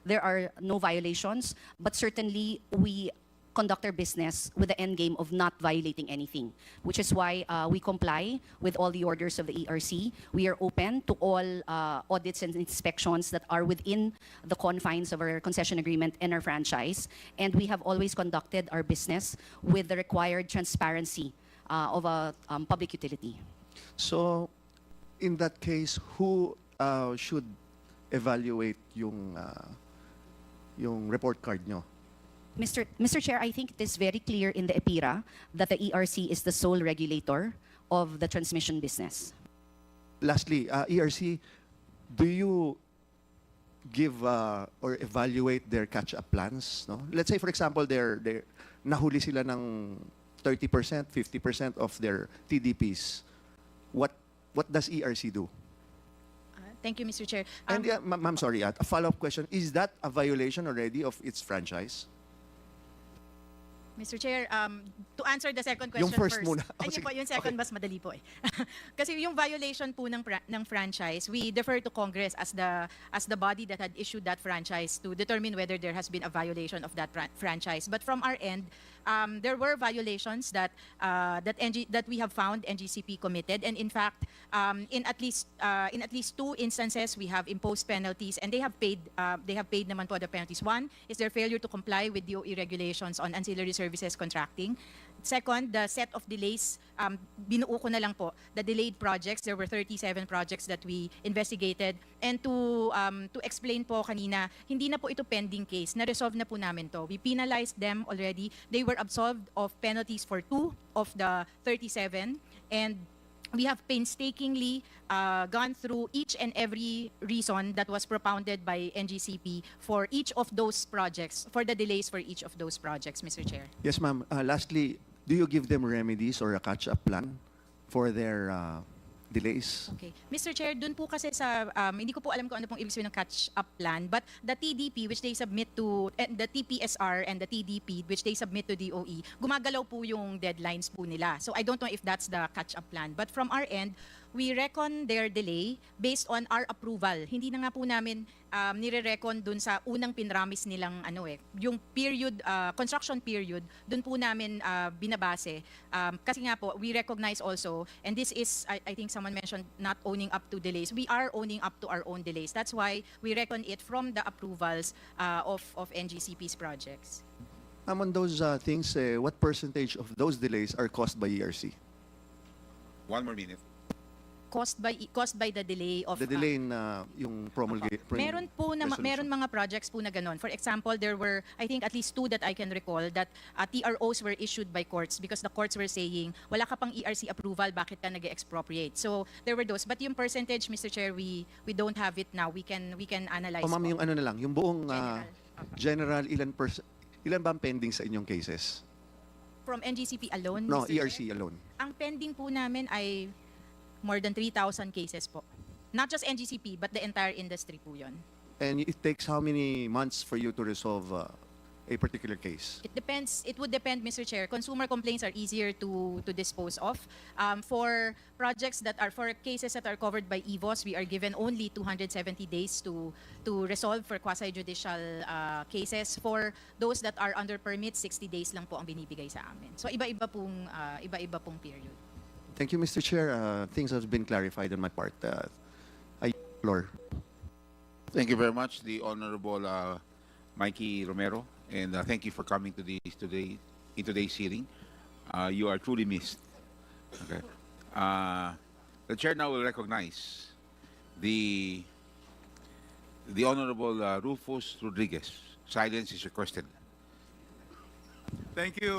there are no violations, but certainly we conduct our business with the end game of not violating anything, which is why we comply with all the orders of the ERC. We are open to all audits and inspections that are within the confines of our concession agreement and our franchise, and we have always conducted our business with the required transparency of a public utility. So, in that case, who should evaluate yung report card nyo? Mr. Chair, I think it is very clear in the EPIRA that the ERC is the sole regulator of the transmission business. Lastly, ERC, do you give or evaluate their catch-up plans? No? Let's say, for example, they're nahuli sila ng 30%, 50% of their TDPs. What does ERC do? Thank you, Mr. Chair. And ma'am, sorry, a follow-up question. Is that a violation already of its franchise? Mr. Chair, to answer the second question Yung first muna. Ayun po, yung second mas madali po eh. Kasi yung violation po ng franchise, we defer to Congress as the body that had issued that franchise to determine whether there has been a violation of that franchise. But from our end, there were violations that we have found NGCP committed, and in fact, in at least 2 instances, we have imposed penalties, and they have paid naman po the penalties. One is their failure to comply with DOE regulations on ancillary services contracting. Second, the set of delays, binuo ko na lang po, the delayed projects. There were 37 projects that we investigated. And to explain po kanina, hindi na po ito pending case. Na-resolve na po namin to. We penalized them already. They were absolved of penalties for 2 of the 37. And we have painstakingly gone through each and every reason that was propounded by NGCP for each of those projects, for the delays for each of those projects, Mr. Chair. Yes, ma'am. Lastly, do you give them remedies or a catch-up plan for their delays? Okay. Mr. Chair, dun po kasi sa, hindi ko po alam kung ano pong ibig sabihin ng catch-up plan, but the TDP which they submit to, the TPSR and the TDP which they submit to DOE, gumagalaw po yung deadlines po nila. So I don't know if that's the catch-up plan. But from our end, we reckon their delay based on our approval. Hindi na nga po namin nire-reckon dun sa unang pinramis nilang yung period, construction period, dun po namin binabase. Kasi nga po, we recognize also, and this is, I think someone mentioned not owning up to delays. We are owning up to our own delays. That's why we reckon it from the approvals of NGCP's projects. On those things, what percentage of those delays are caused by ERC? 1 more minute. Caused by the delay of... The delay na yung promulgate. Meron mga projects po na ganon. For example, there were, I think, at least 2 that I can recall that TROs were issued by courts because the courts were saying, wala ka pang ERC approval, bakit ka nag-expropriate? So, there were those. But yung percentage, Mr. Chair, we don't have it now. We can analyze. Ma'am, yung ano na lang, yung buong general, ilan ba ang pending sa inyong cases? From NGCP alone? No, Mr. ERC Chair? alone. Ang pending po namin ay more than 3,000 cases po. Not just NGCP, but the entire industry po yun. And it takes how many months for you to resolve a particular case? It depends. It would depend, Mr. Chair. Consumer complaints are easier to dispose of. For projects that are, for cases that are covered by EVOS, we are given only 270 days to resolve for quasi-judicial cases. For those that are under permit, 60 days lang po ang binibigay sa amin. So iba-iba pong period. Thank you, Mr. Chair. Things have been clarified on my part. I floor. Thank you very much, the Honorable Mikey Romero, and thank you for coming to today's hearing. You are truly missed. Okay. The chair now will recognize the Honorable Rufus Rodriguez. Silence is requested. Thank you,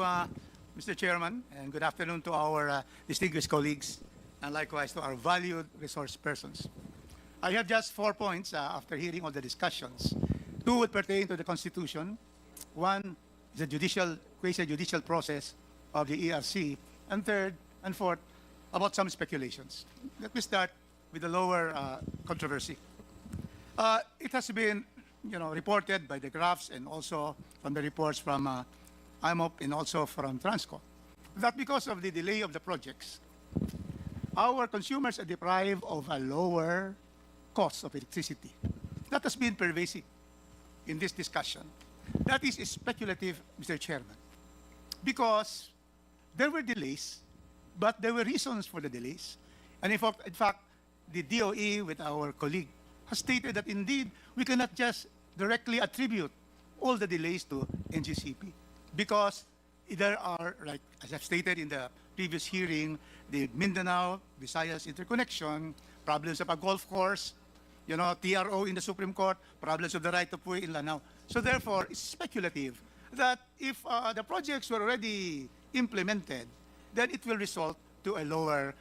Mr. Chairman, and good afternoon to our distinguished colleagues, and likewise to our valued resource persons. I have just 4 points after hearing all the discussions. 2 would pertain to the Constitution. 1 is the quasi-judicial process of the ERC. And 3rd and 4th, about some speculations. Let me start with the lower controversy. It has been, reported by the graphs and also from the reports from IMAP and also from Transco that because of the delay of the projects, our consumers are deprived of a lower cost of electricity. That has been pervasive in this discussion. That is speculative, Mr. Chairman, because there were delays, but there were reasons for the delays. And in fact, the DOE with our colleague has stated that indeed we cannot just directly attribute all the delays to NGCP because there are, like as I've stated in the previous hearing, the Mindanao, Visayas interconnection, problems of a golf course, TRO in the Supreme Court, problems of the right of way in Lanao. So therefore, it's speculative that if the projects were already implemented, then it will result to a lower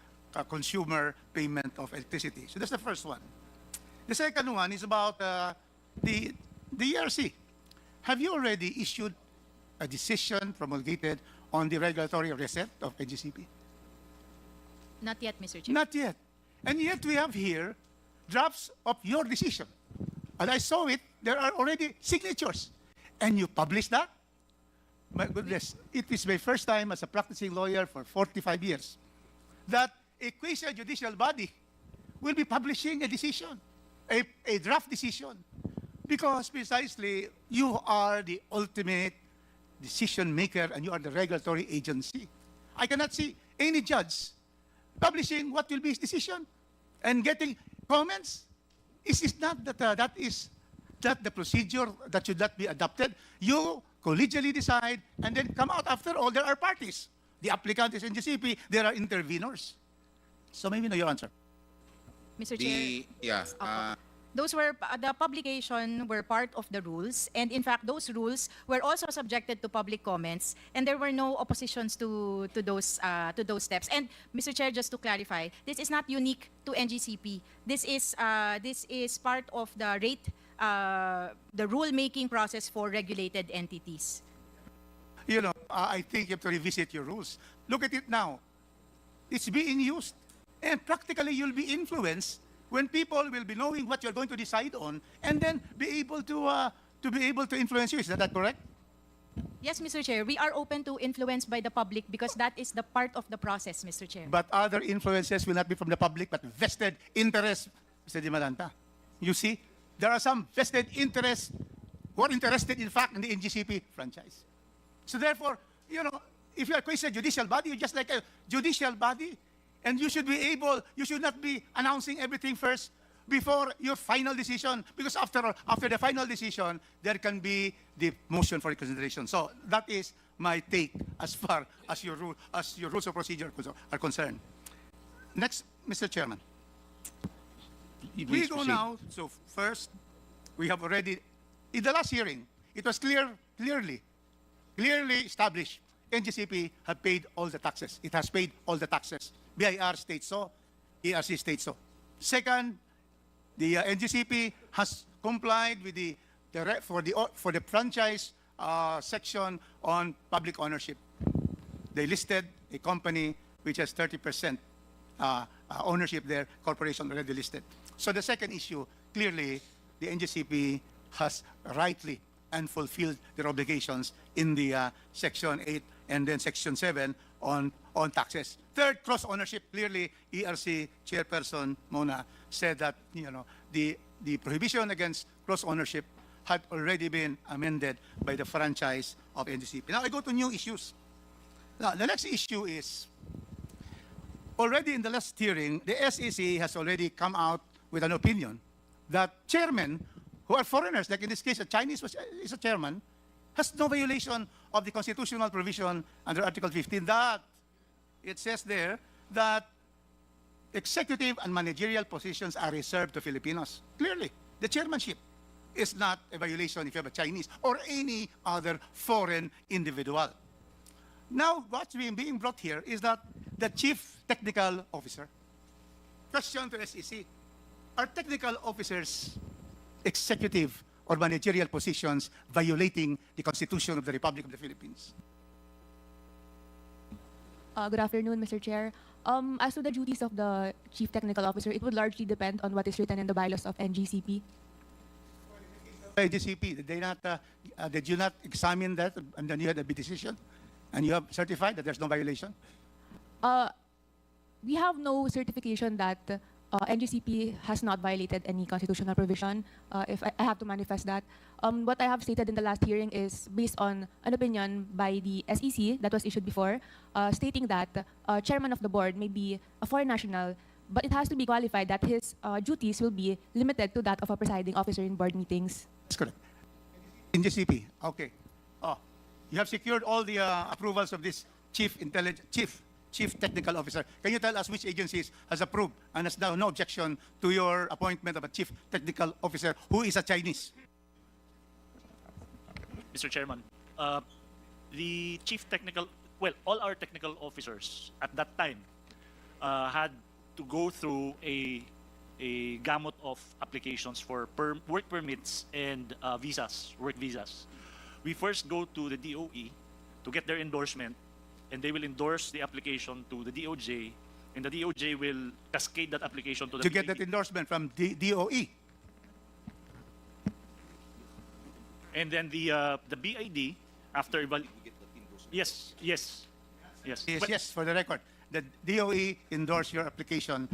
consumer payment of electricity. So that's the first one. The second one is about the ERC. Have you already issued a decision promulgated on the regulatory reset of NGCP? Not yet, Mr. Chair. Not yet. And yet we have here drafts of your decision. And I saw it, there are already signatures. And you publish that? My goodness, it is my first time as a practicing lawyer for 45 years that a quasi-judicial body will be publishing a decision, a draft decision, because precisely you are the ultimate decision maker and you are the regulatory agency. I cannot see any judge publishing what will be his decision and getting comments. Is it not that that is that the procedure that should not be adopted? You collegially decide and then come out. After all, there are parties. The applicant is NGCP. There are intervenors. So maybe know your answer. Mr. Chair. Yeah. Those were the publication were part of the rules, and in fact, those rules were also subjected to public comments, and there were no oppositions to those steps. And Mr. Chair, just to clarify, this is not unique to NGCP. This is part of the the rule-making process for regulated entities. I think you have to revisit your rules. Look at it now. It's being used, and practically you'll be influenced when people will be knowing what you're going to decide on, and then be able to influence you. Is that correct? Yes, Mr. Chair. We are open to influence by the public because that is the part of the process, Mr. Chair. But other influences will not be from the public, but vested interests, Mr. Dimalanta. You see, there are some vested interests who are interested, in fact, in the NGCP franchise. So therefore, if you are a judicial body, you're just like a judicial body, and you should not be announcing everything first before your final decision, because after the final decision, there can be the motion for reconsideration. So that is my take as far as your rules of procedure are concerned. Next, Mr. Chairman. We go now. So first, we have already, in the last hearing, it was clearly established NGCP have paid all the taxes. It has paid all the taxes. BIR states so, ERC states so. Second, the NGCP has complied with for the franchise section on public ownership. They listed a company which has 30% ownership there, corporation already listed. So the second issue, clearly, the NGCP has rightly and fulfilled their obligations in the Section 8 and then Section 7 on taxes. Third, cross-ownership. Clearly, ERC Chairperson Mona said that the prohibition against cross-ownership had already been amended by the franchise of NGCP. Now I go to new issues. Now, the next issue is, already in the last hearing, the SEC has already come out with an opinion that chairmen who are foreigners, like in this case a Chinese is a chairman, has no violation of the constitutional provision under Article 15 that it says there that executive and managerial positions are reserved to Filipinos. Clearly, the chairmanship is not a violation if you have a Chinese or any other foreign individual. Now, what's being brought here is that the chief technical officer, question to SEC, are technical officers executive or managerial positions violating the Constitution of the Republic of the Philippines? Good afternoon, Mr. Chair. As to the duties of the Chief Technical Officer, it would largely depend on what is written in the bylaws of NGCP. NGCP, did you not examine that and then you had a decision? And you have certified that there's no violation? We have no certification that NGCP has not violated any constitutional provision, if I have to manifest that. What I have stated in the last hearing is based on an opinion by the SEC that was issued before, stating that chairman of the board may be a foreign national, but it has to be qualified that his duties will be limited to that of a presiding officer in board meetings. That's correct. NGCP, okay. Oh, you have secured all the approvals of this Chief Technical Officer. Can you tell us which agencies has approved and has now no objection to your appointment of a Chief Technical Officer who is a Chinese? Mr. Chairman, the chief technical, well, all our technical officers at that time had to go through a gamut of applications for work permits and visas, work visas. We first go to the DOE to get their endorsement, and they will endorse the application to the DOJ, and the DOJ will cascade that application to the To get that endorsement from DOE. And then the BID, after yes, For the record, the DOE endorsed your application,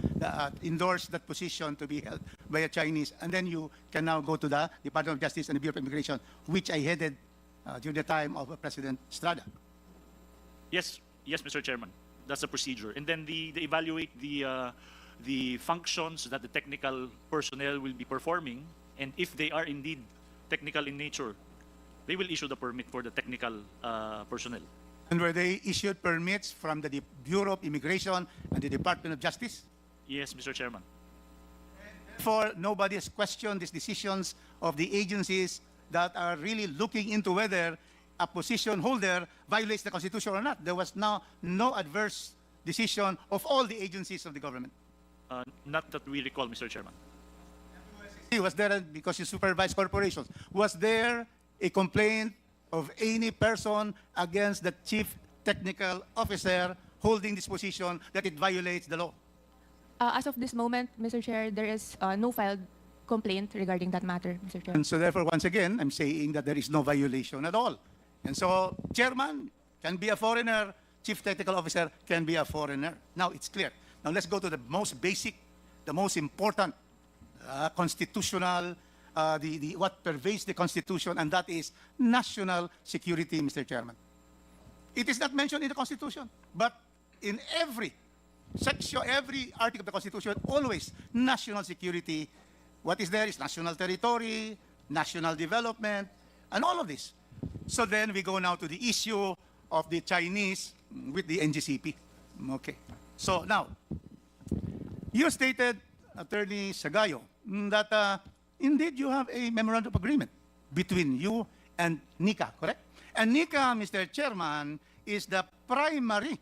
endorsed that position to be held by a Chinese, and then you can now go to the Department of Justice and the Bureau of Immigration, which I headed during the time of President Estrada. Yes, Mr. Chairman. That's the procedure. And then they evaluate the functions that the technical personnel will be performing, and if they are indeed technical in nature, they will issue the permit for the technical personnel. And were they issued permits from the Bureau of Immigration and the Department of Justice? Yes, Mr. Chairman. Therefore, nobody has questioned these decisions of the agencies that are really looking into whether a position holder violates the Constitution or not. There was now no adverse decision of all the agencies of the government. Not that we recall, Mr. Chairman. Was there, because you supervise corporations, was there a complaint of any person against the Chief Technical Officer holding this position that it violates the law? As of this moment, Mr. Chair, there is no filed complaint regarding that matter, Mr. Chair. And so therefore, once again, I'm saying that there is no violation at all. And so, chairman can be a foreigner, Chief Technical Officer can be a foreigner. Now, it's clear. Now, let's go to the most basic, the most important constitutional, what pervades the Constitution, and that is national security, Mr. Chairman. It is not mentioned in the Constitution, but in every section, every article of the Constitution, always national security. What is there is national territory, national development, and all of this. So then we go now to the issue of the Chinese with the NGCP. Okay. So now, you stated, Attorney Sagayo, that indeed you have a memorandum of agreement between you and NICA, correct? And NICA, Mr. Chairman, is the primary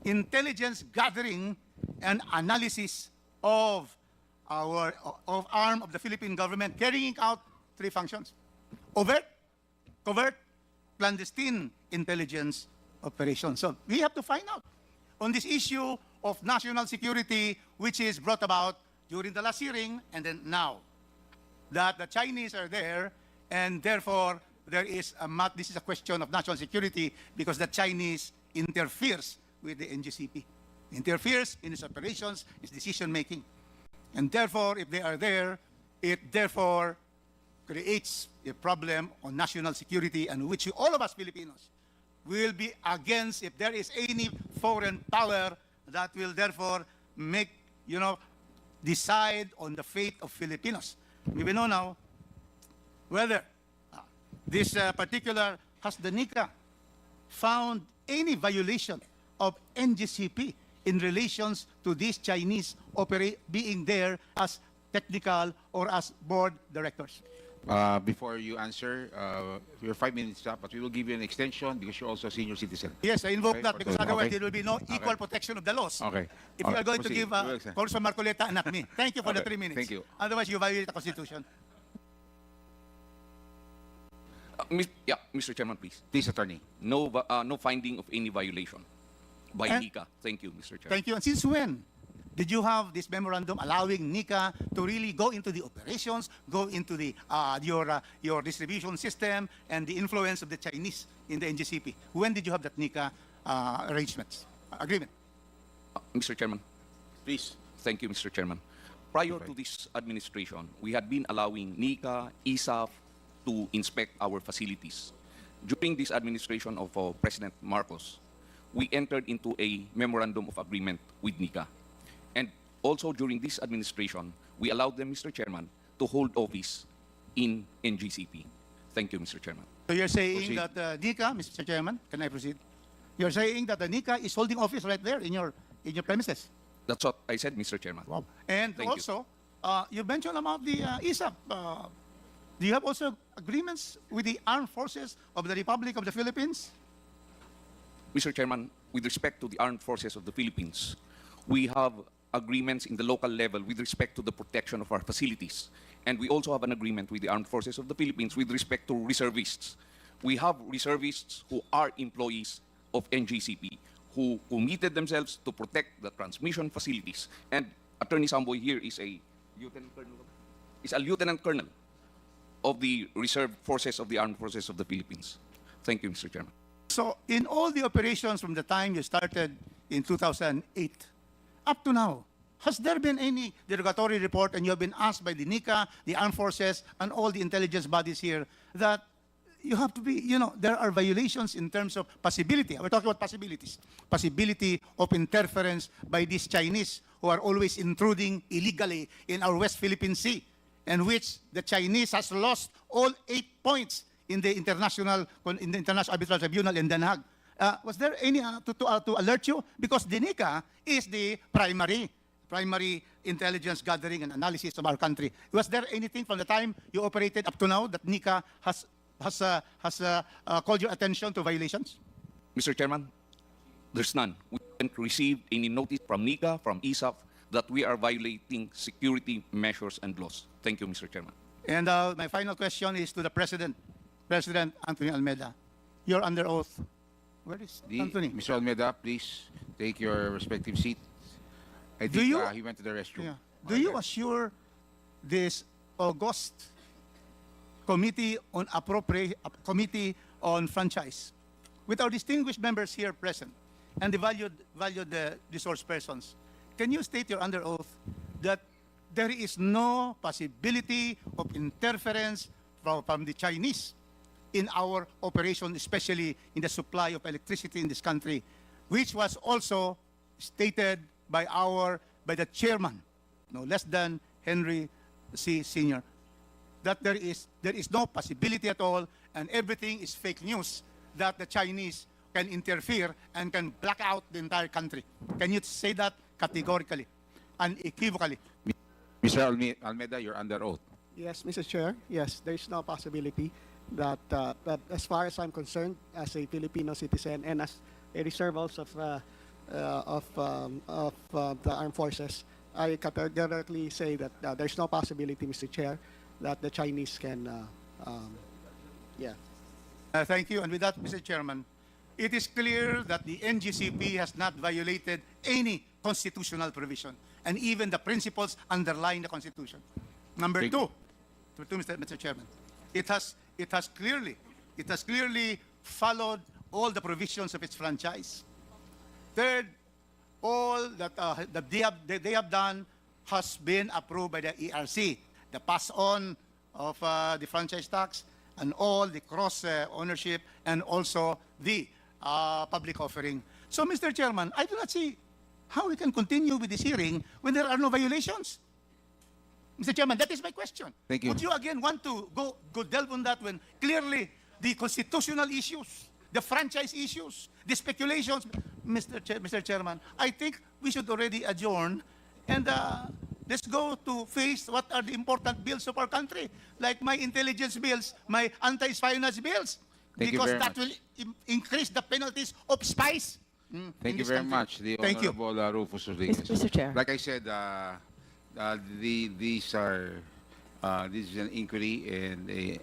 intelligence gathering and analysis of our arm of the Philippine government, carrying out three functions: overt, covert, clandestine intelligence operations. So we have to find out on this issue of national security, which is brought about during the last hearing and then now, that the Chinese are there, and therefore there is this is a question of national security because the Chinese interferes with the NGCP, interferes in its operations, its decision making. And therefore, if they are there, it therefore creates a problem on national security, and which all of us Filipinos will be against if there is any foreign power that will therefore make, decide on the fate of Filipinos. We will know now whether this particular, has the NICA found any violation of NGCP in relations to these Chinese being there as technical or as board directors? Before you answer, your 5 minutes up, but we will give you an extension because you're also a senior citizen. Yes, I invoke Okay. that because Okay. otherwise there will be no equal protection of the laws. Okay. If you are going to Proceed. give We will extend. Congressman Marcoleta and not me. Thank you for the Okay. 3 minutes. Thank you. Otherwise, you violate the Constitution. Mr. Chairman, please. Please, attorney. No finding of any violation by And- NICA. Thank you, Mr. Chairman. Thank you. And since when did you have this memorandum allowing NICA to really go into the operations, go into the your distribution system, and the influence of the Chinese in the NGCP? When did you have that NICA agreement? Mr. Chairman. Please. Thank you, Mr. Chairman. Prior to this administration, we had been allowing NICA, ISAF to inspect our facilities. During this administration of President Marcos, we entered into a memorandum of agreement with NICA. And also during this administration, we allowed them, Mr. Chairman, to hold office in NGCP. Thank you, Mr. Chairman. So you're saying Proceed. that NICA, Mr. Chairman, can I proceed? You're saying that the NICA is holding office right there in your premises. That's what I said, Mr. Chairman. Wow. And Thank you. also, you mentioned about the ISAP. Do you have also agreements with the armed forces of the Republic of the Philippines? Mr. Chairman, with respect to the armed forces of the Philippines, we have agreements in the local level with respect to the protection of our facilities. And we also have an agreement with the armed forces of the Philippines with respect to reservists. We have reservists who are employees of NGCP who committed themselves to protect the transmission facilities. And Attorney Samboy here is a lieutenant colonel of the reserve forces of the armed forces of the Philippines. Thank you, Mr. Chairman. So in all the operations from the time you started in 2008 up to now, has there been any derogatory report and you have been asked by the NICA, the armed forces, and all the intelligence bodies here that you have to be, there are violations in terms of possibility. We're talking about possibilities. Possibility of interference by these Chinese who are always intruding illegally in our West Philippine Sea, and which the Chinese has lost all 8 points in the International Arbitral Tribunal in Den Haag. Was there any to alert you? Because the NICA is the primary intelligence gathering and analysis of our country. Was there anything from the time you operated up to now that NICA has called your attention to violations? Mr. Chairman, there's none. We haven't received any notice from NICA, from ISAF, that we are violating security measures and laws. Thank you, Mr. Chairman. And my final question is to the President, President Anthony Almeida. You're under oath. Where is Anthony? Mr. Almeida, please take your respective seat. I think he went to the restroom. Yeah. Do you assure this august committee on committee on franchise, with our distinguished members here present and the valued resource persons, can you state you're under oath that there is no possibility of interference from the Chinese in our operation, especially in the supply of electricity in this country, which was also stated by the chairman, no less than Henry C. Sr., that there is no possibility at all, and everything is fake news, that the Chinese can interfere and can black out the entire country. Can you say that categorically, unequivocally? Mr. Almeida, you're under oath. Yes, Mr. Chair. Yes, there is no possibility that, as far as I'm concerned, as a Filipino citizen and as a reserve also of the armed forces, I categorically say that there's no possibility, Mr. Chair, that the Chinese can, Thank you. And with that, Mr. Chairman, it is clear that the NGCP has not violated any constitutional provision, and even the principles underlying the Constitution. Number two, Mr. Chairman, it has clearly followed all the provisions of its franchise. Third, all that they have done has been approved by the ERC. The pass-on of the franchise tax and all the cross-ownership and also the public offering. So, Mr. Chairman, I do not see how we can continue with this hearing when there are no violations. Mr. Chairman, that is my question. Thank you. Would you again want to go delve on that when clearly the constitutional issues, the franchise issues, the speculations, Mr. Chairman, I think we should already adjourn and Let's go to face what are the important bills of our country, like my intelligence bills, my anti-espionage bills, Thank you because very that much. will increase the penalties of spies. Thank you very much, the Thank you. Honorable Rufus Rodriguez. Mr. Chair. Like I said, these are this is an inquiry, and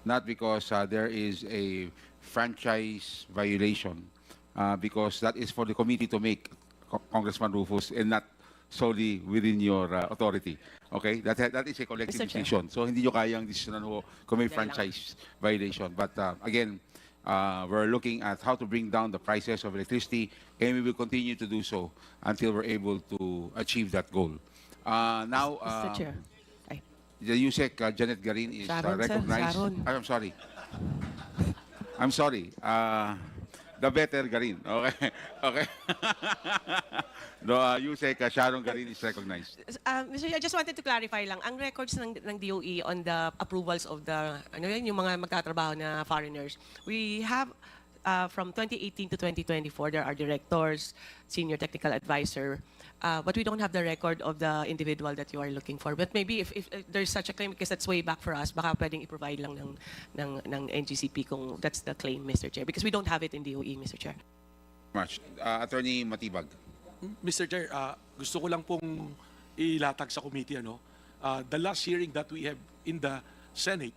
not because there is a franchise violation, because that is for the committee to make, Congressman Rufus, and not solely within your authority. Okay, that is a collective Mr. Chair. decision. So hindi nyo kayang decisionan ho kung may franchise violation. But again, we're looking at how to bring down the prices of electricity, and we will continue to do so until we're able to achieve that goal. Now, Mr. Chair. the USEC Janet Garin is Sharon, sir. recognized. Sharon. I'm sorry. I'm sorry. The better Garin. Okay. Okay. No, USEC Sharon Garin is recognized. Mr. Chair, I just wanted to clarify lang, ang records ng DOE on the approvals of the, ano yun, yung mga magtatrabaho na foreigners, we have from 2018 to 2024, there are directors, senior technical advisor, but we don't have the record of the individual that you are looking for. But maybe if there's such a claim, because that's way back for us, baka pwedeng i-provide lang ng NGCP kung that's the claim, Mr. Chair, because we don't have it in DOE, Mr. Chair. Much. Attorney Matibag. Mr. Chair, gusto ko lang pong ilatag sa committee, the last hearing that we have in the Senate,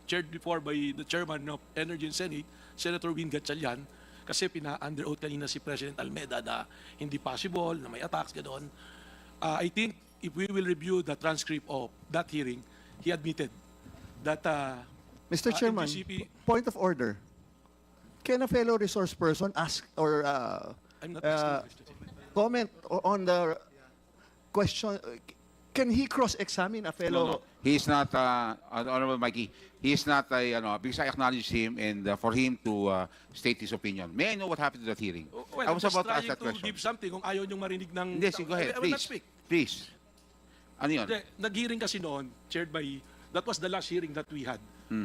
chaired before by the chairman of Energy and Senate, Senator Win Gatchalian, kasi pina-under oath kanina si President Almeda na hindi possible, na may attacks, gano'n. I think if we will review the transcript of that hearing, he admitted that Mr. Chairman, NGCP point of order. Can a fellow resource person ask or I'm not asking, Mr. Chairman. comment on the question? Can he cross-examine a fellow? No. He is not, Honorable Mikey, he is not, because I acknowledge him and for him to state his opinion. May I know what happened to that hearing? Well, I was about to ask trying that to question. give something kung ayaw niyong marinig ng... Yes, go ahead, I will not please. speak. Please. Ano yun? Nag-hearing kasi noon, chaired by, that was the last hearing that we had.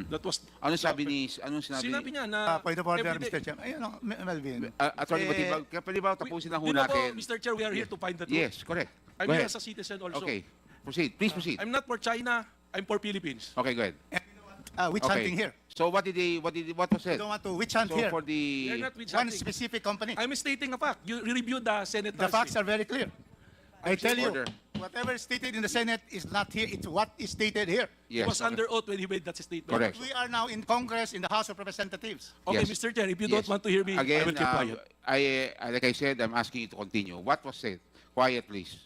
That was... Ano sinabi? Sinabi niya na... Point of order, everyday- Mr. Chairman. Ayun, Melvin. Attorney Matibag, pwede ba tapusin na ho Di ba po, natin? Mr. Chair, we are here to find the truth. Yes, correct. I'm Go here ahead. as a citizen also. Okay, proceed. Please proceed. I'm not for China, I'm for Philippines. Okay, go ahead. Witch Okay. hunting here. So what was You said? don't want to witch hunt So here. for the... You're not with One something. specific company. I'm stating a fact. You reviewed the Senate The facts are very clear. I tell you, Order. whatever is stated in the Senate is not here. It's what is stated here. He Yes. was under oath when he made that statement. Correct. We are now in Congress, in the House of Representatives. Okay, Yes. Mr. Chair, if you Yes. don't want to hear me, I Again, will keep quiet. like I said, I'm asking you to continue. What was said? Quiet, please.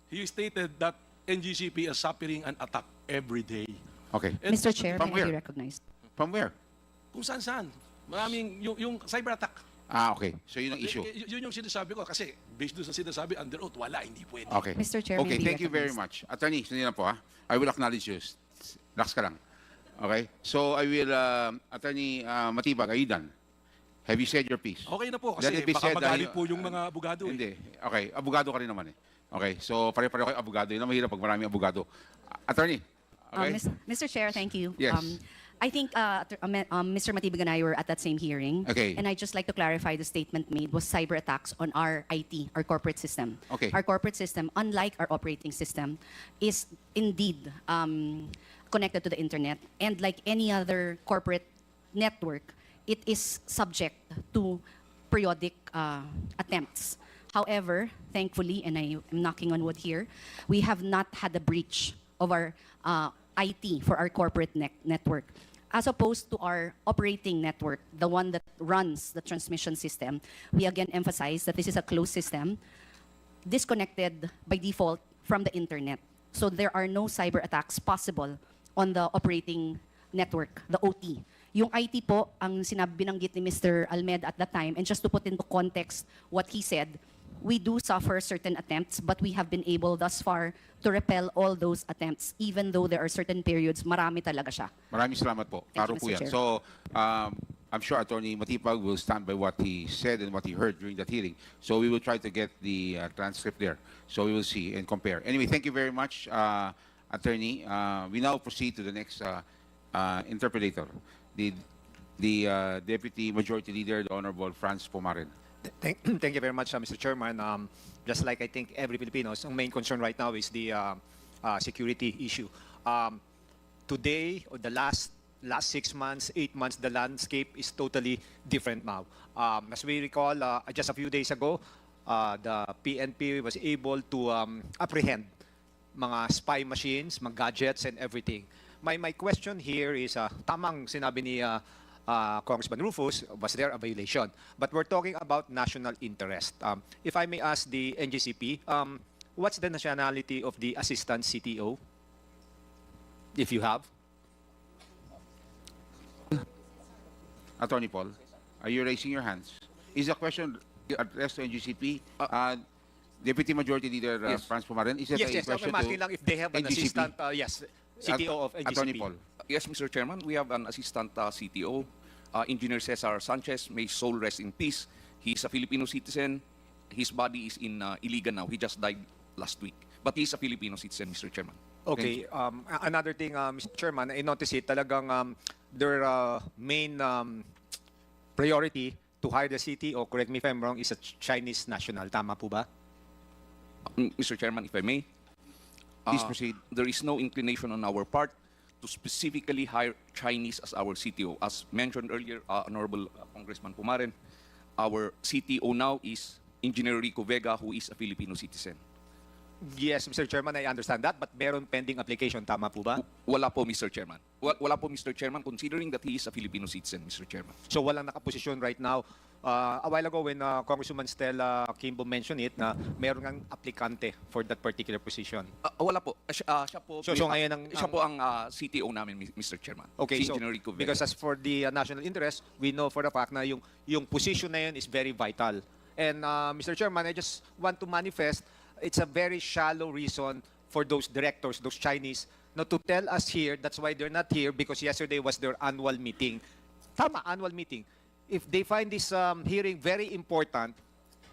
He stated that NGCP is suffering an attack every day. Okay. And Mr. Chair, From may I be where? recognized? From where? Kung saan-saan. Maraming yung cyber attack. Okay. So yun ang issue. Yun yung sinasabi ko kasi based doon sa sinasabi under oath, wala, hindi pwede. Okay. Mr. Chair, may Okay, I be thank you very much. Attorney, sundin lang po ha. I will acknowledge you. Relax ka lang. Okay? So I will, Attorney Matibag, are you done? Have you said your piece? Okay na po Let kasi it be baka said magalit dahil- po yung mga abogado. Hindi. Okay. Abogado ka rin naman eh. Okay. So pare-pareho kayo abogado. Yun ang mahirap pag maraming abogado. Attorney. Okay? Mr. Chair, thank you. Yes. I think Mr. Matibag and I were at that same hearing. Okay. And I'd just like to clarify the statement made was cyber attacks on our IT, our corporate system. Okay. Our corporate system, unlike our operating system, is indeed connected to the internet. And like any other corporate network, it is subject to periodic attempts. However, thankfully, and I am knocking on wood here, we have not had a breach of our IT for our corporate network. As opposed to our operating network, the one that runs the transmission system, we again emphasize that this is a closed system, disconnected by default from the internet. So there are no cyber attacks possible on the operating network, the OT. Yung IT po, ang binanggit ni Mr. Almeda at that time, and just to put into context what he said, we do suffer certain attempts, but we have been able thus far to repel all those attempts, even though there are certain periods, marami talaga siya. Maraming salamat po. Thank Taro you, po Mr. yan. Chair. So, I'm sure Attorney Matibag will stand by what he said and what he heard during that hearing. So we will try to get the transcript there. So we will see and compare. Anyway, thank you very much, Attorney. We now proceed to the next interpolator, the Deputy Majority Leader, the Honorable Franz Pomarin. Thank you very much, Mr. Chairman. Just like I think every Filipinos, ang main concern right now is the security issue. Today, or the last 6 months, 8 months, the landscape is totally different now. As we recall, just a few days ago, the PNP was able to apprehend mga spy machines, mga gadgets, and everything. My question here is, tamang sinabi ni Congressman Rufus, was there a violation? But we're talking about national interest. If I may ask the NGCP, what's the nationality of the assistant CTO, if you have? Attorney Paul, are you raising your hands? Is the question addressed to NGCP? Deputy Majority Leader Yes. Franz Pumaren, is that Yes, a yes. question I'm asking to lang if they have an NGCP? assistant, yes, CTO of NGCP. Attorney Paul. Yes, Mr. Chairman, we have an assistant CTO, Engineer Cesar Sanchez. May his soul rest in peace. He's a Filipino citizen. His body is in Iligan now. He just died last week. But he's a Filipino citizen, Mr. Chairman. Okay. Another thing, Mr. Chairman, I noticed it talagang their main priority to hire the CTO, correct me if I'm wrong, is a Chinese national. Tama po ba? Mr. Chairman, if I may. Please proceed. There is no inclination on our part to specifically hire Chinese as our CTO. As mentioned earlier, Honorable Congressman Pumaren, our CTO now is Engineer Rico Vega, who is a Filipino citizen. Yes, Mr. Chairman, I understand that, but meron pending application. Tama po ba? Wala po, Mr. Chairman. Wala po, Mr. Chairman, considering that he is a Filipino citizen, Mr. Chairman. So walang nakaposisyon right now. A while ago when Congresswoman Stella Kimbo mentioned it, na meron ngang aplikante for that particular position. Wala po. Siya po, So ngayon ang siya po ang CTO namin, Mr. Chairman. Okay, Si so Engineer Rico Vega. because as for the national interest, we know for the fact na yung position na yun is very vital. And Mr. Chairman, I just want to manifest, it's a very shallow reason for those directors, those Chinese, not to tell us here, that's why they're not here, because yesterday was their annual meeting. Tama, annual meeting. If they find this hearing very important,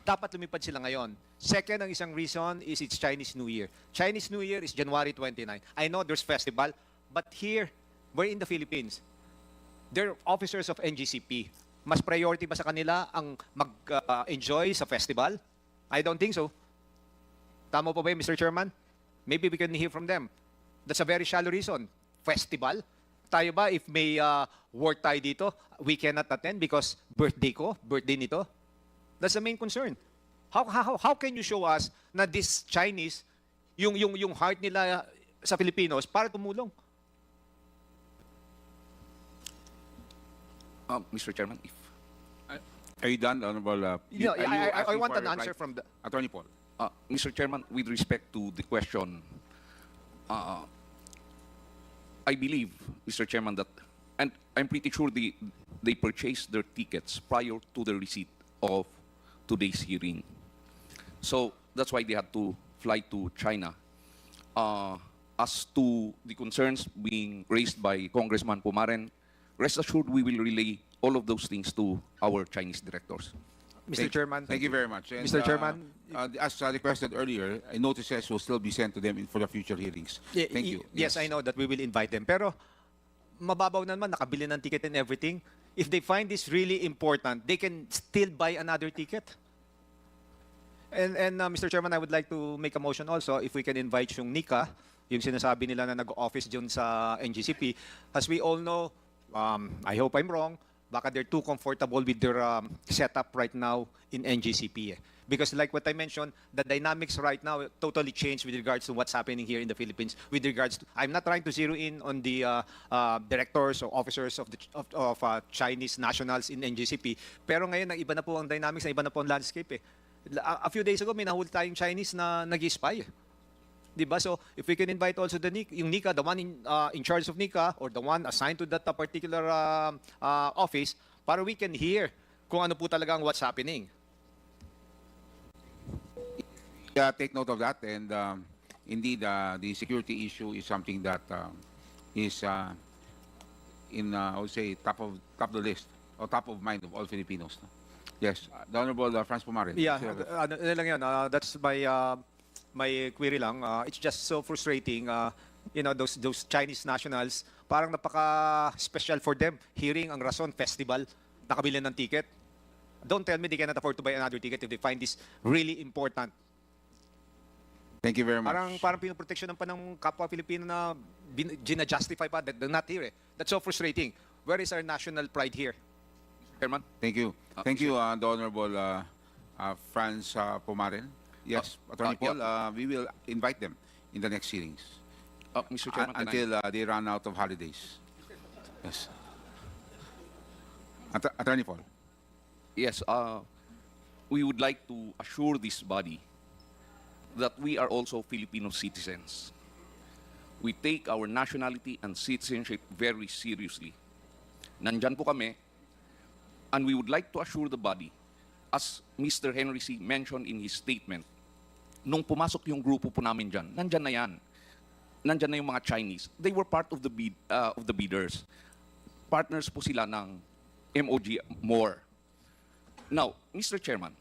dapat lumipad sila ngayon. Second, ang isang reason is it's Chinese New Year. Chinese New Year is January 29. I know there's festival, but here, we're in the Philippines. They're officers of NGCP. Mas priority ba sa kanila ang mag-enjoy sa festival? I don't think so. Tama po ba yun, Mr. Chairman? Maybe we can hear from them. That's a very shallow reason. Festival? Tayo ba, if may work tayo dito, we cannot attend because birthday ko, birthday nito? That's the main concern. How can you show us na this Chinese, yung heart nila sa Filipinos para tumulong? Mr. Chairman, if... Are you done, Honorable? I want an answer from the... Attorney Paul. Mr. Chairman, with respect to the question, I believe, Mr. Chairman, that, and I'm pretty sure they purchased their tickets prior to the receipt of today's hearing. So that's why they had to fly to China. As to the concerns being raised by Congressman Pumaren, rest assured we will relay all of those things to our Chinese directors. Mr. Chairman. Thank you very much. And, Mr. Chairman. As requested earlier, notices will still be sent to them for the future hearings. Thank you. Yes, I know that we will invite them. Pero mababaw na naman, nakabili ng ticket and everything. If they find this really important, they can still buy another ticket. And Mr. Chairman, I would like to make a motion also if we can invite yung NICA, yung sinasabi nila na nag-office dyan sa NGCP. As we all know, I hope I'm wrong, baka they're too comfortable with their setup right now in NGCP. Because like what I mentioned, the dynamics right now totally changed with regards to what's happening here in the Philippines. With regards to, I'm not trying to zero in on the directors or officers of Chinese nationals in NGCP. Pero ngayon, iba na po ang dynamics, iba na po ang landscape. A few days ago, may nahuli tayong Chinese na nag-spy. Diba? So, if we can invite also the yung NICA, the one in charge of NICA, or the one assigned to that particular office, para we can hear kung ano po talaga ang what's happening. Take note of that, and indeed, the security issue is something that is in, I would say, top of the list, or top of mind of all Filipinos. Yes, the Honorable Franz Pumaren. Yeah, ano lang yun, that's my query lang. It's just so frustrating, you know, those Chinese nationals, parang napaka-special for them, hearing ang Rason Festival, nakabili ng ticket. Don't tell me they cannot afford to buy another ticket if they find this really important. Thank you very much. Parang pinoproteksyonan pa ng kapwa Pilipino na gina-justify pa that they're not here. That's so frustrating. Where is our national pride here? Chairman? Thank you. Thank you, the Honorable Franz Pomaren. Yes, Attorney Paul, we will invite them in the next hearings Mr. Chairman, can I- until they run out of holidays. Yes. Attorney Paul. Yes, we would like to assure this body that we are also Filipino citizens. We take our nationality and citizenship very seriously. Nandyan po kami, and we would like to assure the body, as Mr. Henry C. mentioned in his statement, nung pumasok yung grupo po namin dyan, nandyan na yan. Nandyan na yung mga Chinese. They were part of the bidders. Partners po sila ng MOG more. Now, Mr. Chairman,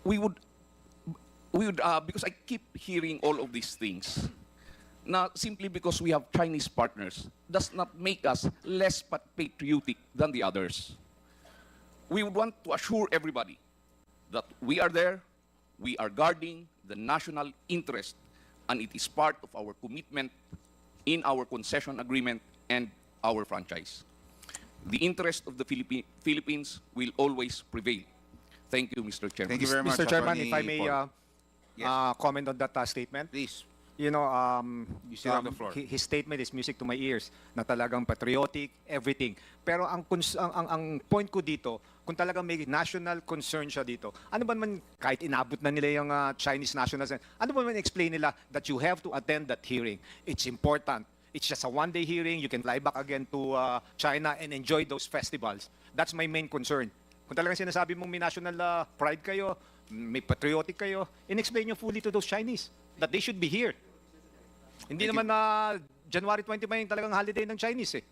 we would, because I keep hearing all of these things, na simply because we have Chinese partners does not make us less patriotic than the others. We would want to assure everybody that we are there, we are guarding the national interest, and it is part of our commitment in our concession agreement and our franchise. The interest of the Philippines will always prevail. Thank you, Mr. Chairman. Thank you very much, Mr. Chairman, Attorney if I may Paul. comment on that statement. Please. You know, You still have the floor. his statement is music to my ears, na talagang patriotic, everything. Pero ang point ko dito, kung talagang may national concern siya dito, ano ba naman, kahit inabot na nila yung Chinese nationals, ano ba naman explain nila that you have to attend that hearing? It's important. It's just a one-day hearing. You can fly back again to China and enjoy those festivals. That's my main concern. Kung talagang sinasabi mong may national pride kayo, may patriotic kayo, in-explain nyo fully to those Chinese that they should be here. Hindi naman na January 20 pa yung talagang holiday ng Chinese eh.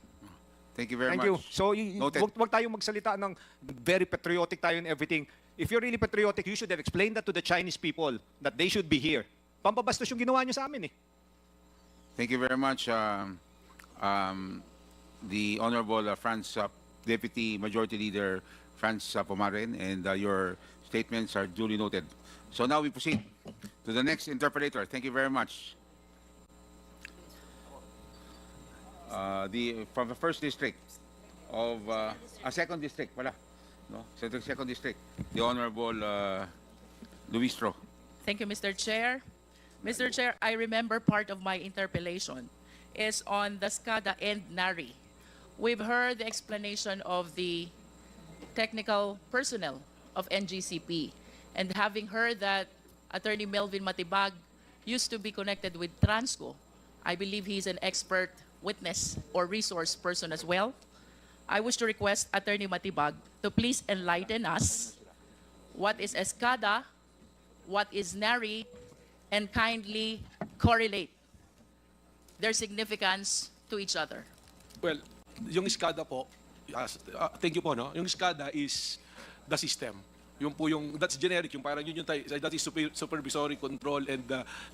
Thank you very Thank much. you. So, Noted. wag tayong magsalita ng very patriotic tayo and everything. If you're really patriotic, you should have explained that to the Chinese people that they should be here. Pampabastos yung ginawa nyo sa amin eh. Thank you very much, the Honorable Franz, Deputy Majority Leader Franz Pomaren, and your statements are duly noted. So now we proceed to the next interpolator. Thank you very much. From the first district of second district, wala, no, second district, the Honorable Luistro. Thank you, Mr. Chair. Mr. Chair, I remember part of my interpellation is on the SCADA and NARI. We've heard the explanation of the technical personnel of NGCP, and having heard that Attorney Melvin Matibag used to be connected with Transco, I believe he's an expert witness or resource person as well. I wish to request Attorney Matibag to please enlighten us what is SCADA, what is NARI, and kindly correlate their significance to each other. Well, yung SCADA po, thank you po, no? Yung SCADA is the system. Yung po yung, that's generic, yung parang yun yung that is supervisory control and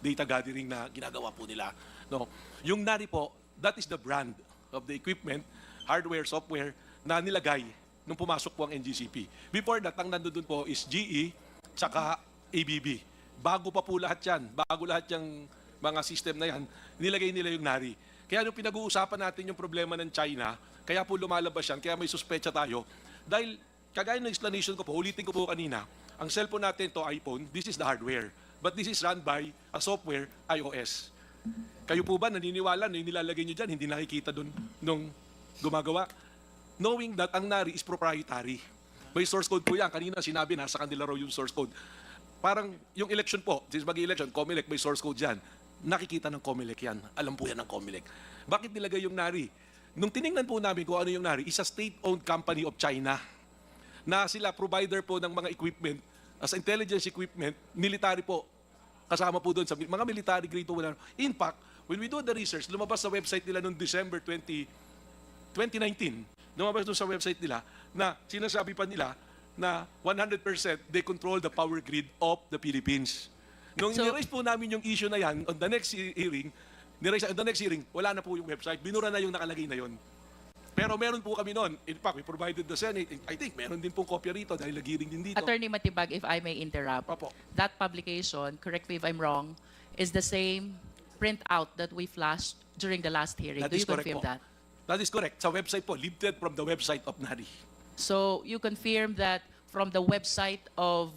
data gathering na ginagawa po nila. No? Yung NARI po, that is the brand of the equipment, hardware, software, na nilagay nung pumasok po ang NGCP. Before that, ang nandun po is GE, tsaka ABB. Bago pa po lahat yan, bago lahat yung mga system na yan, nilagay nila yung NARI. Kaya nung pinag-uusapan natin yung problema ng China, kaya po lumalabas yan, kaya may suspecha tayo. Dahil, kagaya ng explanation ko po, ulitin ko po kanina, ang cellphone natin to iPhone, this is the hardware. But this is run by a software, iOS. Kayo po ba naniniwala na yung nilalagay nyo dyan, hindi nakikita dun nung gumagawa? Knowing that ang NARI is proprietary. May source code po yan. Kanina sinabi na sa kanila raw yung source code. Parang yung election po, since mag-election, COMELEC may source code dyan. Nakikita ng COMELEC yan. Alam po yan ng COMELEC. Bakit nilagay yung NARI? Nung tiningnan po namin kung ano yung NARI, is a state-owned company of China na sila provider po ng mga equipment, as intelligence equipment, military po. Kasama po doon sa mga military grade po. In fact, when we do the research, lumabas sa website nila noong December 2019, lumabas doon sa website nila na sinasabi pa nila na 100% they control the power grid of the Philippines. Nung niraise po namin yung issue na yan, on the next hearing, wala na po yung website, binura na yung nakalagay na yon. Pero meron po kami noon. In fact, we provided the Senate. I think meron din pong kopya rito dahil nagiring din dito. Attorney Matibag, if I may interrupt, that publication, correct me if I'm wrong, is the same printout that we flashed during the last hearing. That Do is you correct confirm po. that? That is correct. Sa website po, lifted from the website of NARI. So you confirm that from the website of,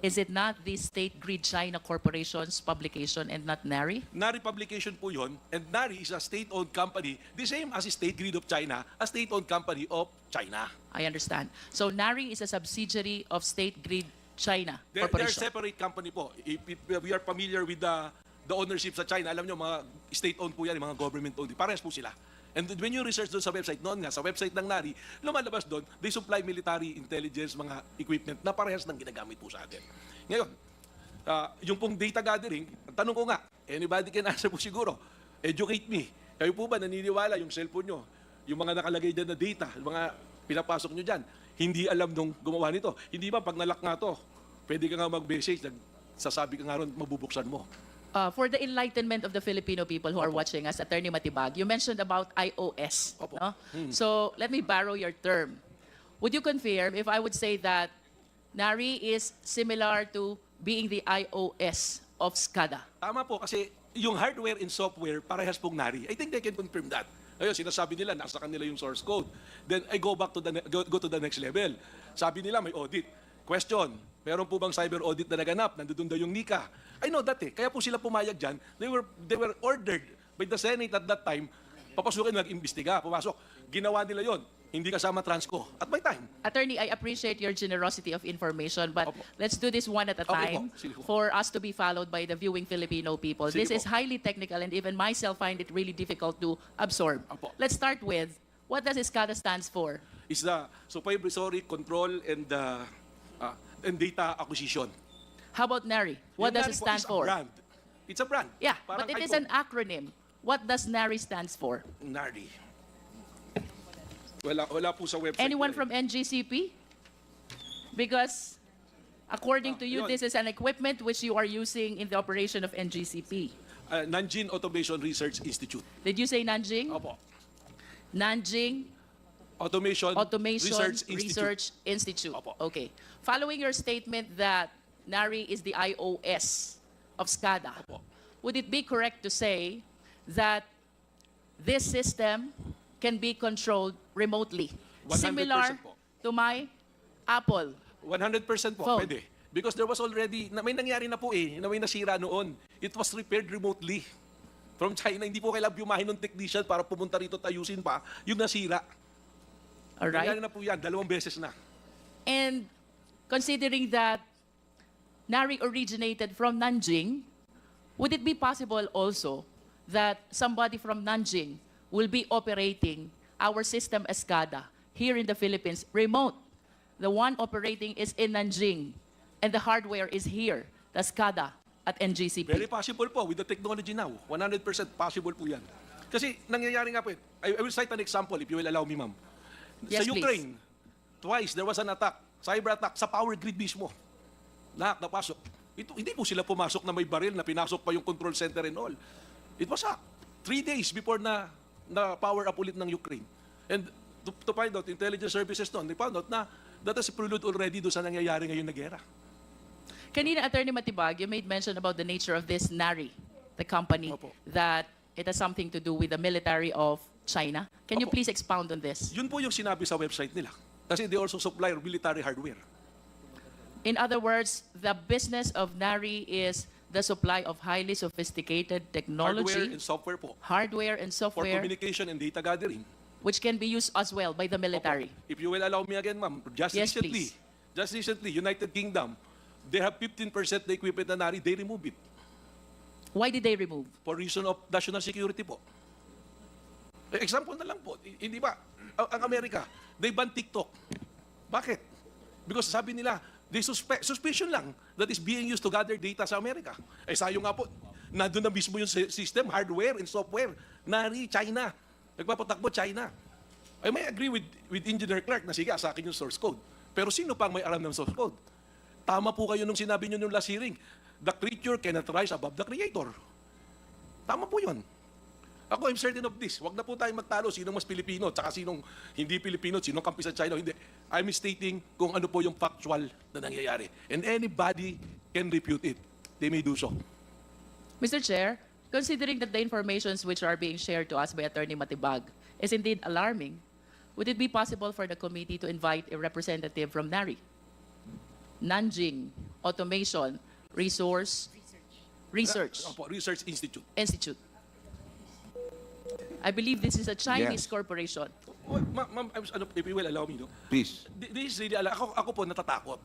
is it not the State Grid China Corporation's publication and not NARI? NARI publication po yun, and NARI is a state-owned company, the same as the State Grid of China, a state-owned company of China. I understand. So NARI is a subsidiary of State Grid China They're Corporation. separate company po. If we are familiar with the ownership sa China, alam nyo, mga state-owned po yan, mga government-owned. Parehas po sila. And when you research doon sa website, noon nga, sa website ng NARI, lumalabas doon, they supply military intelligence, mga equipment na parehas ng ginagamit po sa atin. Ngayon, yung pong data gathering, tanong ko nga, anybody can answer po siguro, educate me. Kayo po ba naniniwala yung cellphone nyo, yung mga nakalagay dyan na data, yung mga pinapasok nyo dyan, hindi alam nung gumawa nito. Hindi ba pag nalock nga to, pwede ka nga mag-message, sasabi ka nga ron, mabubuksan mo. For the enlightenment of the Filipino people who are watching us, Attorney Matibag, you mentioned about iOS. No? So let me borrow your term. Would you confirm if I would say that NARI is similar to being the iOS of SCADA? Tama po, kasi yung hardware and software, parehas pong NARI. I think they can confirm that. Ayun, sinasabi nila, nasa kanila yung source code. Then I go back to go to the next level. Sabi nila, may audit. Question, meron po bang cyber audit na naganap? Nandun daw yung NICA. I know that eh. Kaya po sila pumayag dyan. They were ordered by the Senate at that time, papasukin, mag-imbestiga, pumasok. Ginawa nila yon. Hindi kasama Transco. At my time. Attorney, I appreciate your generosity of information, but let's do this one at a Okay time po. Sige po. for us to be followed by the viewing Filipino people. Sige This is po. highly technical and even myself find it really difficult to absorb. Let's start with, what does SCADA stands for? Is the supervisory control and data acquisition. How about NARI? What Yung does NARI it po stand is a for? brand. It's a brand. Yeah, Parang but it is iPhone. an acronym. What does NARI stands for? NARI. Wala po sa website. Anyone yan. from NGCP? Because according to you, yun. this is an equipment which you are using in the operation of NGCP. Nanjing Automation Research Institute. Did you say Nanjing? Opo. Nanjing Automation Research Institute. Okay. Following your statement that NARI is the iOS of SCADA, would it be correct to say that this system can be controlled remotely? 100% Similar po. to my Apple. 100% po, Phone. pwede. Because there was already, may nangyari na po eh, na may nasira noon. It was repaired remotely. From China, hindi po kailangan bumahin ng technician para pumunta rito at ayusin pa yung nasira. Alright. Nangyari na po yan, 2 beses na. And considering that NARI originated from Nanjing, would it be possible also that somebody from Nanjing will be operating our system as SCADA here in the Philippines, remote? The one operating is in Nanjing, and the hardware is here, the SCADA at NGCP. Very possible po with the technology now. 100% possible po yan. Kasi nangyayari nga po, I will cite an example if you will allow me, ma'am. Yes, Sa Ukraine, twice there was an attack, cyber attack sa power grid mismo. Napasok. Hindi po sila pumasok na may baril na pinasok pa yung control center and all. It was 3 days before na power up ulit ng Ukraine. And to find out, intelligence services doon, they found out na that is prelude already doon sa nangyayari ngayon na gera. Kanina, Attorney Matibag, you made mention about the nature of this NARI, the company, that it has something to do with the military of China. Can you please expound on this? Yun po yung sinabi sa website nila. Kasi they also supply military hardware. In other words, the business of NARI is the supply of highly sophisticated technology, Hardware and software po. hardware and For software, communication and data gathering. which can be used as well by the military. If you will allow me again, ma'am, just Yes, recently, United Kingdom, they have 15% the equipment na NARI, they remove it. Why did they remove? For reason of national security po. Example na lang po, hindi ba, ang Amerika, they ban TikTok. Bakit? Because sabi nila, they suspicion lang that is being used to gather data sa Amerika. Eh sayo nga po, nandun na mismo yung system, hardware and software. NARI, China. Nagpapatakbo, China. I may agree with Engineer Clark na sige, sa akin yung source code. Pero sino pang may alam ng source code? Tama po kayo nung sinabi nyo nung last hearing. The creature cannot rise above the creator. Tama po yun. Ako, I'm certain of this. Huwag na po tayong magtalo sinong mas Pilipino, tsaka sinong hindi Pilipino, sinong kampi sa China, hindi. I'm stating kung ano po yung factual na nangyayari. And anybody can refute it. They may do so. Mr. Chair, considering that the informations which are being shared to us by Attorney Matibag is indeed alarming, would it be possible for the committee to invite a representative from NARI, Nanjing Automation Research Institute? I believe this is a Chinese corporation. Ma'am, if you will allow me, no? Please. This is really, ako po natatakot.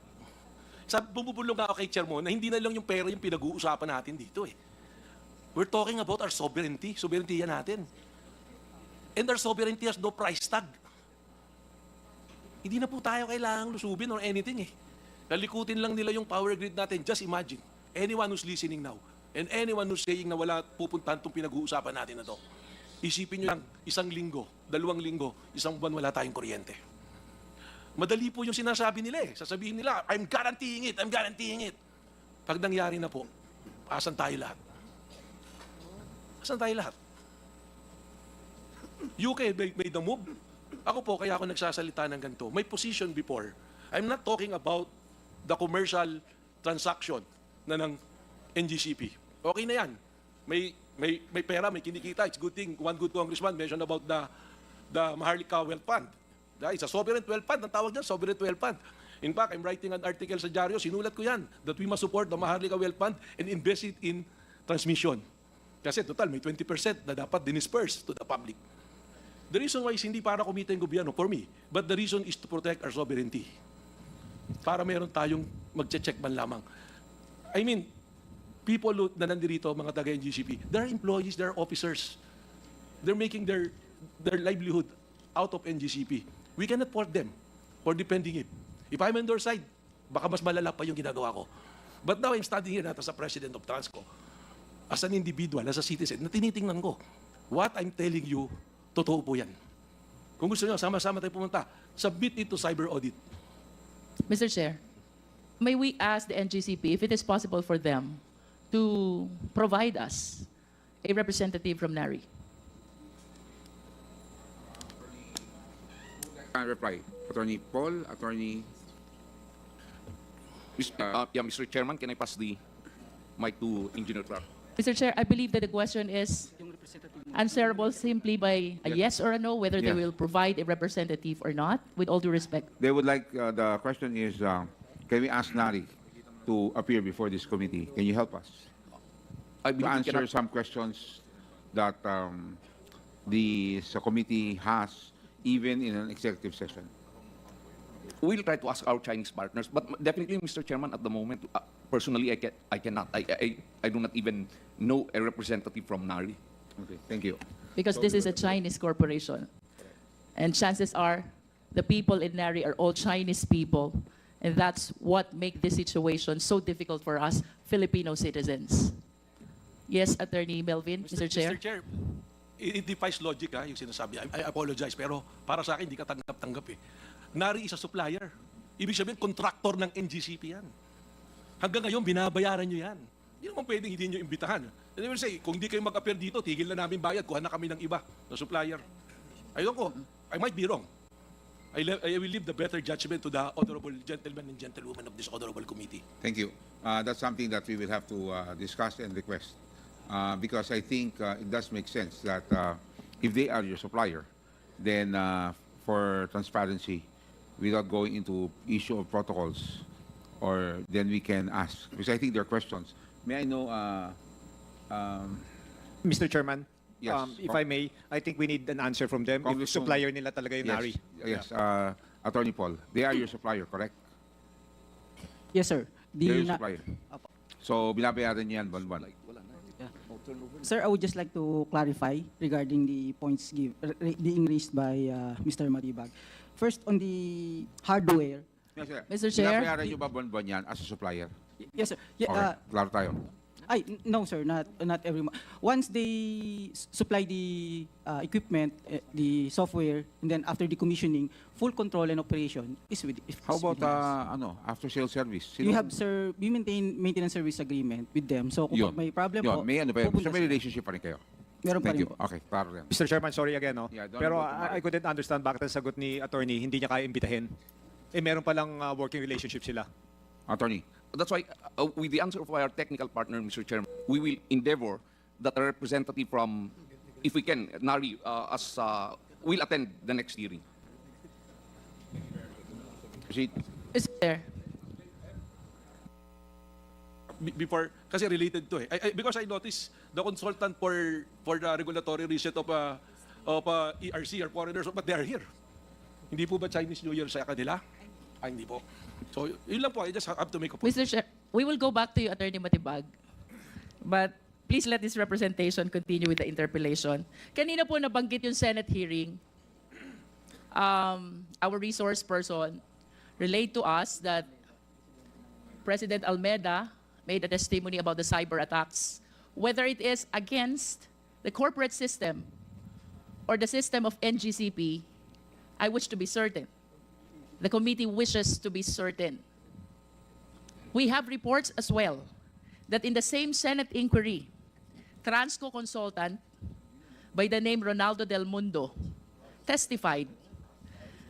Bumubulong ako kay Chair mo na hindi na lang yung pera yung pinag-uusapan natin dito eh. We're talking about our sovereignty. Sovereignty yan natin. And our sovereignty has no price tag. Hindi na po tayo kailangang lusubin or anything eh. Lalikutin lang nila yung power grid natin. Just imagine, anyone who's listening now, and anyone who's saying na wala pupuntahan itong pinag-uusapan natin na to, isipin nyo lang, 1 linggo, 2 linggo, 1 buwan wala tayong kuryente. Madali po yung sinasabi nila eh. Sasabihin nila, I'm guaranteeing it, I'm guaranteeing it. Pag nangyari na po, asan tayo lahat? Asan tayo lahat? UK made the move. Ako po, kaya ako nagsasalita ng ganito. My position before, I'm not talking about the commercial transaction na ng NGCP. Okay na yan. May pera, may kinikita. It's good thing. One good congressman mentioned about the Maharlika Wealth Fund. It's a sovereign wealth fund. Ang tawag niyan, sovereign wealth fund. In fact, I'm writing an article sa dyaryo. Sinulat ko yan that we must support the Maharlika Wealth Fund and invest it in transmission. Kasi total, may 20% na dapat dinisperse to the public. The reason why is hindi para kumita yung gobyerno, for me, but the reason is to protect our sovereignty. Para meron tayong magche-check man lamang. I mean, people na nandirito, mga taga-NGCP, they're employees, they're officers. They're making their livelihood out of NGCP. We cannot fault them for defending it. If I'm on their side, baka mas malala pa yung ginagawa ko. But now I'm standing here not as a president of Transco, as an individual, as a citizen, na tinitingnan ko. What I'm telling you, totoo po yan. Kung gusto nyo, sama-sama tayo pumunta, submit it to cyber audit. Mr. Chair, may we ask the NGCP if it is possible for them to provide us a representative from NARI? Can reply. Attorney Paul, Attorney... Mr. Chairman, can I pass the mic to Engineer Clark? Mr. Chair, I believe that the question is answerable simply by a yes or a no, whether they will provide a representative or not, with all due respect. They would like, the question is, can we ask Nari to appear before this committee? Can you help us? To answer some questions that the committee has, even in an executive session. We'll try to ask our Chinese partners, but definitely, Mr. Chairman, at the moment, personally, I cannot. I do not even know a representative from NARI. Okay, thank you. Because this is a Chinese corporation. And chances are, the people in NARI are all Chinese people. And that's what makes this situation so difficult for us Filipino citizens. Yes, Attorney Melvin, Mr. Chair. Mr. Chair, it defies logic, yung sinasabi. I apologize, pero para sa akin, hindi ka tanggap-tanggap eh. NARI is a supplier. Ibig sabihin, contractor ng NGCP yan. Hanggang ngayon, binabayaran nyo yan. Hindi naman pwedeng hindi nyo imbitahan. And they will say, kung di kayo mag-appear dito, tigil na namin bayad, kuha na kami ng iba na supplier. Ayun ko, I might be wrong. I will leave the better judgment to the honorable gentlemen and gentlewomen of this honorable committee. Thank you. That's something that we will have to discuss and request. Because I think it does make sense that if they are your supplier, then for transparency, without going into issue of protocols, or then we can ask, because I think there are questions. May I know, Mr. Chairman, yes, if I may, I think we need an answer from them. If supplier nila talaga yung NARI. Yes, Attorney Paul, they are your supplier, correct? Yes, sir. They're your supplier. So, binabayaran niyan buwan-buwan. Sir, I would just like to clarify regarding the points being raised by Mr. Maribag. First, on the hardware. Yes, sir. Mr. Chair? Binabayaran niyo ba buwan-buwan yan as a supplier? Yes, sir. Yeah, Okay, klaro tayo. No, sir, not every month. Once they supply the equipment, the software, and then after the commissioning, full control and operation is with. How about after sales service? You have, sir, we maintain maintenance service agreement with them. So kung may problem po, may relationship pa rin kayo. Meron pa Thank rin you. po. Okay, para rin. Mr. Chairman, sorry again, no? Yeah, don't Pero go to Mario. I couldn't understand bakit ang sagot ni attorney, hindi niya kaya imbitahin. Eh, meron palang working relationship sila. Attorney. That's why, with the answer of our technical partner, Mr. Chairman, we will endeavor that a representative from, if we can, NARI, will attend the next hearing. Proceed. Mr. Chair. Before, kasi related to because I noticed the consultant for the regulatory reset of ERC or foreigners, but they are here. Hindi po ba Chinese New Year sa kanila? Ay, hindi po. So, yun lang po. I just have to make a point. Mr. Chair, we will go back to you, Attorney Matibag. But please let this representation continue with the interpellation. Kanina po nabanggit yung Senate hearing. Our resource person relayed to us that President Almeda made a testimony about the cyber attacks, whether it is against the corporate system or the system of NGCP. I wish to be certain. The committee wishes to be certain. We have reports as well that in the same Senate inquiry, Transco consultant by the name Ronaldo Del Mundo testified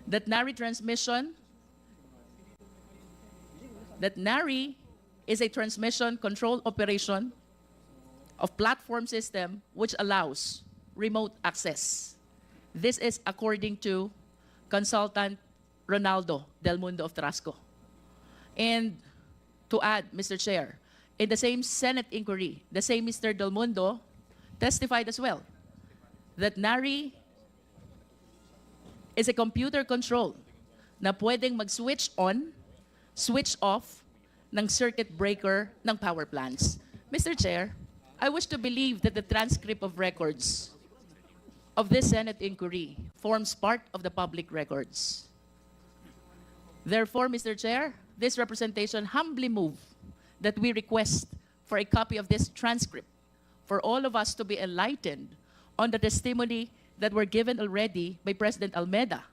that NARI is a transmission control operation of platform system which allows remote access. This is according to consultant Ronaldo Del Mundo of Transco. And to add, Mr. Chair, in the same Senate inquiry, the same Mr. Del Mundo testified as well that NARI is a computer control na pwedeng mag-switch on, switch off ng circuit breaker ng power plants. Mr. Chair, I wish to believe that the transcript of records of this Senate inquiry forms part of the public records. Therefore, Mr. Chair, this representation humbly move that we request for a copy of this transcript for all of us to be enlightened on the testimony that were given already by President Almeda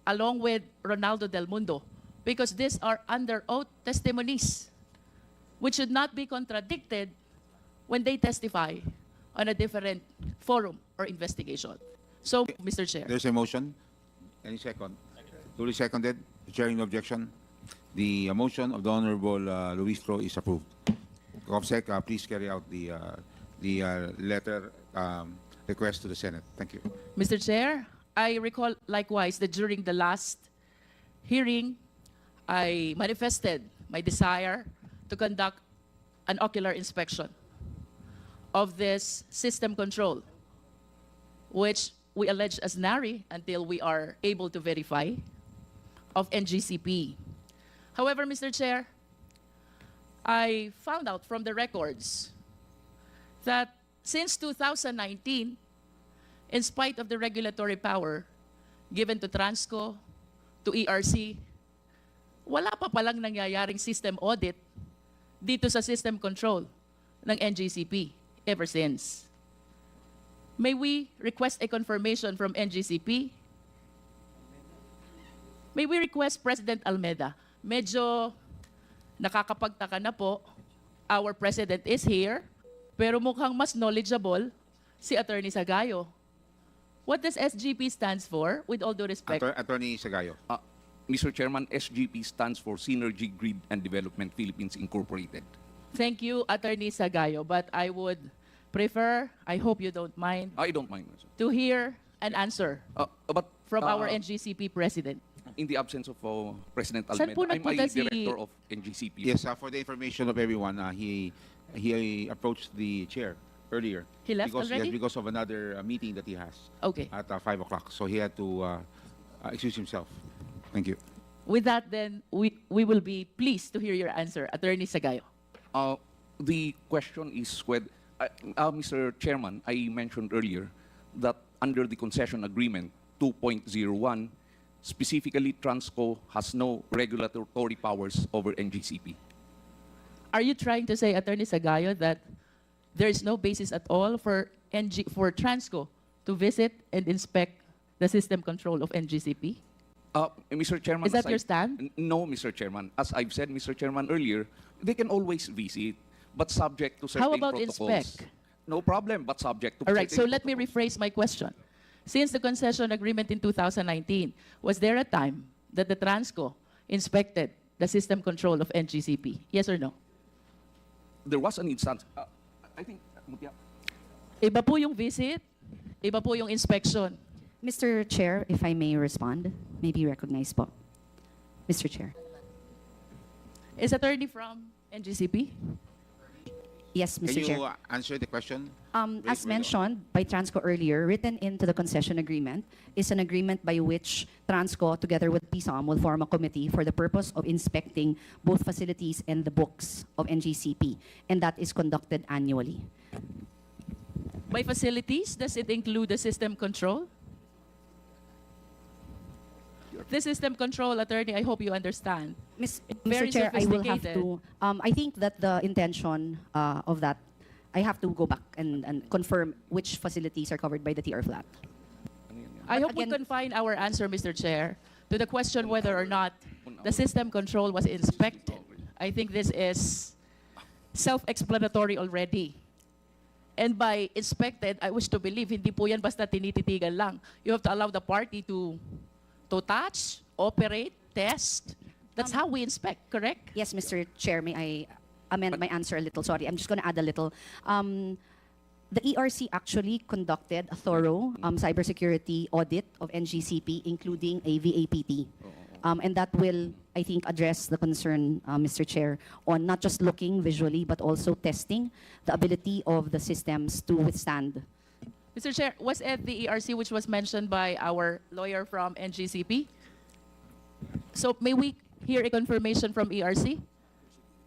along with Ronaldo Del Mundo, because these are under oath testimonies which should not be contradicted when they testify on a different forum or investigation. So, Mr. Chair. There's a motion. Any second? Duly seconded. Chairing objection. The motion of the Honorable Luis Tro is approved. COMSEC, please carry out the letter request to the Senate. Thank you. Mr. Chair, I recall likewise that during the last hearing, I manifested my desire to conduct an ocular inspection of this system control, which we allege as NARI until we are able to verify, of NGCP. However, Mr. Chair, I found out from the records that since 2019, in spite of the regulatory power given to Transco, to ERC, wala pa palang nangyayaring system audit dito sa system control ng NGCP ever since. May we request a confirmation from NGCP? May we request President Almeda? Medyo nakakapagtaka na po, our President is here, pero mukhang mas knowledgeable si Attorney Sagayo. What does SGP stands for, with all due respect? Attorney Sagayo. Mr. Chairman, SGP stands for Synergy Grid and Development Philippines Incorporated. Thank you, Attorney Sagayo, but I would prefer, I hope you don't mind, I don't mind, sir. to hear an answer But from our NGCP President. in the absence of President Saan po Almeda, I'm nagpunta a si- director of NGCP. Yes, for the information of everyone, he approached the chair earlier. He left already? Yes, because of another meeting that he has. Okay. At 5 o'clock. So he had to excuse himself. Thank you. With that, then, we will be pleased to hear your answer, Attorney Sagayo. The question is whether, Mr. Chairman, I mentioned earlier that under the concession agreement 2.01, specifically Transco has no regulatory powers over NGCP. Are you trying to say, Attorney Sagayo, that there is no basis at all for Transco to visit and inspect the system control of NGCP? Mr. Chairman, Is that your stand? No, Mr. Chairman. As I've said, Mr. Chairman, earlier, they can always visit, but subject to certain How about protocols. inspect? No problem, but subject to... All right, so let me rephrase my question. Since the concession agreement in 2019, was there a time that the Transco inspected the system control of NGCP? Yes or no? There was an instance, I think, Iba po yung visit, iba po yung inspection. Mr. Chair, if I may respond, may be recognized po. Mr. Chair. Is attorney from NGCP? Yes, Mr. Can Chair. you answer the question? As mentioned by Transco earlier, written into the concession agreement is an agreement by which Transco, together with PSOM, will form a committee for the purpose of inspecting both facilities and the books of NGCP, and that is conducted annually. By facilities, does it include the system control? The system control, attorney, I hope you understand. Very Mr. Chair, I will have sophisticated. to, I think that the intention of that, I have to go back and confirm which facilities are covered by the TR flat. I hope we confine our answer, Mr. Chair, to the question whether or not the system control was inspected. I think this is self-explanatory already. And by inspected, I wish to believe, hindi po yan basta tinititigan lang. You have to allow the party to touch, operate, test. That's how we inspect, correct? Yes, Mr. Chair, may I amend my answer a little? Sorry, I'm just going to add a little. The ERC actually conducted a thorough cybersecurity audit of NGCP, including a VAPT. And that will, I think, address the concern, Mr. Chair, on not just looking visually, but also testing the ability of the systems to withstand. Mr. Chair, was it the ERC which was mentioned by our lawyer from NGCP? So may we hear a confirmation from ERC?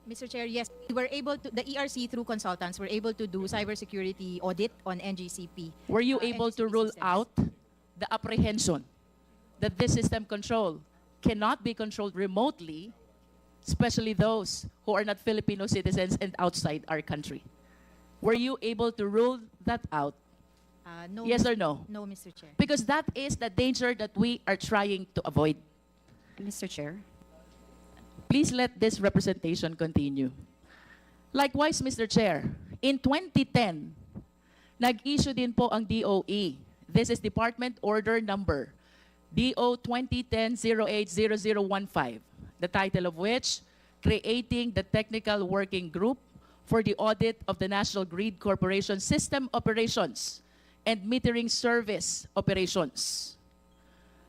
Mr. Chair, yes, we were able to, the ERC through consultants were able to do cybersecurity audit on NGCP. Were you able to rule out the apprehension that this system control cannot be controlled remotely, especially those who are not Filipino citizens and outside our country? Were you able to rule that out? No, Yes or no? No, Mr. Chair. Because that is the danger that we are trying to avoid. Mr. Chair. Please let this representation continue. Likewise, Mr. Chair, in 2010, nag-issue din po ang DOE. This is Department Order Number DO 2010-080015, the title of which, Creating the Technical Working Group for the Audit of the National Grid Corporation System Operations and Metering Service Operations.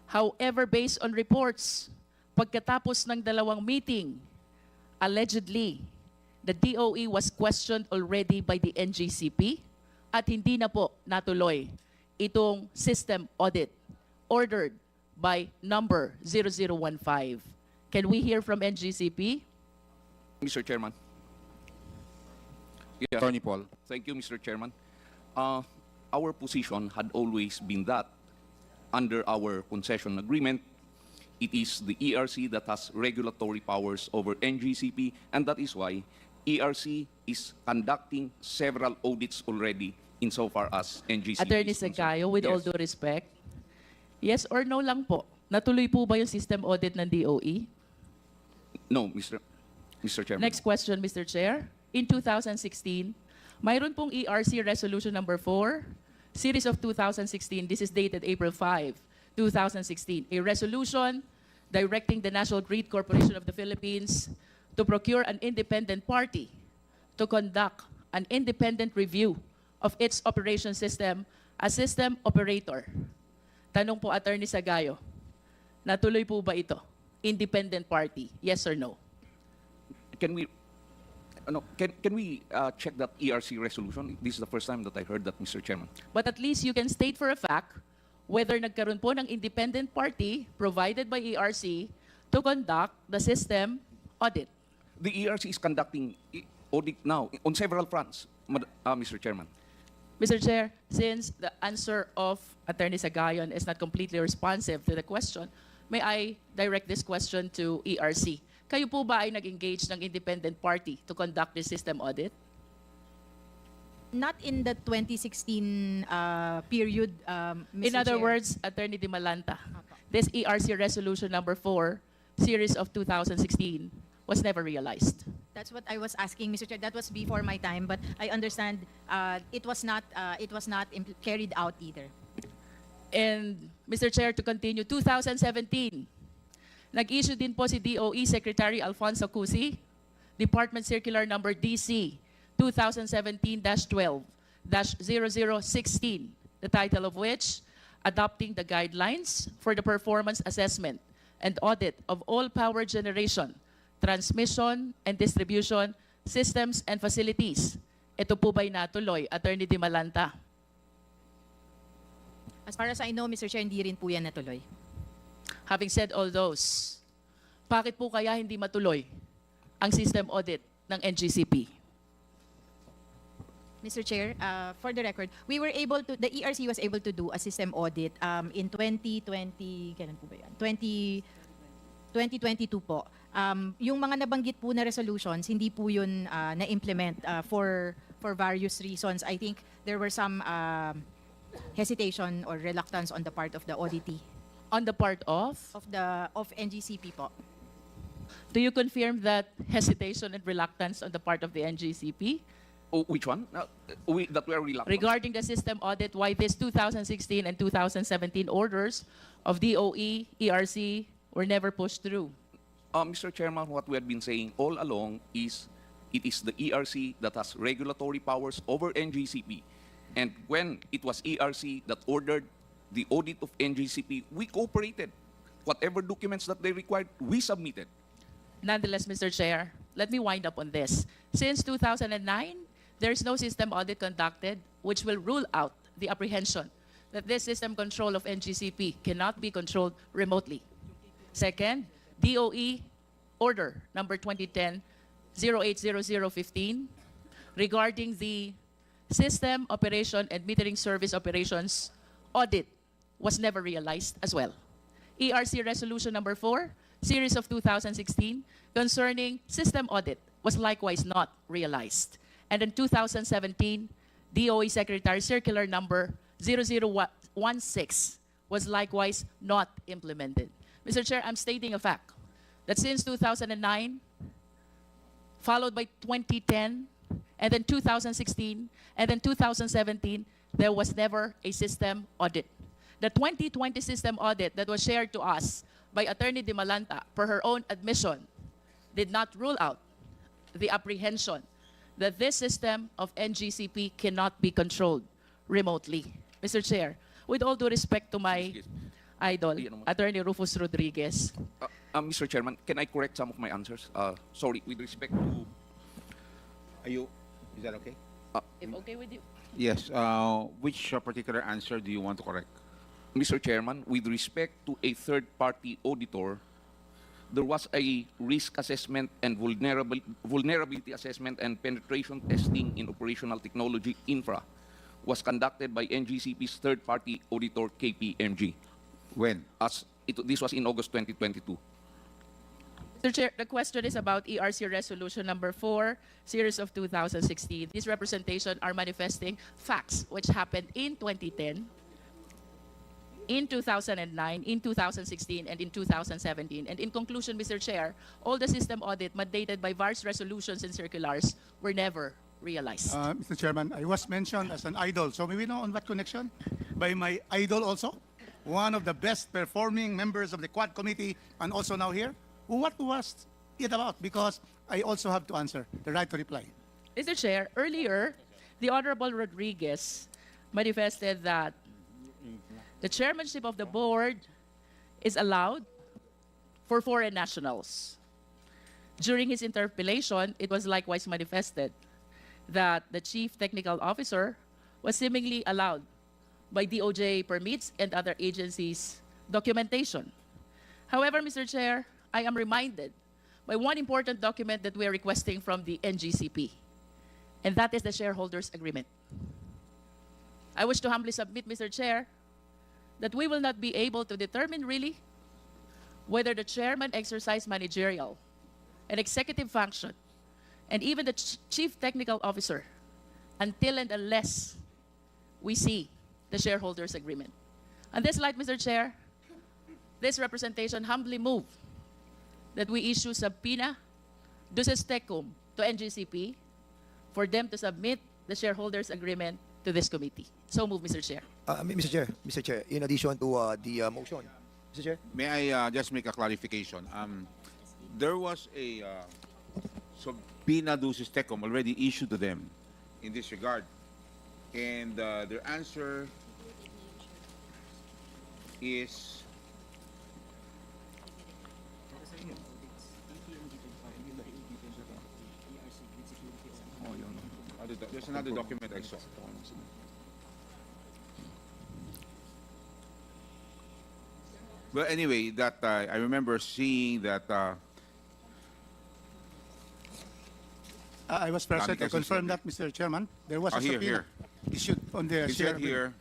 However, based on reports, pagkatapos ng dalawang meeting, allegedly, the DOE was questioned already by the NGCP at hindi na po natuloy itong system audit ordered by number 0015. Can we hear from NGCP? Mr. Chairman. Yes. Attorney Paul. Thank you, Mr. Chairman. Our position had always been that under our concession agreement, it is the ERC that has regulatory powers over NGCP, and that is why ERC is conducting several audits already insofar as NGCP Attorney is concerned. Secayo, with all Yes. due respect, yes or no lang po, natuloy po ba yung system audit ng DOE? No, Mr. Chairman. Next question, Mr. Chair. In 2016, mayroon pong ERC Resolution Number 4, Series of 2016. This is dated April 5, 2016. A resolution directing the National Grid Corporation of the Philippines to procure an independent party to conduct an independent review of its operation system as system operator. Tanong po, Attorney Sagayo, natuloy po ba ito? Independent party, yes or no? Can we check that ERC resolution? This is the first time that I heard that, Mr. Chairman. But at least you can state for a fact whether nagkaroon po ng independent party provided by ERC to conduct the system audit. The ERC is conducting audit now on several fronts, Mr. Chairman. Mr. Chair, since the answer of Attorney Sagayon is not completely responsive to the question, may I direct this question to ERC? Kayo po ba ay nag-engage ng independent party to conduct the system audit? Not in the 2016 period, Mr. In other Chair. words, Attorney Di Malanta, this ERC Resolution Number 4, Series of 2016, was never realized. That's what I was asking, Mr. Chair. That was before my time, but I understand it was not carried out either. And Mr. Chair, to continue, 2017, nag-issue din po si DOE Secretary Alfonso Cusi, Department Circular Number DC 2017-12-0016, the title of which, Adopting the Guidelines for the Performance Assessment and Audit of All Power Generation, Transmission, and Distribution Systems and Facilities. Ito po ba'y natuloy, Attorney Di Malanta? As far as I know, Mr. Chair, hindi rin po yan natuloy. Having said all those, bakit po kaya hindi matuloy ang system audit ng NGCP? Mr. Chair, for the record, we were able to, the ERC was able to do a system audit in 2020, kailan po ba yan? 2022 po. Yung mga nabanggit po na resolutions, hindi po yun na-implement for various reasons. I think there were some hesitation or reluctance on the part of the auditee. On the part of? Of NGCP po. Do you confirm that hesitation and reluctance on the part of the NGCP? Oh, which one? That we are reluctant. Regarding the system audit, why this 2016 and 2017 orders of DOE, ERC were never pushed through? Mr. Chairman, what we have been saying all along is it is the ERC that has regulatory powers over NGCP. And when it was ERC that ordered the audit of NGCP, we cooperated. Whatever documents that they required, we submitted. Nonetheless, Mr. Chair, let me wind up on this. Since 2009, there is no system audit conducted which will rule out the apprehension that this system control of NGCP cannot be controlled remotely. Second, DOE Order Number 2010-080015 regarding the System Operation and Metering Service Operations Audit was never realized as well. ERC Resolution Number 4, Series of 2016, concerning System Audit was likewise not realized. And in 2017, DOE Secretary Circular Number 0016 was likewise not implemented. Mr. Chair, I'm stating a fact that since 2009, followed by 2010, and then 2016, and then 2017, there was never a system audit. The 2020 system audit that was shared to us by Attorney Di Malanta, per her own admission, did not rule out the apprehension that this system of NGCP cannot be controlled remotely. Mr. Chair, with all due respect to my idol, Attorney Rufus Rodriguez. Mr. Chairman, can I correct some of my answers? Sorry, with respect to... Is that okay? If okay with you. Yes. Which particular answer do you want to correct? Mr. Chairman, with respect to a third-party auditor, there was a risk assessment and vulnerability assessment and penetration testing in operational technology infra was conducted by NGCP's third-party auditor, KPMG. When? This was in August 2022. Mr. Chair, the question is about ERC Resolution Number 4, Series of 2016. These representations are manifesting facts which happened in 2010, in 2009, in 2016, and in 2017. And in conclusion, Mr. Chair, all the system audit mandated by various resolutions and circulars were never realized. Mr. Chairman, I was mentioned as an idol. So may we know on what connection? By my idol also? One of the best performing members of the Quad Committee and also now here? What was it about? Because I also have to answer, the right to reply. Mr. Chair, earlier, the Honorable Rodriguez manifested that the chairmanship of the board is allowed for foreign nationals. During his interpellation, it was likewise manifested that the chief technical officer was seemingly allowed by DOJ permits and other agencies' documentation. However, Mr. Chair, I am reminded by one important document that we are requesting from the NGCP, and that is the shareholders' agreement. I wish to humbly submit, Mr. Chair, that we will not be able to determine really whether the chairman exercised managerial and executive function and even the chief technical officer until and unless we see the shareholders' agreement. On this light, Mr. Chair, this representation humbly move that we issue subpoena, duces tecum, to NGCP for them to submit the shareholders agreement to this committee. So move, Mr. Chair. Mr. Chair, in addition to the motion, Mr. Chair. May I just make a clarification? There was a subpoena duces tecum already issued to them in this regard, and their answer is there's another document I saw. Well, anyway, that I remember seeing that. I was present. I confirm that, Mr. Chairman. There was a subpoena issued on the It said here,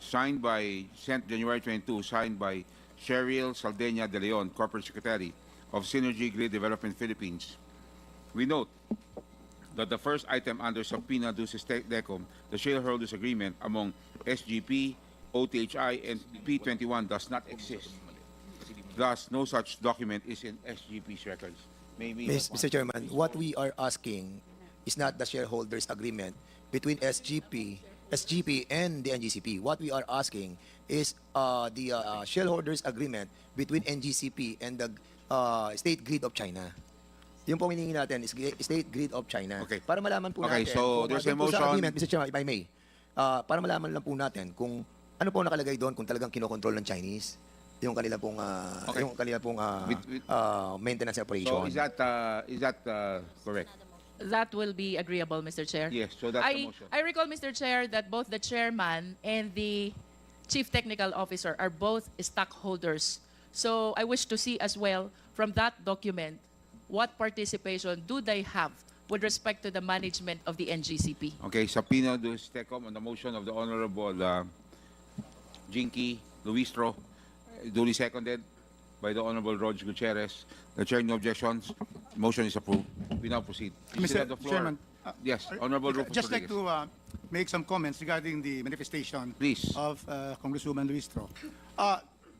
signed by, sent January 22, signed by Cheryl Saldena de Leon, Corporate Secretary of Synergy Grid Development Philippines. We note that the first item under subpoena duces tecum, the shareholders agreement among SGP, OTHI, and P21 does not exist. Thus, no such document is in SGP's records. Mr. Chairman, what we are asking is not the shareholders agreement between SGP and the NGCP. What we are asking is the shareholders agreement between NGCP and the State Grid of China. Yung po hinihingi natin is State Grid of China. Okay. Para malaman po Okay, natin. so there's a motion. Agreement, Mr. Chairman, if I may, para malaman lang po natin kung ano po nakalagay doon kung talagang kinokontrol ng Chinese yung kanila pong maintenance operation. So is that correct? That will be agreeable, Mr. Chair. Yes, so that's the motion. I recall, Mr. Chair, that both the chairman and the chief technical officer are both stockholders. So I wish to see as well from that document what participation do they have with respect to the management of the NGCP. Okay, subpoena duces tecum on the motion of the Honorable Jinky Luistro, duly seconded by the Honorable Roger Gutierrez. The chair, no objections. Motion is approved. We now proceed. You still have the floor. Chairman, yes, Honorable Rufus just like Rodriguez. to make some comments regarding the manifestation Please. of Congresswoman Luistro.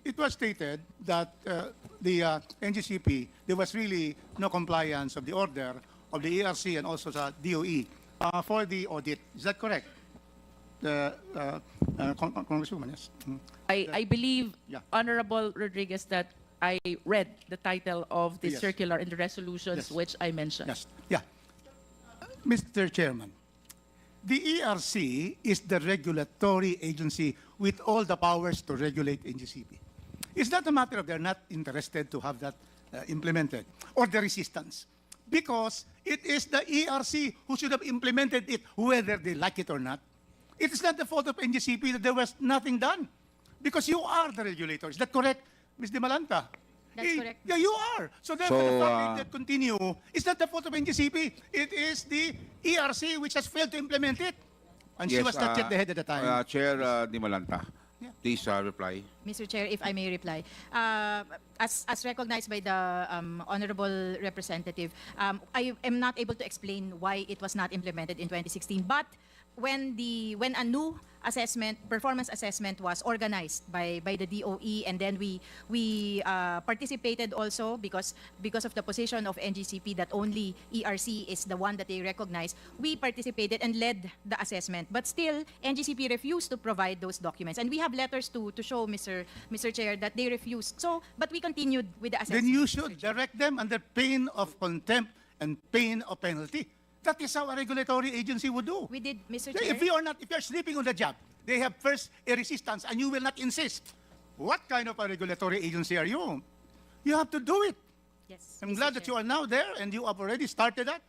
It was stated that the NGCP, there was really no compliance of the order of the ERC and also the DOE for the audit. Is that correct? Congresswoman, yes. I believe, Honorable Rodriguez, that I read the title of the Yes. circular and the resolutions Yes. which I mentioned. Yes. Yeah. Mr. Chairman, the ERC is the regulatory agency with all the powers to regulate NGCP. It's not a matter of they're not interested to have that implemented or the resistance, because it is the ERC who should have implemented it whether they like it or not. It is not the fault of NGCP that there was nothing done, because you are the regulator. Is that correct, Ms. De Malanta? That's correct. Yeah, you are. So therefore, So, the fact that continue is not the fault of NGCP. It is the ERC which has failed to implement it. And she was not yet the head at the time. Chair Di Malanta, please reply. Mr. Chair, if I may reply. As recognized by the Honorable Representative, I am not able to explain why it was not implemented in 2016. But when a new performance assessment was organized by the DOE, and then we participated also because of the position of NGCP that only ERC is the one that they recognize. We participated and led the assessment, but still NGCP refused to provide those documents, and we have letters to show, Mr. Chair, that they refused. So, but we continued with the assessment. Then you should direct them under pain of contempt and pain of penalty. That is how a regulatory agency would do. We did, Mr. Chair. If you're sleeping on the job, they have first a resistance and you will not insist. What kind of a regulatory agency are you? You have to do it. Yes. I'm glad that you are now there and you have already started that.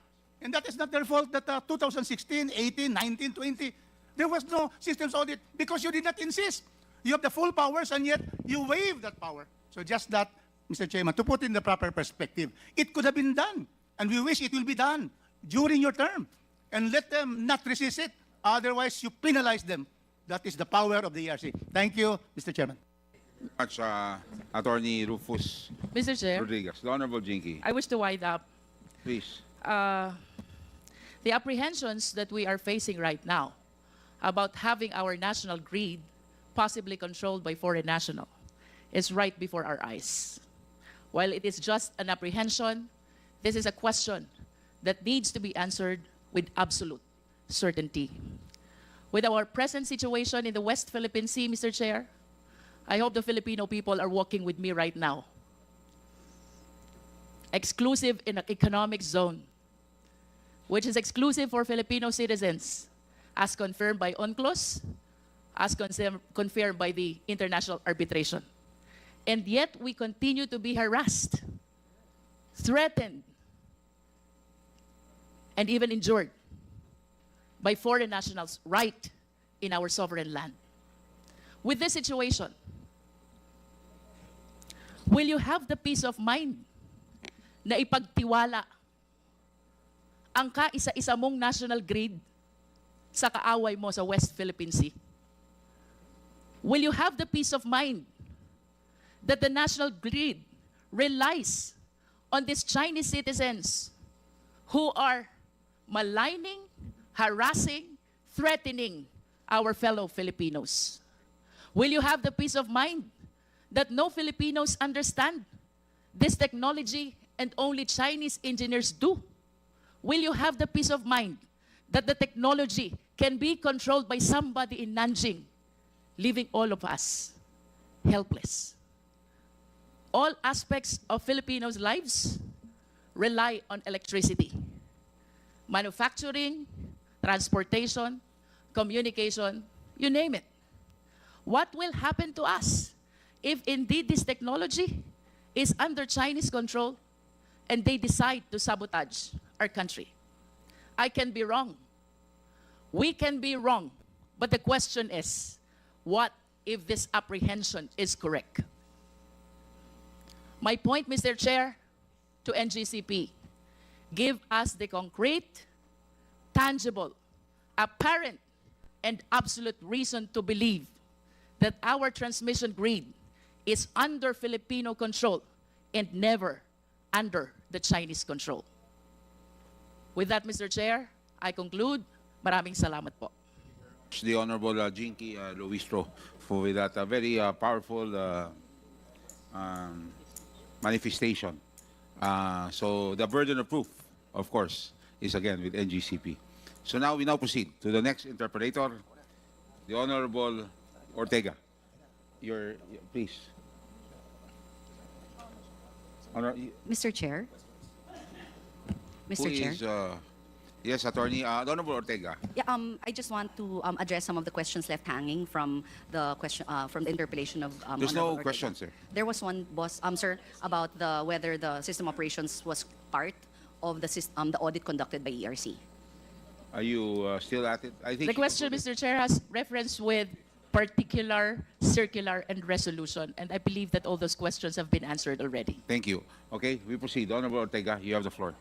And that is not their fault that 2016, 18, 19, 20, there was no systems audit because you did not insist. You have the full powers and yet you waive that power. So just that, Mr. Chairman, to put in the proper perspective, it could have been done. And we wish it will be done during your term. And let them not resist it. Otherwise, you penalize them. That is the power of the ERC. Thank you, Mr. Chairman. Much, Attorney Rufus Mr. Chair, Rodriguez. The Honorable Jinky, I wish to wind up. please. The apprehensions that we are facing right now about having our national grid possibly controlled by foreign national is right before our eyes. While it is just an apprehension, this is a question that needs to be answered with absolute certainty. With our present situation in the West Philippine Sea, Mr. Chair, I hope the Filipino people are walking with me right now. Exclusive in an economic zone, which is exclusive for Filipino citizens, as confirmed by UNCLOS, as confirmed by the international arbitration. And yet we continue to be harassed, threatened, and even injured by foreign nationals right in our sovereign land. With this situation, will you have the peace of mind na ipagtiwala ang kaisa-isa mong national grid sa kaaway mo sa West Philippine Sea? Will you have the peace of mind that the national grid relies on these Chinese citizens who are maligning, harassing, threatening our fellow Filipinos? Will you have the peace of mind that no Filipinos understand this technology and only Chinese engineers do? Will you have the peace of mind that the technology can be controlled by somebody in Nanjing, leaving all of us helpless? All aspects of Filipinos' lives rely on electricity. Manufacturing, transportation, communication, you name it. What will happen to us if indeed this technology is under Chinese control and they decide to sabotage our country? I can be wrong. We can be wrong. But the question is, what if this apprehension is correct? My point, Mr. Chair, to NGCP, give us the concrete, tangible, apparent, and absolute reason to believe that our transmission grid is under Filipino control and never under the Chinese control. With that, Mr. Chair, I conclude. Maraming salamat po. The Honorable Jinky Luistro for that very powerful manifestation. So the burden of proof, of course, is again with NGCP. So now we proceed to the next interpreter, the Honorable Ortega. Please. Mr. Chair. Who Mr. Chair. is, yes, Attorney Honorable Ortega. Yeah, I just want to address some of the questions left hanging from the interpellation of There's Honorable no Ortega. question, sir. There was one, boss, sir, about whether the system operations was part of the audit conducted by ERC. Are you still at it? I think The question, Mr. Chair, has reference with particular, circular, and resolution. And I believe that all those questions have been answered already. Thank you. Okay, we proceed. Honorable Ortega, you have the floor.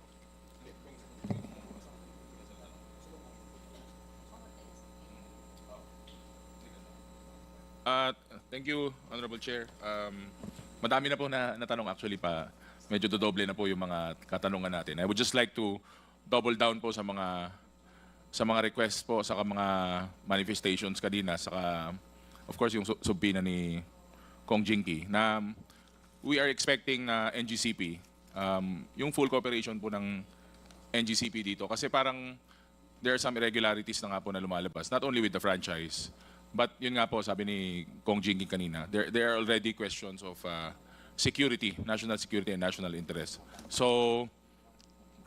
Thank you, Honorable Chair. Madami na po na natanong actually pa. Medyo dodoble na po yung mga katanungan natin. I would just like to double down po sa mga requests po, sa mga manifestations kanina, saka of course yung subpina ni Kong Jinky na we are expecting na NGCP, yung full cooperation po ng NGCP dito kasi parang there are some irregularities na nga po na lumalabas, not only with the franchise, but yun nga po, sabi ni Kong Jinky kanina, there are already questions of security, national security and national interest. So,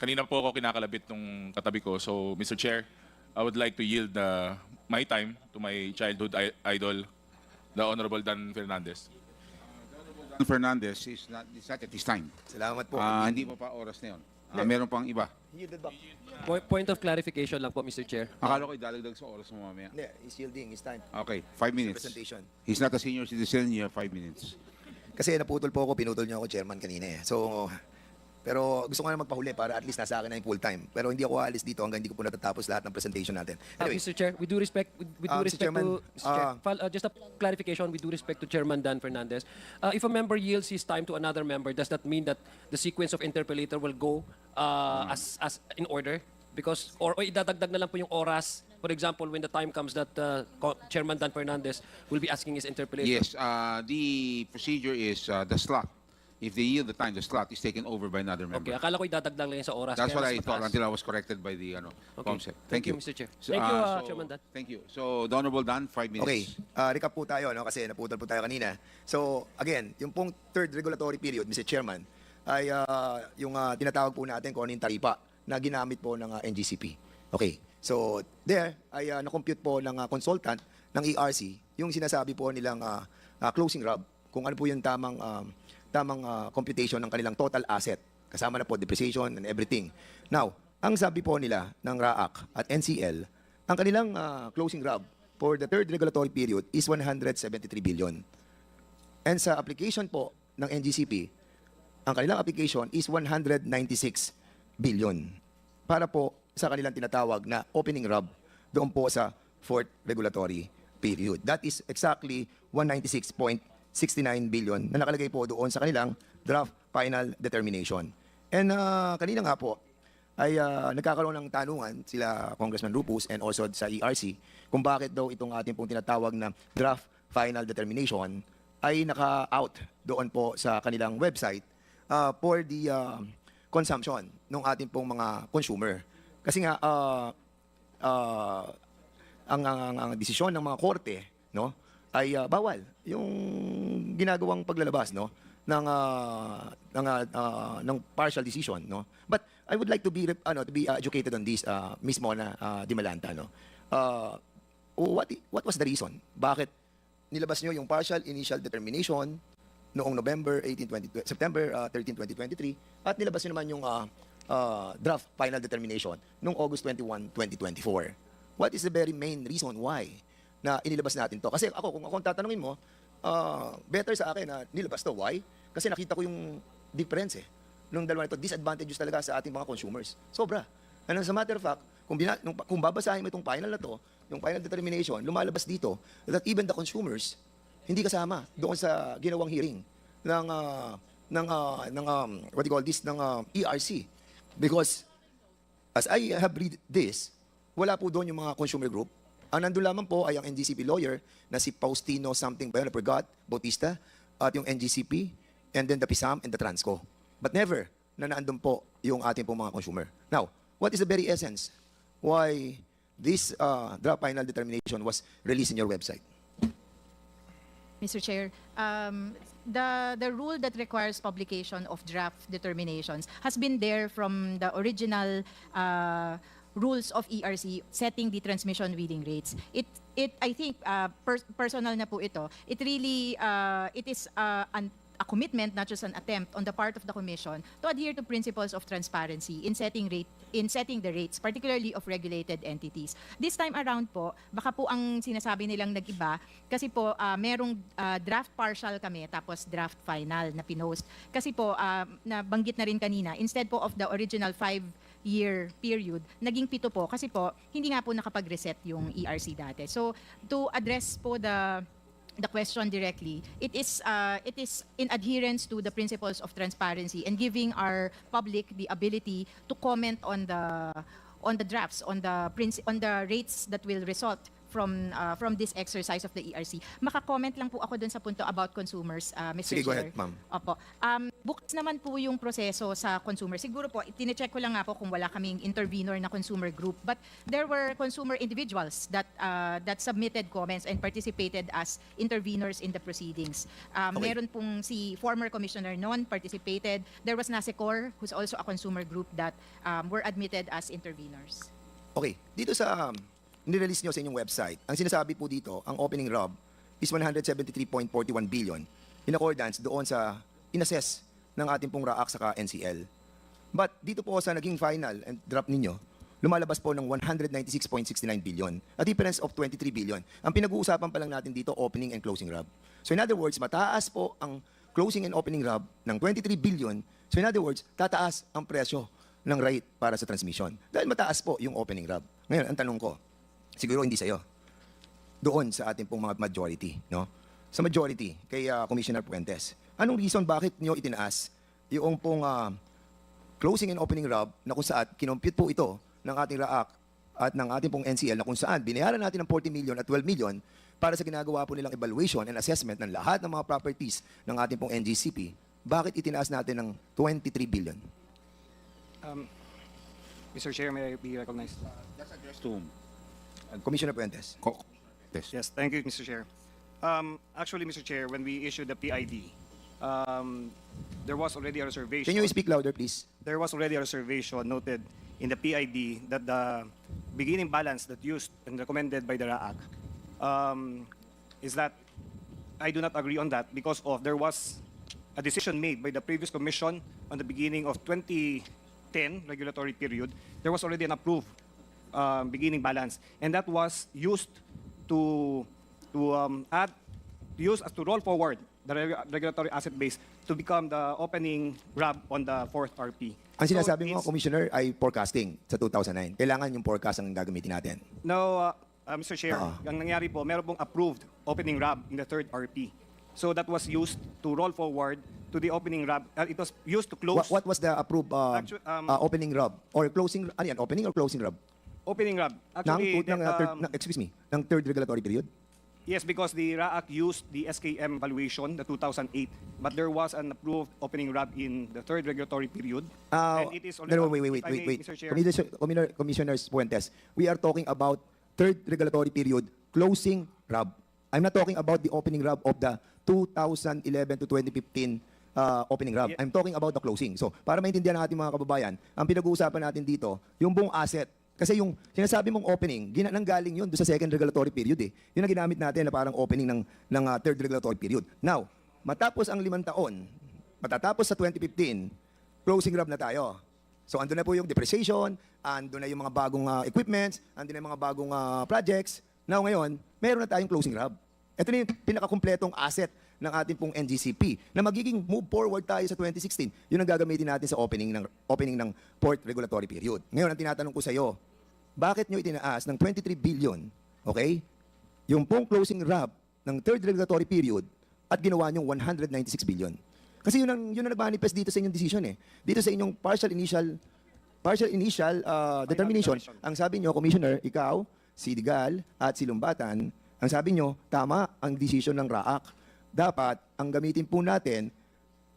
kanina po ako kinakalabit nung katabi ko. So, Mr. Chair, I would like to yield my time to my childhood idol, the Honorable Dan Fernandez. Dan Fernandez is not at this time. Salamat po. Hindi pa oras na yun. Meron pang iba. Point of clarification lang po, Mr. Chair. Akala ko idalagdag sa oras mo mamaya. Hindi, he's yielding his time. Okay, 5 minutes. Presentation. He's not a senior citizen, you have 5 minutes. Kasi naputol po ako, pinutol niyo ako, Chairman, kanina eh. So, pero gusto ko na magpahuli para at least nasa akin na yung full time. Pero hindi ako aalis dito hanggang hindi ko po natatapos lahat ng presentation natin. Anyway, Mr. Chair, with due respect, Chairman, just a clarification with due respect to Chairman Dan Fernandez. If a member yields his time to another member, does that mean that the sequence of interpellator will go as in order? Because or idadagdag na lang po yung oras. For example, when the time comes that Chairman Dan Fernandez will be asking his interpellation. Yes, the procedure is the slot If they yield the time, the slot is taken over by another member. Okay, akala ko idadagdag lang yan sa oras. That's kaya what mas I thought mataas. until I was corrected by the COMSEC. Thank you, Mr. Chair. So, Thank you, so, Chairman Dan. Thank you. So, the Honorable Dan, 5 minutes. Okay, recap po tayo, no? Kasi naputol po tayo kanina. So, again, yung pong third regulatory period, Mr. Chairman, ay yung tinatawag po natin kung ano yung taripa na ginamit po ng NGCP. Okay, so there ay na-compute po ng consultant ng ERC yung sinasabi po nilang closing RAB, kung ano po yung tamang computation ng kanilang total asset. Kasama na po depreciation and everything. Now, ang sabi po nila ng RAAC at NCL, ang kanilang closing RAB for the third regulatory period is 173 billion. And sa application po ng NGCP, ang kanilang application is 196 billion para po sa kanilang tinatawag na opening RAB doon po sa fourth regulatory period. That is exactly 196.69 billion na nakalagay po doon sa kanilang draft final determination. And kanina nga po ay nagkakaroon ng tanungan sila Congressman Rupus and also sa ERC kung bakit daw itong ating pong tinatawag na draft final determination ay naka-out doon po sa kanilang website for the consumption ng ating pong mga consumer. Kasi nga ang desisyon ng mga korte, no, ay bawal yung ginagawang paglalabas, no, ng partial decision, no. But I would like to be educated on this mismo na Dimalanta, no. What was the reason? Bakit nilabas niyo yung partial initial determination noong September 13, 2023 at nilabas niyo naman yung draft final determination noong August 21, 2024? What is the very main reason why na inilabas natin to? Kasi ako, kung tatanungin mo, better sa akin na nilabas to. Why? Kasi nakita ko yung difference nung dalawa nito, disadvantages talaga sa ating mga consumers. Sobra. And as a matter of fact, kung babasahin mo itong final na to, yung final determination, lumalabas dito that even the consumers hindi kasama doon sa ginawang hearing ng what do you call this, ng ERC. Because as I have read this, wala po doon yung mga consumer group. Ang nandun lamang po ay ang NGCP lawyer na si Faustino something ba yun, I forgot, Bautista, at yung NGCP, and then the PISAM and the Transco. But never na naandun po yung ating pong mga consumer. Now, what is the very essence why this draft final determination was released in your website? Mr. Chair, the rule that requires publication of draft determinations has been there from the original rules of ERC setting the transmission reading rates. I think personal na po ito. It really it is a commitment, not just an attempt on the part of the Commission to adhere to principles of transparency in setting the rates, particularly of regulated entities. This time around po, baka po ang sinasabi nilang nag-iba kasi po merong draft partial kami tapos draft final na pinost. Kasi po nabanggit na rin kanina, instead po of the original 5-year period, naging 7 po kasi po hindi nga po nakapag-reset yung ERC dati. So to address po the question directly, it is in adherence to the principles of transparency and giving our public the ability to comment on the drafts, on the rates that will result from this exercise of the ERC. Maka-comment lang po ako dun sa punto about consumers, Mr. Sige, Chair. go ahead, ma'am. Opo. Bukas naman po yung proseso sa consumer. Siguro po, tine-check ko lang nga po kung wala kaming intervenor na consumer group. But there were consumer individuals that submitted comments and participated as intervenors in the proceedings. Okay. Meron pong si former Commissioner noon participated. There was Nasecor, who's also a consumer group that were admitted as intervenors. Okay, dito sa nirelease nyo sa inyong website, ang sinasabi po dito, ang opening ROB is 173.41 billion in accordance doon sa inassess ng ating pong RAAC saka NCL. But dito po sa naging final and drop ninyo, lumalabas po ng 196.69 billion, a difference of 23 billion. Ang pinag-uusapan pa lang natin dito, opening and closing ROB. So in other words, mataas po ang closing and opening ROB ng 23 billion. So in other words, tataas ang presyo ng rate para sa transmission. Dahil mataas po yung opening ROB. Ngayon, ang tanong ko, siguro hindi sa'yo, doon sa ating pong mga majority, no? Sa majority, kay Commissioner Puentes, anong reason bakit nyo itinaas yung pong closing and opening ROB na kung saan kinompute po ito ng ating RAAC at ng ating pong NCL na kung saan binayaran natin ng 40 million at 12 million para sa ginagawa po nilang evaluation and assessment ng lahat ng mga properties ng ating pong NGCP, bakit itinaas natin ng 23 billion? Mr. Chair, may I be recognized? That's addressed to whom? Commissioner Puentes. Yes, thank you, Mr. Chair. Actually, Mr. Chair, when we issued the PID, there was already a reservation. Can you speak louder, please? There was already a reservation noted in the PID that the beginning balance that used and recommended by the RAAC is that I do not agree on that because of there was a decision made by the previous commission on the beginning of 2010 regulatory period. There was already an approved beginning balance, and that was used to roll forward the regulatory asset base to become the opening RAB on the fourth RP. Ang sinasabi mo, Commissioner, ay forecasting sa 2009. Kailangan yung forecast ang gagamitin natin. No, Mr. Chair, ang nangyari po, meron pong approved opening RAB in the third RP. So that was used to roll forward to the opening RAB. It was used to close. What was the approved opening RAB? Or closing, ano yan, opening or closing RAB? Opening RAB. Actually, ng third regulatory period? Yes, because the RAAC used the SKM valuation, the 2008, but there was an approved opening RAB in the third regulatory period. And it is already, No, wait. Mr. Chair. Commissioner Puentes, we are talking about third regulatory period closing RAB. I'm not talking about the opening RAB of the 2011 to 2015 opening RAB. I'm talking about the closing. So, para maintindihan natin mga kababayan, ang pinag-uusapan natin dito, yung buong asset. Kasi yung sinasabi mong opening, nanggaling yun doon sa second regulatory period eh. Yun ang ginamit natin na parang opening ng third regulatory period. Now, matapos ang 5 taon, matatapos sa 2015, closing RAB na tayo. So, andun na po yung depreciation, andun na yung mga bagong equipments, andun na yung mga bagong projects. Now, ngayon, meron na tayong closing RAB. Ito na yung pinakakumpletong asset ng ating pong NGCP na magiging move forward tayo sa 2016. Yun ang gagamitin natin sa opening ng fourth regulatory period. Ngayon, ang tinatanong ko sa iyo, bakit nyo itinaas ng 23 billion, okay, yung pong closing RAB ng third regulatory period at ginawa nyo 196 billion? Kasi yun ang nag-manifest dito sa inyong decision eh. Dito sa inyong partial initial determination. Ang sabi nyo, Commissioner, ikaw, si Digal at si Lumbatan, ang sabi nyo, tama ang decision ng RAAC. Dapat, ang gamitin po natin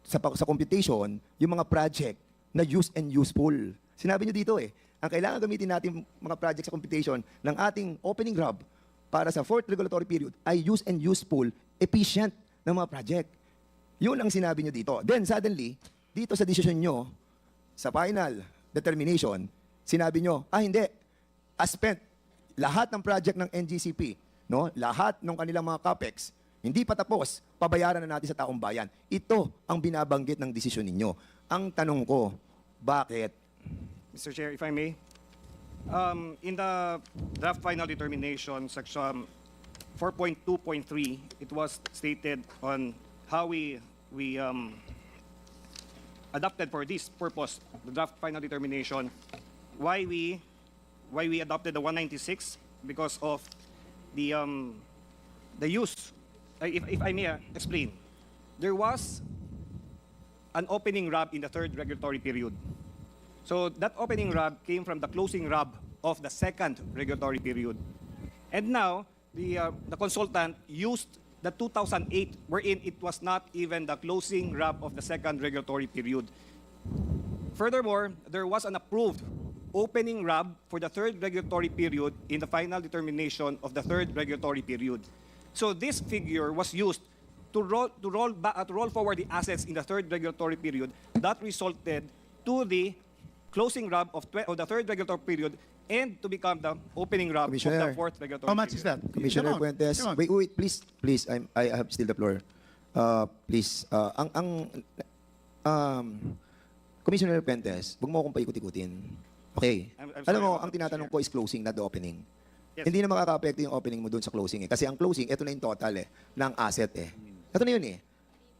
sa computation, yung mga project na use and useful. Sinabi nyo dito eh, ang kailangan gamitin natin mga project sa computation ng ating opening RAB para sa fourth regulatory period ay use and useful, efficient ng mga project. Yun ang sinabi nyo dito. Then suddenly, dito sa decision nyo, sa final determination, sinabi nyo, hindi, as spent, lahat ng project ng NGCP, no, lahat ng kanilang mga capex, hindi pa tapos, pabayaran na natin sa taong bayan. Ito ang binabanggit ng desisyon ninyo. Ang tanong ko, bakit? Mr. Chair, if I may, in the draft final determination, section 4.2.3, it was stated on how we adopted for this purpose, the draft final determination, why we adopted the 196 because of the use. If I may explain, there was an opening RAB in the third regulatory period. So that opening RAB came from the closing RAB of the second regulatory period. And now, the consultant used the 2008, wherein it was not even the closing RAB of the second regulatory period. Furthermore, there was an approved opening RAB for the third regulatory period in the final determination of the third regulatory period. So this figure was used to roll forward the assets in the third regulatory period that resulted to the closing RAB of the third regulatory period and to become the opening RAB of the fourth regulatory period. How much is that? Commissioner Puentes, wait, please, I have still the floor. Please, Commissioner Puentes, huwag mo akong paikot-ikutin. Okay. Alam mo, ang tinatanong ko is closing, not the opening. Yes. Hindi na makaka-apekto yung opening mo dun sa closing eh. Kasi ang closing, ito na yung total eh, ng asset eh. Ito na yun eh.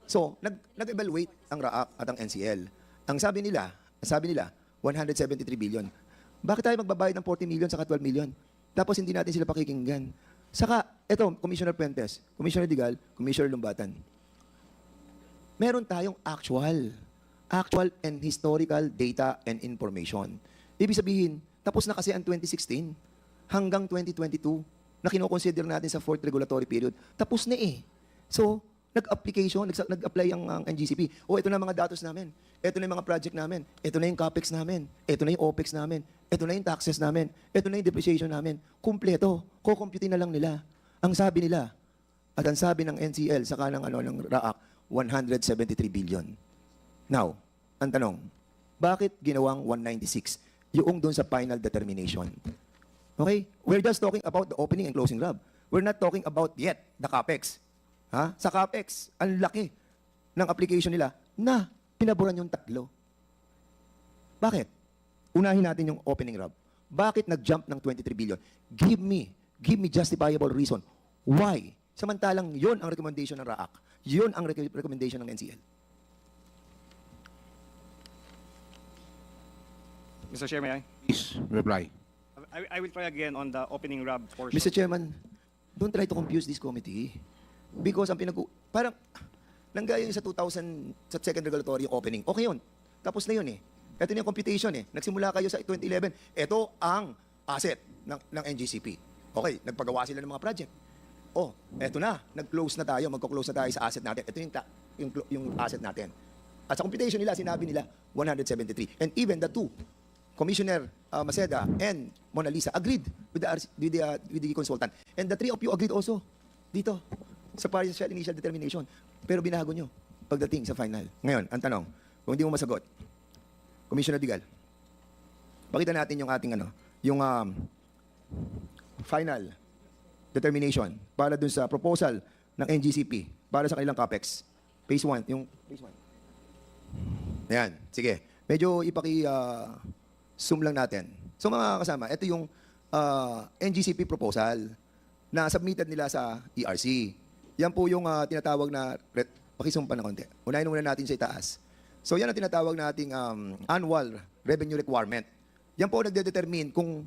So, nag-evaluate ang RAAC at ang NCL. Ang sabi nila, 173 billion. Bakit tayo magbabayad ng 40 million saka 12 million? Tapos hindi natin sila pakikinggan. Saka, eto, Commissioner Puentes, Commissioner Digal, Commissioner Lumbatan. Meron tayong actual and historical data and information. Ibig sabihin, tapos na kasi ang 2016 hanggang 2022 na kinoconsider natin sa fourth regulatory period. Tapos na eh. So, nag-apply ang NGCP. O, ito na mga datos namin. Ito na yung mga project namin. Ito na yung CAPEX namin. Ito na yung OPEX namin. Ito na yung taxes namin. Ito na yung depreciation namin. Kumpleto. Kukumputin na lang nila. Ang sabi nila, at ang sabi ng NCL, saka ng RAAC, 173 billion. Now, ang tanong, bakit ginawang 196? Yung doon sa final determination. Okay? We're just talking about the opening and closing RAB. We're not talking about yet the CAPEX. Ha? Sa CAPEX, ang laki ng application nila na pinaboran yung tatlo. Bakit? Unahin natin yung opening RAB. Bakit nag-jump ng 23 billion? Give me justifiable reason. Why? Samantalang yon ang recommendation ng RAAC. Yon ang recommendation ng NCL. Mr. Chair, may I? Please, reply. I will try again on the opening RAB portion. Mr. Chairman, don't try to confuse this committee. Because ang parang, nanggaya yung sa 2000, sa second regulatory yung opening. Okay yun. Tapos na yun eh. Ito na yung computation eh. Nagsimula kayo sa 2011. Ito ang asset ng NGCP. Okay, nagpagawa sila ng mga project. Oh, eto na. Nag-close na tayo. Magko-close na tayo sa asset natin. Ito yung asset natin. At sa computation nila, sinabi nila 173. And even the two, Commissioner Maceda and Mona Lisa agreed with the consultant. And the three of you agreed also dito sa partial initial determination. Pero binago nyo pagdating sa final. Ngayon, ang tanong, kung hindi mo masagot, Commissioner Digal, pakita natin yung ating yung final determination para dun sa proposal ng NGCP para sa kanilang CAPEX. Phase 1, yung phase 1. Ayan, sige. Medyo zoom lang natin. So mga kasama, ito yung NGCP proposal na submitted nila sa ERC. Yan po yung tinatawag na, pakisumpa na konti. Unahin muna natin sa itaas. So yan ang tinatawag nating annual revenue requirement. Yan po nagde-determine kung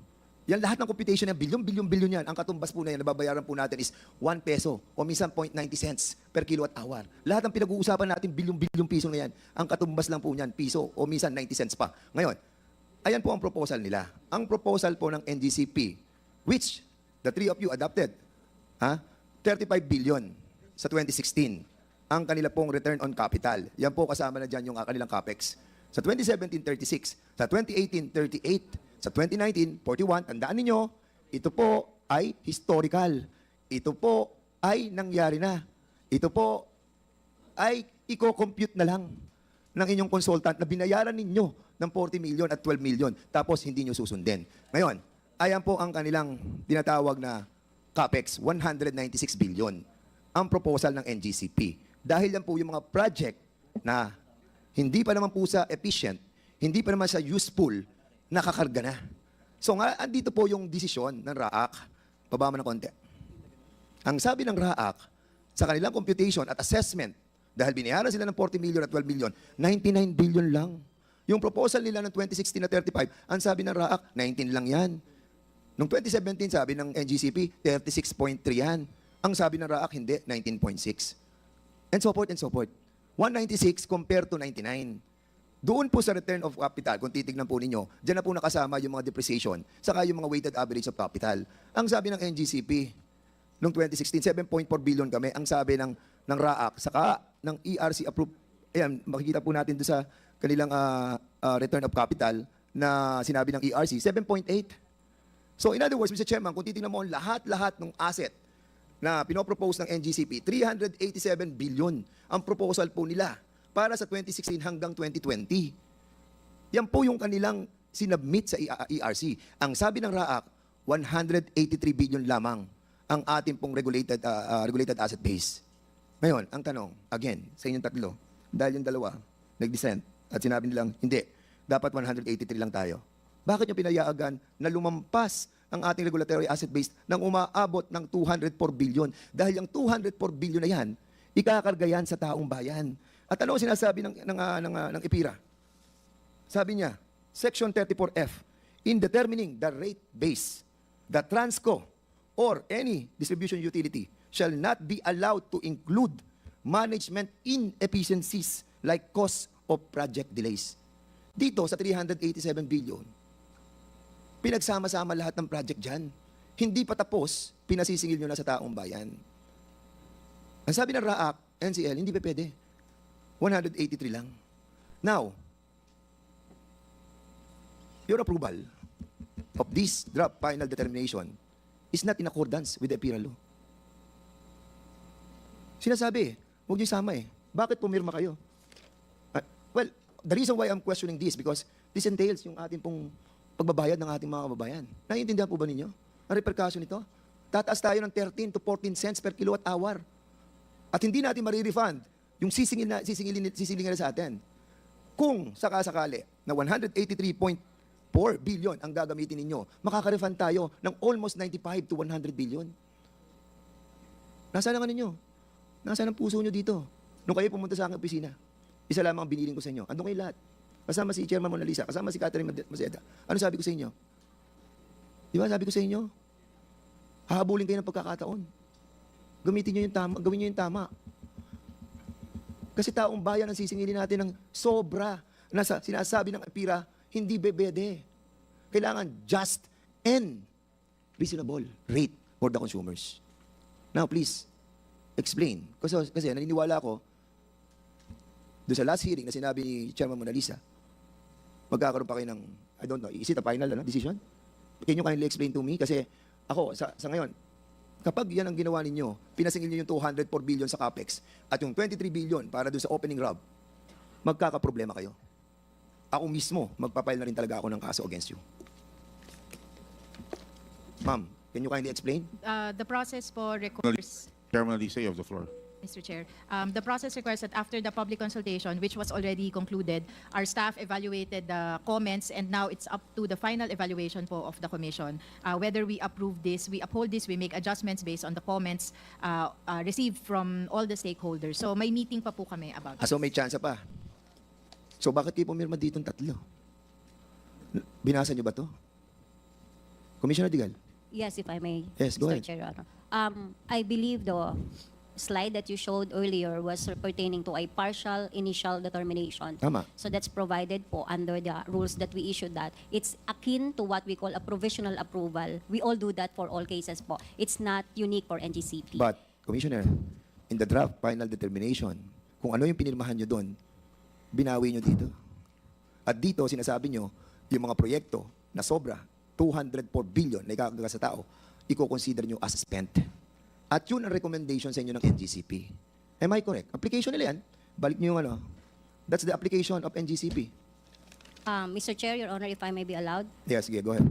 yan lahat ng computation ng bilyon yan. Ang katumbas po na yan, nababayaran po natin is 1 peso o minsan 0.90 cents per kilowatt hour. Lahat ng pinag-uusapan natin, bilyon piso na yan. Ang katumbas lang po niyan, piso o minsan 90 cents pa. Ngayon, ayan po ang proposal nila. Ang proposal po ng NGCP, which the three of you adopted, 35 billion sa 2016. Ang kanila pong return on capital. Yan po kasama na dyan yung kanilang CAPEX. Sa 2017, 36. Sa 2018, 38. Sa 2019, 41. Tandaan ninyo, ito po ay historical. Ito po ay nangyari na. Ito po ay i-compute na lang ng inyong consultant na binayaran ninyo ng 40 million at 12 million. Tapos hindi nyo susundin. Ngayon, ayan po ang kanilang tinatawag na CAPEX, 196 billion. Ang proposal ng NGCP. Dahil yan po yung mga project na hindi pa naman po sa efficient, hindi pa naman sa useful, nakakarga na. So nga, andito po yung desisyon ng RAAC. Baba mo ng konti. Ang sabi ng RAAC, sa kanilang computation at assessment, dahil binayaran sila ng 40 million at 12 million, 99 billion lang. Yung proposal nila ng 2016 na 35, ang sabi ng RAAC, 19 lang yan. Noong 2017, sabi ng NGCP, 36.3 yan. Ang sabi ng RAAC, hindi, 19.6. And so forth and so forth. 196 compared to 99. Doon po sa return of capital, kung titignan po ninyo, dyan na po nakasama yung mga depreciation, saka yung mga weighted average of capital. Ang sabi ng NGCP, noong 2016, 7.4 billion kami. Ang sabi ng RAAC, saka ng ERC approved, ayan, makikita po natin doon sa kanilang return of capital na sinabi ng ERC, 7.8. So in other words, Mr. Chairman, kung titignan mo lahat-lahat ng asset na pinopropose ng NGCP, 387 billion ang proposal po nila para sa 2016 hanggang 2020. Yan po yung kanilang sinubmit sa ERC. Ang sabi ng RAAC, 183 billion lamang ang ating pong regulated asset base. Ngayon, ang tanong, again, sa inyong tatlo, dahil yung dalawa, nag-dissent at sinabi nilang, hindi, dapat 183 lang tayo. Bakit nyo pinayagan na lumampas ang ating regulatory asset base nang umaabot ng 204 billion? Dahil yung 204 billion na yan, ikakarga yan sa taong bayan. At ano ang sinasabi ng IPIRA? Sabi niya, Section 34F, in determining the rate base, the Transco or any distribution utility shall not be allowed to include management inefficiencies like cost of project delays. Dito sa 387 billion, pinagsama-sama lahat ng project dyan. Hindi pa tapos, pinasisingil nyo na sa taong bayan. Ang sabi ng RAAC, NCL, hindi pa pwede. 183 lang. Now, your approval of this draft final determination is not in accordance with the APIRA law. Sinasabi, huwag niyo isama eh. Bakit pumirma kayo? Well, the reason why I'm questioning this because this entails yung ating pong pagbabayad ng ating mga kababayan. Naiintindihan po ba ninyo? Ang repercussion nito? Tataas tayo ng 13 to 14 cents per kilowatt hour. At hindi natin marirefund yung sisingilin nila sa atin. Kung sakasakali na 183.4 billion ang gagamitin ninyo, makaka-refund tayo ng almost 95 to 100 billion. Nasaan ang ano nyo? Nasaan ang puso nyo dito? Nung kayo pumunta sa aking opisina, isa lamang ang biniling ko sa inyo. Andun kayo lahat. Kasama si Chairman Mona Lisa, kasama si Catherine Maceda. Ano sabi ko sa inyo? Di ba sabi ko sa inyo? Hahabulin kayo ng pagkakataon. Gamitin nyo yung tama, gawin nyo yung tama. Kasi taong bayan ang sisingilin natin ng sobra na sinasabi ng APIRA, hindi bebede. Kailangan just and reasonable rate for the consumers. Now, please, explain. Kasi naniniwala ako, doon sa last hearing na sinabi ni Chairman Mona Lisa, magkakaroon pa kayo ng, I don't know, is it a final decision? Can you kindly explain to me? Kasi ako, sa ngayon, kapag yan ang ginawa ninyo, pinasingil nyo yung 204 billion sa CAPEX at yung 23 billion para doon sa opening rob, magkakaproblema kayo. Ako mismo, magpapail na rin talaga ako ng kaso against you. Ma'am, can you kindly explain? The process po requires... Chairman Lisa, you have the floor. Mr. Chair, the process requires that after the public consultation, which was already concluded, our staff evaluated the comments, and now it's up to the final evaluation po of the Commission. Whether we approve this, we uphold this, we make adjustments based on the comments received from all the stakeholders. So may meeting pa po kami about this. So may chance pa. So bakit di pumirma dito ng tatlo? Binasa niyo ba to? Commissioner Digal? Yes, if I may. Yes, go ahead. Mr. Chair, Your Honor. I believe the slide that you showed earlier was pertaining to a partial initial determination. Tama. So that's provided po under the rules that we issued that. It's akin to what we call a provisional approval. We all do that for all cases po. It's not unique for NGCP. But, Commissioner, in the draft final determination, kung ano yung pinirmahan nyo doon, binawi nyo dito. At dito, sinasabi nyo, yung mga proyekto na sobra, 204 billion na ikakagaga sa tao, i-consider nyo as spent. At yun ang recommendation sa inyo ng NGCP. Am I correct? Application nila yan. Balik nyo yung ano. That's the application of NGCP. Mr. Chair, Your Honor, if I may be allowed. Yes, sige, go ahead.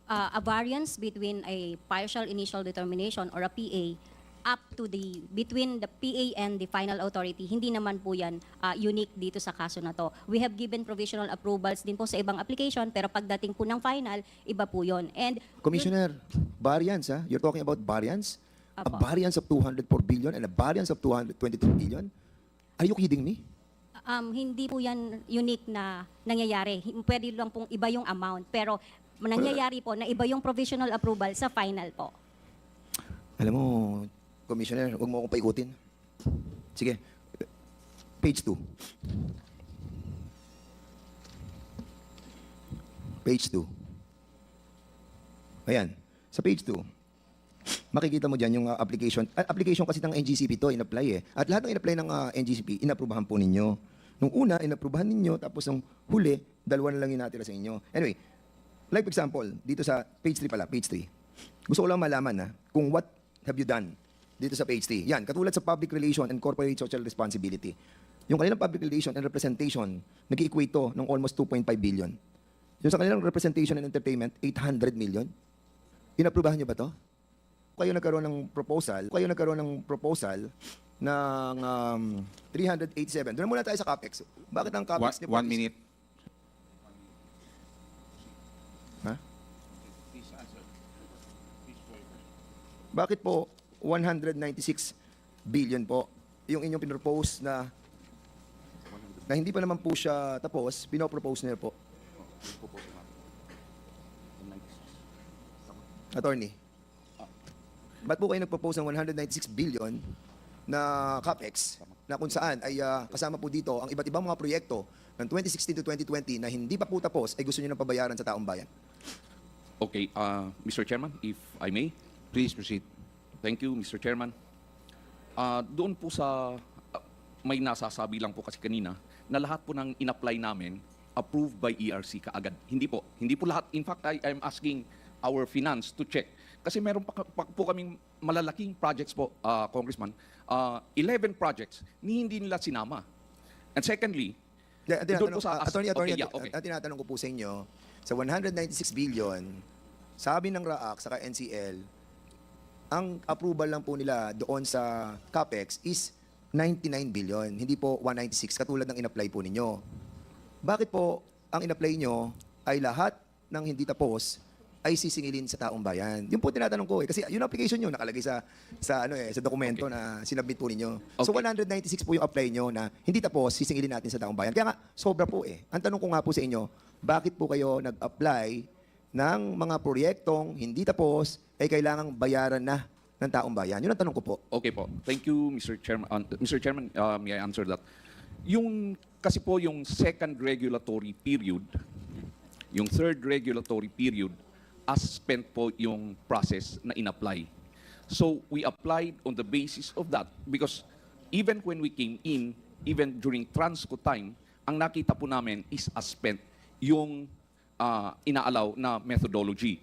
A variance between a partial initial determination or a PA up to between the PA and the final authority, hindi naman po yan unique dito sa kaso na to. We have given provisional approvals din po sa ibang application, pero pagdating po ng final, iba po yun. And Commissioner, variance, ha? You're talking about variance? A Apo. variance of 204 billion and a variance of 222 billion? Are you kidding me? hindi po yan unique na nangyayari. Pwede lang pong iba yung amount, pero nangyayari po na iba yung provisional approval sa final po. Alam mo, Commissioner, huwag mo akong paikutin. Sige. Page 2. Page 2. Ayan. Sa page 2, makikita mo dyan yung application. Application kasi ng NGCP to, in-apply eh. At lahat ng in-apply ng NGCP, inaprubahan po ninyo. Nung una, inaprubahan ninyo, tapos nung huli, dalawa na lang yung natira sa inyo. Anyway, like for example, dito sa page 3 pala, page 3. Gusto ko lang malaman na kung what have you done dito sa page 3. Yan, katulad sa public relation and corporate social responsibility. Yung kanilang public relation and representation, nag-equate to ng almost 2.5 billion. Yung sa kanilang representation and entertainment, 800 million. Inaprubahan nyo ba to? Kayo nagkaroon ng proposal ng 387. Doon muna tayo sa CAPEX. Bakit ang CAPEX niyo? 1 minute. Ha? Bakit po 196 billion po yung inyong pinropose na hindi pa naman po siya tapos, pinopropose niyo po? Attorney, ba't po kayo nagpropose ng 196 billion na CAPEX na kung saan ay kasama po dito ang iba't ibang mga proyekto ng 2016 to 2020 na hindi pa po tapos ay gusto niyo nang pabayaran sa taong bayan? Okay, Mr. Chairman, if I may. Please proceed. Thank you, Mr. Chairman. Doon po sa, may nasasabi lang po kasi kanina, na lahat po ng in-apply namin, approved by ERC kaagad. Hindi po. Hindi po lahat. In fact, I'm asking our finance to check. Kasi meron pa po kaming malalaking projects po, Congressman. 11 projects, hindi nila sinama. And secondly, doon po sa... Attorney, okay, yeah, okay. tinatanong ko po sa inyo, sa 196 billion, sabi ng RAAC saka NCL, ang approval lang po nila doon sa CAPEX is 99 billion, hindi po 196, katulad ng in-apply po ninyo. Bakit po ang in-apply nyo ay lahat ng hindi tapos ay sisingilin sa taong bayan? Yun po tinatanong ko eh. Kasi yung application nyo nakalagay sa dokumento na sinabit po ninyo. So 196 po yung apply nyo na hindi tapos, sisingilin natin sa taong bayan. Kaya nga, sobra po eh. Ang tanong ko nga po sa inyo, bakit po kayo nag-apply ng mga proyektong hindi tapos ay kailangang bayaran na ng taong bayan? Yun ang tanong ko po. Okay po. Thank you, Mr. Chairman. Mr. Chairman, may I answer that? Yung, kasi po yung second regulatory period, yung third regulatory period, as spent po yung process na in-apply. So, we applied on the basis of that because even when we came in, even during Transco time, ang nakita po namin is as spent yung inaalaw na methodology.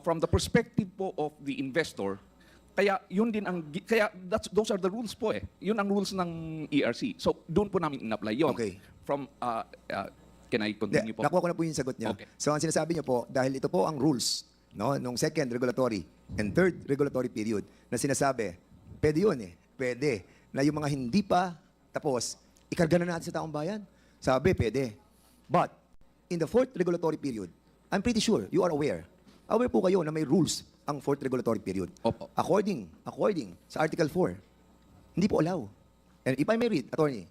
From the perspective po of the investor, kaya yun din ang those are the rules po eh. Yun ang rules ng ERC. So doon po namin in-apply yun. Okay. From can I continue po? Nakuha ko na po yung sagot niya. Okay. So ang sinasabi niyo po, dahil ito po ang rules nung second regulatory and third regulatory period na sinasabi, pwede yun eh. Pwede na yung mga hindi pa tapos, ikarga na natin sa taong bayan. Sabi, pwede. But in the fourth regulatory period, I'm pretty sure you are aware. Aware po kayo na may rules ang fourth regulatory period. Opo. According sa Article 4, hindi po allow. And if I may read, attorney,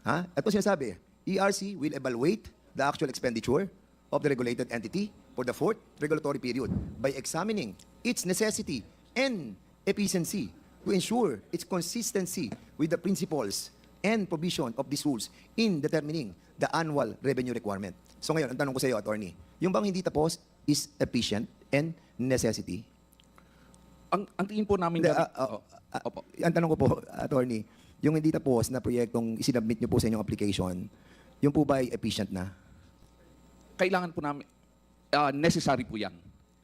ito sinasabi, ERC will evaluate the actual expenditure of the regulated entity for the fourth regulatory period by examining its necessity and efficiency to ensure its consistency with the principles and provision of these rules in determining the annual revenue requirement. So ngayon, ang tanong ko sa iyo, attorney, yung bang hindi tapos is efficient and necessity? Ang tingin po namin... ang tanong ko po, attorney, yung hindi tapos na proyektong isinabmit nyo po sa inyong application, yung po ba ay efficient na? Kailangan po namin... necessary po yan.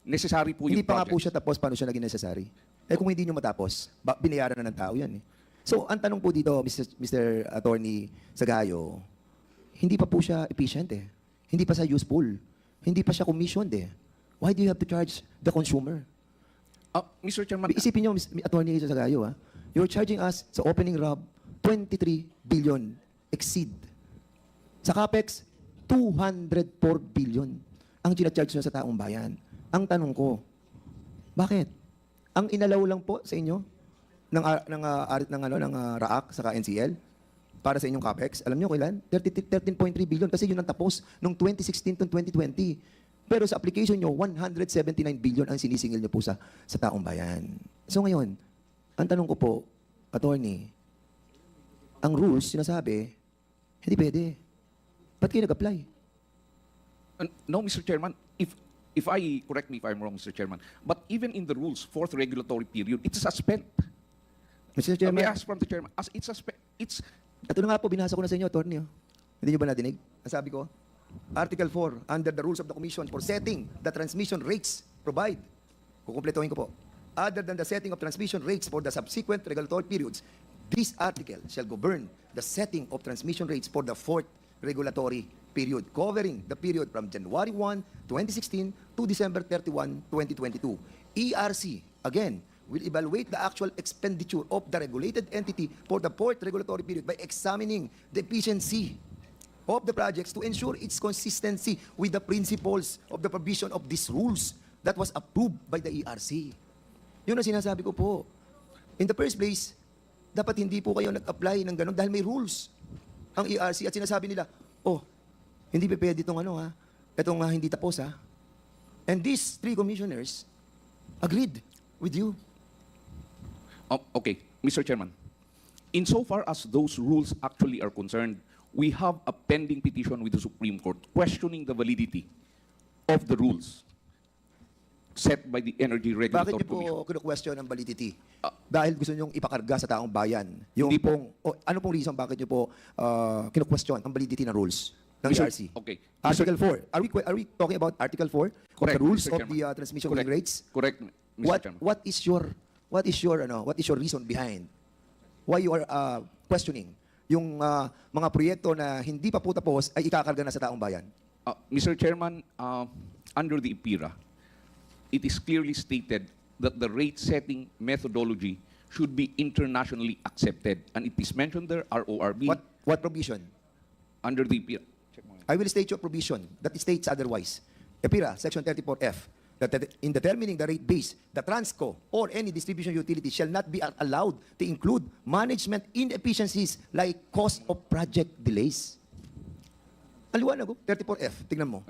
Necessary po Hindi yung pa nga po projects. siya tapos, paano siya naging necessary? Eh kung hindi nyo matapos, binayaran na ng tao yan eh. So, ang tanong po dito, Mr. Attorney Sagayo, hindi pa po siya efficient eh. Hindi pa siya useful. Hindi pa siya commissioned eh. Why do you have to charge the consumer? Mr. Chairman... Isipin nyo, Attorney Sagayo, you're charging us sa opening ROB 23 billion exceed. Sa CAPEX, 204 billion ang ginacharge nyo sa taong bayan. Ang tanong ko, bakit? Ang inalaw lang po sa inyo ng RAAC saka NCL para sa inyong CAPEX, alam niyo kailan? 13.3 billion kasi yun ang tapos noong 2016 to 2020. Pero sa application nyo, 179 billion ang sinisingil nyo po sa taong bayan. So ngayon, ang tanong ko po, attorney, ang rules, sinasabi, hindi pwede. Ba't kayo nag-apply? No, Mr. Chairman, if I, correct me if I'm wrong, Mr. Chairman, but even in the rules, fourth regulatory period, it's suspend. Mr. Chairman, May ask from the Chairman, as it's suspend, it's... Ito na nga po, binasa ko na sa inyo, attorney. Hindi nyo ba nadinig? Ang sabi ko, Article 4, under the rules of the Commission for setting the transmission rates, provide. Kukumpletohin ko po. Other than the setting of transmission rates for the subsequent regulatory periods, this article shall govern the setting of transmission rates for the fourth regulatory period, covering the period from January 1, 2016 to December 31, 2022. ERC, again, will evaluate the actual expenditure of the regulated entity for the fourth regulatory period by examining the efficiency of the projects to ensure its consistency with the principles of the provision of these rules that was approved by the ERC. Yun ang sinasabi ko po. In the first place, dapat hindi po kayo nag-apply ng ganun dahil may rules ang ERC at sinasabi nila, hindi pa pwede itong itong hindi tapos And these three commissioners agreed with you. Okay, Mr. Chairman, insofar as those rules actually are concerned, we have a pending petition with the Supreme Court questioning the validity of the rules. set by the Energy Bakit Regulatory niyo Commission. po kino-question ang validity? Dahil gusto niyong ipakarga sa taong bayan. Yung ano pong reason bakit niyo po kino-question ang validity ng rules ng Mr. ERC? Okay. Article 4. Are we talking about Article 4 of Correct, the rules Mr. of Chairman. the transmission Correct. link rates? Correct, Mr. Chairman. What is your reason behind why you are questioning yung mga proyekto na hindi pa po tapos ay ikakarga na sa taong bayan? Mr. Chairman, under the IPIRA, it is clearly stated that the rate-setting methodology should be internationally accepted. And it is mentioned there, RORB. What provision? Under the IPIRA. I will state your provision that states otherwise. EPIRA, Section 34F, that in determining the rate base, the Transco or any distribution utility shall not be allowed to include management inefficiencies like cost of project delays. Ang liwanag, 34F, tingnan mo.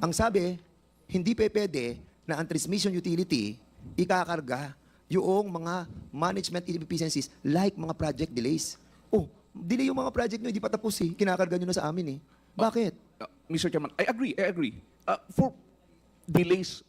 Ang sabi, hindi pwede na ang transmission utility ikakarga yung mga management inefficiencies like mga project delays. Oh, delay yung mga project nyo, hindi pa tapos eh. Kinakarga nyo na sa amin eh. Bakit? Mr. Chairman, I agree. For delays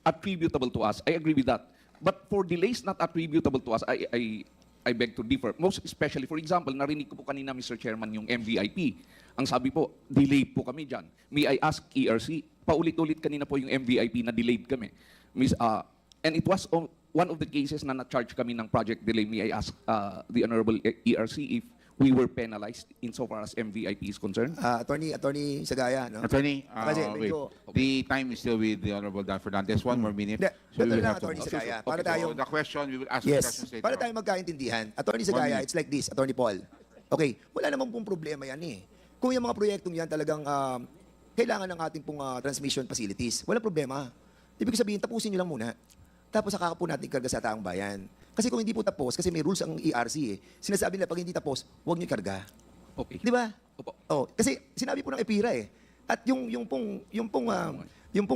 attributable to us, I agree with that. But for delays not attributable to us, I beg to differ. Most especially, for example, narinig ko po kanina, Mr. Chairman, yung MVIP. Ang sabi po, delayed po kami dyan. May I ask ERC, paulit-ulit kanina po yung MVIP na delayed kami. And it was one of the cases na na-charge kami ng project delay. May I ask the Honorable ERC if we were penalized insofar as MVIP is concerned? Attorney Sagaya, no? Attorney, Kasi wait. medyo- The time is still with the Honorable Dan Fernandez. One more minute. Hindi, we will ganito lang, have to Attorney move. Sagaya. Para Okay, tayo- so the question, we will ask the questions Yes, later para on. tayo magkaintindihan. Attorney 1 Sagaya, minute. it's like this, Attorney Paul. Okay, wala namang pong problema yan eh. Kung yung mga proyektong yan talagang kailangan ng ating pong transmission facilities, wala problema. Ibig sabihin, tapusin nyo lang muna. Tapos saka po natin ikarga sa taong bayan. Kasi kung hindi po tapos, kasi may rules ang ERC eh, sinasabi nila pag hindi tapos, huwag nyo ikarga. Okay. Di ba? Oh, kasi sinabi po ng EPIRA eh. At yung pong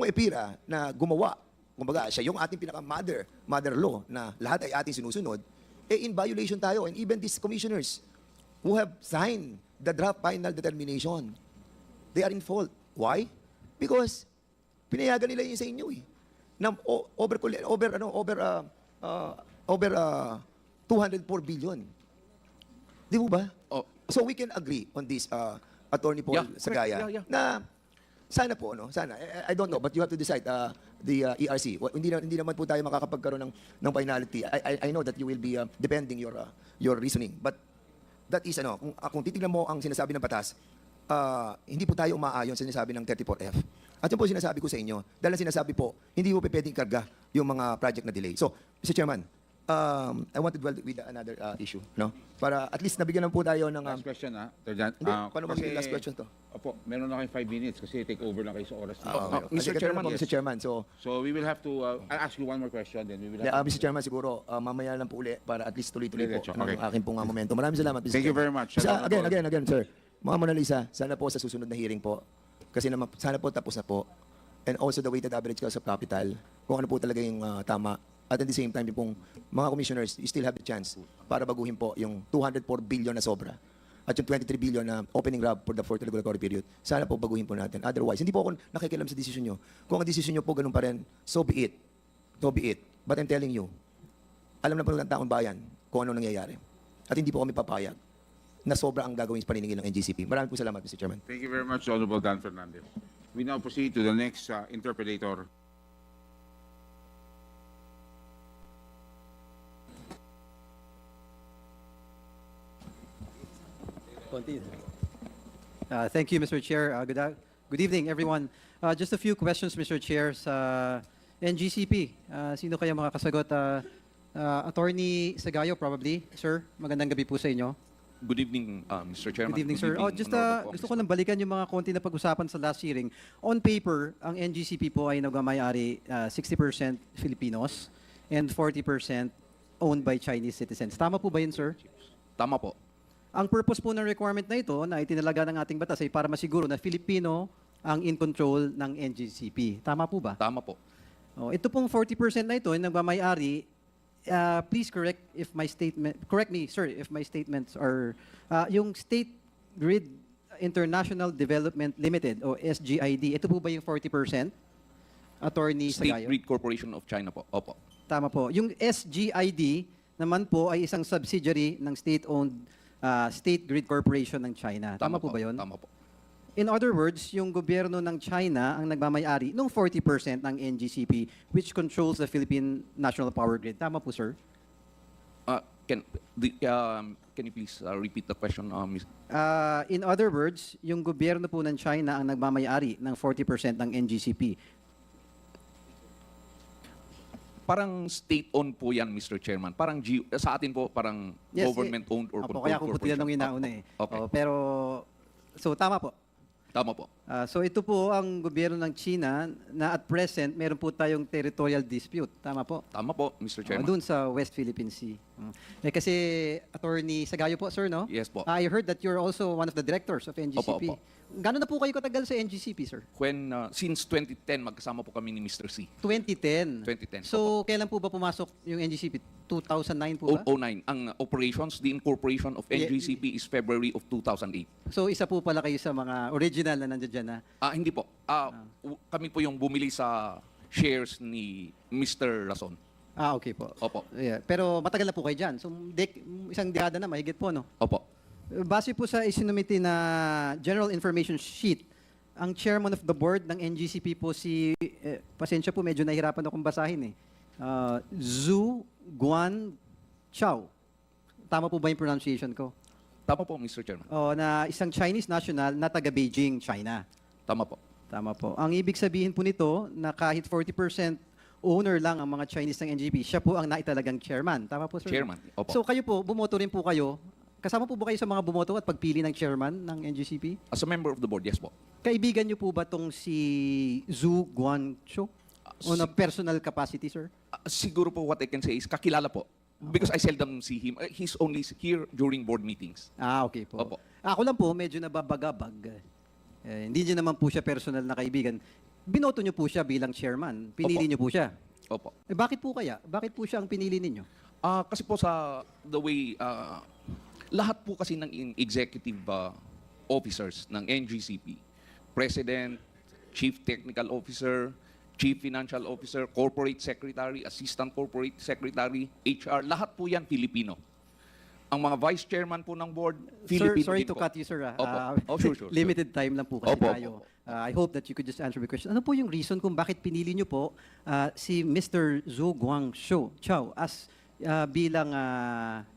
EPIRA na gumawa, kumbaga, siya yung ating mother law na lahat ay ating sinusunod, eh in violation tayo. And even these commissioners who have signed the draft final determination, they are in fault. Why? Because pinayagan nila yun sa inyo eh. Na over 204 billion. Di mo ba? So we can agree on this, Attorney Paul Sagaya, na sana po, no? Sana. I don't know, but you have to decide the ERC. Hindi naman po tayo makakapagkaroon ng finality. I know that you will be defending your reasoning. But that is, kung titignan mo ang sinasabi ng batas, hindi po tayo umaayon sa sinasabi ng 34F. At yun po sinasabi ko sa inyo, dahil ang sinasabi po, hindi po pwedeng karga yung mga project na delay. So, Mr. Chairman, I want to dwell with another issue, no? Para at least nabigyan lang po tayo ng... Last question, Terjan. Hindi, paano magiging last question to? Opo, meron na kayong 5 minutes kasi take over lang kayo sa oras. Mr. Chairman, so we will have to, I'll ask you one more question, then we will have Mr. Chairman, siguro, mamaya lang po uli para at least tuloy-tuloy po Okay. ang aking pong momento. Maraming salamat, Mr. Thank you very Chairman. much. Again, sir. Mga Mona Lisa, sana po sa susunod na hearing po, kasi naman, sana po tapos na po. And also the weighted average cost of capital, kung ano po talaga yung tama. At at the same time, yung pong mga commissioners, you still have the chance para baguhin po yung 204 billion na sobra at yung 23 billion na opening grab for the fourth regulatory period. Sana po baguhin po natin. Otherwise, hindi po ako nakikialam sa desisyon nyo. Kung ang desisyon nyo po ganun pa rin, so be it. So be it. But I'm telling you, alam na po ng taong bayan kung ano nangyayari. At hindi po kami papayag na sobra ang gagawin sa paniningil ng NGCP. Maraming po salamat, Mr. Chairman. Thank you very much, Honorable Dan Fernandez. We now proceed to the next interpolator. Thank you, Mr. Chair. Good evening, everyone. Just a few questions, Mr. Chair, sa NGCP. Sino kaya makakasagot? Attorney Sagayo, probably. Sir, magandang gabi po sa inyo. Good evening, Mr. Chairman. Good evening, sir. Gusto ko lang balikan yung mga konti na pag-usapan sa last hearing. On paper, ang NGCP po ay nagmamayari 60% Filipinos and 40% owned by Chinese citizens. Tama po ba yun, sir? Tama po. Ang purpose po ng requirement na ito na itinalaga ng ating batas ay para masiguro na Filipino ang in control ng NGCP. Tama po ba? Tama po. Ito pong 40% na ito yung nagmamayari. Please correct me, sir, if my statements are yung State Grid International Development Limited o SGID. Ito po ba yung 40%? Attorney State Sagayo. Grid Corporation of China po. Opo. Tama po. Yung SGID naman po ay isang subsidiary ng state-owned State Grid Corporation ng China. Tama po ba yun? Tama po. In other words, yung gobyerno ng China ang nagmamay-ari ng 40% ng NGCP, which controls the Philippine National Power Grid. Tama po, sir? Can you please repeat the question, Ms.? In other words, yung gobyerno po ng China ang nagmamay-ari ng 40% ng NGCP. Parang state-owned po yan, Mr. Chairman. Parang sa atin po, parang Yes, government-owned or Opo, controlled kaya kung po corporation. tinanong inauna eh. Okay. Pero, so tama po. Tama po. So ito po ang gobyerno ng China na at present meron po tayong territorial dispute. Tama po? Tama po, Mr. Chairman. Doon sa West Philippine Sea. Kasi Attorney Sagayo po, sir, no? Yes po. I heard that you're also one of the directors of NGCP. Opo. Gano'n na po kayo katagal sa NGCP, sir? Since 2010, magkasama po kami ni Mr. C. 2010? 2010. So, kailan po ba pumasok yung NGCP? 2009 po ba? 2009. Ang operations, the incorporation of NGCP is February of 2008. So, isa po pala kayo sa mga original na nandiyan dyan na? Hindi po. Kami po yung bumili sa shares ni Mr. Rason. Okay po. Opo. Yeah. Pero matagal na po kayo dyan. So, isang dekada na, mahigit po, no? Opo. Base po sa isinumiti na General Information Sheet, ang chairman of the board ng NGCP po pasensya po, medyo nahirapan akong basahin eh. Zhu Guan Chao. Tama po ba yung pronunciation ko? Tama po, Mr. Chairman. Na isang Chinese national na taga Beijing, China. Tama po. Tama po. Ang ibig sabihin po nito na kahit 40% owner lang ang mga Chinese ng NGCP, siya po ang naitalagang chairman. Tama po, sir? Chairman. Opo. So kayo po, bumoto rin po kayo. Kasama po ba kayo sa mga bumoto at pagpili ng chairman ng NGCP? As a member of the board, yes po. Kaibigan niyo po ba tong si Zhu Guangzhou? On a personal capacity, sir? Siguro po what I can say is kakilala po. Because I seldom see him. He's only here during board meetings. Okay po. Opo. Ako lang po, medyo nababagabag. Hindi niyo naman po siya personal na kaibigan. Binoto niyo po siya bilang chairman. Pinili niyo po siya. Opo. Bakit po kaya? Bakit po siya ang pinili ninyo? Kasi po sa the way, lahat po kasi ng executive officers ng NGCP, President, Chief Technical Officer, Chief Financial Officer, Corporate Secretary, Assistant Corporate Secretary, HR, lahat po yan Filipino. Ang mga Vice Chairman po ng board, Filipino Sorry din to po. cut you, sir. Sure. Limited time lang po kasi Opo, tayo. I hope that you could just answer the question. Ano po yung reason kung bakit pinili niyo po si Mr. Zhu Guangzhou as bilang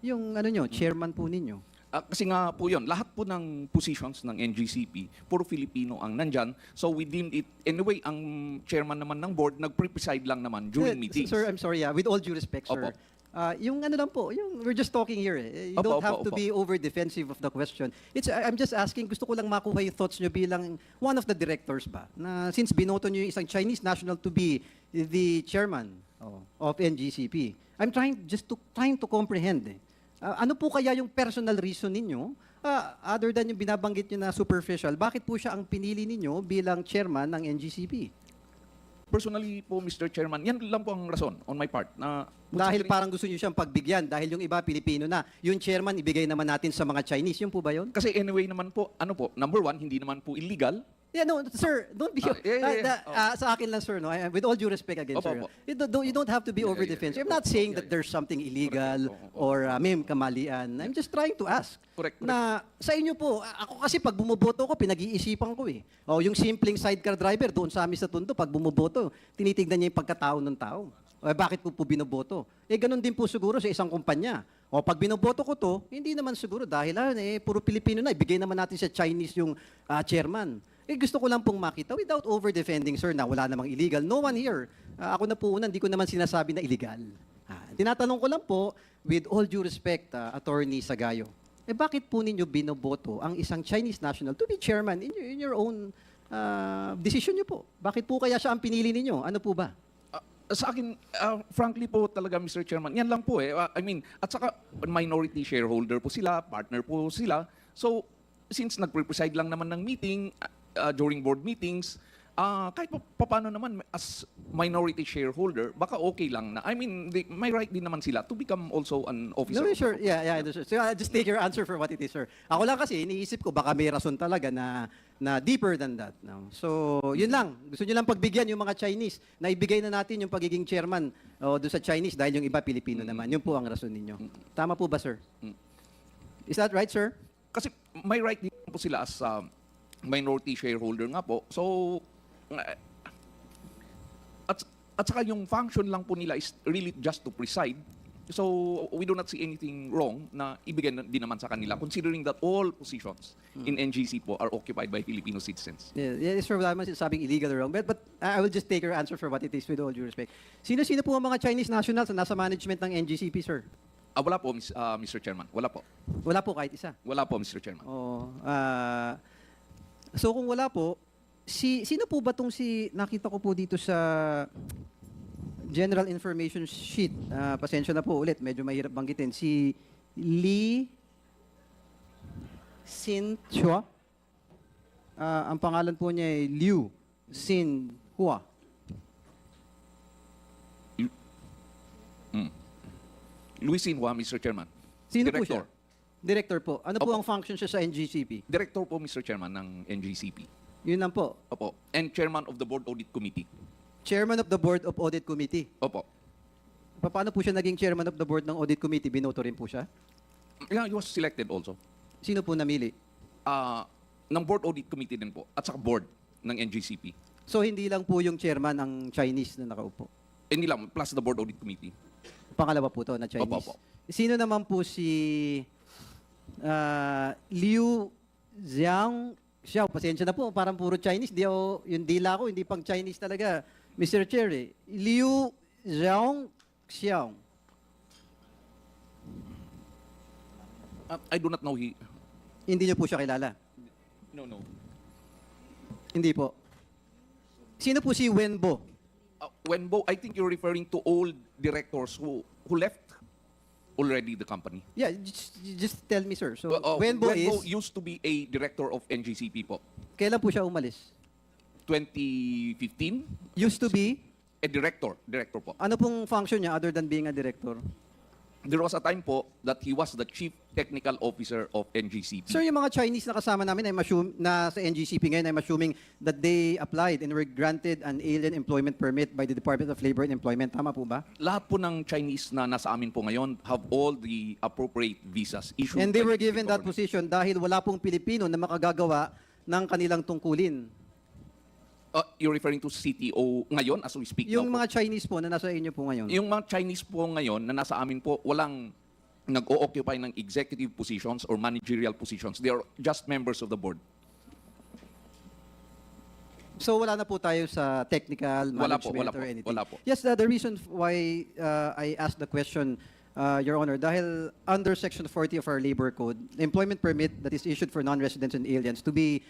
yung chairman po ninyo? Kasi nga po yun, lahat po ng positions ng NGCP, puro Filipino ang nandyan. So we deemed it, anyway, ang chairman naman ng board, nag-preside lang naman during meetings. Sir, I'm sorry, with all due respect, sir. Opo. Yung lang po, we're just talking here. You don't have to be over-defensive of the question. I'm just asking, gusto ko lang makuha yung thoughts nyo bilang one of the directors ba? Na since binoto nyo yung isang Chinese national to be the chairman of NGCP, I'm trying to comprehend. Ano po kaya yung personal reason ninyo, other than yung binabanggit nyo na superficial, bakit po siya ang pinili ninyo bilang chairman ng NGCP? Personally po, Mr. Chairman, yan lang po ang rason on my part. Dahil parang gusto nyo siyang pagbigyan, dahil yung iba Pilipino na, yung chairman ibigay naman natin sa mga Chinese, yun po ba yun? Kasi anyway naman po, number one, hindi naman po illegal. Yeah, no, sir, don't be... sa akin lang, sir, no, with all due respect again, sir, you don't have to be over-defensive. I'm not saying that there's something illegal or may kamalian. I'm just trying to ask. Correct. Na sa inyo po, ako kasi pag bumoboto ko, pinag-iisipan ko eh. Yung simpleng sidecar driver doon sa amin sa Tondo, pag bumoboto, tinitignan niya yung pagkatao ng tao. Bakit po binoboto? Ganun din po siguro sa isang kumpanya. Pag binoboto ko to, hindi naman siguro dahil puro Pilipino na, ibigay naman natin sa Chinese yung chairman. Gusto ko lang pong makita without over-defending, sir, na wala namang illegal. No one here. Ako na po una, hindi ko naman sinasabi na illegal. Tinatanong ko lang po, with all due respect, Attorney Sagayo, bakit po ninyo binoboto ang isang Chinese national to be chairman in your own decision nyo po? Bakit po kaya siya ang pinili ninyo? Ano po ba? Sa akin, frankly po talaga, Mr. Chairman, yan lang po at saka minority shareholder po sila, partner po sila. So, since nagpre-preside lang naman ng meeting, during board meetings, Kahit paano naman, as minority shareholder, baka okay lang na. I mean, may right din naman sila to become also an officer. No, sure. Yeah, sure. So just take your answer for what it is, sir. Ako lang kasi, iniisip ko, baka may rason talaga na deeper than that. No? So, yun lang. Gusto nyo lang pagbigyan yung mga Chinese na ibigay na natin yung pagiging chairman doon sa Chinese dahil yung iba Pilipino naman. Yun po ang rason ninyo. Tama po ba, sir? Is that right, sir? Kasi may right din po sila as minority shareholder nga po. So, at saka yung function lang po nila is really just to preside. So, we do not see anything wrong na ibigay din naman sa kanila, considering that all positions in NGC po are occupied by Filipino citizens. Yeah, sir, wala naman sinasabing illegal or wrong. But I will just take your answer for what it is with all due respect. Sino-sino po ang mga Chinese nationals na nasa management ng NGCP, sir? Wala po, Mr. Chairman. Wala po. Wala po kahit isa? Wala po, Mr. Chairman. So kung wala po, sino po ba itong nakita ko po dito sa General Information Sheet? Pasensya na po ulit, medyo mahirap banggitin. Si Lee Sin Chua. Ang pangalan po niya ay Liu Sin Hua. Luis Sinhua, Mr. Chairman. Sino Director. po siya? Director po. Ano po ang function siya sa NGCP? Director po, Mr. Chairman, ng NGCP. Yun lang po. Opo. And Chairman of the Board Audit Committee. Chairman of the Board of Audit Committee. Opo. Paano po siya naging chairman of the board ng Audit Committee? Binoto rin po siya? Yeah, he was selected also. Sino po namili? Ng Board Audit Committee din po. At saka board ng NGCP. So hindi lang po yung chairman ang Chinese na nakaupo? Hindi lang, plus the Board Audit Committee. Pangalawa po to na Chinese. Opo. Sino naman po si Liu Xiao? Pasensya na po, parang puro Chinese. Yung dila ko, hindi pang Chinese talaga. Mr. Chair, Liu Xiao. I do not know Hindi niyo po siya kilala? No. Hindi po. Sino po si Wenbo? Wenbo, I think you're referring to old directors who left already the company. Yeah, just tell me, sir. So, Wenbo used to be a director of NGCP po. Kailan po siya umalis? 2015. Used to be? A director po. Ano pong function niya other than being a director? There was a time po that he was the Chief Technical Officer of NGCP. Sir, yung mga Chinese na kasama namin na sa NGCP ngayon, I'm assuming that they applied and were granted an alien employment permit by the Department of Labor and Employment. Tama po ba? Lahat po ng Chinese na nasa amin po ngayon have all the appropriate visas issued. And they by were the given that government. position dahil wala pong Pilipino na makagagawa ng kanilang tungkulin. You're referring to CTO ngayon as we speak Yung now po? mga Chinese po na nasa inyo po ngayon. Yung mga Chinese po ngayon na nasa amin po, walang nag-o-occupy ng executive positions or managerial positions. They are just members of the board. So wala na po tayo sa technical management or anything. Wala po. Yes, the reason why I asked the question, Your Honor, dahil under Section 40 of our Labor Code, the employment permit that is issued for non-residents and aliens to be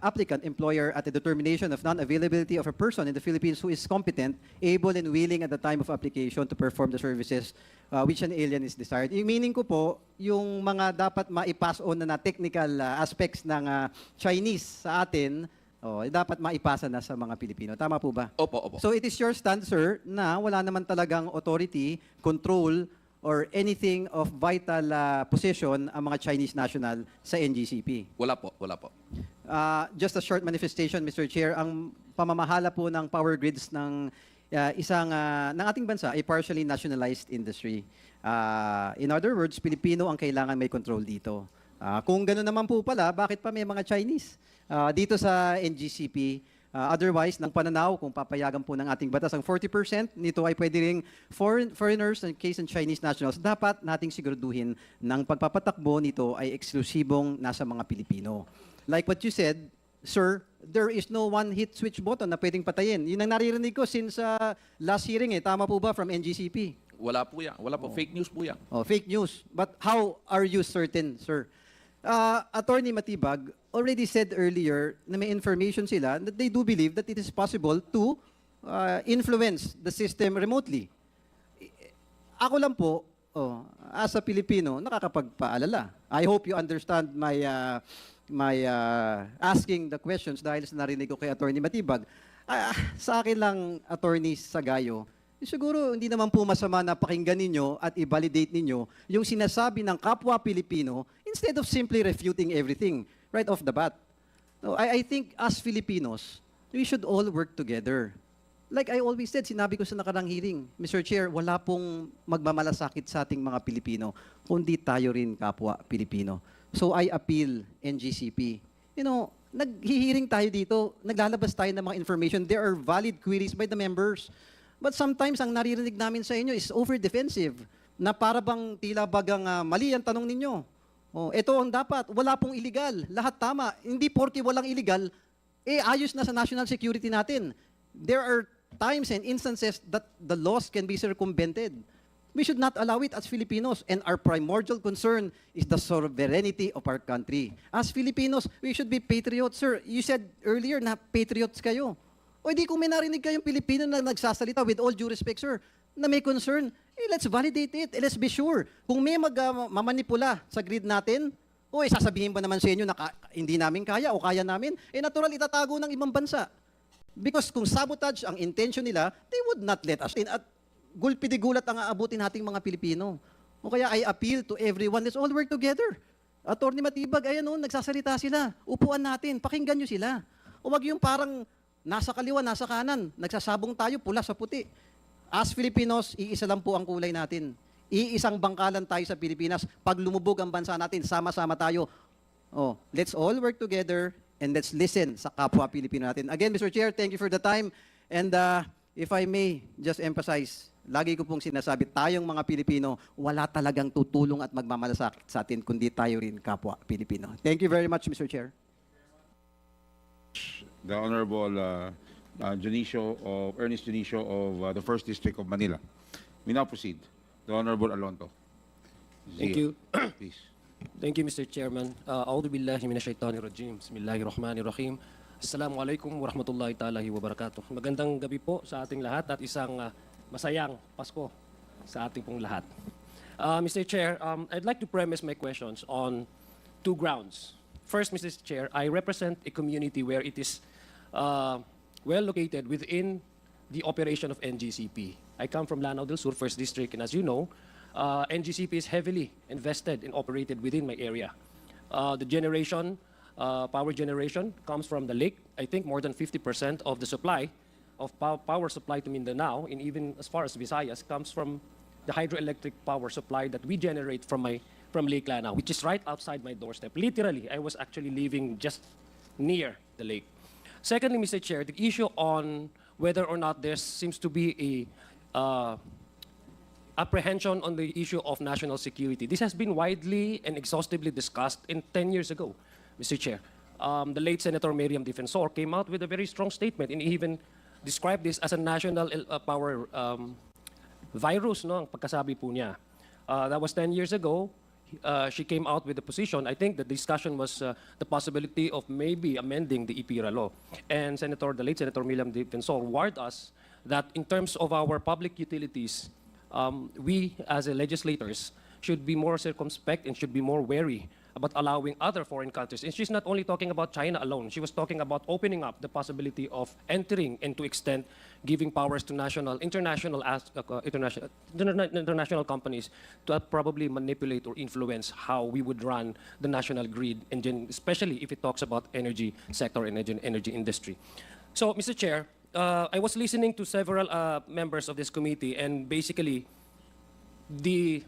applicant employer at the determination of non-availability of a person in the Philippines who is competent, able, and willing at the time of application to perform the services which an alien is desired. Yung meaning ko po, yung mga dapat ma-pass on na technical aspects ng Chinese sa atin, dapat maipasa na sa mga Pilipino. Tama po ba? Opo. So it is your stand, sir, na wala naman talagang authority, control, or anything of vital position ang mga Chinese national sa NGCP? Wala po. Just a short manifestation, Mr. Chair, ang pamamahala po ng power grids ng ng ating bansa ay partially nationalized industry. In other words, Pilipino ang kailangan may control dito. Kung gano'n naman po pala, bakit pa may mga Chinese dito sa NGCP? Otherwise, ng pananaw, kung papayagan po ng ating batas, ang 40% nito ay pwede ring foreigners in case ng Chinese nationals. Dapat nating siguraduhin ng pagpapatakbo nito ay eksklusibong nasa mga Pilipino. Like what you said, sir, there is no one-hit switch button na pwedeng patayin. Yun ang naririnig ko since last hearing. Tama po ba from NGCP? Wala po yan. Wala po. Fake news po yan. Fake news. But how are you certain, sir? Attorney Matibag already said earlier na may information sila that they do believe that it is possible to influence the system remotely. Ako lang po, as a Pilipino, nakakapagpaalala. I hope you understand my asking the questions dahil sa narinig ko kay Attorney Matibag. Sa akin lang, Attorney Sagayo, siguro hindi naman po masama na pakinggan ninyo at i-validate ninyo yung sinasabi ng kapwa Pilipino instead of simply refuting everything right off the bat. No, I think as Filipinos, we should all work together. Like I always said, sinabi ko sa nakarang hearing, Mr. Chair, wala pong magmamalasakit sa ating mga Pilipino, kundi tayo rin kapwa Pilipino. So I appeal NGCP. You know, naghihiring tayo dito, naglalabas tayo ng mga information. There are valid queries by the members. But sometimes ang naririnig namin sa inyo is over-defensive, na para bang tila bagang mali ang tanong ninyo. Oh, ito ang dapat, wala pong illegal, lahat tama. Hindi porke walang illegal, ayos na sa national security natin. There are times and instances that the laws can be circumvented. We should not allow it as Filipinos, and our primordial concern is the sovereignty of our country. As Filipinos, we should be patriots. Sir, you said earlier na patriots kayo. O di kung may narinig kayong Pilipino na nagsasalita, with all due respect, sir, na may concern, let's validate it. Let's be sure. Kung may mamanipula sa grid natin, sasabihin ba naman sa inyo na hindi namin kaya o kaya namin? Natural itatago ng ibang bansa. Because kung sabotage ang intention nila, they would not let us in. At gulpi-di-gulat ang aabutin nating mga Pilipino. O kaya I appeal to everyone, let's all work together. Attorney Matibag, ayan nagsasalita sila. Upuan natin, pakinggan nyo sila. O wag yung parang nasa kaliwa, nasa kanan, nagsasabong tayo pula sa puti. As Filipinos, iisa lang po ang kulay natin. Iisang bangkalan tayo sa Pilipinas. Pag lumubog ang bansa natin, sama-sama tayo. Let's all work together and let's listen sa kapwa Pilipino natin. Again, Mr. Chair, thank you for the time. And if I may just emphasize, lagi ko pong sinasabi, tayong mga Pilipino, wala talagang tutulong at magmamalasakit sa atin, kundi tayo rin kapwa Pilipino. Thank you very much, Mr. Chair. The Honorable Ernest Junicio of the 1st District of Manila. We now proceed. The Honorable Alonto. Thank you. Please. Thank you, Mr. Chairman. A'udhu billahi minasyaitanir rajim. Bismillahirrahmanirrahim. Assalamualaikum warahmatullahi ta'ala wabarakatuh. Magandang gabi po sa ating lahat at isang masayang Pasko sa ating pong lahat. Mr. Chair, I'd like to premise my questions on two grounds. First, Mr. Chair, I represent a community where it is well located within the operation of NGCP. I come from Lanao del Sur, 1st District, and as you know, NGCP is heavily invested and operated within my area. The generation, power generation, comes from the lake. I think more than 50% of the supply of power supply to Mindanao, and even as far as Visayas, comes from the hydroelectric power supply that we generate from Lake Lanao, which is right outside my doorstep. Literally, I was actually living just near the lake. Secondly, Mr. Chair, the issue on whether or not there seems to be a apprehension on the issue of national security. This has been widely and exhaustively discussed 10 years ago, Mr. Chair. The late Senator Miriam Defensor came out with a very strong statement and even described this as a national power virus, no, ang pagkasabi po niya. That was 10 years ago. She came out with the position. I think the discussion was the possibility of maybe amending the IPIRA law. And the late Senator Miriam Defensor warned us that in terms of our public utilities, we as legislators should be more circumspect and should be more wary about allowing other foreign countries. And she's not only talking about China alone. She was talking about opening up the possibility of entering and to extend giving powers to international companies to probably manipulate or influence how we would run the national grid, and especially if it talks about energy sector and energy industry. So, Mr. Chair, I was listening to several members of this committee, and basically the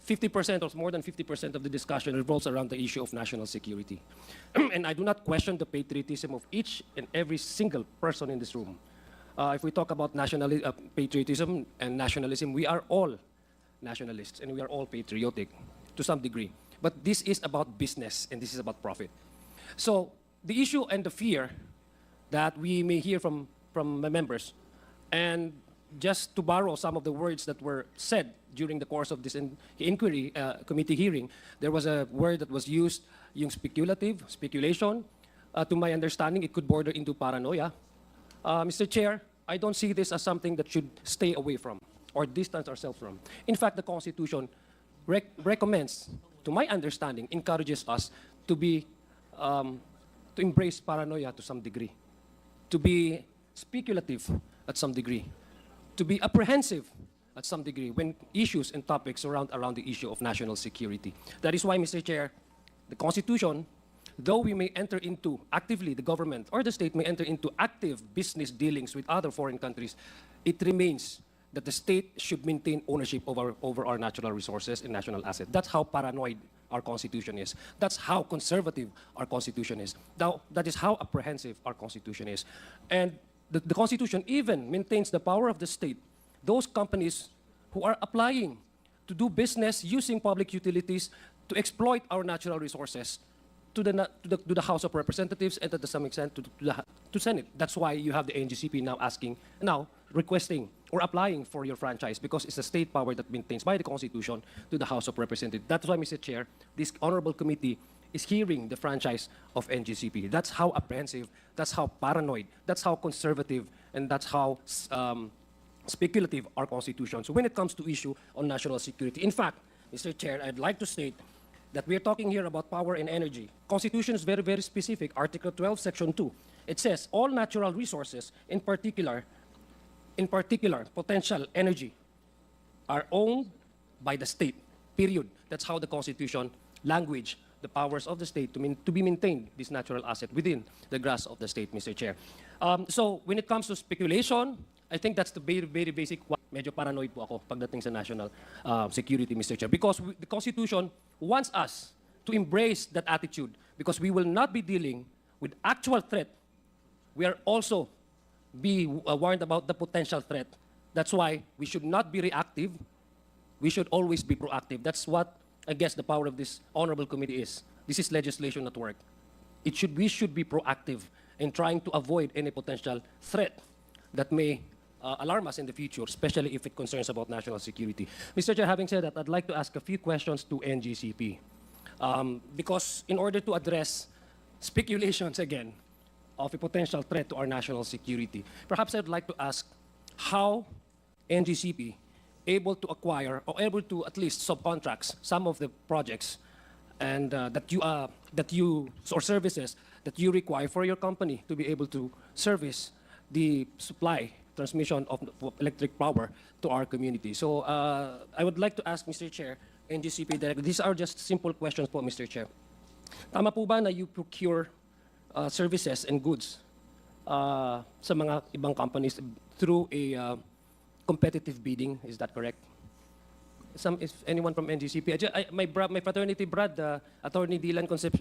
50% or more than 50% of the discussion revolves around the issue of national security. And I do not question the patriotism of each and every single person in this room. If we talk about patriotism and nationalism, we are all nationalists and we are all patriotic to some degree. But this is about business and this is about profit. So the issue and the fear that we may hear from my members, and just to borrow some of the words that were said during the course of this inquiry committee hearing, there was a word that was used, yung speculation. To my understanding, it could border into paranoia. Mr. Chair, I don't see this as something that should stay away from or distance ourselves from. In fact, the Constitution recommends, to my understanding, encourages us to be to embrace paranoia to some degree, to be speculative at some degree, to be apprehensive at some degree when issues and topics around the issue of national security. That is why, Mr. Chair, the Constitution, though we may enter into actively, the government or the state may enter into active business dealings with other foreign countries, it remains that the state should maintain ownership over our natural resources and national assets. That's how paranoid our Constitution is. That's how conservative our Constitution is. Now, that is how apprehensive our Constitution is. And the Constitution even maintains the power of the state. Those companies who are applying to do business using public utilities to exploit our natural resources to the House of Representatives and to some extent to Senate. That's why you have the NGCP now requesting or applying for your franchise, because it's a state power that maintains by the Constitution to the House of Representatives. That's why, Mr. Chair, this honorable committee is hearing the franchise of NGCP. That's how apprehensive, that's how paranoid, that's how conservative, and that's how speculative our Constitution. So when it comes to issue on national security, in fact, Mr. Chair, I'd like to state that we are talking here about power and energy. Constitution is very, very specific. Article 12, Section 2. It says all natural resources, in particular, potential energy, are owned by the state, period. That's how the Constitution language the powers of the state to be maintained, this natural asset within the grasp of the state, Mr. Chair. So when it comes to speculation, I think that's the very, very basic one. Medyo paranoid po ako pagdating sa national security, Mr. Chair, because the Constitution wants us to embrace that attitude, because we will not be dealing with actual threat. We are also be warned about the potential threat. That's why we should not be reactive. We should always be proactive. That's what, I guess, the power of this honorable committee is. This is legislation at work. We should be proactive in trying to avoid any potential threat that may alarm us in the future, especially if it concerns about national security. Mr. Chair, having said that, I'd like to ask a few questions to NGCP. Because in order to address speculations again of a potential threat to our national security, perhaps I'd like to ask how NGCP able to acquire or able to at least subcontracts some of the projects and or services that you require for your company to be able to service the transmission of electric power to our community. So I would like to ask, Mr. Chair, NGCP Director, these are just simple questions po, Mr. Chair. Tama po ba na you procure services and goods sa mga ibang companies through a competitive bidding? Is that correct? If anyone from NGCP, my fraternity brad, Attorney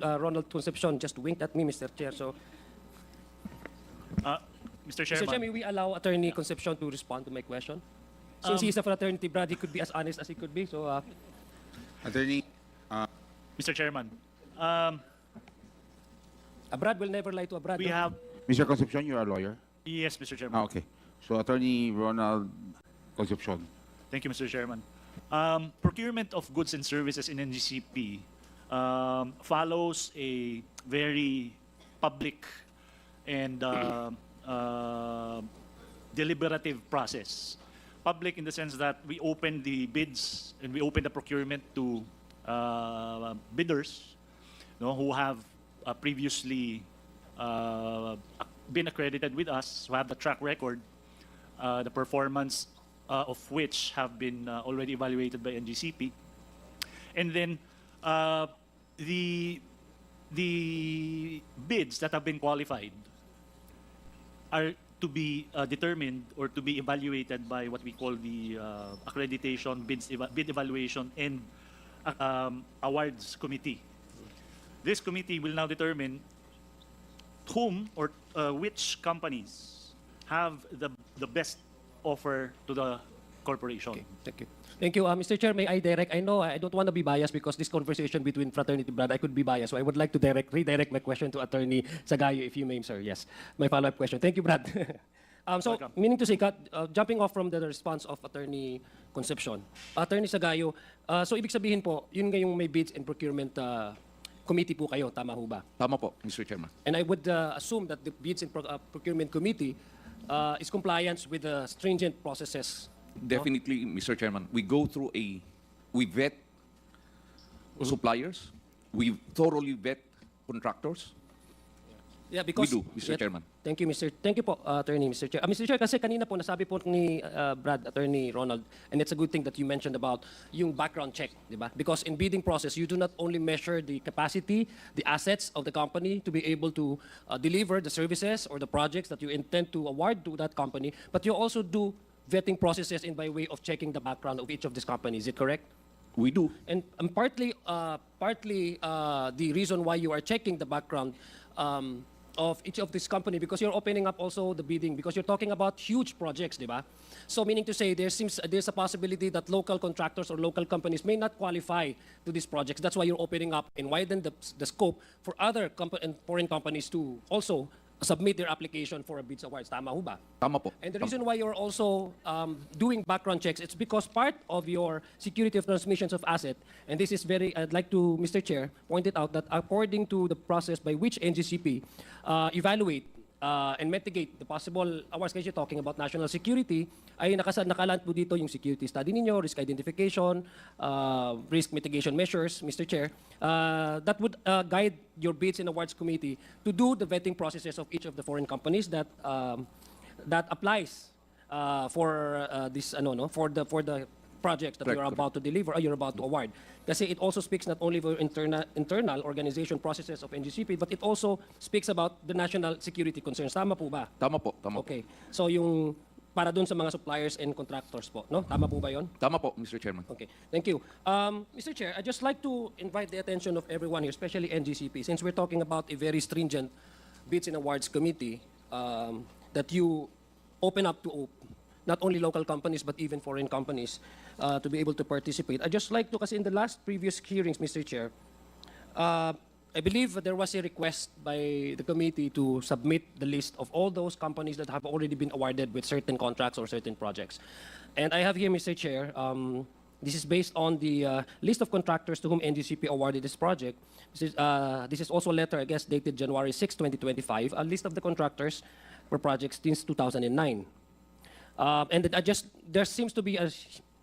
Ronald Concepcion, just winked at me, Mr. Chair. So, Mr. Chairman. Mr. Chair, may we allow Attorney Concepcion to respond to my question? Since he's a fraternity brad, he could be as honest as he could be. So, Attorney. Mr. Chairman. A brad will never lie to a brad. We have. Mr. Concepcion, you're a lawyer? Yes, Mr. Chairman. Okay. So, Attorney Ronald Concepcion. Thank you, Mr. Chairman. Procurement of goods and services in NGCP follows a very public and deliberative process. Public in the sense that we open the bids and we open the procurement to bidders who have previously been accredited with us, who have the track record, the performance of which have been already evaluated by NGCP. And then the bids that have been qualified are to be determined or to be evaluated by what we call the accreditation, bid evaluation, and awards committee. This committee will now determine whom or which companies have the best offer to the corporation. Okay, thank you. Thank you. Mr. Chair, may I direct? I know I don't want to be biased because this conversation between fraternity brad, I could be biased. So I would like to redirect my question to Attorney Sagayo, if you may, sir. Yes, my follow-up question. Thank you, Brad. So, meaning to say, jumping off from the response of Attorney Concepcion, Attorney Sagayo, so ibig sabihin po, yun ngayong may bids and procurement committee po kayo, tama ho ba? Tama po, Mr. Chairman. And I would assume that the bids and procurement committee is compliance with the stringent processes. Definitely, Mr. Chairman. We go through we vet suppliers, we thoroughly vet contractors? Yeah, because We do, Mr. Chairman. Thank you, po, Attorney, Mr. Chair. Mr. Chair, kasi kanina po nasabi po ni Attorney Ronald, and it's a good thing that you mentioned about yung background check, di ba? Because in bidding process, you do not only measure the capacity, the assets of the company to be able to deliver the services or the projects that you intend to award to that company, but you also do vetting processes in by way of checking the background of each of these companies. Is it correct? We do. And partly the reason why you are checking the background of each of this company, because you're opening up also the bidding, because you're talking about huge projects, di ba? So meaning to say, there's a possibility that local contractors or local companies may not qualify to these projects. That's why you're opening up and widen the scope for other and foreign companies to also submit their application for a bids awards. Tama ho ba? Tama po. And the reason why you're also doing background checks, it's because part of your security of transmissions of asset, and this is very, I'd like to, Mr. Chair, point it out that according to the process by which NGCP evaluate and mitigate the possible awards, kasi talking about national security, ay nakaland po dito yung security study ninyo, risk identification, risk mitigation measures, Mr. Chair, that would guide your bids and awards committee to do the vetting processes of each of the foreign companies that applies for this for the projects that you're about to deliver or you're about to award. Kasi it also speaks not only for internal organization processes of NGCP, but it also speaks about the national security concerns. Tama po ba? Tama po, tama po. Okay. So yung para dun sa mga suppliers and contractors po, no? Tama po ba yon? Tama po, Mr. Chairman. Okay, thank you. Mr. Chair, I'd just like to invite the attention of everyone here, especially NGCP, since we're talking about a very stringent bids and awards committee, that you open up to not only local companies but even foreign companies to be able to participate. I'd just like to, kasi in the last previous hearings, Mr. Chair, I believe there was a request by the committee to submit the list of all those companies that have already been awarded with certain contracts or certain projects. And I have here, Mr. Chair, this is based on the list of contractors to whom NGCP awarded this project. This is also a letter, I guess, dated January 6, 2025, a list of the contractors for projects since 2009. And there seems to be a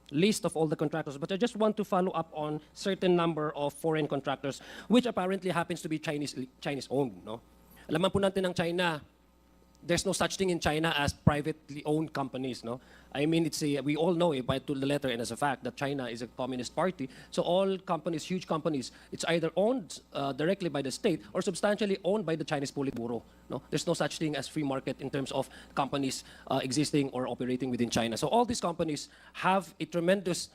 list of all the contractors, but I just want to follow up on certain number of foreign contractors, which apparently happens to be Chinese-owned. No? Alaman po natin ng China, there's no such thing in China as privately owned companies. No? I mean, we all know it by to the letter and as a fact that China is a communist party. So all companies, huge companies, it's either owned directly by the state or substantially owned by the Chinese Politburo. No? There's no such thing as free market in terms of companies existing or operating within China. So all these companies have a tremendous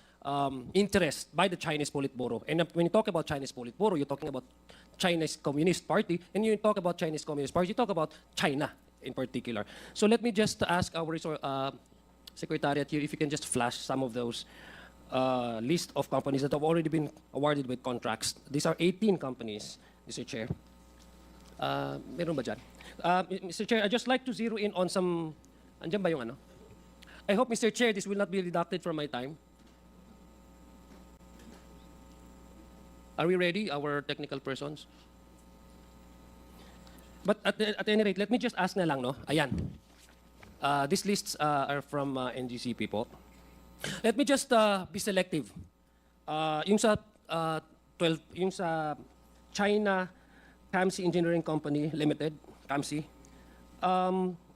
interest by the Chinese Politburo. And when you talk about Chinese Politburo, you're talking about Chinese Communist Party. And you talk about Chinese Communist Party, you talk about China in particular. So let me just ask our Secretariat here if you can just flash some of those list of companies that have already been awarded with contracts. These are 18 companies, Mr. Chair. Meron ba dyan? Mr. Chair, I'd just like to zero in on some... Andyan ba yung ano? I hope, Mr. Chair, this will not be deducted from my time. Are we ready, our technical persons? But at any rate, let me just ask na lang, no? Ayan. These lists are from NGCP po. Let me just be selective. Yung sa China TAMZKY Engineering Company Limited, TAMZKY.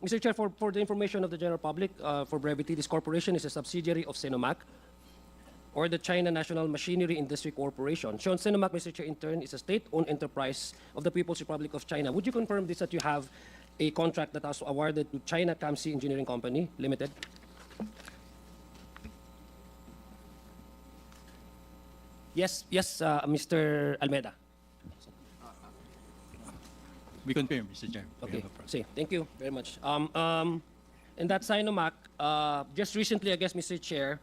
Mr. Chair, for the information of the general public, for brevity, this corporation is a subsidiary of Sinomac, or the China National Machinery Industry Corporation. Shown Sinomac, Mr. Chair, in turn, is a state-owned enterprise of the People's Republic of China. Would you confirm this, that you have a contract that was awarded to China TAMZKY Engineering Company Limited? Yes, Mr. Almeida. We confirm, Mr. Chair. Okay, see, thank you very much. And that Sinomac, just recently, I guess, Mr. Chair,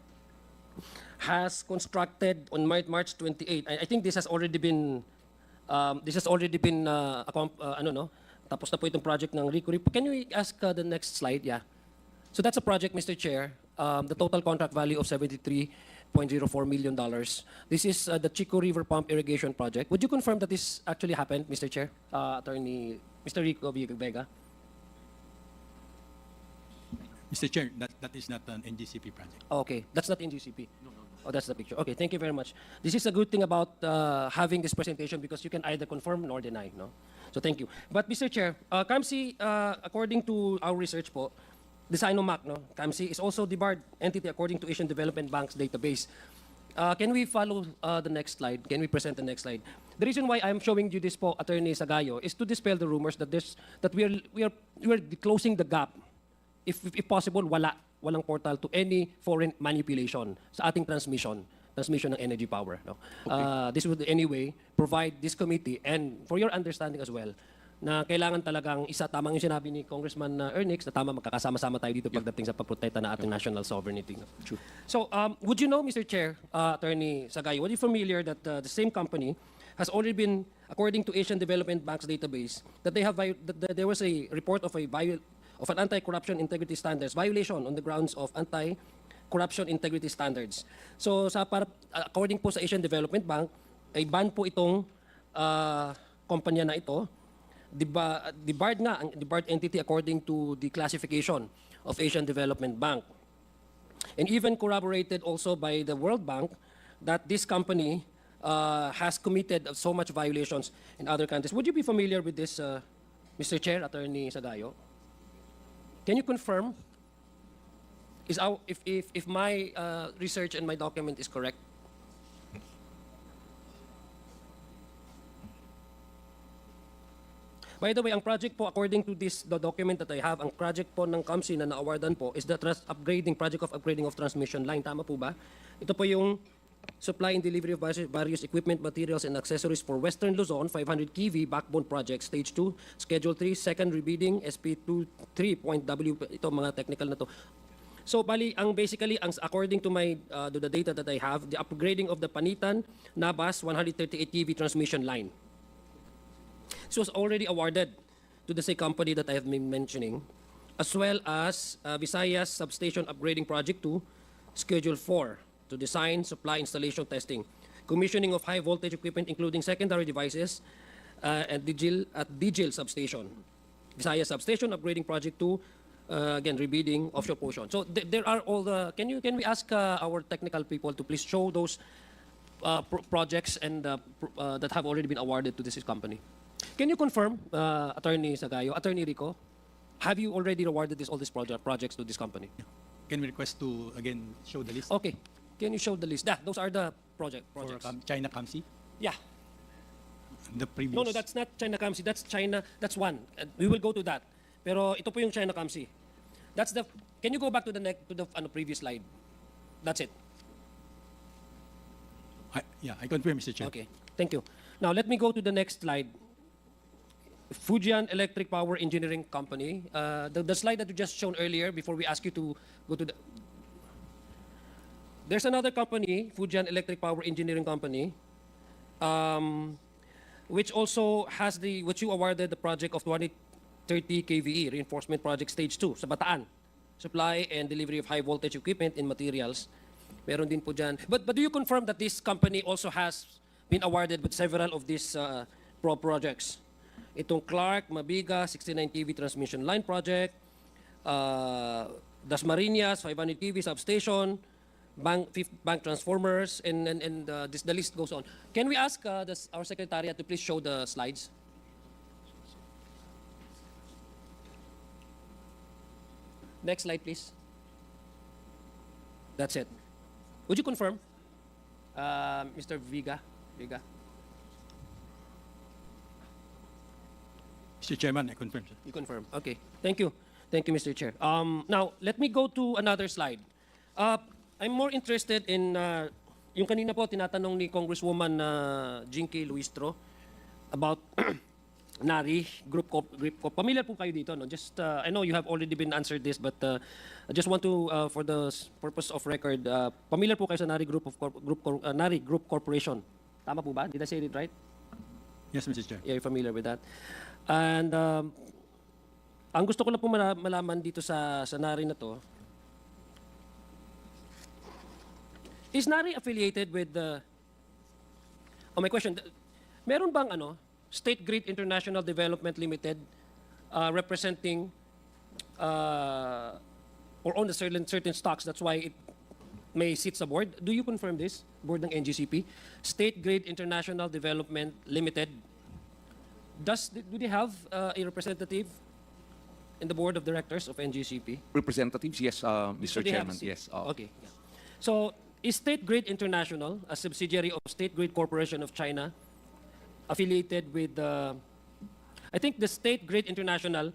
has constructed on March 28. I think this has already been, tapos na po itong project ng Rico. Can you ask the next slide? Yeah. So that's a project, Mr. Chair. The total contract value of $73.04 million. This is the Chico River Pump Irrigation Project. Would you confirm that this actually happened, Mr. Chair? Attorney, Mr. Rico Vega. Mr. Chair, that is not an NGCP project. Okay, that's not NGCP. No. Oh, that's the picture. Okay, thank you very much. This is a good thing about having this presentation because you can either confirm nor deny, no? So thank you. But Mr. Chair, KAMSI, according to our research po, the SINOMAC, no? KAMSI is also the barred entity according to Asian Development Bank's database. Can we follow the next slide? Can we present the next slide? The reason why I'm showing you this po, Attorney Sagayo, is to dispel the rumors that we are closing the gap. If possible, walang portal to any foreign manipulation sa ating transmission ng energy power. No? This would anyway provide this committee, and for your understanding as well, na kailangan talagang tamang yung sinabi ni Congressman Ernix, na tama magkakasama-sama tayo dito pagdating sa pagprotekta ng ating national sovereignty. No? Sure. So, would you know, Mr. Chair, Attorney Sagayo, were you familiar that the same company has already been, according to Asian Development Bank's database, that there was a report of an anti-corruption integrity standards violation on the grounds of anti-corruption integrity standards. So, according po sa Asian Development Bank, ay ban po itong kumpanya na ito. The barred entity according to the classification of Asian Development Bank. And even corroborated also by the World Bank that this company has committed so much violations in other countries. Would you be familiar with this, Mr. Chair, Attorney Sagayo? Can you confirm if my research and my document is correct? By the way, ang project po, according to the document that I have, ang project po ng KAMSI na na-awardan po is the project of upgrading of transmission line. Tama po ba? Ito po yung supply and delivery of various equipment, materials, and accessories for Western Luzon, 500 kV backbone project, Stage 2, Schedule 3, second rebidding, SP23.W, ito mga technical na to. So, bali, basically, according to the data that I have, the upgrading of the Panitan, Nabas, 138 kV transmission line. This was already awarded to the same company that I have been mentioning, as well as Visayas Substation Upgrading Project 2, Schedule 4, to design, supply, installation, testing, commissioning of high voltage equipment, including secondary devices, and DGIL substation. Visayas Substation Upgrading Project 2, again, rebidding, offshore portion. So there are all the, can we ask our technical people to please show those projects and that have already been awarded to this company? Can you confirm, Attorney Sagayo, Attorney Rico, have you already awarded all these projects to this company? Can we request to, again, show the list? Okay. Can you show the list? Those are the projects. For China KAMSI? Yeah. The previous... No, that's not China KAMSI. That's China. That's one. We will go to that. Pero ito po yung China KAMSI. That's the... Can you go back to the previous slide? That's it. I confirm, Mr. Chair. Okay. Thank you. Now, let me go to the next slide. Fujian Electric Power Engineering Company. The slide that you just shown earlier, before we ask you to go to the... There's another company, Fujian Electric Power Engineering Company, which also has which you awarded the project of 230 kVE reinforcement project stage 2 sa Bataan. Supply and delivery of high voltage equipment and materials. Meron din po dyan. But do you confirm that this company also has been awarded with several of these projects? Itong Clark, Mabiga, 69 kV transmission line project, Dasmariñas, 500 kV substation, bank transformers, and the list goes on. Can we ask our secretariat to please show the slides? Next slide, please. That's it. Would you confirm, Mr. Viga? Mr. Chairman, I confirm, sir. You confirm. Okay. Thank you. Thank you, Mr. Chair. Now, let me go to another slide. I'm more interested in yung kanina po tinatanong ni Congresswoman Jinky Luistro about NARI group. Familiar po kayo dito, no? Just I know you have already been answered this, but I just want to for the purpose of record, familiar po kayo sa NARI NARI Group Corporation. Tama po ba? Did I say it right? Yes, Mr. Chair. Yeah, you're familiar with that. And ang gusto ko na po malaman dito sa NARI na to, is NARI affiliated with my question, meron bang State Grid International Development Limited representing or own certain stocks, that's why may seat sa board. Do you confirm this, board ng NGCP? State Grid International Development Limited. Do they have a representative in the board of directors of NGCP? Representatives, yes, So Mr. they have Chairman, a seat. yes. Okay. Yeah. So is State Grid International, a subsidiary of State Grid Corporation of China, affiliated with I think the State Grid International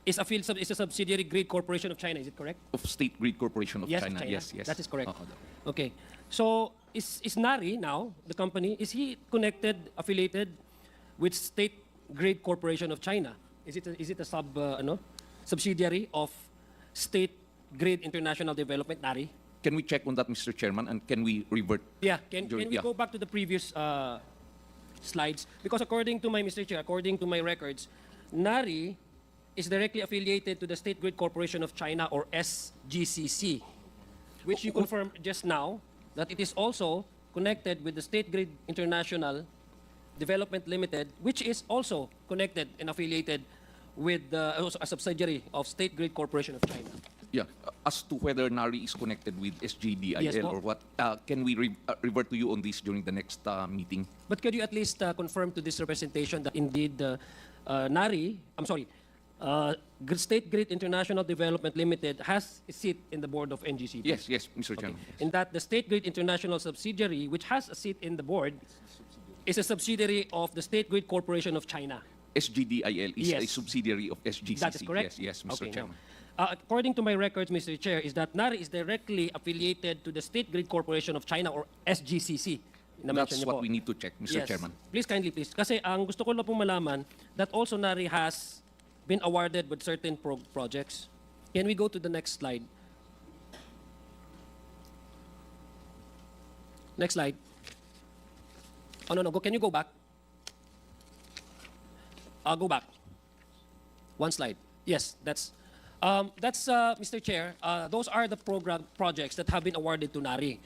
is a subsidiary Grid Corporation of China, is it correct? Of State Grid Corporation of Yes, China. Yes, yes. That is correct. Oo. Okay. So is NARI now, the company, is he connected, affiliated with State Grid Corporation of China? Is it a subsidiary of State Grid International Development, NARI? Can we check on that, Mr. Chairman, and can we revert? Yeah, can we Yeah. go back to the previous slides? Because according to my records, NARI is directly affiliated to the State Grid Corporation of China, or SGCC, which you confirmed just now that it is also connected with the State Grid International Development Limited, which is also connected and affiliated with also a subsidiary of State Grid Corporation of China. Yeah, as to whether NARI is connected with SGDIL Yes, po. or what, can we revert to you on this during the next meeting? But could you at least confirm to this representation that indeed State Grid International Development Limited has a seat in the board of NGCP? Yes, yes, Mr. Chairman. In that the State Grid International subsidiary, which has a seat in the board, is a subsidiary of the State Grid Corporation of China. SGDIL is a Yes. subsidiary of SGCC. That is correct? Yes, yes, Mr. Okay, Chairman. now, according to my records, Mr. Chair, is that NARI is directly affiliated to the State Grid Corporation of China, or SGCC. That's what we need to check, Mr. Yes. Chairman. Please, kindly, please. Kasi ang gusto ko lang pong malaman that also NARI has been awarded with certain projects. Can we go to the next slide? Next slide. Oh, no, can you go back? Go back. One slide. Yes, that's Mr. Chair. Those are the projects that have been awarded to NARI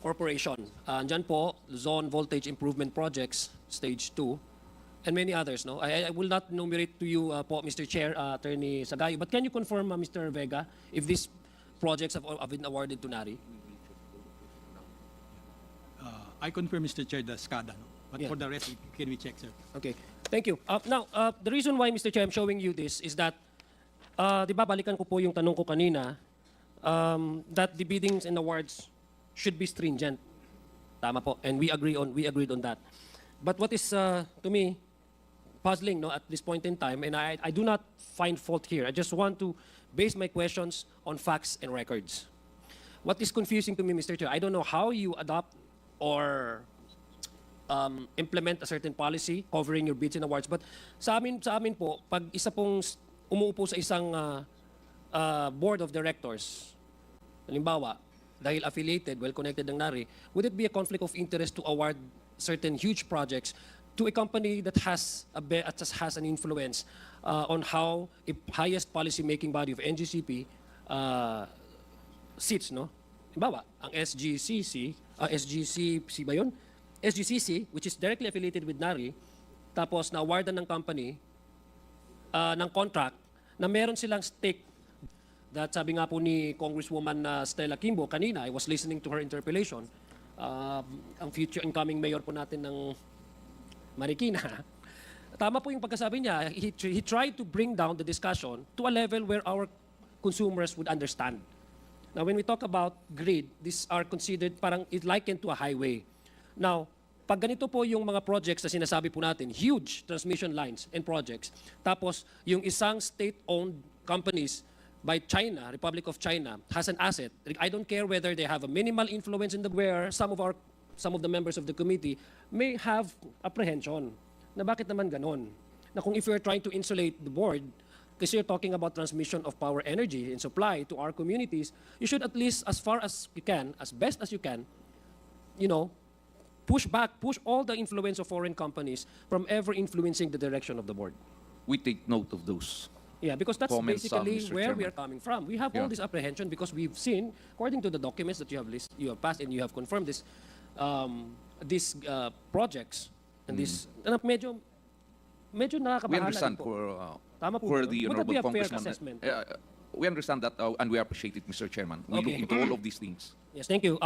Corporation. Andyan po, Zone Voltage Improvement Projects, Stage 2, and many others. No, I will not enumerate to you, po, Mr. Chair, Attorney Sagayo, but can you confirm, Mr. Vega, if these projects have been awarded to NARI? I confirm, Mr. Chair, the SCADA. No? But Yeah. for the rest, can we check, sir? Okay, thank you. Now, the reason why, Mr. Chair, I'm showing you this is that, di ba, balikan ko po yung tanong ko kanina, that the biddings and awards should be stringent. Tama po, and we agreed on that. But what is, to me, puzzling, no, at this point in time, and I do not find fault here. I just want to base my questions on facts and records. What is confusing to me, Mr. Chair, I don't know how you adopt or implement a certain policy covering your bids and awards. But sa amin po, pag isa pong umuupo sa isang board of directors, halimbawa, dahil affiliated, well-connected ng NARI, would it be a conflict of interest to award certain huge projects to a company that has an influence on how a highest policy-making body of NGCP sits, no? Halimbawa, ang SGCC ba yun? SGCC, which is directly affiliated with NARI, tapos na-awardan ng company ng contract na meron silang stake. That sabi nga po ni Congresswoman Stella Kimbo kanina, I was listening to her interpellation, ang future incoming mayor po natin ng Marikina. Tama po yung pagkasabi niya, he tried to bring down the discussion to a level where our consumers would understand. Now, when we talk about grid, these are considered parang likened to a highway. Now, pag ganito po yung mga projects na sinasabi po natin, huge transmission lines and projects, tapos yung isang state-owned companies by China, Republic of China, has an asset. I don't care whether they have a minimal influence in the where some of the members of the committee may have apprehension na bakit naman ganon. Na kung if you're trying to insulate the board, because you're talking about transmission of power energy and supply to our communities, you should at least, as far as you can, as best as you can, push all the influence of foreign companies from ever influencing the direction of the board. We take note of those. Yeah, because that's comments, basically Mr. where we Chairman. are coming from. We have all this apprehension because we've seen, according to the documents that you have passed and you have confirmed these projects and this, medyo We nakakabahala understand din po. Tama po for ba? the Would that be honorable a fair congressman. assessment? we understand that and we appreciate it, Mr. Chairman. We Okay. look into all of these things. Yes, thank you.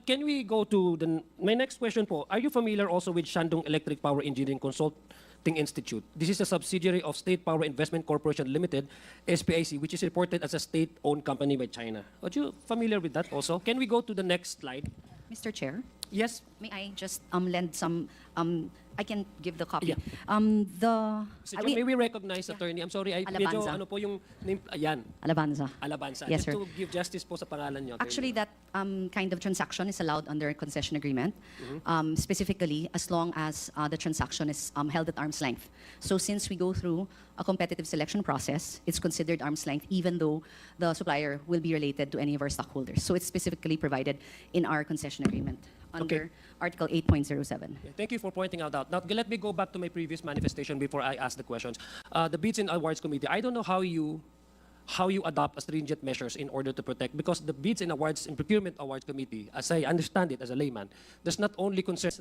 Can we go to my next question po? Are you familiar also with Shandong Electric Power Engineering Consulting Institute? This is a subsidiary of State Power Investment Corporation Limited, SPIC, which is reported as a state-owned company by China. Are you familiar with that also? Can we go to the next slide? Mr. Chair, Yes. may I just lend some, I can give the copy. Yeah. Mr. Chair, may we recognize, attorney? I'm sorry, medyo Alabanza. ano po yung name, ayan, Alabanza. Alabanza. Yes, Just sir. to give justice po sa pangalan niyo, attorney. Actually, that kind of transaction is allowed under a concession agreement, specifically as long as the transaction is held at arm's length. So since we go through a competitive selection process, it's considered arm's length even though the supplier will be related to any of our stockholders. So it's specifically provided in our concession agreement under Article 8.07. Yeah, thank you for pointing out that. Now, let me go back to my previous manifestation before I ask the questions. The Bids and Awards Committee, I don't know how you adopt stringent measures in order to protect, because the Bids and Awards and Procurement Awards Committee, as I understand it as a layman, does not only concern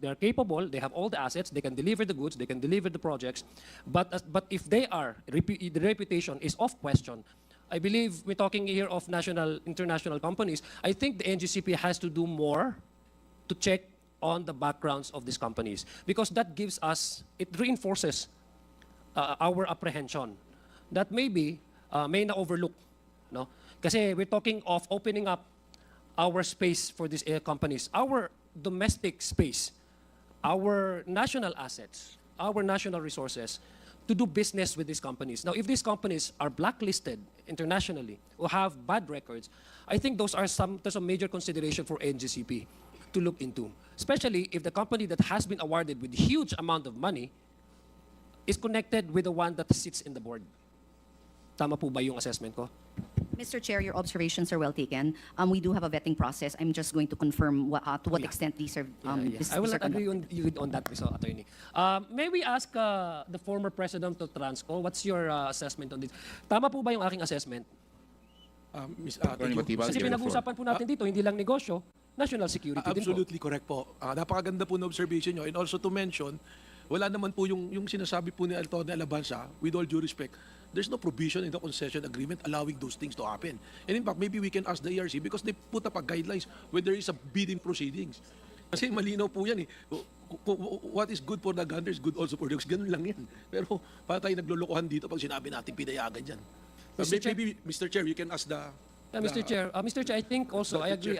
they're capable, they have all the assets, they can deliver the goods, they can deliver the projects, but if they are, the reputation is off question. I believe we're talking here of international companies. I think the NGCP has to do more to check on the backgrounds of these companies, because that gives us, it reinforces our apprehension that maybe may na-overlook. No? Kasi we're talking of opening up our space for these companies, our domestic space, our national assets, our national resources to do business with these companies. Now, if these companies are blacklisted internationally or have bad records, I think there's some major consideration for NGCP to look into, especially if the company that has been awarded with huge amount of money is connected with the one that sits in the board. Tama po ba yung assessment ko? Mr. Chair, your observations are well taken. We do have a vetting process. I'm just going to confirm to what extent these are. I will not agree on that, Mr. Attorney. May we ask the former president of Transco, what's your assessment on this? Tama po ba yung aking assessment? Kasi pinag-usapan po natin dito, hindi lang negosyo, national security din po. Absolutely correct po. Napakaganda po na observation nyo. And also to mention, wala naman po yung sinasabi po ni Atty. Alabanza, with all due respect, there's no provision in the concession agreement allowing those things to happen. And in fact, maybe we can ask the ERC because they put up a guidelines when there is a bidding proceedings. Kasi malinaw po yan eh. What is good for the gunner is good also for the dogs. Ganun lang yan. Pero para tayo naglulukohan dito pag sinabi natin pinayagan yan. Maybe, Mr. Chair, you can ask the... Mr. Chair, I think also, I agree.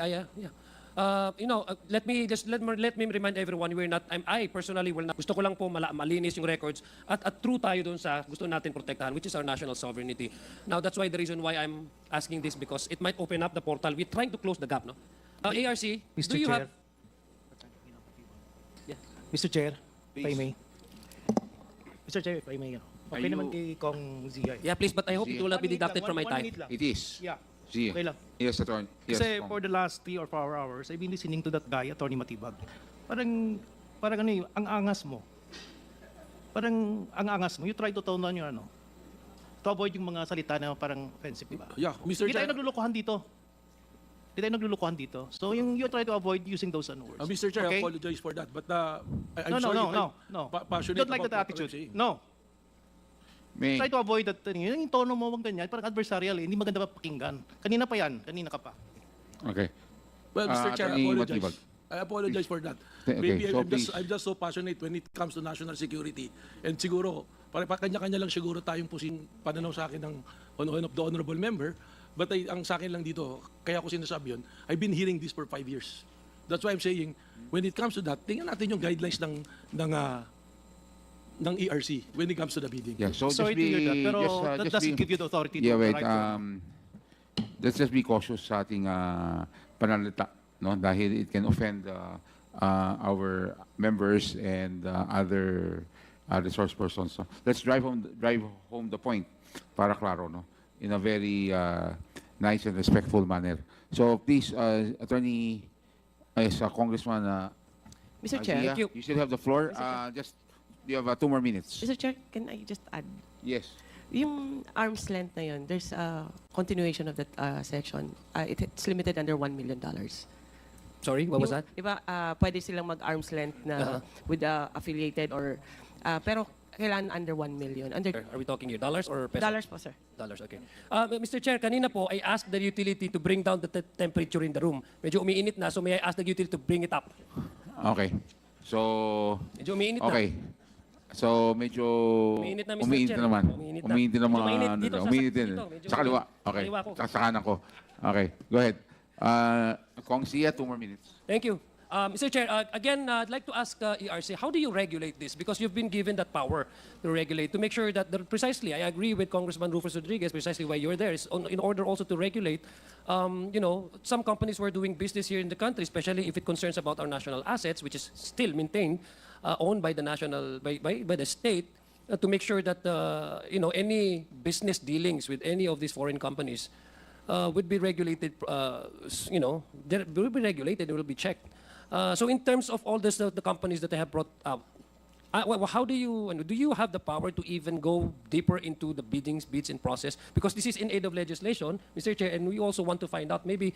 Let me remind everyone, I personally will not, gusto ko lang po malinis yung records at true tayo dun sa gusto natin protektahan, which is our national sovereignty. Now, that's why the reason why I'm asking this, because it might open up the portal. We're trying to close the gap, no? ARC, Mr. do you Chair. have... Yeah. Mr. Chair, if I may. Mr. Chair, if I may. Okay naman kay Kong Zia. Yeah, please, but I hope it will not be deducted from my time. It is. Yeah. Zia. Okay lang. Yes, Attorney. Yes, Kasi Kong. for the last 3 or 4 hours, I've been listening to that guy, Atty. Matibag. Parang ano yung, ang angas mo. Parang ang angas mo. You try to tone down your ano. To avoid yung mga salita na parang offensive, diba? Yeah, Mr. Hindi tayo Chair. naglulukohan dito. Hindi tayo naglulukohan dito. So you try to avoid using those words. Mr. Chair, I Okay? apologize for that. But I'm No. sorry if I'm No. passionate Don't like about that what I'm attitude. saying. No. May, Try to avoid that. Yung tono mo wag ganyan, parang adversarial eh. Hindi maganda pa pakinggan. Kanina pa yan. Kanina ka pa. okay. Well, Mr. Chair, I Attorney apologize. Matibag. I apologize for that. Okay, Maybe so please. I'm just so passionate when it comes to national security. And siguro, kanya-kanya lang siguro tayong pananaw sa akin ng of the honorable member. But ang sa akin lang dito, kaya ko sinasabi yun, I've been hearing this for 5 years. That's why I'm saying, when it comes to that, tingnan natin yung guidelines ng ERC when it comes to the bidding. Yeah, so Sorry to hear that, pero that doesn't give you the authority to wait, write let's just be cautious sa ating pananalita, no? Dahil it can offend our members and other resource persons. So let's drive home the point para klaro, no? In a very nice and respectful manner. So please, Attorney, Congressman Mr. Chair. Zia, you still have the floor. You have 2 more minutes. Mr. Chair, can I just add? Yes. Yung arm's length na yun, there's a continuation of that section. It's limited under $1 million. Sorry, what was that? Diba, pwede silang mag-arm's length na with affiliated or... pero Kailan under 1 million? Under Are we talking here dollars or pesos? dollars po, sir. Dollars, okay. Mr. Chair, kanina po, I asked the utility to bring down the temperature in the room. Medyo umiinit na, so may I ask the utility to bring it up? Okay. So, Medyo umiinit na. okay. So, medyo Umiinit na, Mr. umiinit Chair. na naman. Umiinit na. Umiinit na Medyo mga... mainit dito, umiinit din. dito, medyo Sa kaliwa. mainit. Okay. Kaliwa ko. Sa kanan ko. Okay. Go ahead. Kong Sia, 2 more minutes. Thank you. Mr. Chair, again, I'd like to ask ERC, how do you regulate this? Because you've been given that power to regulate, to make sure that, precisely, I agree with Congressman Rufus Rodriguez, precisely why you're there, is in order also to regulate, you know, some companies who are doing business here in the country, especially if it concerns about our national assets, which is still maintained, owned by the national, by the state, to make sure that, you know, any business dealings with any of these foreign companies would be regulated, you know, they will be regulated, they will be checked. So in terms of all this, the companies that I have brought up, how do you have the power to even go deeper into the bids and process? Because this is in aid of legislation, Mr. Chair, and we also want to find out maybe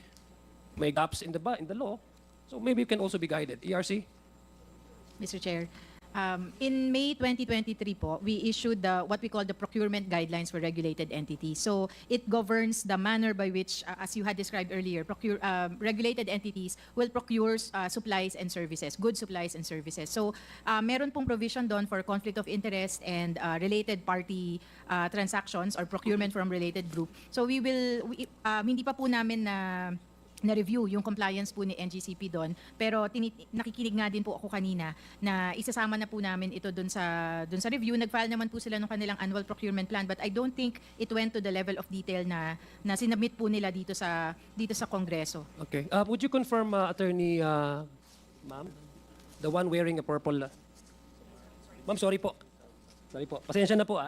may gaps in the law. So maybe it can also be guided. ERC? Mr. Chair, in May 2023 po, we issued what we call the procurement guidelines for regulated entities. So it governs the manner by which, as you had described earlier, regulated entities will procure supplies and services, goods, supplies, and services. So meron pong provision doon for conflict of interest and related party transactions or procurement from related group. So we will, hindi pa po namin na-review yung compliance po ni NGCP doon. Pero nakikinig nga din po ako kanina na isasama na po namin ito doon sa review. Nag-file naman po sila ng kanilang annual procurement plan, but I don't think it went to the level of detail na sinubmit po nila dito sa Kongreso. Okay. Would you confirm, Attorney, ma'am? The one wearing a purple... Ma'am, sorry po. Sorry po. Pasensya na po,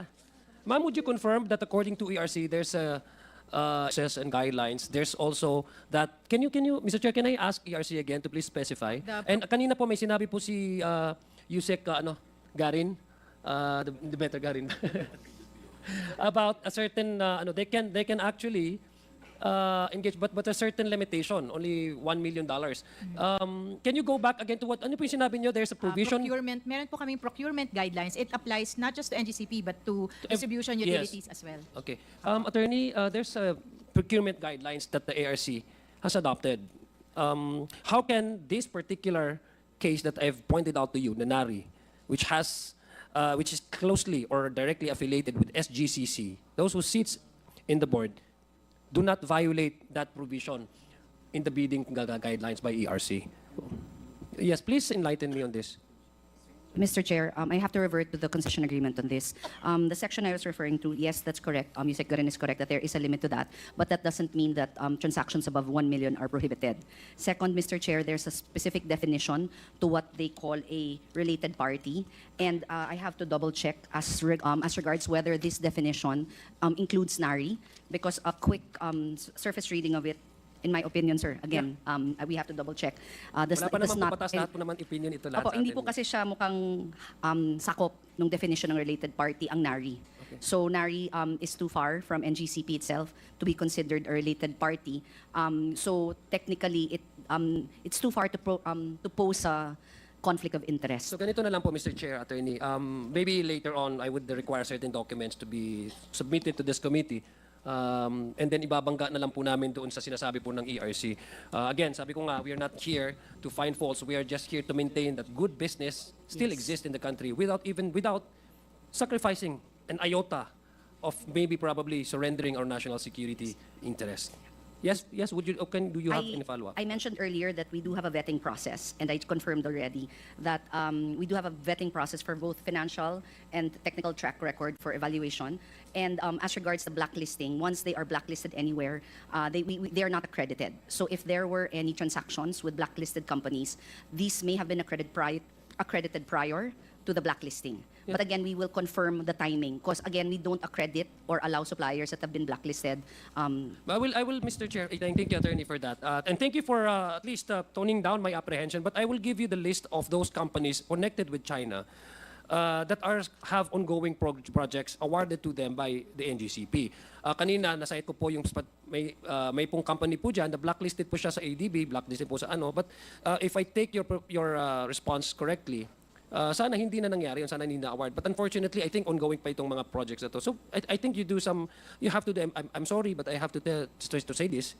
Ma'am, would you confirm that according to ERC, there's a process and guidelines, there's also that, can you, Mr. Chair, can I ask ERC again to please specify? And kanina po may sinabi po si Yusek Garin, the better Garin, about a certain, they can actually engage, but a certain limitation, only $1 million. Can you go back again to what, ano po yung sinabi nyo? There's a provision? Procurement, meron po kaming procurement guidelines. It applies not just to NGCP, but to distribution utilities as well. Okay. Attorney, there's procurement guidelines that the ARC has adopted. How can this particular case that I've pointed out to you, Nanari, which is closely or directly affiliated with SGCC, those who sits in the board, do not violate that provision in the bidding guidelines by ERC? Yes, please enlighten me on this. Mr. Chair, I have to revert to the concession agreement on this. The section I was referring to, yes, that's correct. Yusek Garin is correct that there is a limit to that, but that doesn't mean that transactions above 1 million are prohibited. Second, Mr. Chair, there's a specific definition to what they call a related party, and I have to double check as regards whether this definition includes NARI, because a quick surface reading of it, in my opinion, sir, again, we have to double check. Wala pa naman po batas, lahat po naman opinion ito lahat Opo, sa hindi atin. po kasi siya mukhang sakop ng definition ng related party ang NARI. Okay. So NARI is too far from NGCP itself to be considered a related party. So technically, it's too far to pose a conflict of interest. So ganito na lang po, Mr. Chair, Attorney. Maybe later on, I would require certain documents to be submitted to this committee. And then ibabangga na lang po namin doon sa sinasabi po ng ERC. Again, sabi ko nga, we are not here to find faults. We are just here to maintain that good business still exists in the country without sacrificing an iota of maybe probably surrendering our national security interest. Yes, do you have any follow-up? I mentioned earlier that we do have a vetting process, and I confirmed already that we do have a vetting process for both financial and technical track record for evaluation. And as regards the blacklisting, once they are blacklisted anywhere, they are not accredited. So if there were any transactions with blacklisted companies, these may have been accredited prior to the blacklisting. But again, we will confirm the timing because again, we don't accredit or allow suppliers that have been blacklisted. I will, Mr. Chair, thank you, Attorney, for that. And thank you for at least toning down my apprehension. But I will give you the list of those companies connected with China that have ongoing projects awarded to them by the NGCP. Kanina, nasayit ko po yung may pong company po dyan, na blacklisted po siya sa ADB, blacklisted po sa ano. But if I take your response correctly, Sana hindi na nangyari yun, sana hindi na award. But unfortunately, I think ongoing pa itong mga projects na to. So I think you have to do, I'm sorry, but I have to say this,